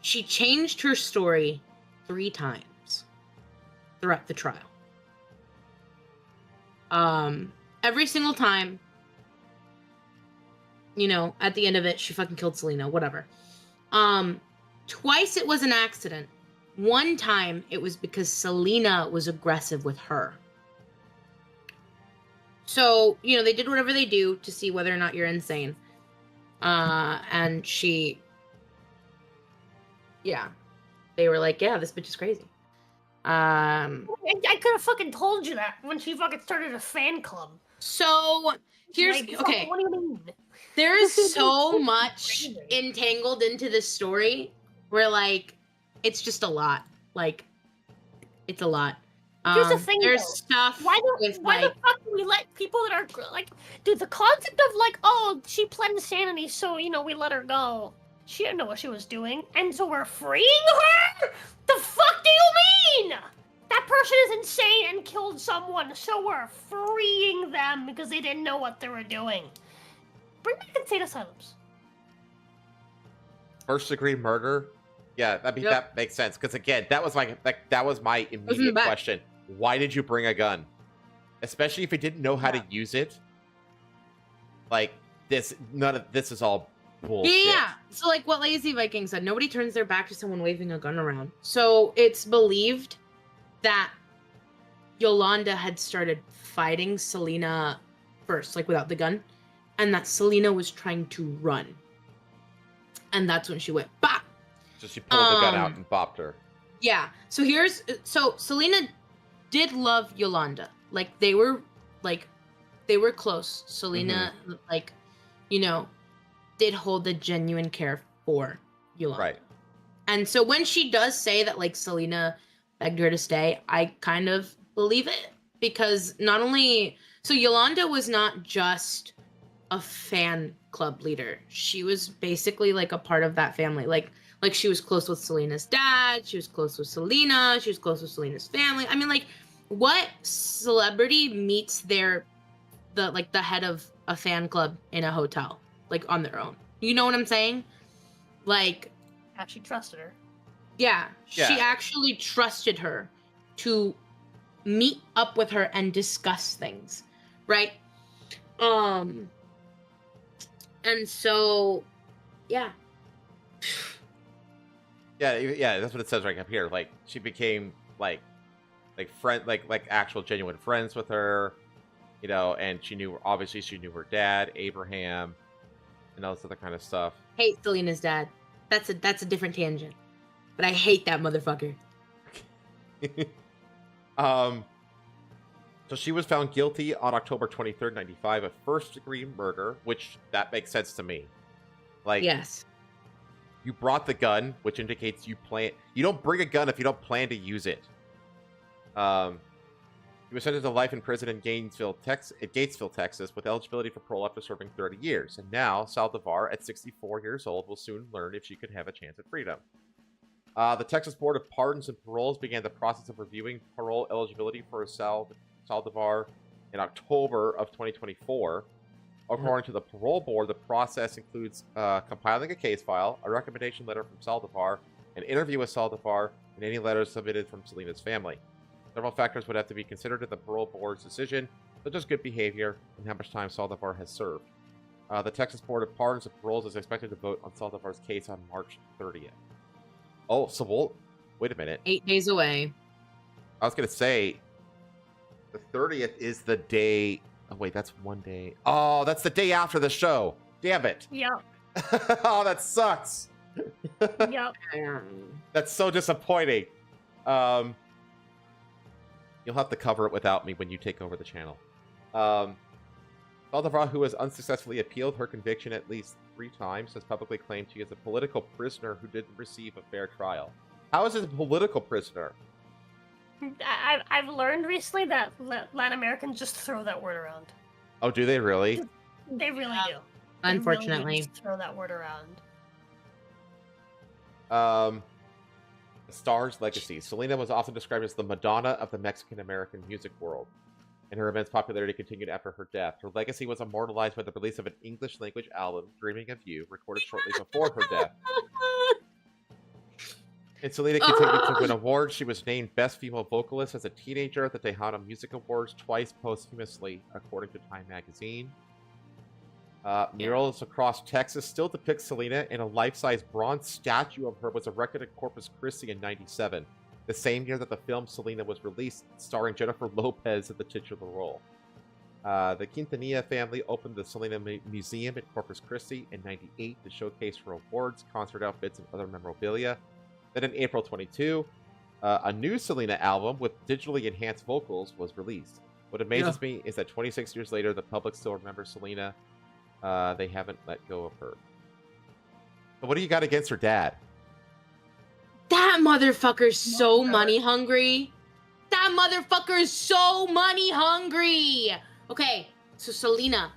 She changed her story 3 times throughout the trial. Every single time, at the end of it, she fucking killed Selena, whatever. Twice it was an accident. One time it was because Selena was aggressive with her. So, they did whatever they do to see whether or not you're insane. And she... Yeah. They were like, yeah, this bitch is crazy. I could have fucking told you that when she fucking started a fan club. So, here's... Okay. What do you mean? There is so much entangled into this story where, it's just a lot. It's a lot. Here's the thing, there's though. Stuff why the fuck do we let people that are, dude, the concept of, oh, she pled insanity, so, we let her go. She didn't know what she was doing, and so we're freeing her? The fuck do you mean? That person is insane and killed someone, so we're freeing them because they didn't know what they were doing. Bring back insane asylums. First-degree murder? Yeah, that makes sense. Because again, that was my immediate question. Why did you bring a gun? Especially if you didn't know how to use it. None of this is all bullshit. Yeah. So what Lazy Viking said, nobody turns their back to someone waving a gun around. So it's believed that Yolanda had started fighting Selena first, without the gun, and that Selena was trying to run. And that's when she went, bah! So she pulled the gun out and bopped her. Yeah. So Selena did love Yolanda. They were close. Selena, did hold a genuine care for Yolanda. Right. And so when she does say that, Selena begged her to stay, I kind of believe it. Because so Yolanda was not just a fan club leader. She was basically like a part of that family. Like she was close with Selena's dad. She was close with Selena. She was close with Selena's family. I mean, like, what celebrity meets the head of a fan club in a hotel, like on their own? You know what I'm saying? Like, actually trusted her. Yeah, she actually trusted her to meet up with her and discuss things, right? And so, yeah. Yeah, that's what it says right up here. Like, she became like friend, like actual genuine friends with her, you know, and she knew her dad, Abraham, and all this other kind of stuff. Hate Selena's dad. That's a different tangent, but I hate that motherfucker. So she was found guilty on October 23rd, 1995 of first-degree murder, which that makes sense to me. Like, yes, you brought the gun, which indicates you don't bring a gun if you don't plan to use it. He was sentenced to life in prison in Gatesville, Texas, with eligibility for parole after serving 30 years. And now, Saldivar, at 64 years old, will soon learn if she could have a chance at freedom. The Texas Board of Pardons and Paroles began the process of reviewing parole eligibility for Saldivar in October of 2024. According to the parole board, the process includes compiling a case file, a recommendation letter from Saldivar, an interview with Saldivar, and any letters submitted from Selena's family. Several factors would have to be considered in the parole board's decision, such as good behavior and how much time Saldivar has served. The Texas Board of Pardons and Paroles is expected to vote on Saldivar's case on March 30th. Oh, so wait a minute. 8 days away. I was going to say, the 30th is the day... Oh, wait, that's one day. Oh, that's the day after the show. Damn it. Yep. Oh, that sucks. Yep. That's so disappointing. You'll have to cover it without me when you take over the channel. Saldivar, who has unsuccessfully appealed her conviction at least 3 times, has publicly claimed she is a political prisoner who didn't receive a fair trial. How is it a political prisoner? I've learned recently that Latin Americans just throw that word around. Oh, do they really? They really do. Unfortunately. They really just throw that word around. A Star's legacy. Selena was often described as the Madonna of the Mexican-American music world, and her immense popularity continued after her death. Her legacy was immortalized by the release of an English-language album, Dreaming of You, recorded shortly before her death. And Selena continued to win awards. She was named Best Female Vocalist as a teenager at the Tejano Music Awards twice posthumously, according to Time magazine. Murals across Texas still depict Selena, and a life-size bronze statue of her was erected at Corpus Christi in '97, the same year that the film Selena was released, starring Jennifer Lopez in the titular role. The Quintanilla family opened the Selena Museum at Corpus Christi in '98 to showcase her awards, concert outfits, and other memorabilia. Then in April 22, a new Selena album with digitally enhanced vocals was released. What amazes me is that 26 years later, the public still remembers Selena. They haven't let go of her. But what do you got against her dad? That motherfucker's so money hungry. That motherfucker is so money hungry. Okay, so Selena,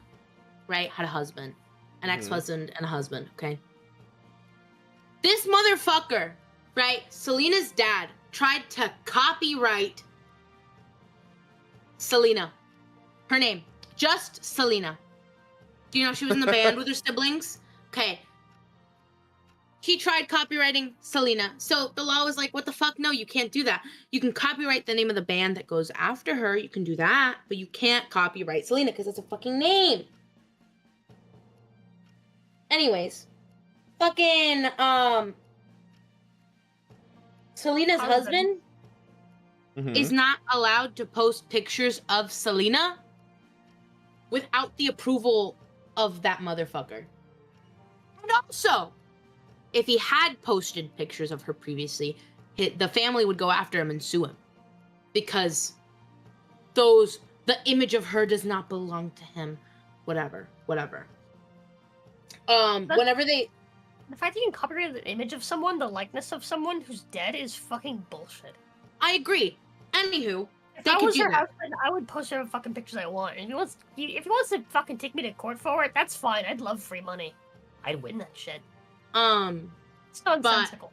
right, had a husband, an ex-husband, and a husband, okay? This motherfucker, right, Selena's dad, tried to copyright Selena. Her name, just Selena. Do you know she was in the band with her siblings? Okay. He tried copywriting Selena. So the law was like, what the fuck? No, you can't do that. You can copyright the name of the band that goes after her. You can do that. But you can't copyright Selena because it's a fucking name. Anyways. Fucking, Selena's husband is not allowed to post pictures of Selena without the approval of that motherfucker. And also, if he had posted pictures of her previously, the family would go after him and sue him. Because the image of her does not belong to him. Whatever. Whenever they... The fact that you can copyright the image of someone, the likeness of someone who's dead, is fucking bullshit. I agree. Anywho, If They I could was do her that. husband, I would post whatever fucking pictures I want. If he wants to fucking take me to court for it, that's fine. I'd love free money. I'd win that shit. It's nonsensical.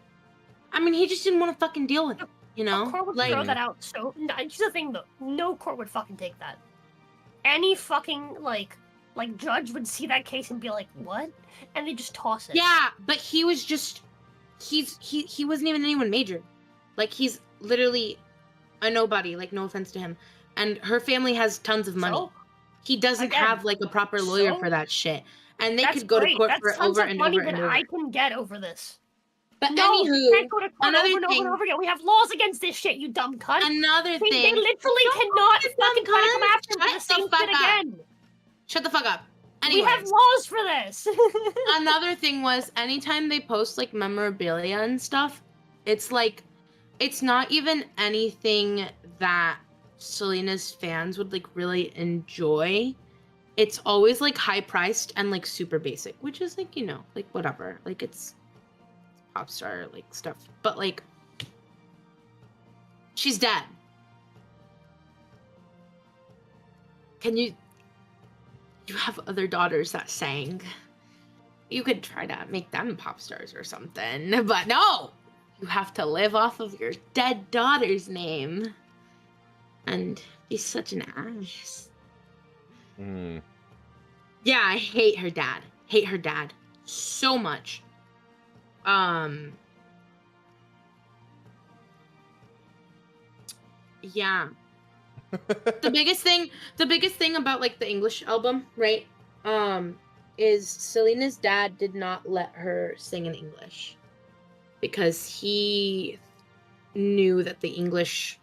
I mean, he just didn't want to fucking deal with it, you know? A court would Like, throw that out. So here's the thing, though. No court would fucking take that. Any fucking like judge would see that case and be like, "What?" and they just toss it. yeah, but he was just he wasn't even anyone major. Like, he's literally a nobody, like, no offense to him. And her family has tons of money. So? He doesn't Again, have like a proper lawyer so? for that shit. And they That's could go great. to court That's for it tons over of and money over that and over. I can get over this. But No, anywho, you can't go to court another over and over thing- and over again. We have laws against this shit, you dumb cunt. Another They thing. literally cannot fucking try to come after me for the Shut the same fuck shit up. again. Shut the fuck up. We have Anyways. laws for this. Another thing was, anytime they post like memorabilia and stuff, it's like, it's not even anything that Selena's fans would like really enjoy. It's always like high priced and like super basic, which is like, you know, like whatever, like it's pop star like stuff, but like she's dead. You have other daughters that sang. You could try to make them pop stars or something, but no! You have to live off of your dead daughter's name. And he's such an ass. Yeah, I hate her dad. Hate her dad so much. Yeah. the biggest thing about like the English album, right? Is Selena's dad did not let her sing in English because he knew that the English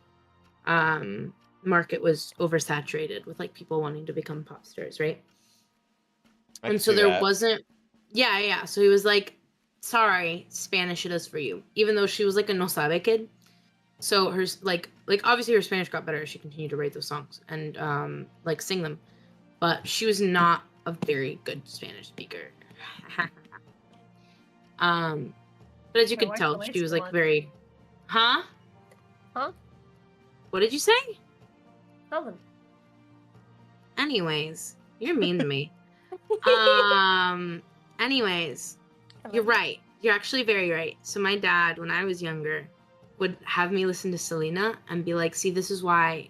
market was oversaturated with like people wanting to become pop stars, right? And so there wasn't so he was like, sorry, Spanish it is for you, even though she was like a no sabe kid. So her like obviously her Spanish got better as she continued to write those songs and like sing them, but she was not a very good Spanish speaker. But as you could tell, she was like very, huh? What did you say? Nothing. Anyways, you're mean to me. Anyways, you're right. You're actually very right. So my dad, when I was younger, would have me listen to Selena and be like, see, this is why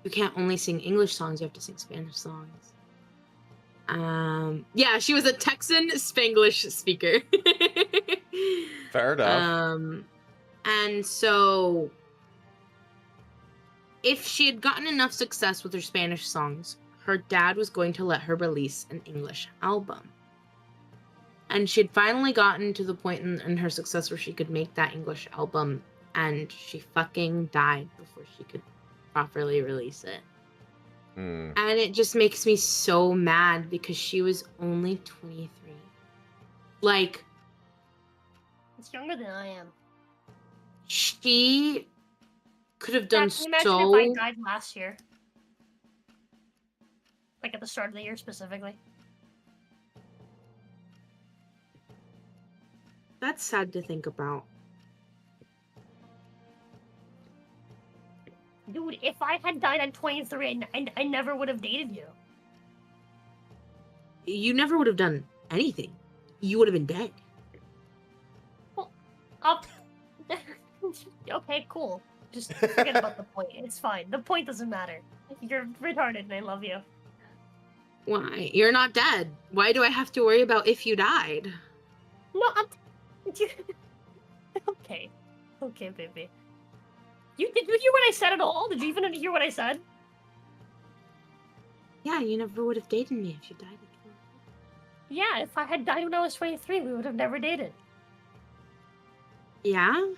you can't only sing English songs, you have to sing Spanish songs. Yeah, she was a Texan Spanglish speaker. Fair enough. And so if she had gotten enough success with her Spanish songs, her dad was going to let her release an English album. And she had finally gotten to the point in her success where she could make that English album, and she fucking died before she could properly release it. And it just makes me so mad because she was only 23. Like, It's younger than I am. she could have done Can you imagine so... if I died last year? Like at the start of the year specifically? That's sad to think about. Dude, if I had died at 23, I never would have dated you. You never would have done anything. You would have been dead. Well, okay, cool. Just forget about the point. It's fine. The point doesn't matter. You're retarded and I love you. Why? You're not dead. Why do I have to worry about if you died? No, Okay. Okay, baby. Did you hear what I said at all? Did you even hear what I said? Yeah, you never would have dated me if you died at 23. Yeah, if I had died when I was 23, we would have never dated. Yeah?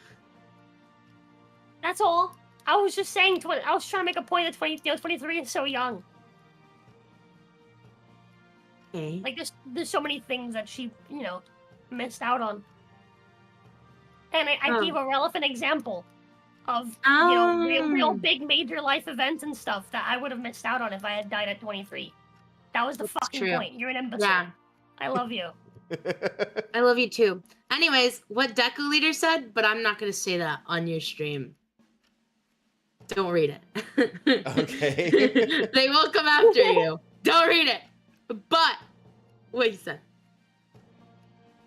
That's all. I was just saying, I was trying to make a point that 23 is so young. Okay. Like, there's so many things that she, missed out on. And I gave a relevant example of, real big major life events and stuff that I would have missed out on if I had died at 23. That was the fucking true. point. You're an imbecile. Yeah. I love you. I love you too. Anyways, what Deku Leader said, but I'm not going to say that on your stream. Don't read it. Okay. They will come after you. Don't read it. But what he said.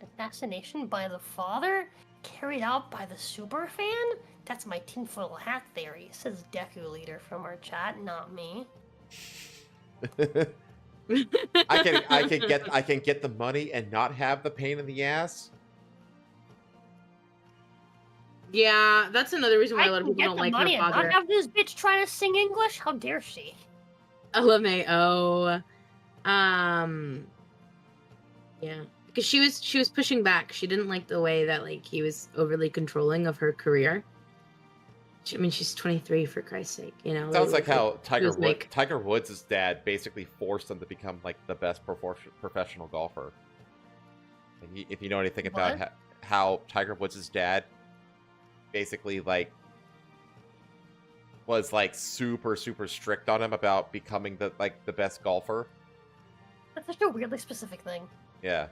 Assassination by the father? Carried out by the super fan? That's my tinfoil hat theory, says Deku Leader from our chat, not me. I can get the money and not have the pain in the ass. Yeah, that's another reason why a lot of can people get don't the like money her and father. not have this bitch trying to sing English? How dare she? LMAO. Yeah, because she was pushing back. She didn't like the way that like he was overly controlling of her career. I mean, she's 23 for Christ's sake, you know. Sounds like how Tiger like, Woods' dad basically forced him to become like the best professional golfer. And if you know anything about how Tiger Woods' dad basically like was like super strict on him about becoming the best golfer. That's such a weirdly specific thing. Yeah.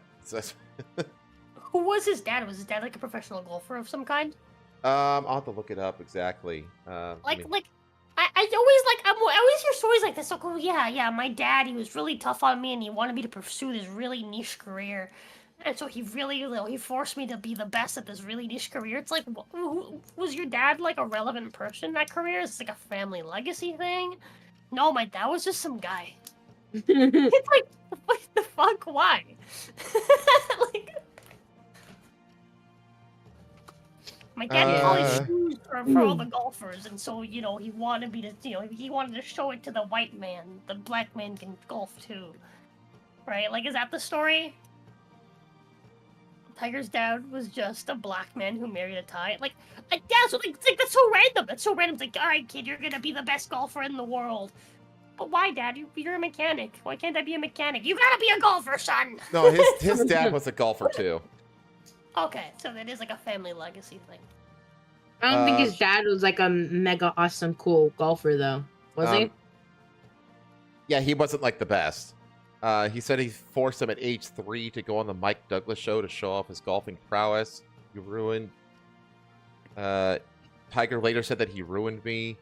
Who was his dad? Was his dad like a professional golfer of some kind? I'll have to look it up exactly. I always hear stories like this. Like, oh yeah, my dad, he was really tough on me and he wanted me to pursue this really niche career. And so he really, he forced me to be the best at this really niche career. It's like, was your dad like a relevant person in that career? Is this like a family legacy thing? No, my dad was just some guy. It's like, what the fuck? Why? Like, my dad polished shoes for all the golfers, and so he wanted me to, he wanted to show it to the white man. The black man can golf too, right? Like, is that the story? Tiger's dad was just a black man who married a Thai. Like that's that's so random. That's so random. It's like, all right, kid, you're gonna be the best golfer in the world. But why, Dad? You're a mechanic. Why can't I be a mechanic? You gotta be a golfer, son. No, his dad was a golfer too. Okay, so that is like a family legacy thing. I don't think his dad was like a mega awesome cool golfer though. Was he? Yeah, he wasn't like the best. He said he forced him at age 3 to go on the Mike Douglas show to show off his golfing prowess. He ruined. Tiger later said that he ruined me.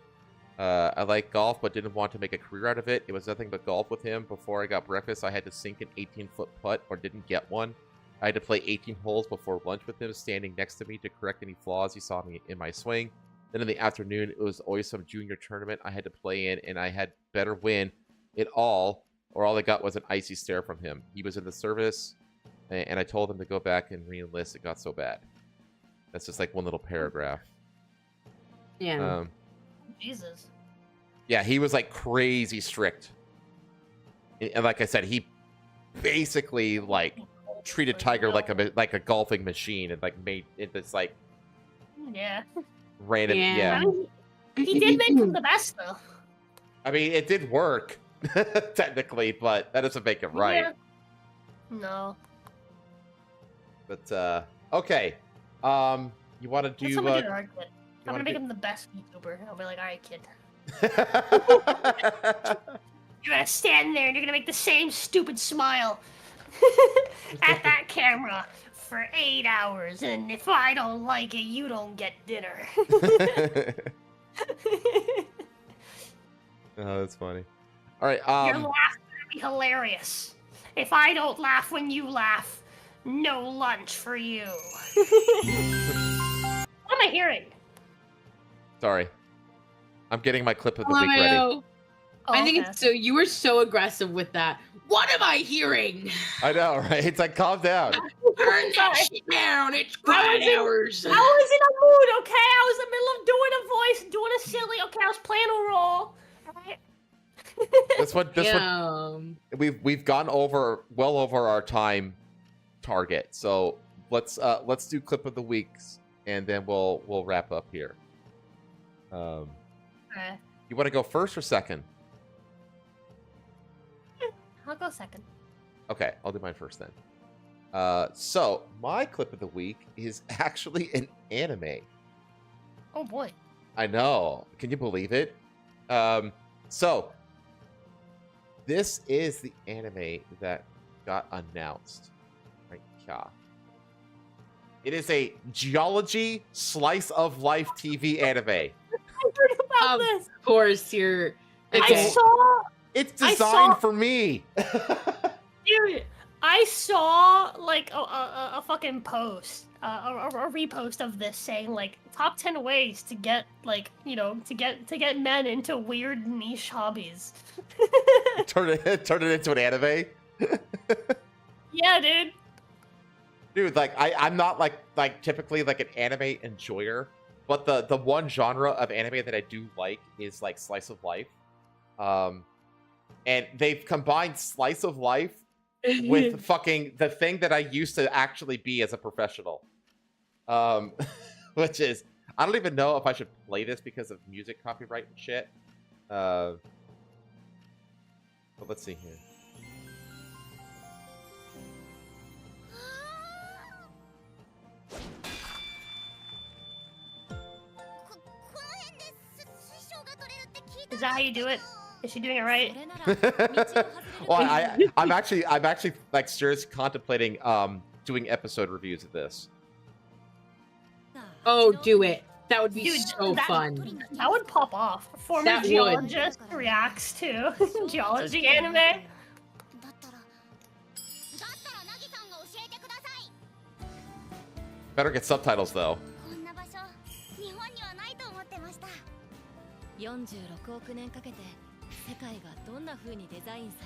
I like golf, but didn't want to make a career out of it. It was nothing but golf with him. Before I got breakfast, I had to sink an 18-foot putt or didn't get one. I had to play 18 holes before lunch with him, standing next to me to correct any flaws he saw me in my swing. Then in the afternoon, it was always some junior tournament I had to play in, and I had better win it all, or all I got was an icy stare from him. He was in the service, and I told him to go back and re-enlist. It got so bad. That's just like one little paragraph. Yeah. Jesus. Yeah, he was like crazy strict. And like I said, he basically like treated Tiger like a golfing machine and like made it this like random I mean, he did make him the best though. I mean, it did work technically, but that doesn't make it right. Yeah. No. But okay. You want to do I'm gonna make him the best YouTuber. I'll be like, all right, kid. You're gonna stand there and you're gonna make the same stupid smile at that camera for 8 hours, and if I don't like it, you don't get dinner. Oh, that's funny. All right. Your laugh gonna be hilarious. If I don't laugh when you laugh, no lunch for you. What am I hearing? Sorry. I'm getting my clip of the week ready. Oh, I think it's so. You were so aggressive with that. What am I hearing? I know, right? It's like, calm down. Turn that shit down. It's grind hours. I was in a mood, okay? I was in the middle of doing a voice, doing a silly. Okay, I was playing a role. All right. We've gone well over our time target. So let's do clip of the weeks, and then we'll wrap up here. Okay. You want to go first or second? I'll go second. Okay, I'll do mine first then. So my clip of the week is actually an anime. Oh boy. I know. Can you believe it? So this is the anime that got announced. Right here. It is a geology slice of life TV anime. heard about this. Of course, you're. It's designed for me. Dude, I saw like a fucking post, a repost of this saying like top 10 ways to get like to get men into weird niche hobbies. turn it into an anime. Yeah, dude. Dude, like I'm not like typically like an anime enjoyer, but the one genre of anime that I do like is like slice of life. And they've combined slice of life with fucking the thing that I used to actually be as a professional. Which is, I don't even know if I should play this because of music copyright and shit. But let's see here. Is that how you do it? Is she doing it right? Well, I'm actually like seriously contemplating doing episode reviews of this. Oh, do it. That would be Dude, so fun. That would pop off. Former That would. geologist reacts to geology anime. Better get subtitles though.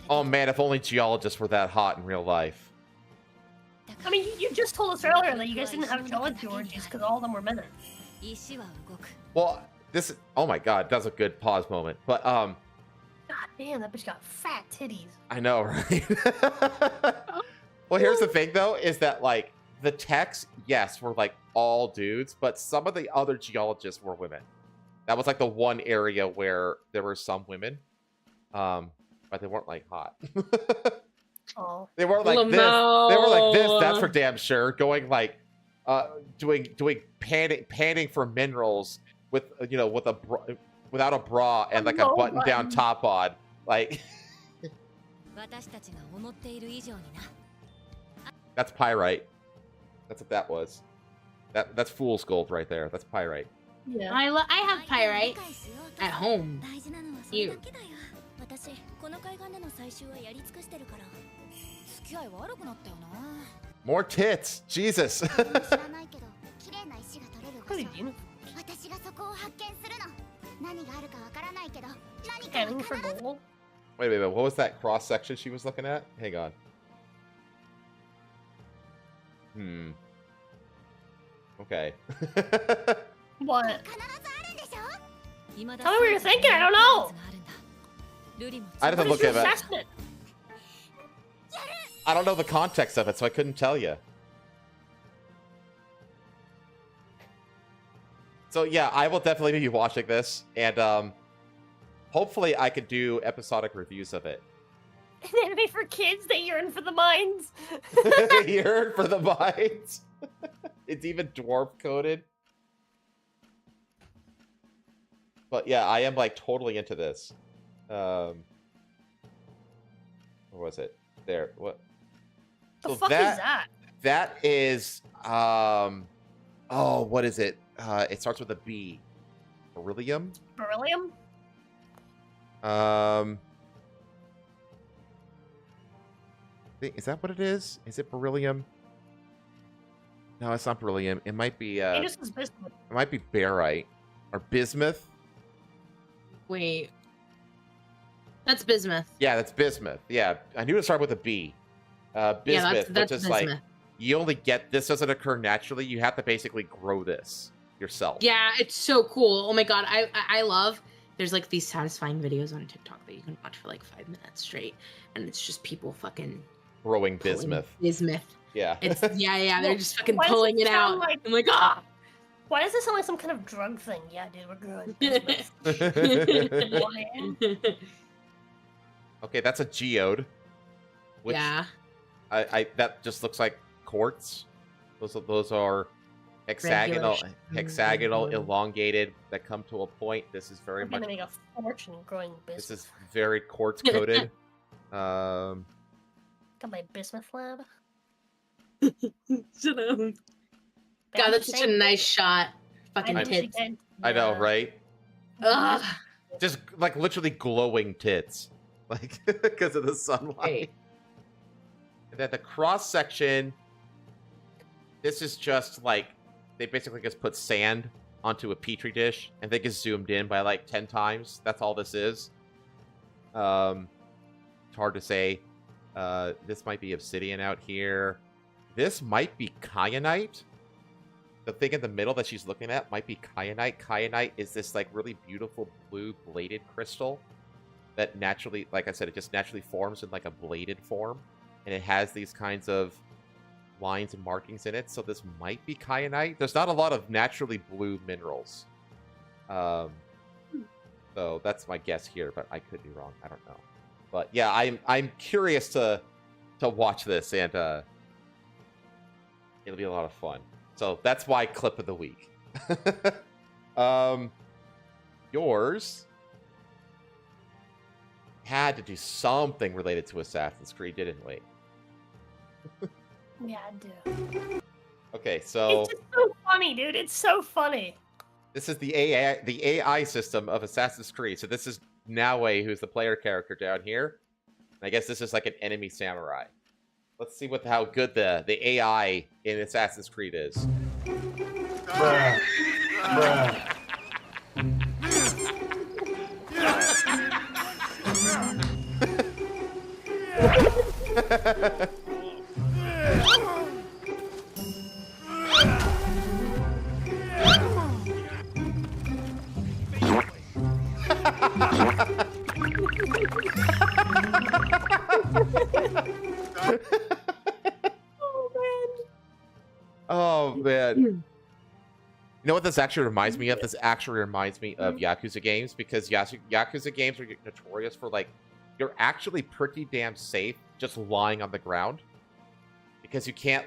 Oh man, if only geologists were that hot in real life. I mean, you just told us earlier that you guys didn't have geology orgies because all of them were men. Well, this. Oh my god, that's a good pause moment. But God damn, that bitch got fat titties. I know, right? Well, here's the thing though, is that like the techs, yes, were like all dudes, but some of the other geologists were women. That was like the one area where there were some women, but they weren't like hot. Oh. They weren't like this. They were like this. That's for damn sure. Going like, doing panning for minerals with without a bra and like a button down top on, like. That's pyrite. That's what that was. That's fool's gold right there. That's pyrite. Yeah. I have pyrite at home. You. More tits. Jesus. Panning for gold. Wait. What was that cross section she was looking at? Hang on. Okay. What? Tell me what you're thinking. I don't know. I had to look at it. Assessment? I don't know the context of it, so I couldn't tell you. So yeah, I will definitely be watching this, and hopefully I could do episodic reviews of it. An anime for kids that yearn for the mines. Yearn for the mines. It's even dwarf coded. But yeah, I am like totally into this. Where was it? There. What? The fuck is that? That is oh, what is it? It starts with a B. Beryllium? Beryllium? Is that what it is? Is it beryllium? No, it's not beryllium. It might be It might be barite or bismuth. Wait. That's bismuth. Yeah, that's bismuth. Yeah, I knew it started with a B. Bismuth, that's which is bismuth. like you only get this doesn't occur naturally. You have to basically grow this yourself. Yeah, it's so cool. Oh my god, I love. There's like these satisfying videos on TikTok that you can watch for like 5 minutes straight, and it's just people fucking growing bismuth. Bismuth. Yeah. It's yeah. They're just fucking Why does pulling it sound out. like- I'm like, ah. Why does this sound like some kind of drug thing? Yeah, dude, we're growing bismuth. Okay, that's a geode. Which Yeah. I that just looks like quartz. Those are hexagonal, elongated that come to a point. This is very I'm much. gonna make a fortune growing This bismuth. is very quartz coated. Got my bismuth lab. Shut up. God, that's such a nice shot. Fucking tits. I know, right? Ugh. Just like literally glowing tits, like because of the sunlight. Hey. And then the cross section. This is just like they basically just put sand onto a petri dish and they get zoomed in by like 10 times. That's all this is. It's hard to say. This might be obsidian out here. This might be kyanite. The thing in the middle that she's looking at might be kyanite. Kyanite is this like really beautiful blue bladed crystal that naturally, like I said, it just naturally forms in like a bladed form. And it has these kinds of lines and markings in it. So this might be kyanite. There's not a lot of naturally blue minerals. So that's my guess here, but I could be wrong. I don't know. But yeah, I'm curious to watch this, and it'll be a lot of fun. So that's my clip of the week. Yours had to do something related to Assassin's Creed, didn't we? Yeah, I do. Okay, so It's just so funny, dude. It's so funny. this is the AI system of Assassin's Creed. So this is Naue, who's the player character down here. And I guess this is like an enemy samurai. Let's see how good the AI in Assassin's Creed is. Bruh. Bruh. Oh man. You know what this actually reminds me of? This actually reminds me of Yakuza games, because Yakuza games are notorious for, like, you're actually pretty damn safe just lying on the ground, because you can't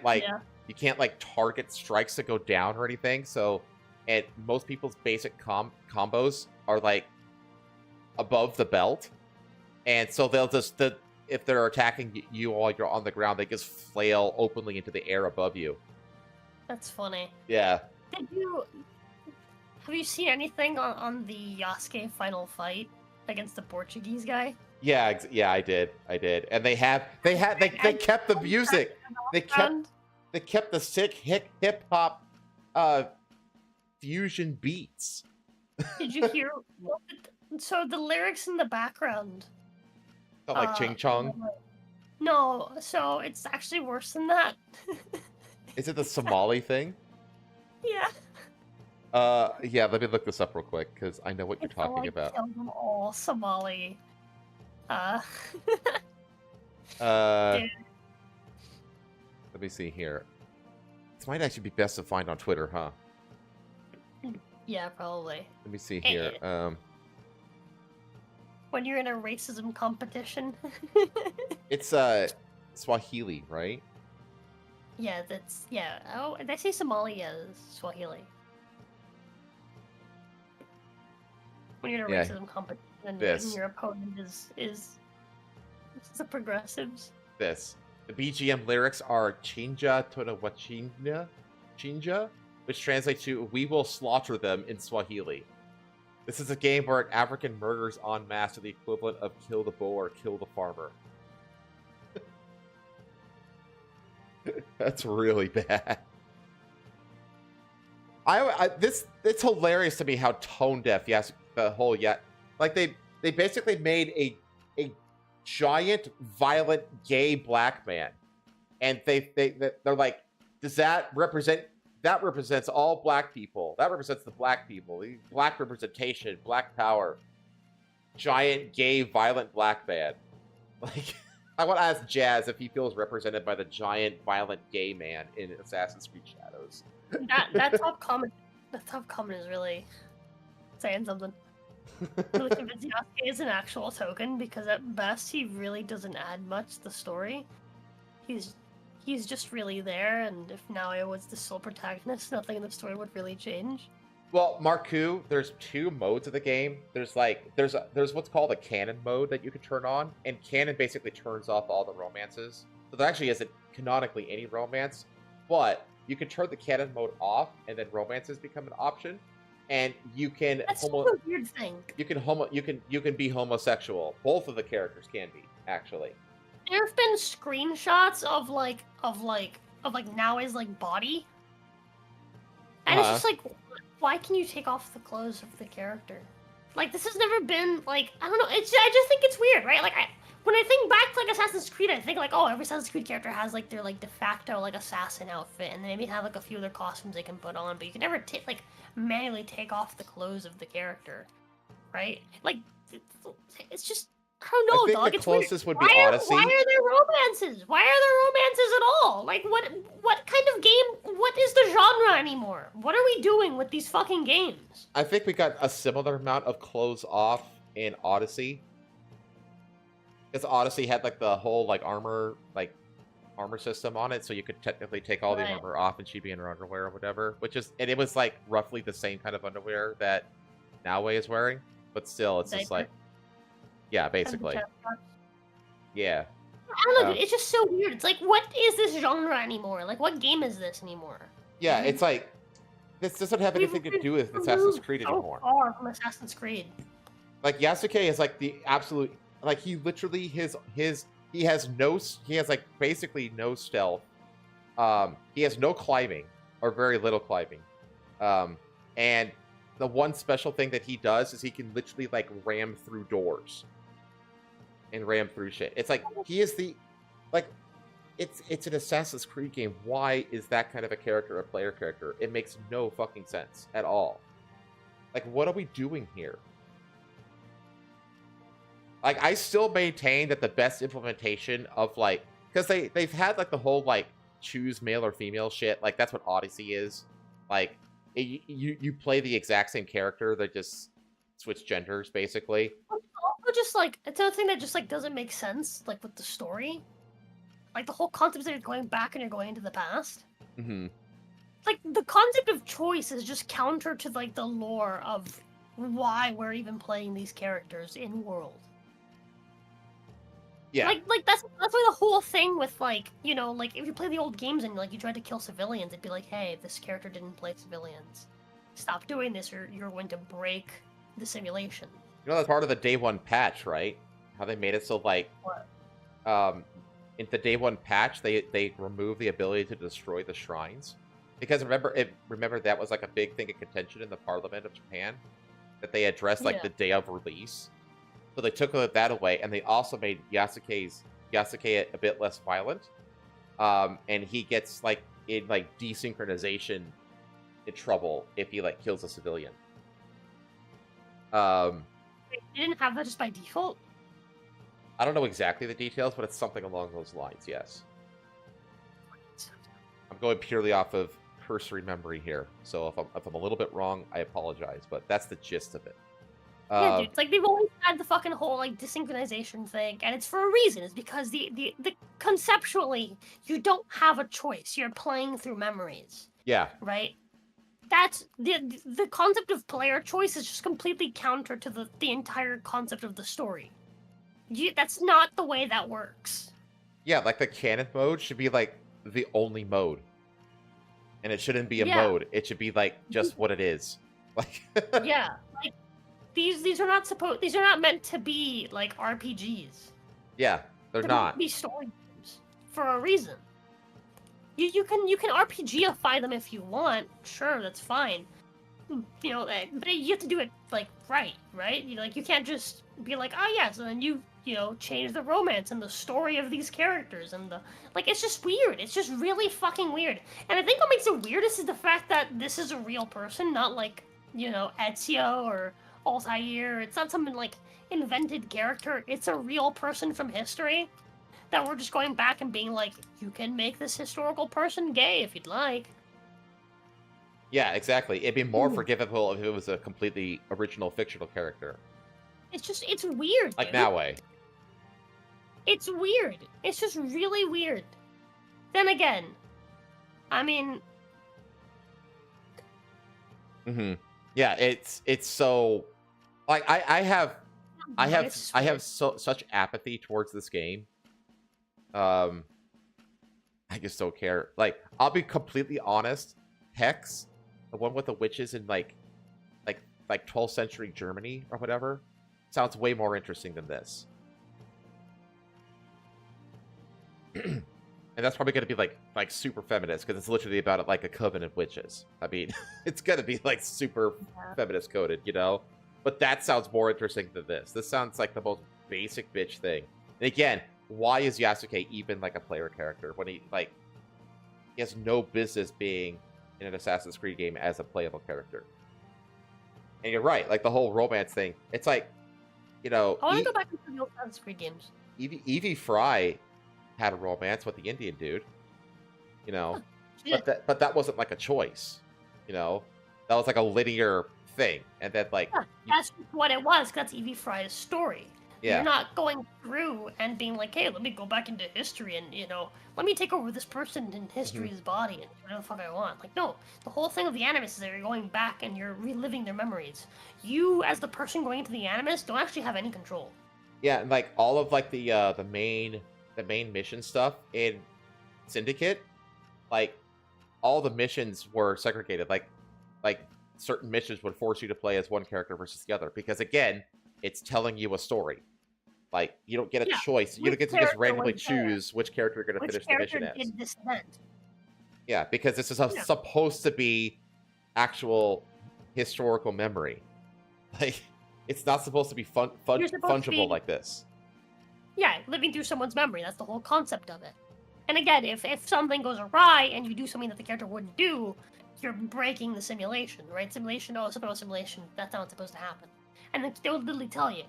target strikes to go down or anything. So, and most people's basic combos are like above the belt, and so they'll just if they're attacking you while you're on the ground, they just flail openly into the air above you. That's funny. Yeah. Have you seen anything on the Yasuke final fight against the Portuguese guy? Yeah, I did, and they kept the music, they kept the sick hip hop, fusion beats. Did you hear? So the lyrics in the background. Not like Ching Chong. No, so it's actually worse than that. Is it the Somali thing? Yeah. Yeah. Let me look this up real quick because I know what you're talking about. Kill them all, Somali. Let me see here. This might actually be best to find on Twitter, huh? Yeah, probably. Let me see here. When you're in a racism competition. It's Swahili, right? Yeah, Oh, did I say Somali? Yeah, Swahili. When you're in a racism competition and your opponent is the progressives. The BGM lyrics are Chinja Toda Chinja, which translates to "We will slaughter them" in Swahili. This is a game where an African murders en masse to the equivalent of kill the bull or kill the farmer. That's really bad. It's hilarious to me how tone deaf like they basically made a giant violent gay black man, and they're like, does that represents all black people, that represents the black people, black representation, black power, giant gay violent black man. Like, I want to ask Jazz if he feels represented by the giant violent gay man in Assassin's Creed Shadows. That top comment is really saying something. Really convinced Yasuke is an actual token, because at best he really doesn't add much to the story. He's just really there, and if Naoya was the sole protagonist, nothing in the story would really change. Well, Marku, there's two modes of the game. There's what's called a canon mode that you can turn on, and canon basically turns off all the romances. So there actually isn't canonically any romance, but you can turn the canon mode off, and then romances become an option. and you can That's a weird thing. you can be homosexual. Both of the characters can be, actually. There have been screenshots of Naoe's like body, and it's just like, why can you take off the clothes of the character? Like, this has never been like, I don't know. I just think it's weird, right? Like, when I think back to like Assassin's Creed, I think like, oh, every Assassin's Creed character has like their like de facto like assassin outfit, and they maybe have like a few other costumes they can put on, but you can never manually take off the clothes of the character, right? Like, it's just, I don't know, I think dog. the It's weird. closest would be Why Odyssey. Why are there romances? Why are there romances at all? Like, what kind of game? What is the genre anymore? What are we doing with these fucking games? I think we got a similar amount of clothes off in Odyssey. Because Odyssey had like the whole like armor system on it, so you could technically take all the armor off and she'd be in her underwear or whatever. And it was like roughly the same kind of underwear that Naoe is wearing, but still, it's just like, yeah, basically, yeah. I don't know, dude. It's just so weird. It's like, what is this genre anymore? Like, what game is this anymore? Yeah, it's like, this doesn't have anything to do with Assassin's Creed anymore. So far from Assassin's Creed. Like, Yasuke is like the absolute, like, he literally, he has like basically no stealth. He has no climbing, or very little climbing. And the one special thing that he does is he can literally like ram through doors and ram through shit. It's like, he is the, like, it's an Assassin's Creed game. Why is that kind of a character a player character? It makes no fucking sense at all. Like, what are we doing here? Like, I still maintain that the best implementation of, like, because they've had, like, the whole, like, choose male or female shit. Like, that's what Odyssey is. Like, you play the exact same character, they just switch genders, basically. Also, just, like, it's another thing that just, like, doesn't make sense, like, with the story. Like, the whole concept that you're going back and you're going into the past. Mm-hmm. Like, the concept of choice is just counter to, like, the lore of why we're even playing these characters in world. Yeah. Like that's why the whole thing with, like, you know, like, if you play the old games and like you tried to kill civilians, it'd be like, hey, this character didn't play civilians. Stop doing this or you're going to break the simulation. You know, that's part of the day one patch, right? How they made it so, like, what? In the day one patch, they removed the ability to destroy the shrines. Because remember that was like a big thing of contention in the Parliament of Japan, that they addressed like the day of release. So they took that away, and they also made Yasuke a bit less violent, and he gets like in like desynchronization in trouble if he like kills a civilian. Wait, you didn't have that just by default? I don't know exactly the details, but it's something along those lines. Yes. I'm going purely off of cursory memory here, so if I'm a little bit wrong, I apologize, but that's the gist of it. Yeah, dude. It's like they've always had the fucking whole like desynchronization thing, and it's for a reason. It's because the conceptually you don't have a choice. You're playing through memories. Yeah. Right. That's the concept of player choice is just completely counter to the entire concept of the story. That's not the way that works. Yeah, like the canon mode should be like the only mode, and it shouldn't be a mode. It should be like just what it is. Like. Yeah. Like. These are not meant to be like RPGs. Yeah, they're not. To be story games for a reason. You can RPGify them if you want. Sure, that's fine. You know, but you have to do it like right? You can't just be like, oh yes, and then you change the romance and the story of these characters and it's just weird. It's just really fucking weird. And I think what makes it weirdest is the fact that this is a real person, not like Ezio or Altair. It's not some like invented character. It's a real person from history that we're just going back and being like, you can make this historical person gay if you'd like. Yeah, exactly. It'd be more forgivable if it was a completely original fictional character. It's weird. Like Naoe. It's weird. It's just really weird. Then again, I mean. Mm-hmm. Yeah, it's so. Like I have such apathy towards this game. I just don't care. Like, I'll be completely honest. Hex, the one with the witches in like like 12th century Germany or whatever sounds way more interesting than this. And that's probably going to be like super feminist because it's literally about like a coven of witches. I mean, it's going to be like super feminist coded, you know? But that sounds more interesting than this. This sounds like the most basic bitch thing. And again, why is Yasuke even like a player character when he has no business being in an Assassin's Creed game as a playable character? And you're right, like the whole romance thing. It's like, you know, I want to go back into the old Assassin's Creed games. Evie Fry had a romance with the Indian dude, you know, but that wasn't like a choice, you know, that was like a linear thing, and then like that's what it was. 'Cause that's Evie Fry's story. Yeah. You're not going through and being like, hey, let me go back into history and, you know, let me take over this person in history's body and do whatever the fuck I want. Like, no, the whole thing of the Animus is that you're going back and you're reliving their memories. You, as the person going into the Animus, don't actually have any control. Yeah, and like all of like the main mission stuff in Syndicate, like all the missions were segregated. Like certain missions would force you to play as one character versus the other because again, it's telling you a story. Like you don't get a choice. You don't get to just randomly choose which character you're going to finish the mission as. Did this event? Yeah, because this is supposed to be actual historical memory. Like it's not supposed to be fungible like this. Yeah, living through someone's memory. That's the whole concept of it. And again, if something goes awry and you do something that the character wouldn't do, you're breaking the simulation, right? Simulation, something about simulation, that's not what's supposed to happen. And they'll literally tell you,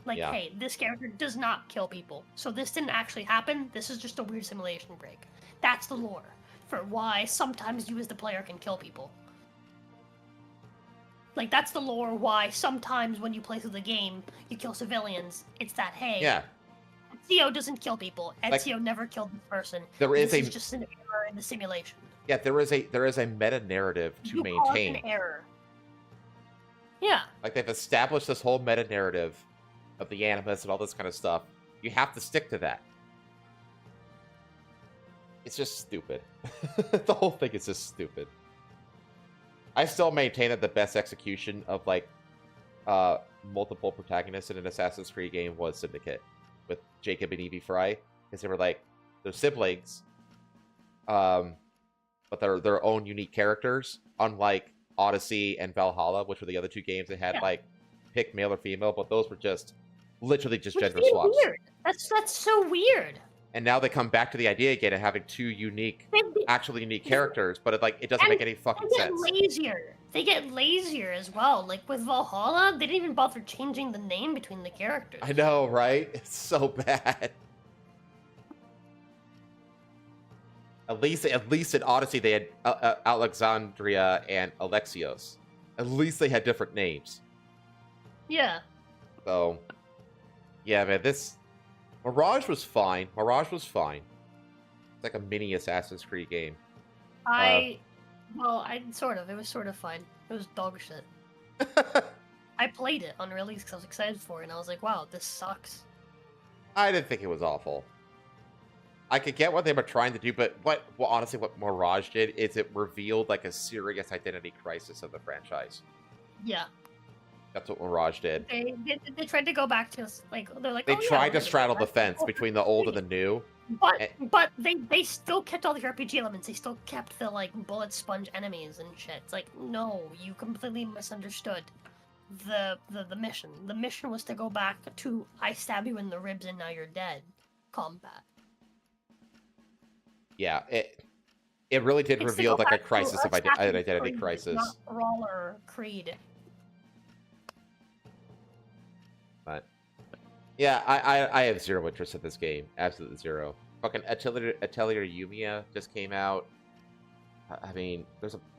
like, hey, this character does not kill people. So this didn't actually happen. This is just a weird simulation break. That's the lore for why sometimes you as the player can kill people. Like, that's the lore why sometimes when you play through the game, you kill civilians. It's that, hey, Ezio doesn't kill people. Ezio never killed this person. This is just an error in the simulation. Yeah, there is a meta narrative to maintain. Call it an error. Yeah. Like they've established this whole meta narrative of the Animus and all this kind of stuff. You have to stick to that. It's just stupid. The whole thing is just stupid. I still maintain that the best execution of like multiple protagonists in an Assassin's Creed game was Syndicate with Jacob and Evie Fry, because they were like they're siblings, but they're their own unique characters, unlike Odyssey and Valhalla, which were the other two games that had like pick male or female, but those were just literally just gender swaps. Weird. That's so weird. And now they come back to the idea again of having two unique, actually unique characters, but it doesn't make any fucking sense. They get lazier as well. Like with Valhalla, they didn't even bother changing the name between the characters. I know, right? It's so bad. At least in Odyssey, they had Alexandria and Alexios. At least they had different names. Yeah. So, yeah, man, Mirage was fine. It's like a mini Assassin's Creed game. It was sort of fun. It was dog shit. I played it on release because I was excited for it, and I was like, wow, this sucks. I didn't think it was awful. I could get what they were trying to do, but honestly, what Mirage did is it revealed like a serious identity crisis of the franchise. Yeah. That's what Mirage did. They tried to go back to they tried to straddle the fence between the old and the new. But they still kept all the RPG elements. They still kept the like bullet sponge enemies and shit. It's like, no, you completely misunderstood the mission. The mission was to go back to I stab you in the ribs and now you're dead combat. Yeah, it really did reveal like a crisis of an identity crisis. Not Brawler Creed. But yeah, I have zero interest in this game. Absolutely zero. Fucking Atelier Yumiya just came out. I mean,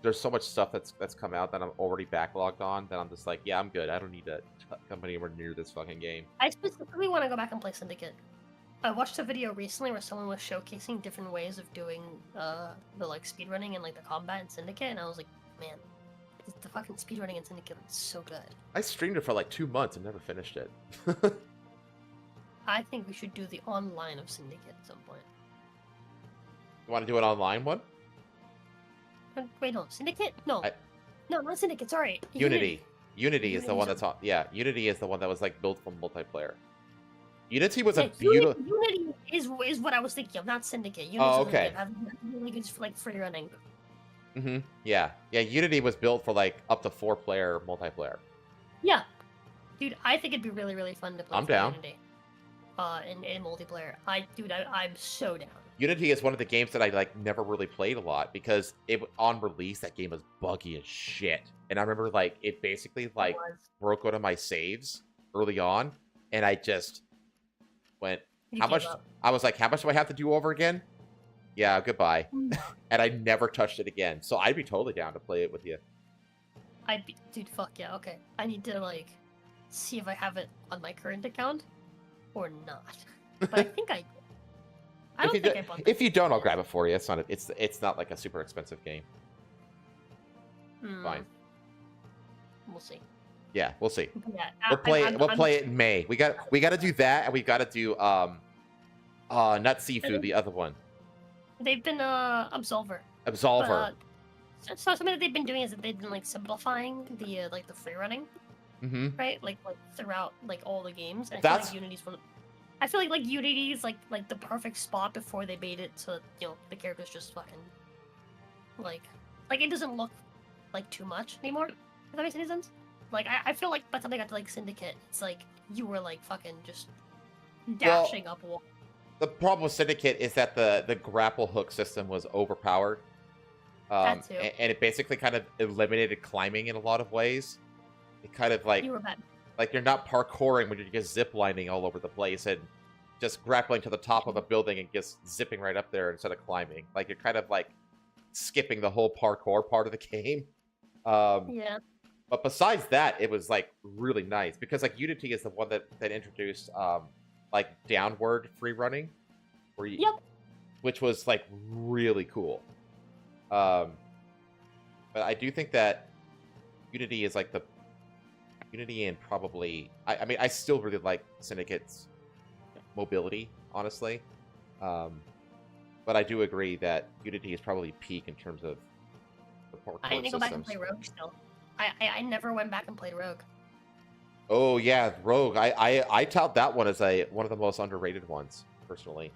there's so much stuff that's come out that I'm already backlogged on that I'm just like, yeah, I'm good. I don't need to come anywhere near this fucking game. I specifically want to go back and play Syndicate. I watched a video recently where someone was showcasing different ways of doing the like speedrunning and like the combat in Syndicate, and I was like, man, the fucking speedrunning in Syndicate is so good. I streamed it for like 2 months and never finished it. I think we should do the online of Syndicate at some point. You want to do an online one? Wait, no, Syndicate? No. No, not Syndicate, sorry. Unity. Unity is the one that's on. Yeah, Unity is the one that was like built for multiplayer. Unity was Yeah, a beautiful. Unity is what I was thinking of, not Syndicate. Unity Oh, okay. Really good like free running. Yeah. Unity was built for like up to 4-player multiplayer. Yeah, dude, I think it'd be really, really fun to play. I'm down. Unity. In multiplayer, I'm so down. Unity is one of the games that I like never really played a lot because on release that game was buggy as shit, and I remember like it basically like broke one of my saves early on, and I just went, how much? I was like, how much do I have to do over again? Yeah, goodbye. And I never touched it again. So I'd be totally down to play it with you. Dude, fuck yeah. Okay, I need to like see if I have it on my current account or not. But I think I. I don't think I bought that. If you don't, I'll grab it for you. It's not like a super expensive game. Fine. We'll see. Yeah, we'll see. Yeah, We'll play it in May. We got to do that, and we got to do not Sifu, the other one. They've been Absolver. Absolver. So something that they've been doing is that they've been like simplifying the like the free running. Right, like throughout like all the games. And I feel like Unity's one. I feel like Unity is like the perfect spot before they made it so the characters just fucking like it doesn't look like too much anymore. If that makes any sense. Like I feel like by the time they got to like Syndicate, it's like you were like fucking just dashing up a wall. The problem with Syndicate is that the grapple hook system was overpowered. That too. And it basically kind of eliminated climbing in a lot of ways. It kind of like you were bad. Like you're not parkouring when you're just ziplining all over the place and just grappling to the top of a building and just zipping right up there instead of climbing. Like you're kind of like skipping the whole parkour part of the game. Yeah. But besides that, it was like really nice because like Unity is the one that introduced like downward free running, which was like really cool. But I do think that Unity is like the Unity and probably I mean I still really like Syndicate's mobility, honestly. But I do agree that Unity is probably peak in terms of the parkour I need to go back and systems. play Rogue still. I never went back and played Rogue. Oh yeah, Rogue. I tout that one as one of the most underrated ones, personally.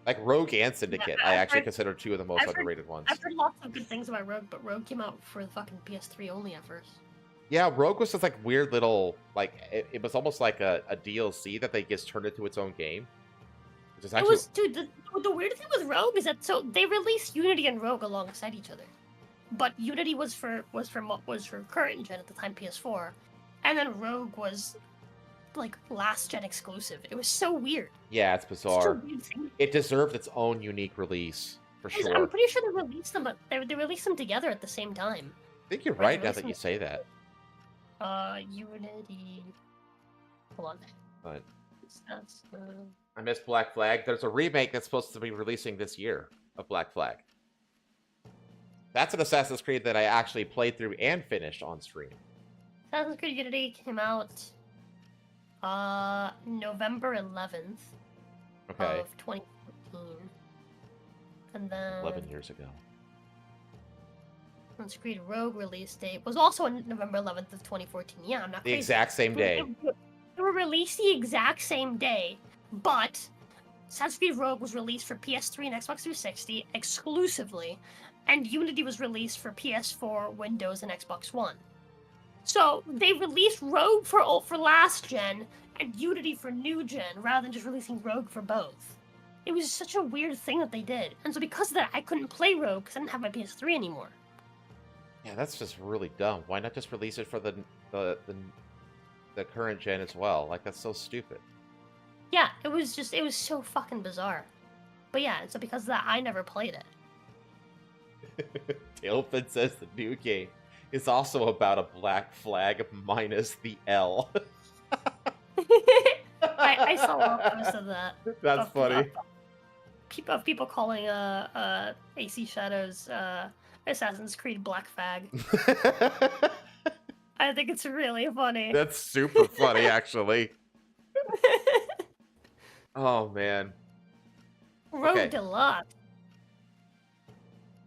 Like Rogue and Syndicate, Yeah, I actually consider two of the most underrated ones. I've heard lots of good things about Rogue, but Rogue came out for the fucking PS3 only at first. Yeah, Rogue was just like weird little, like it was almost like a DLC that they just turned into its own game. Which is actually... Dude, the weird thing with Rogue is that so they released Unity and Rogue alongside each other, but Unity was for current gen at the time PS4, and then Rogue was like last gen exclusive. It was so weird. Yeah, it's bizarre. It's a weird thing. It deserved its own unique release for sure. I'm pretty sure they released them, but they released them together at the same time. I think you're right now that you say that. Unity. Hold on. But That's, I missed Black Flag. There's a remake that's supposed to be releasing this year of Black Flag. That's an Assassin's Creed that I actually played through and finished on stream. Assassin's Creed Unity came out November 11th of 2014. And then 11 years ago. Assassin's Creed Rogue release date was also on November 11th of 2014. Yeah, I'm not crazy. The exact same day. They were released the exact same day, but Assassin's Creed Rogue was released for PS3 and Xbox 360 exclusively, and Unity was released for PS4, Windows, and Xbox One. So they released Rogue for last gen and Unity for new gen, rather than just releasing Rogue for both. It was such a weird thing that they did, and so because of that, I couldn't play Rogue because I didn't have my PS3 anymore. Yeah, that's just really dumb. Why not just release it for the current gen as well? Like, that's so stupid. Yeah, it was so fucking bizarre. But yeah, so because of that, I never played it. Tailfin says the new game is also about a Black Flag minus the L. I saw a post of that. That's funny. People calling AC Shadows Assassin's Creed Black Flag. I think it's really funny. That's super funny, actually. Oh, man. Rogue Deluxe.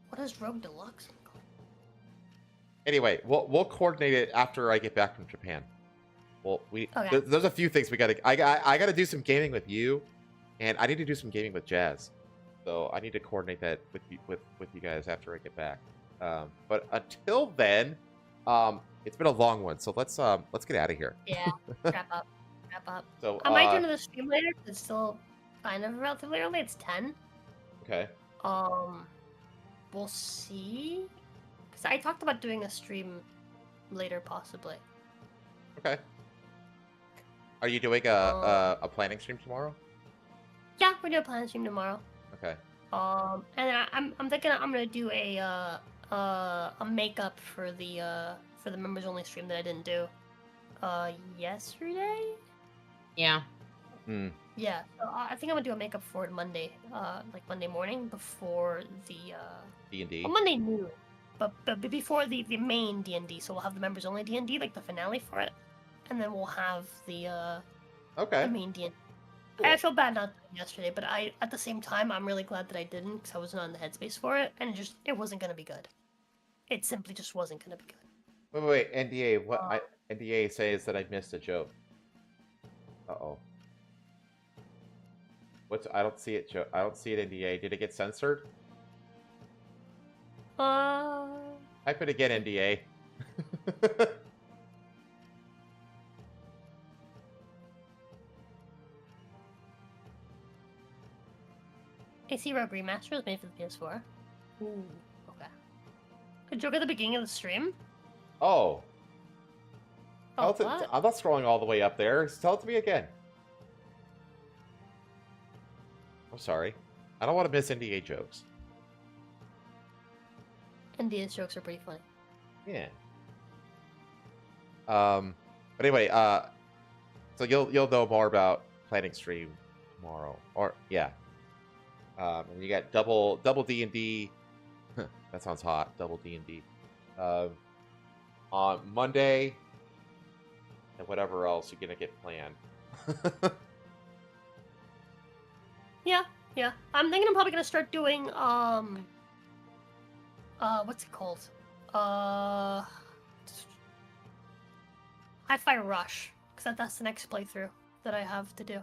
What is Rogue Deluxe? Anyway, we'll coordinate it after I get back from Japan. Well, Okay. there's a few things we gotta. I gotta do some gaming with you, and I need to do some gaming with Jazz. So I need to coordinate that with you guys after I get back. But until then, it's been a long one. So let's get out of here. Yeah. Wrap up. So I might do another stream later. 'Cause it's still kind of relatively early. It's 10. Okay. We'll see. Because I talked about doing a stream later, possibly. Okay. Are you doing a planning stream tomorrow? Yeah, we're doing a planning stream tomorrow. Okay. And then I'm thinking I'm gonna do a makeup for the members only stream that I didn't do yesterday. Yeah. Yeah, so I think I'm gonna do a makeup for it Monday, like Monday morning before the D&D. well, Monday noon, but before the main D&D. So we'll have the members only D&D, like the finale for it, and then we'll have the the main D&D. I feel bad not doing it yesterday, but at the same time I'm really glad that I didn't, because I was not in the headspace for it, and it wasn't gonna be good. It simply just wasn't gonna be good. Wait. NDA. NDA says that I missed a joke. Uh-oh. I don't see it, Joe. I don't see it, NDA. Did it get censored? Type it again, NDA. AC Rogue Remaster is made for the PS4. Ooh, okay. A joke at the beginning of the stream? Oh. Oh, Tell it what? I'm not scrolling all the way up there. Tell it to me again. I'm sorry. I don't want to miss NDA jokes. NDA's jokes are pretty funny. Yeah. But anyway, so you'll know more about planning stream tomorrow, or yeah. And you got double D&D. That sounds hot. Double D&D. On Monday, and whatever else you're gonna get planned. Yeah. I'm thinking I'm probably gonna start doing what's it called? Hi-Fi Rush, because that's the next playthrough that I have to do.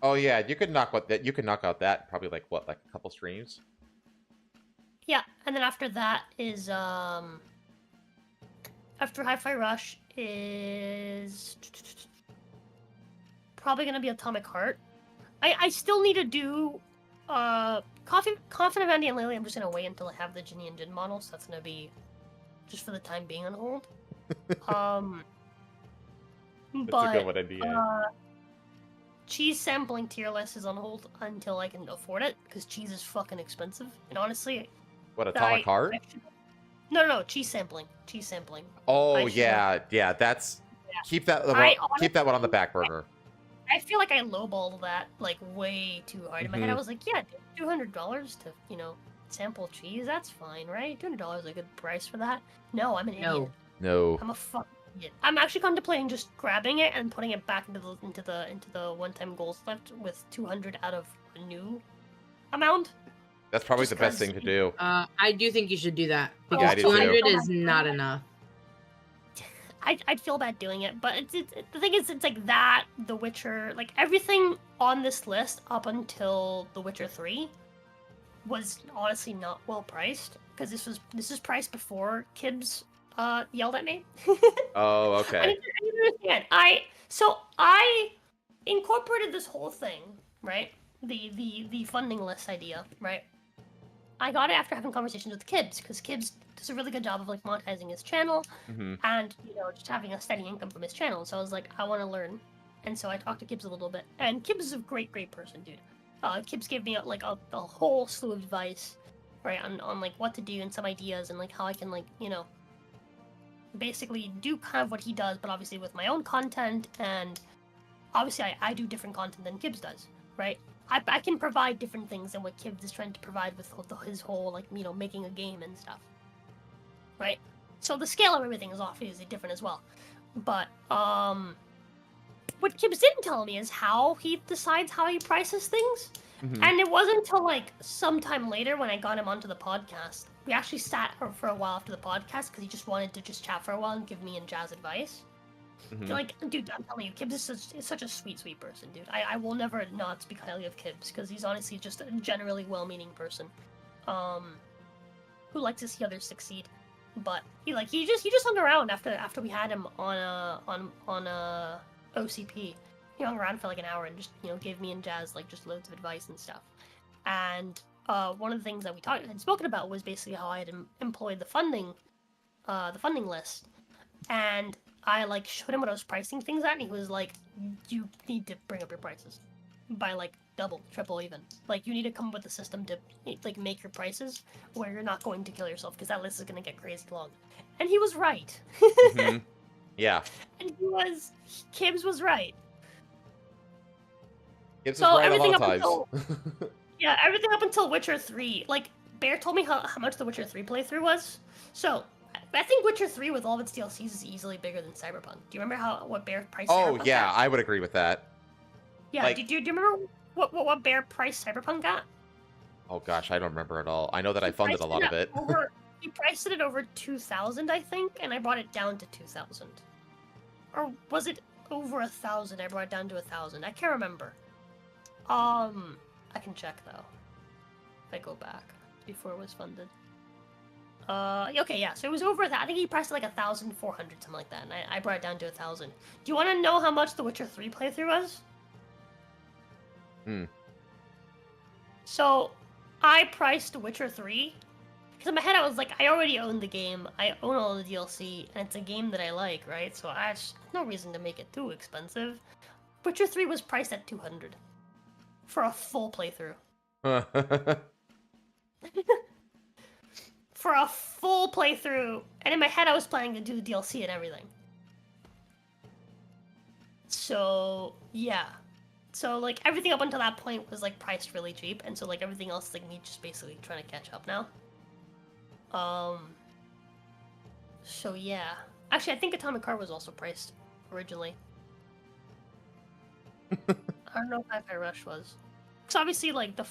Oh yeah, you could knock out that probably like a couple streams. Yeah, and then after that is after Hi-Fi Rush is probably gonna be Atomic Heart. I still need to do Confident Andy and Lily. I'm just gonna wait until I have the Ginny and Jin model, so that's gonna be just for the time being on hold. That's a good one, NDA. Cheese sampling tier list is on hold until I can afford it, because cheese is fucking expensive. And honestly, What, Atomic Heart? No, cheese sampling. Oh yeah. That's keep that one on the back burner. I feel like I lowballed that like way too hard in my head. I was like, yeah, $200 to sample cheese. That's fine, right? $200 is a good price for that. No, I'm an idiot. No. I'm a fucking idiot. I'm actually contemplating just grabbing it and putting it back into the one-time goals left with 200 out of a new amount. That's probably the best thing to do. I do think you should do that, Yeah, because I do too. 200 is not enough. I'd feel bad doing it, but the thing is, it's like that, The Witcher, like everything on this list up until The Witcher 3 was honestly not well priced, because this is priced before Kibbs yelled at me. Oh, okay. I didn't understand. I incorporated this whole thing, right? The funding list idea, right? I got it after having conversations with Kibbs, because Kibbs does a really good job of like monetizing his channel and just having a steady income from his channel. So I was like, I want to learn, and so I talked to Kibbs a little bit. And Kibbs is a great person, dude. Kibbs gave me like a whole slew of advice, right, on like what to do and some ideas and like how I can like basically do kind of what he does, but obviously with my own content. And obviously I do different content than Kibbs does, right? I can provide different things than what Kibbs is trying to provide with his whole like making a game and stuff, right? So the scale of everything is obviously different as well. But what Kibbs didn't tell me is how he decides how he prices things. And it wasn't until like sometime later when I got him onto the podcast we actually sat for a while after the podcast because he just wanted to just chat for a while and give me and Jazz advice. Mhm. Like, dude, I'm telling you, Kibbs is such a sweet, sweet person, dude. I will never not speak highly of Kibbs because he's honestly just a generally well-meaning person, who likes to see others succeed. But he just hung around after we had him on OCP. He hung around for like an hour and just gave me and Jazz like just loads of advice and stuff. And one of the things that we had spoken about was basically how I had employed the funding list, and I like showed him what I was pricing things at, and he was like, "You need to bring up your prices by like double, triple, even. Like you need to come up with a system to like make your prices where you're not going to kill yourself because that list is going to get crazy long." And he was right. Mhm. Yeah. And Kibbs was right. Gibbs So is right a everything lot up of times. until everything up until Witcher 3. Like Bear told me how much the Witcher 3 playthrough was. So I think Witcher 3 with all of its DLCs is easily bigger than Cyberpunk. Do you remember what Bear priced? Oh Cyberpunk yeah, at? I would agree with that. Yeah. Like- Do you remember what Bear priced Cyberpunk at? Oh gosh, I don't remember at all. I know that I funded a lot of it. He priced it at over 2,000, I think, and I brought it down to 2,000. Or was it over 1,000? I brought it down to 1,000. I can't remember. I can check though. If I go back before it was funded. Okay, yeah. So it was over that. I think he priced it like 1,400, something like that, and I brought it down to 1,000. Do you want to know how much the Witcher 3 playthrough was? So, I priced Witcher 3 because in my head I was like, I already own the game. I own all the DLC, and it's a game that I like, right? So there's no reason to make it too expensive. Witcher 3 was priced at 200 for a full playthrough. For a full playthrough, and in my head I was planning to do the DLC and everything. So yeah, so like everything up until that point was like priced really cheap, and so like everything else like me just basically trying to catch up now. So yeah, actually I think Atomic Heart was also priced originally. I don't know if Hi-Fi Rush was. So obviously, like, the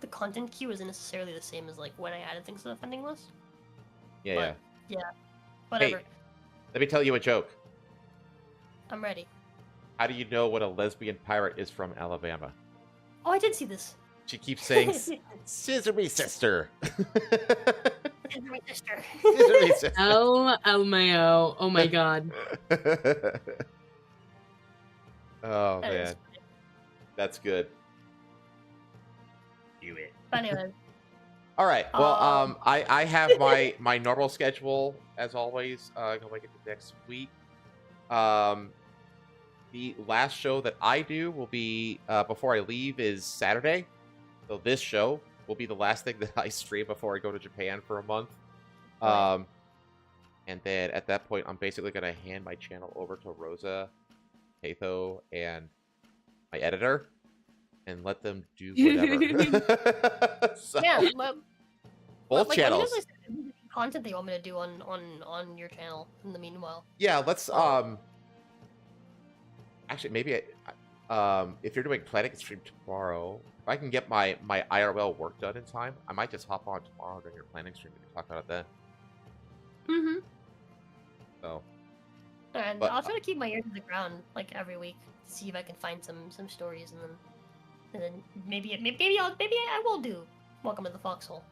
content queue isn't necessarily the same as, like, when I added things to the funding list. Yeah. Yeah, whatever. Hey, let me tell you a joke. I'm ready. How do you know what a lesbian pirate is from Alabama? Oh, I did see this. She keeps saying, "Scissor me, sister." Scissor me, sister. Scissor me, sister. Oh my god. Oh, That is man. That's good. Do it. But anyways. All right. Well, I have my normal schedule as always going into next week. The last show that I do will be before I leave is Saturday. So this show will be the last thing that I stream before I go to Japan for a month. And then at that point, I'm basically going to hand my channel over to Roza Coatl and my editor and let them do whatever. So, Yeah, both channels. What is content that you want me to do on your channel in the meanwhile? Yeah, let's actually maybe if you're doing planning a stream tomorrow, if I can get my IRL work done in time, I might just hop on tomorrow during your planning stream and we can talk about it then. Mm-hmm. So And But, I'll try to keep my ear to the ground like every week to see if I can find some stories, and then maybe I will do Welcome to the Foxhole.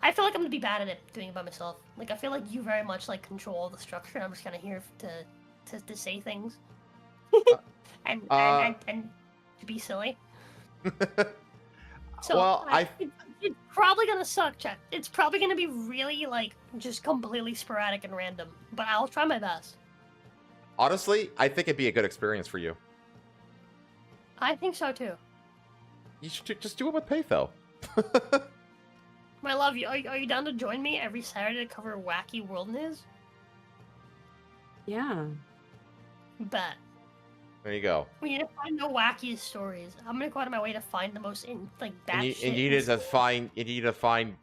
I feel like I'm gonna be bad at it doing it by myself. Like I feel like you very much like control the structure, and I'm just kind of here to say things and to be silly. So well, it's probably gonna suck, Chet. It's probably gonna be really like just completely sporadic and random, but I'll try my best. honestly, I think it'd be a good experience for you. I think so too. You should just do it with Patho. My love, are you down to join me every Saturday to cover wacky world news? Yeah. Bet. There you go. We need to find the wackiest stories. I'm gonna go out of my way to find the most And you need to find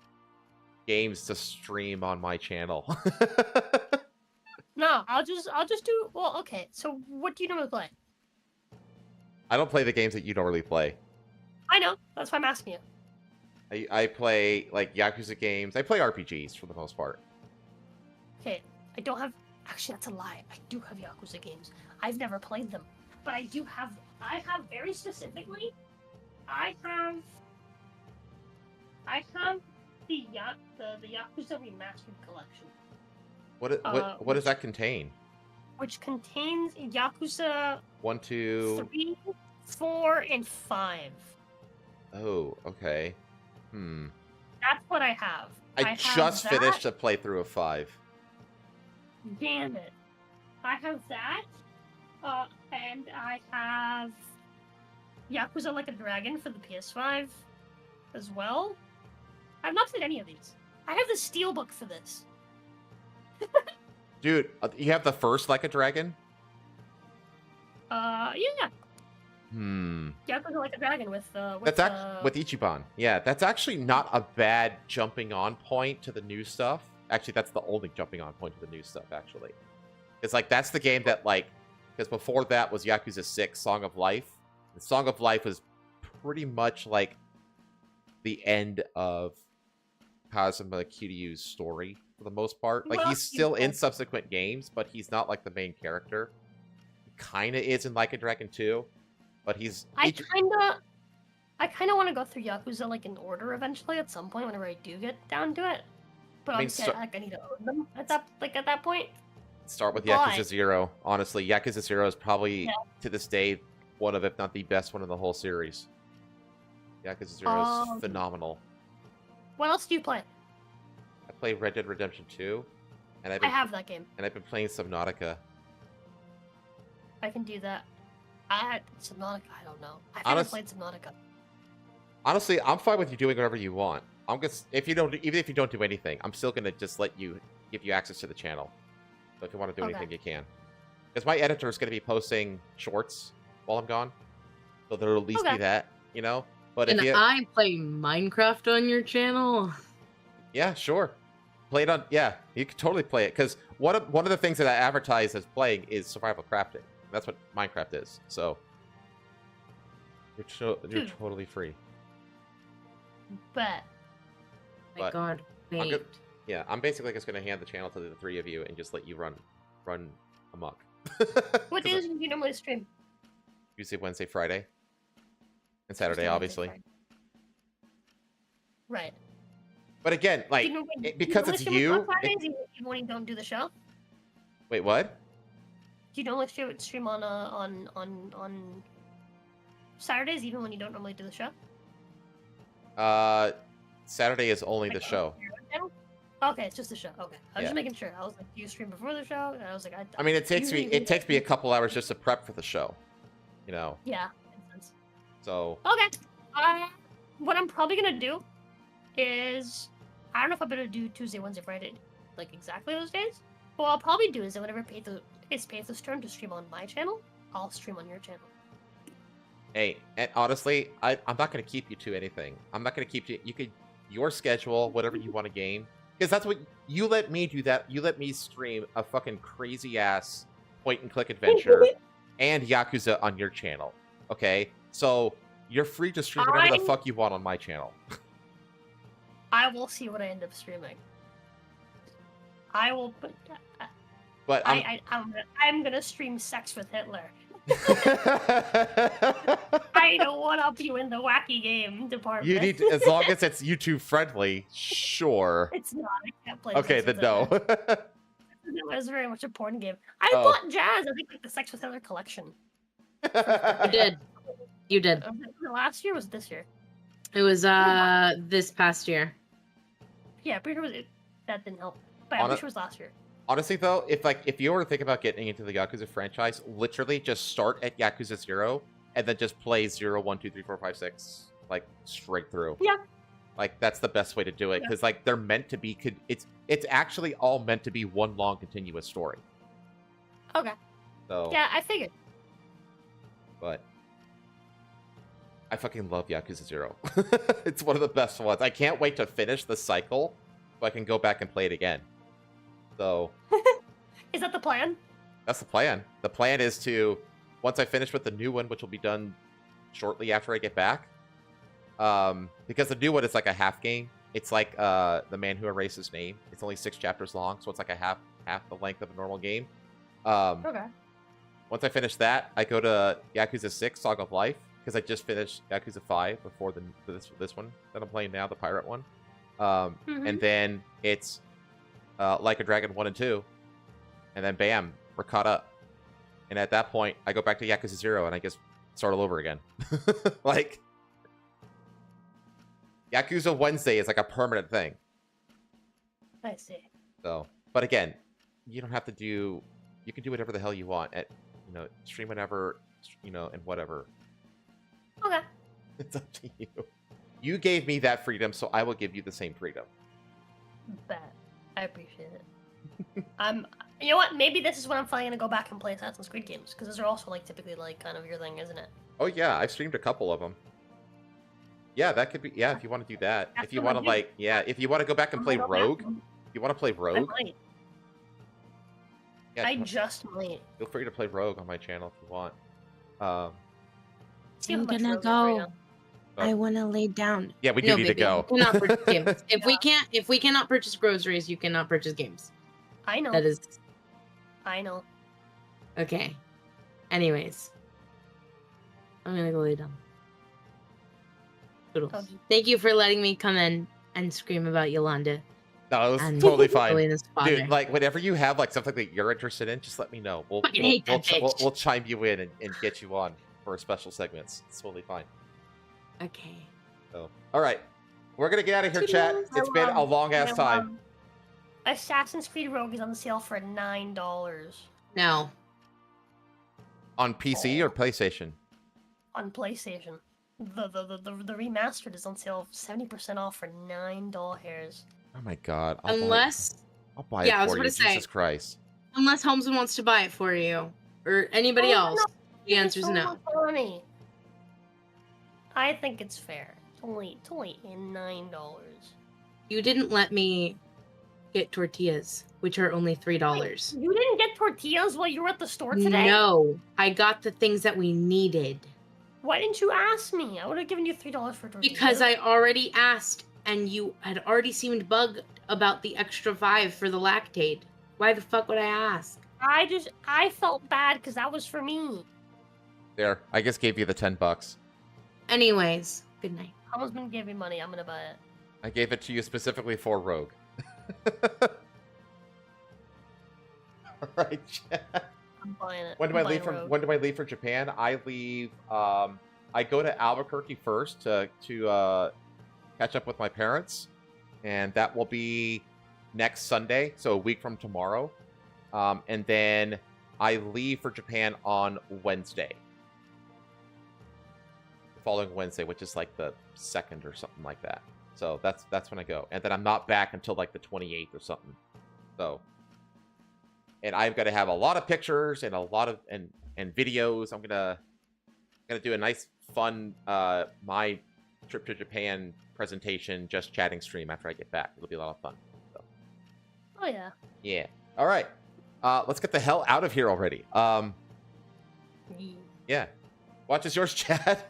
games to stream on my channel. No, I'll just do. Well, okay. So, what do you normally play? I don't play the games that you don't really play. I know. That's why I'm asking you. I play like Yakuza games. I play RPGs for the most part. Okay, I don't have. Actually, that's a lie. I do have Yakuza games. I've never played them, but I do have. I have very specifically. I have the Yakuza Remastered Collection. What does that contain? Which contains Yakuza 1, 2, 3, 4, and 5. Oh, okay. That's what I have. I just finished a playthrough of 5. Damn it. I have that. And I have Yakuza Like a Dragon for the PS5 as well. I've not played any of these. I have the Steelbook for this. Dude, you have the first Like a Dragon? Yeah. Yakuza Like a Dragon with with Ichiban. Yeah, that's actually not a bad jumping on point to the new stuff. Actually, that's the only jumping on point to the new stuff, actually. It's like, that's the game that, like, because before that was Yakuza 6, Song of Life. The Song of Life was pretty much like the end of Kazuma Kiryu's story, for the most part. Like, he's still in subsequent games, but he's not, like, the main character. He kind of is in Like a Dragon 2, but he's... I kind of want to go through Yakuza, like, in order eventually at some point whenever I do get down to it. But obviously, I need to own them at that point. Start with Yakuza 0. Honestly, Yakuza 0 is probably, to this day, one of, if not the best one in the whole series. Yakuza 0 is phenomenal. What else do you play? I play Red Dead Redemption 2. And I have that game. And I've been playing Subnautica. I can do that. Subnautica, I don't know. I've never played Subnautica. Honestly, I'm fine with you doing whatever you want. I'm just, even if you don't do anything, I'm still gonna just give you access to the channel. So if you want to do anything, you can. Because my editor is gonna be posting shorts while I'm gone, so there'll at least be that, you know. But Can if I play Minecraft on your channel? Yeah, sure. Play it on. Yeah, you can totally play it. Because one of the things that I advertise as playing is survival crafting. That's what Minecraft is. So you're totally free. But my God, wait. I'm basically just gonna hand the channel to the three of you and just let you run amok. What days do you normally stream? Tuesday, Wednesday, Friday, and Saturday, obviously. Right. But again, like, because it's you. On Fridays, even when you don't do the show. Wait, what? Do you normally stream on Saturdays, even when you don't normally do the show? Saturday is only the show. Okay, it's just the show. Okay, I was just making sure. I was like, do you stream before the show? And I was like, I mean, it takes me a couple hours just to prep for the show, you know. Yeah, makes sense. So. Okay. What I'm probably gonna do is, I don't know if I'm gonna do Tuesday, Wednesday, Friday, like exactly those days. But what I'll probably do is that whenever it's Pathos' turn to stream on my channel, I'll stream on your channel. Hey, and honestly, I'm not gonna keep you to anything. I'm not gonna keep you. You could your schedule, whatever you want to game, because that's what you let me do. That you let me stream a fucking crazy ass point and click adventure and Yakuza on your channel. Okay, so you're free to stream whatever the fuck you want on my channel. I will see what I end up streaming. I will put. But I'm gonna stream Sex with Hitler. I don't want to be in the wacky game department. You need to, as long as it's YouTube friendly, sure. It's not. I can't play. Okay, then no. No, it's very much a porn game. I bought Jazz. I think like the Sex with Hitler collection. You did. You did. Last year or was it this year? It was this past year. Yeah, pretty sure that didn't help. But I'm pretty sure it was last year. Honestly, though, if you were to think about getting into the Yakuza franchise, literally just start at Yakuza 0 and then just play 0, 1, 2, 3, 4, 5, 6, like straight through. Yeah. Like that's the best way to do it because like they're meant to be. It's actually all meant to be one long continuous story. Okay. So. Yeah, I figured. But I fucking love Yakuza 0. It's one of the best ones. I can't wait to finish the cycle so I can go back and play it again. So. Is that the plan? That's the plan. The plan is to, once I finish with the new one, which will be done shortly after I get back, Because the new one is like a half game. It's like The Man Who Erased His Name. It's only 6 chapters long, so it's like a half the length of a normal game. Okay. Once I finish that, I go to Yakuza 6 Song of Life, because I just finished Yakuza 5 before this one that I'm playing now, the pirate one. And then it's Like a Dragon 1 and 2, and then bam, we're caught up. And at that point, I go back to Yakuza 0 and I just start all over again. Like, Yakuza Wednesday is like a permanent thing. I see. So, but again, you don't have to do. You can do whatever the hell you want at, stream whenever, and whatever. Okay. It's up to you. You gave me that freedom, so I will give you the same freedom. Bet. I appreciate it. You know what? Maybe this is when I'm finally gonna go back and play Assassin's Creed games, because those are also like typically like kind of your thing, isn't it? Oh yeah, I've streamed a couple of them. Yeah, that could be. Yeah, if you want to do that. That's If you what want I to do. if you want to go back and play I'm gonna go Rogue, back. if you want to play I Rogue, might. yeah, I just might. feel free to play Rogue on my channel if you want. See how I'm much gonna Rogue is right go. now. I want to lay down. Yeah, we do No, need to baby, go. you cannot purchase games. If we cannot purchase groceries, you cannot purchase games. I know. That is I know. okay. Anyways, I'm gonna go lay down. Toodles. Okay. Thank you for letting me come in and scream about Yolanda. No, it was And totally fine. Selena's father. Dude, like, whenever you have, like, something that you're interested in, just let me know. Fucking hate that bitch. We'll chime you in and get you on for special segments. It's totally fine. Okay. So, all right. We're going to get out of here, chat. It's been a long-ass time. Assassin's Creed Rogue is on sale for $9 No. On PC or PlayStation? on PlayStation. The remastered is on sale 70% off for $9. Oh, my God. Unless, I'll buy yeah, I it was for you. gonna say- Jesus Christ. unless Holmesman wants to buy it for you or anybody else, the answer is so no. much money. I think it's fair. It's only $9. You didn't let me get tortillas, which are only $3. You didn't get tortillas while you were at the store today? No, I got the things that we needed. Why didn't you ask me? I would have given you $3 for tortillas. Because I already asked, and you had already seemed bugged about the extra 5 for the lactate. Why the fuck would I ask? I felt bad because that was for me. There. I just gave you the $10. Anyways, good night. I was gonna give you money. I'm gonna buy it. I gave it to you specifically for Rogue. All right, chat. I'm buying it. When do I I'm leave buying from? Rogue. When do I leave for Japan? I leave. I go to Albuquerque first to catch up with my parents, and that will be next Sunday, so a week from tomorrow. And then I leave for Japan on Wednesday, the following Wednesday, which is like the 2nd or something like that. So that's when I go, and then I'm not back until like the 28th or something. So. And I've got to have a lot of pictures and a lot of and videos. I'm gonna do a nice, fun my trip to Japan presentation, just chatting stream after I get back. It'll be a lot of fun. So. Oh yeah. Yeah. All right. Let's get the hell out of here already. Yeah. Watch is yours, Chad.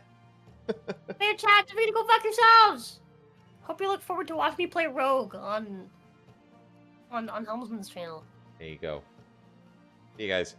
Hey chat, you're gonna go fuck yourselves. Hope you look forward to watching me play Rogue on Helmsman's channel. There you go. See you guys.